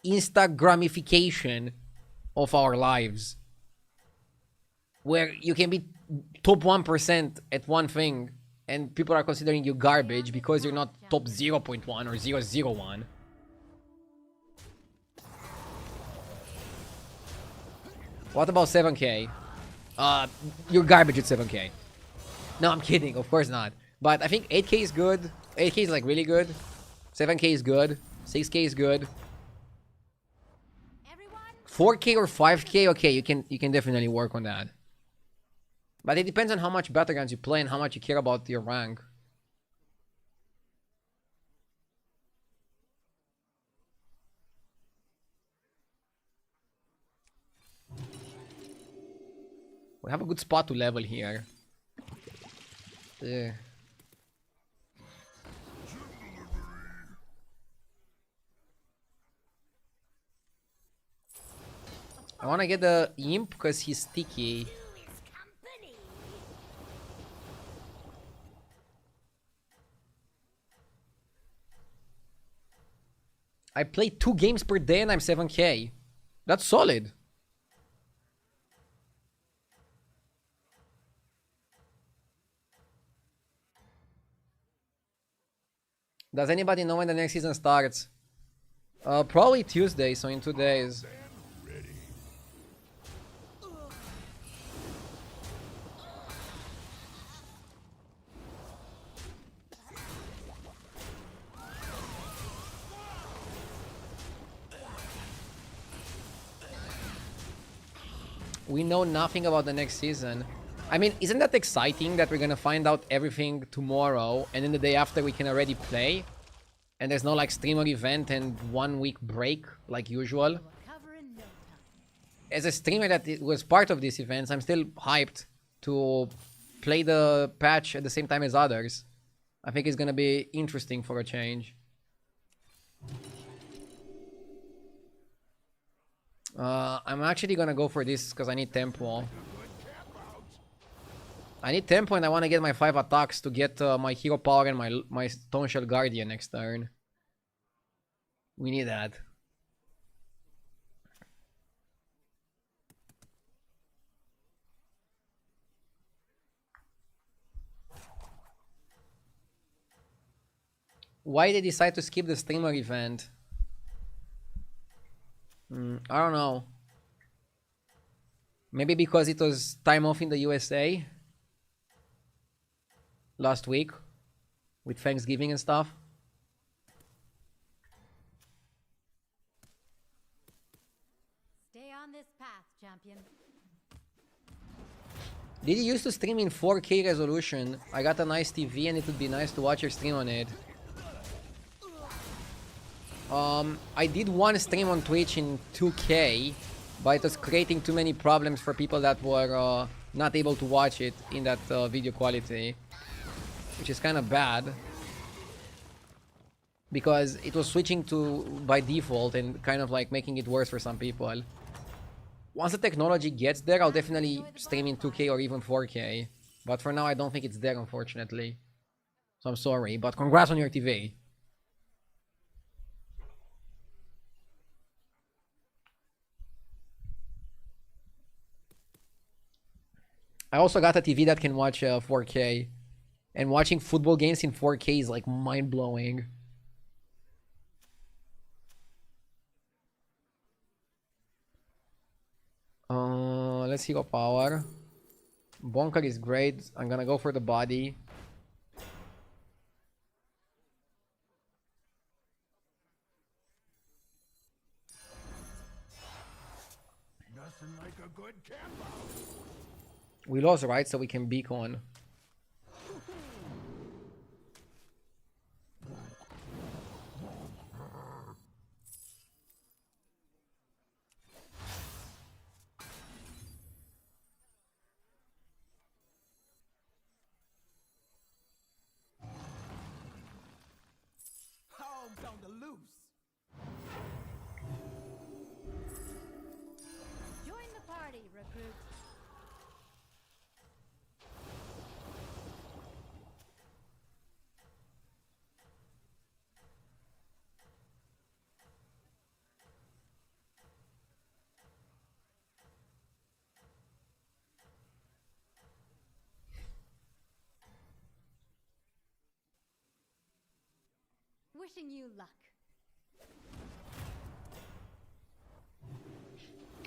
Instagramification of our lives, where you can be top 1% at one thing and people are considering you garbage because you're not top 0.1 or 0.01. What about 7k? You're garbage at 7k. No, I'm kidding, of course not. But I think 8k is good. 8k is like really good. 7k is good. 6k is good. 4k or 5k, okay, you can definitely work on that. But it depends on how much Battlegrounds you play and how much you care about your rank. We have a good spot to level here. Ugh. I want to get the imp because he's sticky. I play 2 games per day and I'm 7k. That's solid. Does anybody know when the next season starts? Probably Tuesday, so in 2 days. We know nothing about the next season. I mean, isn't that exciting that we're gonna find out everything tomorrow and then the day after we can already play? And there's no like streamer event and 1 week break like usual. As a streamer that was part of these events, I'm still hyped to play the patch at the same time as others. I think it's gonna be interesting for a change. I'm actually gonna go for this because I need tempo. I need tempo and I want to get my 5 attacks to get my hero power and my Stone Shell Guardian next turn. We need that. Why did they decide to skip the streamer event? I don't know. Maybe because it was time off in the USA last week with Thanksgiving and stuff. Stay on this path, champion. Did you used to stream in 4K resolution? I got a nice TV and it would be nice to watch your stream on it. I did one stream on Twitch in 2K, but it was creating too many problems for people that were not able to watch it in that video quality, which is kind of bad because it was switching to by default and kind of like making it worse for some people. Once the technology gets there, I'll definitely stream in 2K or even 4K, but for now I don't think it's there, unfortunately. So I'm sorry, but congrats on your TV. I also got a TV that can watch 4K, and watching football games in 4K is like mind-blowing. Let's hero power. Bonker is great. I'm gonna go for the body. Nothing like a good camp out. We lost, right? So we can beacon. Hogs on the loose. Join the party, recruit. Wishing you luck.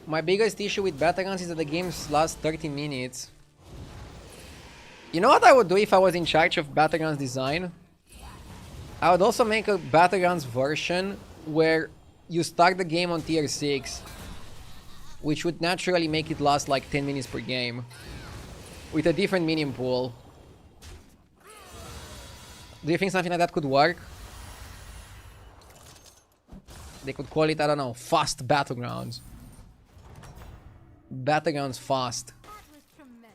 My biggest issue with Battlegrounds is that the games last 30 minutes. You know what I would do if I was in charge of Battlegrounds design? I would also make a Battlegrounds version where you start the game on tier 6, which would naturally make it last like 10 minutes per game, with a different minion pool. Do you think something like that could work? They could call it, I don't know, Fast Battlegrounds. Battlegrounds Fast. That was tremendous.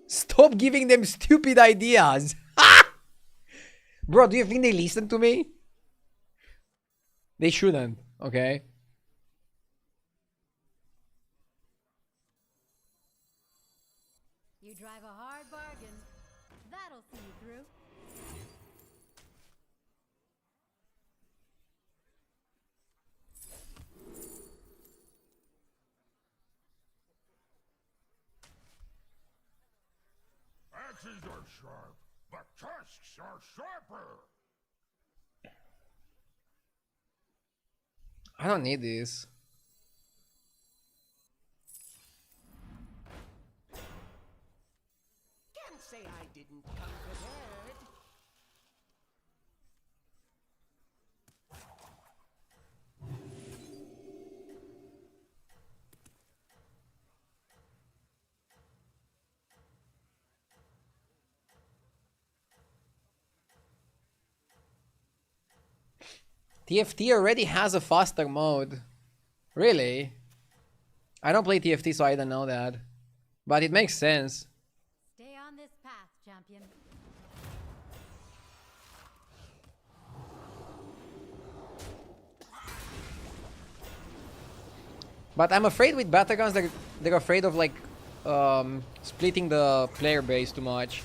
Stop giving them stupid ideas! Bro, do you think they listen to me? They shouldn't, okay? You drive a hard bargain. That'll see you through. Axes are sharp, but tusks are sharper. I don't need this. Can't say I didn't come prepared. TFT already has a faster mode. Really? I don't play TFT, so I don't know that. But it makes sense. Stay on this path, champion. But I'm afraid with Battlegrounds, they're afraid of like splitting the player base too much.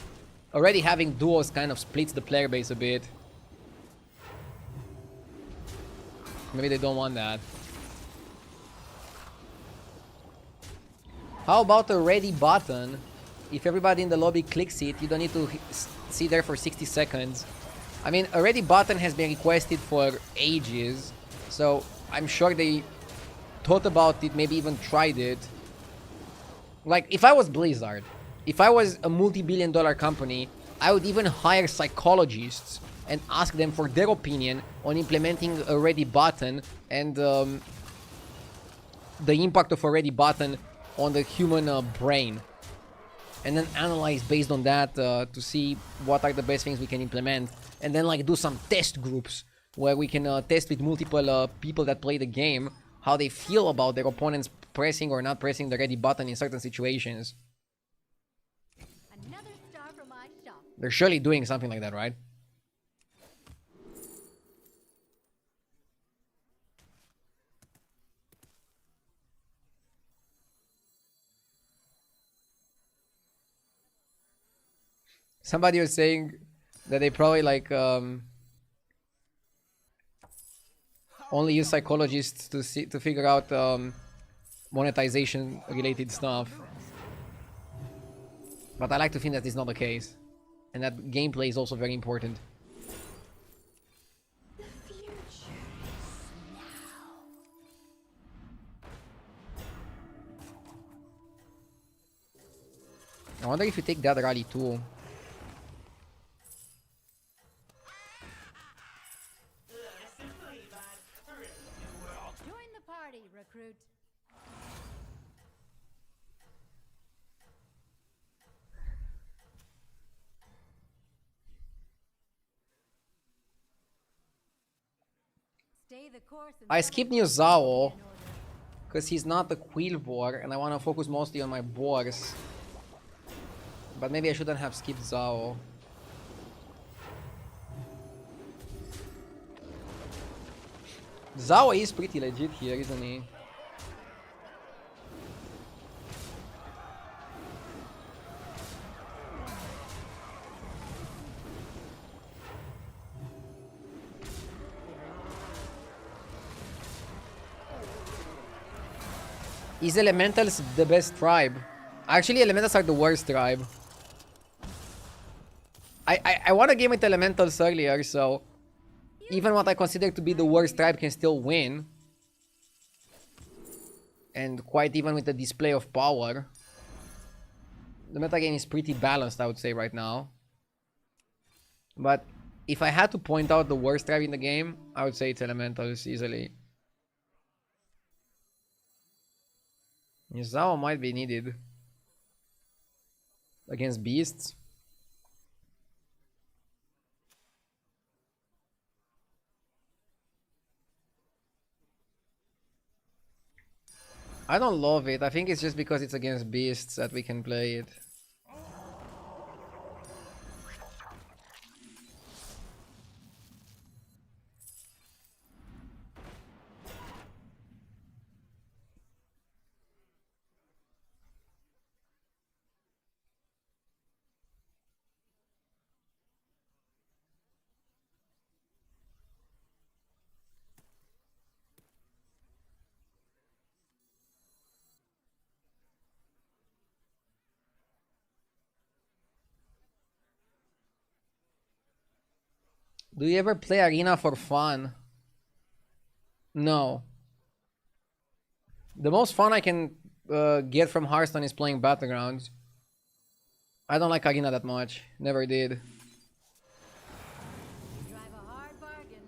Already having duos kind of splits the player base a bit. Maybe they don't want that. How about a ready button? If everybody in the lobby clicks it, you don't need to sit there for 60 seconds. I mean, a ready button has been requested for ages, so I'm sure they thought about it, maybe even tried it. Like, if I was Blizzard, if I was a multi-billion-dollar company, I would even hire psychologists and ask them for their opinion on implementing a ready button and the impact of a ready button on the human brain. And then analyze based on that to see what are the best things we can implement. And then like do some test groups where we can test with multiple people that play the game how they feel about their opponents pressing or not pressing the ready button in certain situations. Another star for my shop. They're surely doing something like that, right? Somebody was saying that they probably like only use psychologists to figure out monetization related stuff. But I like to think that is not the case, and that gameplay is also very important. The future is now. I wonder if you take that rally too. Join the party, recruit. Stay the course. I skipped new Zao because he's not the Quill boar and I want to focus mostly on my boars. But maybe I shouldn't have skipped Zao. Zao is pretty legit here, isn't he? Is Elementals the best tribe? Actually, Elementals are the worst tribe. I won a game with elementals earlier, so even what I consider to be the worst tribe can still win. And quite even with the display of power. The metagame is pretty balanced, I would say, right now. But if I had to point out the worst tribe in the game, I would say it's elementals easily. Yuzao might be needed against beasts. I don't love it. I think it's just because it's against beasts that we can play it. Do you ever play Arena for fun? No. The most fun I can get from Hearthstone is playing Battlegrounds. I don't like Arena that much. Never did. Drive a hard bargain.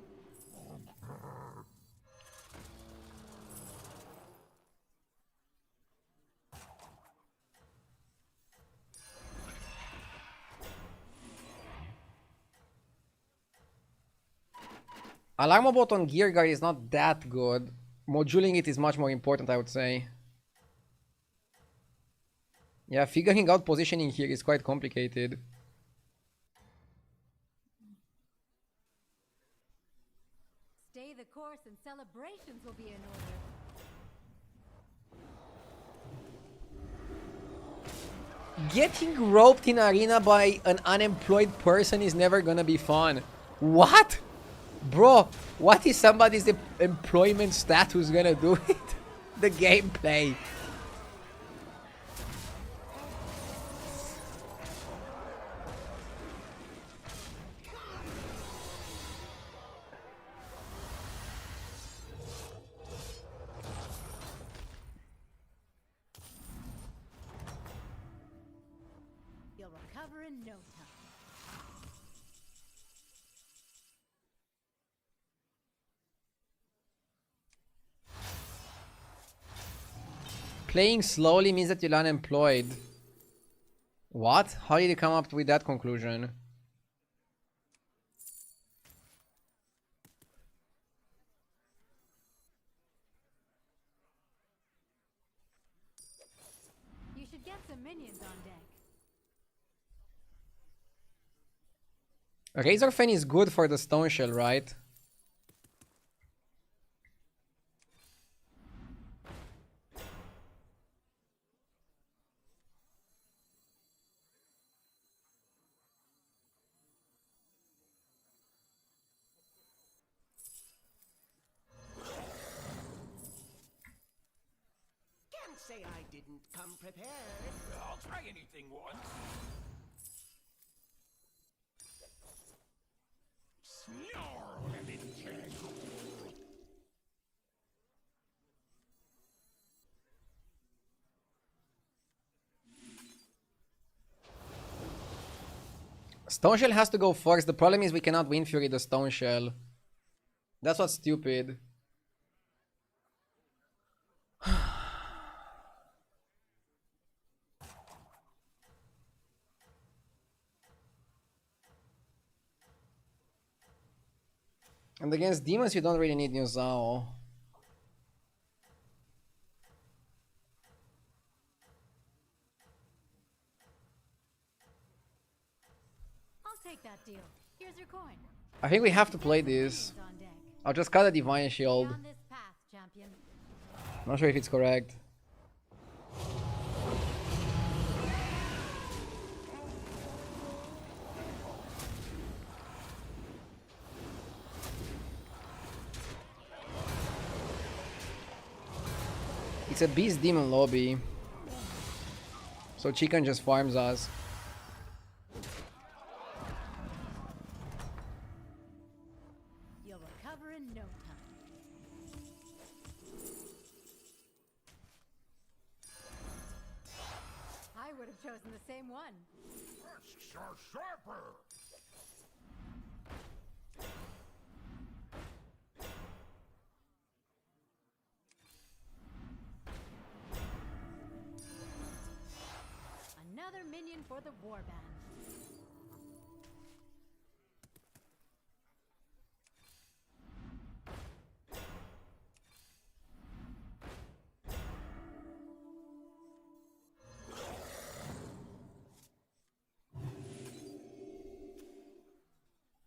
Alarm bot on Gear Guard is not that good. Moduling it is much more important, I would say. Yeah, figuring out positioning here is quite complicated. Stay the course and celebrations will be in order. Getting roped in Arena by an unemployed person is never gonna be fun. What? Bro, what is somebody's employment status gonna do with the gameplay? You'll recover in no time. Playing slowly means that you're unemployed. What? How did you come up with that conclusion? You should get some minions on deck. Razor Fan is good for the Stone Shell, right? Can't say I didn't come prepared. I'll try anything once. Snarl and entangle. Stone Shell has to go first. The problem is we cannot Wind Fury the Stone Shell. That's what's stupid. And against demons you don't really need new Zao. I'll take that deal. Here's your coin. I think we have to play this. Minions on deck. I'll just cut a Divine Shield. Stay on this path, champion. Not sure if it's correct. It's a Beast Demon lobby. So Chicken just farms us. have chosen the same one. Sharper! Another minion for the warband.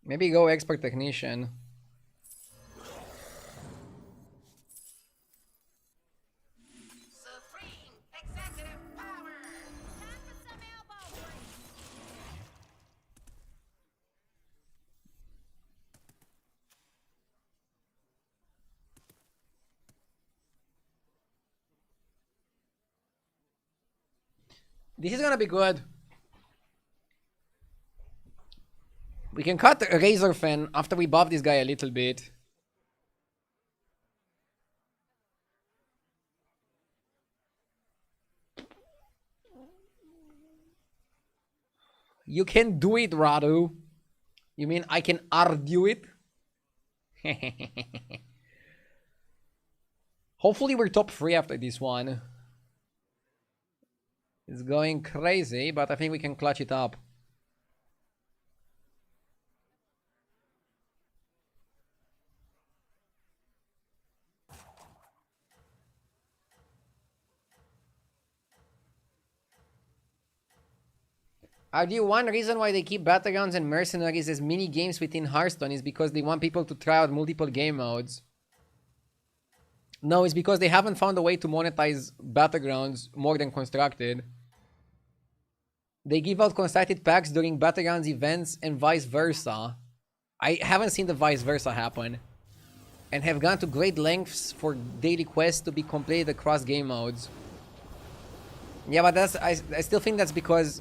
Maybe go expert technician. Supreme executive power. Time for some elbow grease. This is gonna be good. We can cut Razor Fan after we buff this guy a little bit. You can do it, Radu. You mean I can argue it? Hopefully we're top 3 after this one. It's going crazy, but I think we can clutch it up. Argue one reason why they keep Battlegrounds and Mercenaries as mini games within Hearthstone is because they want people to try out multiple game modes. No, it's because they haven't found a way to monetize Battlegrounds more than Constructed. They give out constructed packs during Battlegrounds events and vice versa. I haven't seen the vice versa happen. And have gone to great lengths for daily quests to be completed across game modes. Yeah, but that's I still think that's because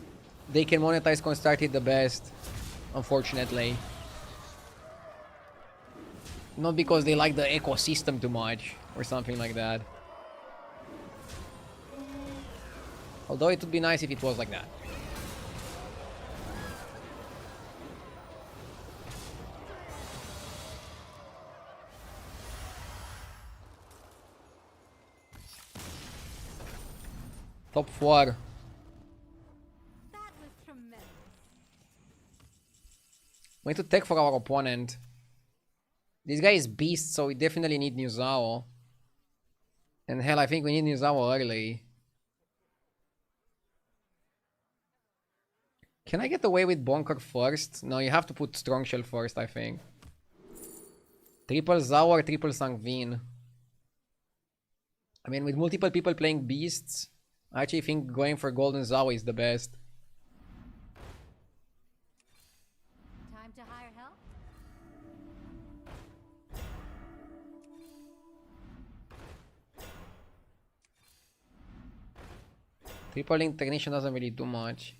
they can monetize constructed the best, unfortunately. Not because they like the ecosystem too much or something like that. Although it would be nice if it was like that. Top 4. That was tremendous. We need to tech for our opponent. This guy is beast, so we definitely need new Zao. And hell, I think we need new Zao early. Can I get away with Bonker first? No, you have to put Strong Shell first, I think. Triple Zao or triple Sangvin. I mean, with multiple people playing beasts, I actually think going for Golden Zao is the best. Time to hire help? Triple Link Technician doesn't really do much.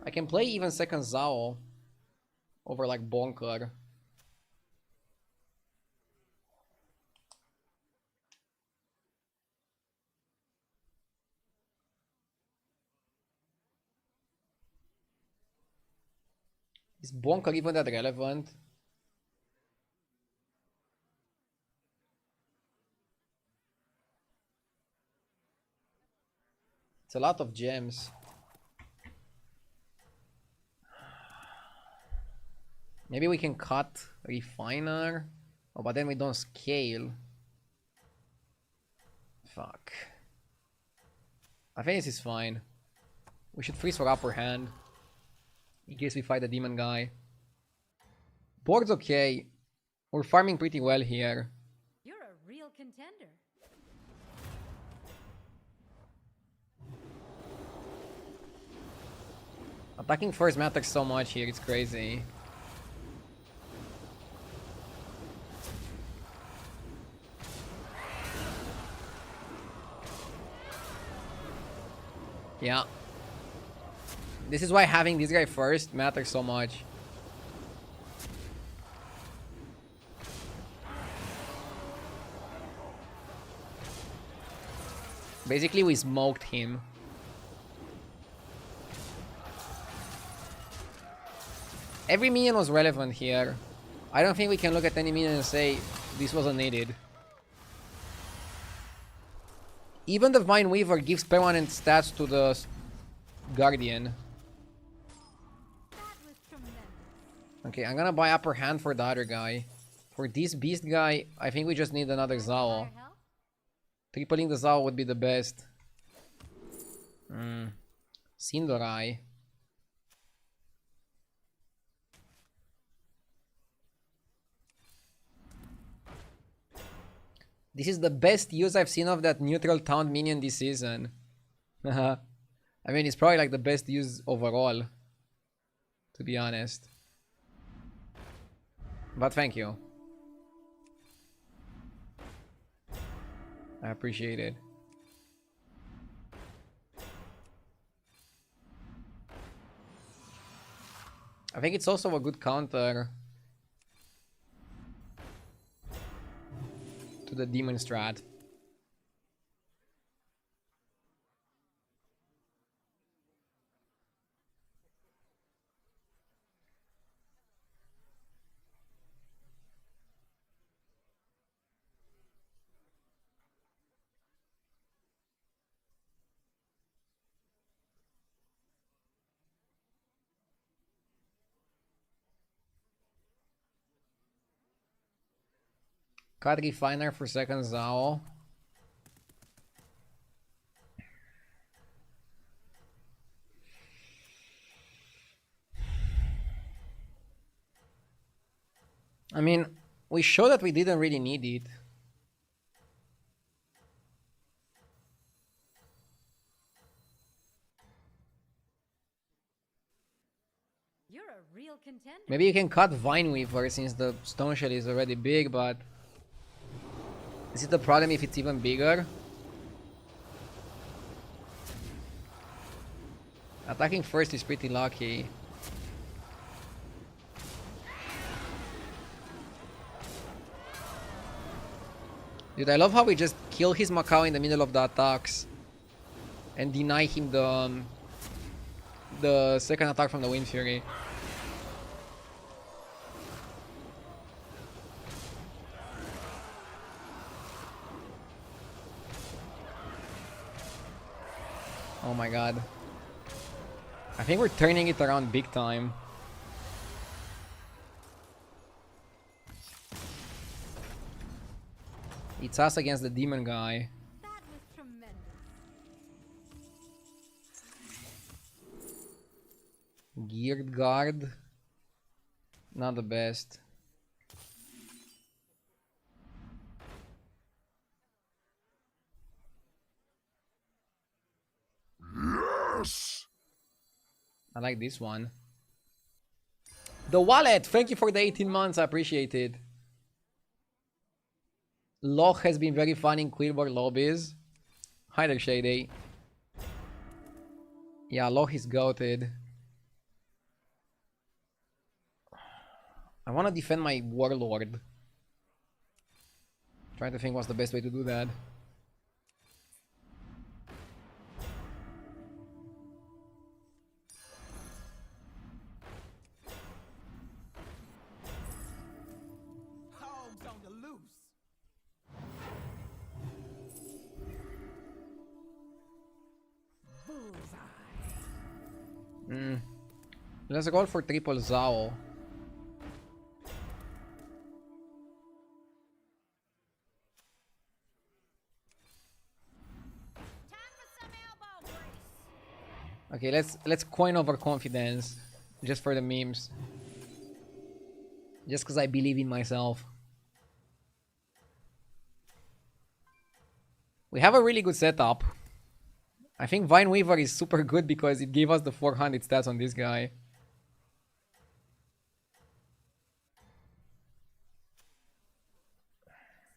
I can play even second Zao over like Bonker. Is Bonker even that relevant? It's a lot of gems. Maybe we can cut Refiner. Oh, but then we don't scale. Fuck. I think this is fine. We should freeze for upper hand. In case we fight the demon guy. Board's okay. We're farming pretty well here. You're a real contender. Attacking first matters so much here, it's crazy. Yeah. This is why having this guy first matters so much. Basically, we smoked him. Every minion was relevant here. I don't think we can look at any minion and say this wasn't needed. Even the Vine Weaver gives permanent stats to the Guardian. That was tremendous. Okay, I'm gonna buy upper hand for the other guy. For this beast guy, I think we just need another Zao. Fire help? Tripling the Zao would be the best. Sindorai. This is the best use I've seen of that neutral taunt minion this season. I mean, it's probably like the best use overall, to be honest. But thank you. I appreciate it. I think it's also a good counter to the demon strat. Cut Refiner for second Zao. I mean, we showed that we didn't really need it. You're a real contender. Maybe you can cut Vine Weaver since the Stone Shell is already big, but is it a problem if it's even bigger? Attacking first is pretty lucky. Dude, I love how we just kill his Macau in the middle of the attacks and deny him the second attack from the Wind Fury. Oh my god. I think we're turning it around big time. It's us against the demon guy. That was tremendous. Geared guard. Not the best. Yes! I like this one. The wallet! Thank you for the 18 months. I appreciate it. Loch has been very fun in Quillboard lobbies. Hi there, Shady. Yeah, Loch is goated. I want to defend my Warlord. Trying to think what's the best way to do that. Hogs on the loose. Let's go for triple Zao. Okay, let's coin over confidence, just for the memes. Just because I believe in myself. We have a really good setup. I think Vine Weaver is super good because it gave us the 400 stats on this guy.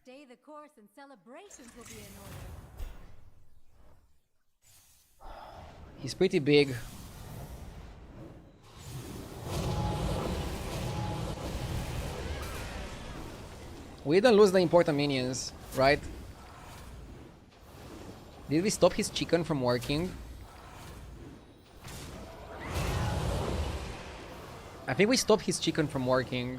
Stay the course and celebrations will be in order. He's pretty big. We didn't lose the important minions, right? Did we stop his chicken from working? I think we stopped his chicken from working.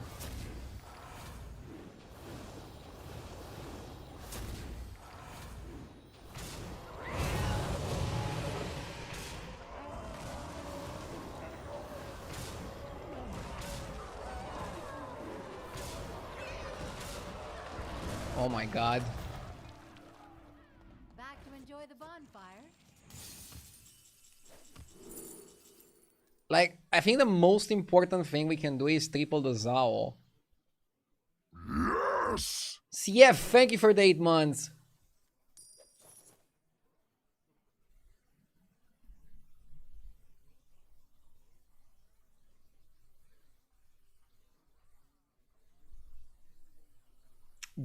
Oh my god. Back to enjoy the bonfire. Like, I think the most important thing we can do is triple the Zao. Yes! CF, thank you for the 8 months.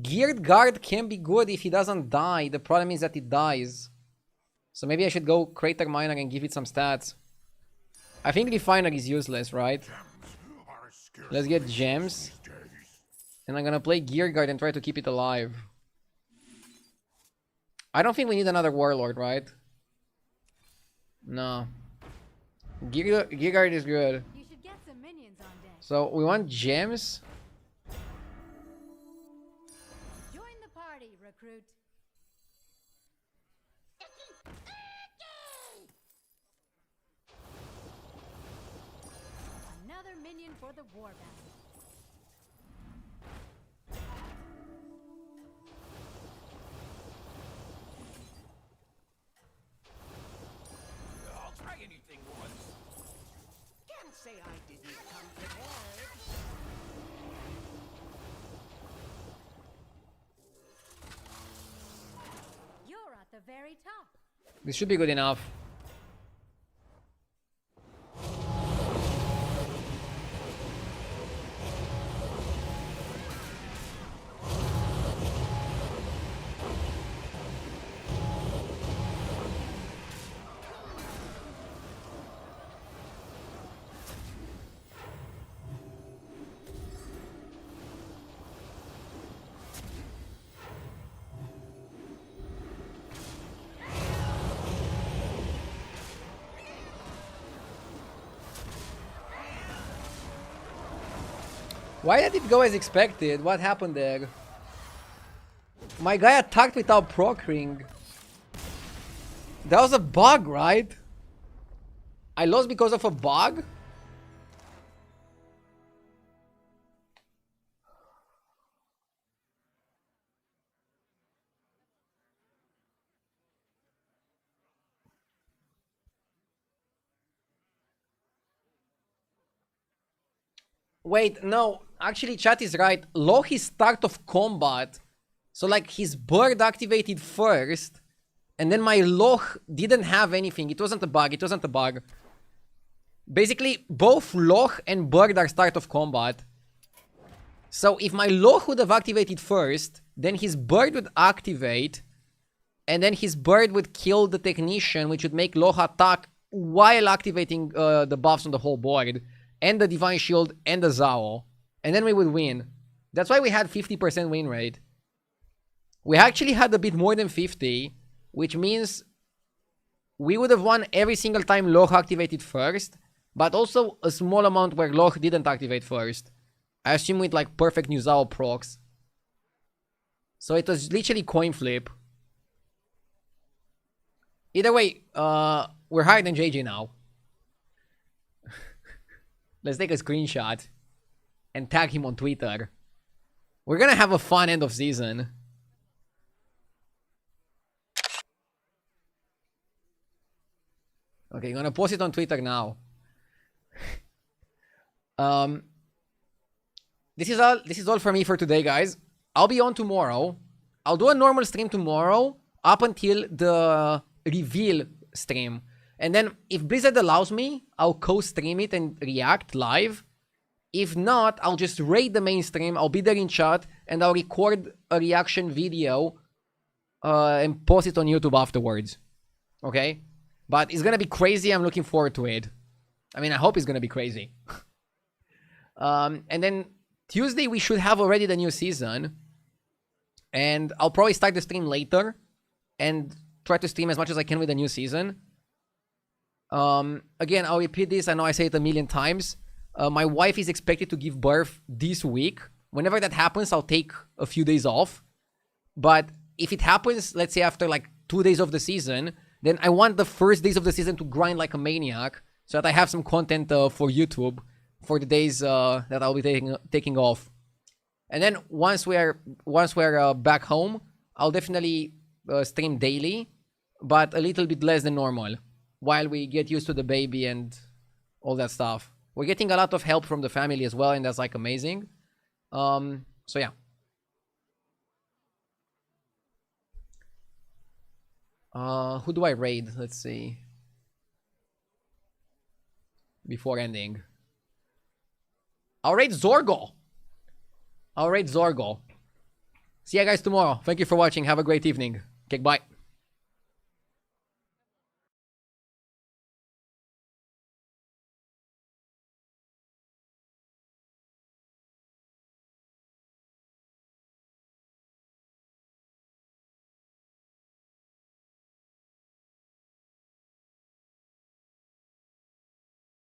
Geared Guard can be good if he doesn't die. The problem is that he dies. So maybe I should go Crater Miner and give it some stats. I think Refiner is useless, right? Let's get gems. And I'm gonna play Gear Guard and try to keep it alive. I don't think we need another Warlord, right? No. Gear Guard is good. You should get some minions on deck. So we want gems. Join the party, recruit. Another minion for the war battle. I'll try anything once. Can't say I didn't come prepared. You're at the very top. This should be good enough. Why did it go as expected? What happened there? My guy attacked without proccing. That was a bug, right? I lost because of a bug? Wait, no. Actually, chat is right. Low his start of combat. So, like, his bird activated first. And then my Loch didn't have anything. It wasn't a bug. It wasn't a bug. Basically, both Loch and bird are start of combat. So, if my Loch would have activated first, then his bird would activate. And then his bird would kill the technician, which would make Loch attack while activating the buffs on the whole board. And the Divine Shield and the Zao. And then we would win. That's why we had 50% win rate. We actually had a bit more than 50, which means we would have won every single time Loch activated first, but also a small amount where Loch didn't activate first. I assume with like perfect new Zao procs. So it was literally coin flip. Either way, we're higher than JJ now. Let's take a screenshot and tag him on Twitter. We're gonna have a fun end of season. Okay, gonna post it on Twitter now. This is all for me for today, guys. I'll be on tomorrow. I'll do a normal stream tomorrow up until the reveal stream. And then if Blizzard allows me, I'll co-stream it and react live. If not, I'll just raid the main stream. I'll be there in chat and I'll record a reaction video and post it on YouTube afterwards. Okay? But it's gonna be crazy. I'm looking forward to it. I mean, I hope it's gonna be crazy. And then Tuesday we should have already the new season. And I'll probably start the stream later and try to stream as much as I can with the new season. Again, I'll repeat this. I know I say it a million times. My wife is expected to give birth this week. Whenever that happens, I'll take a few days off. But if it happens, let's say after like 2 days of the season, then I want the first days of the season to grind like a maniac so that I have some content for YouTube for the days that I'll be taking off. And then once we're back home, I'll definitely stream daily, but a little bit less than normal while we get used to the baby and all that stuff. We're getting a lot of help from the family as well, and that's like amazing. So yeah. Who do I raid? Let's see. Before ending. I'll raid Zorgo. See you guys tomorrow. Thank you for watching. Have a great evening. Okay, bye.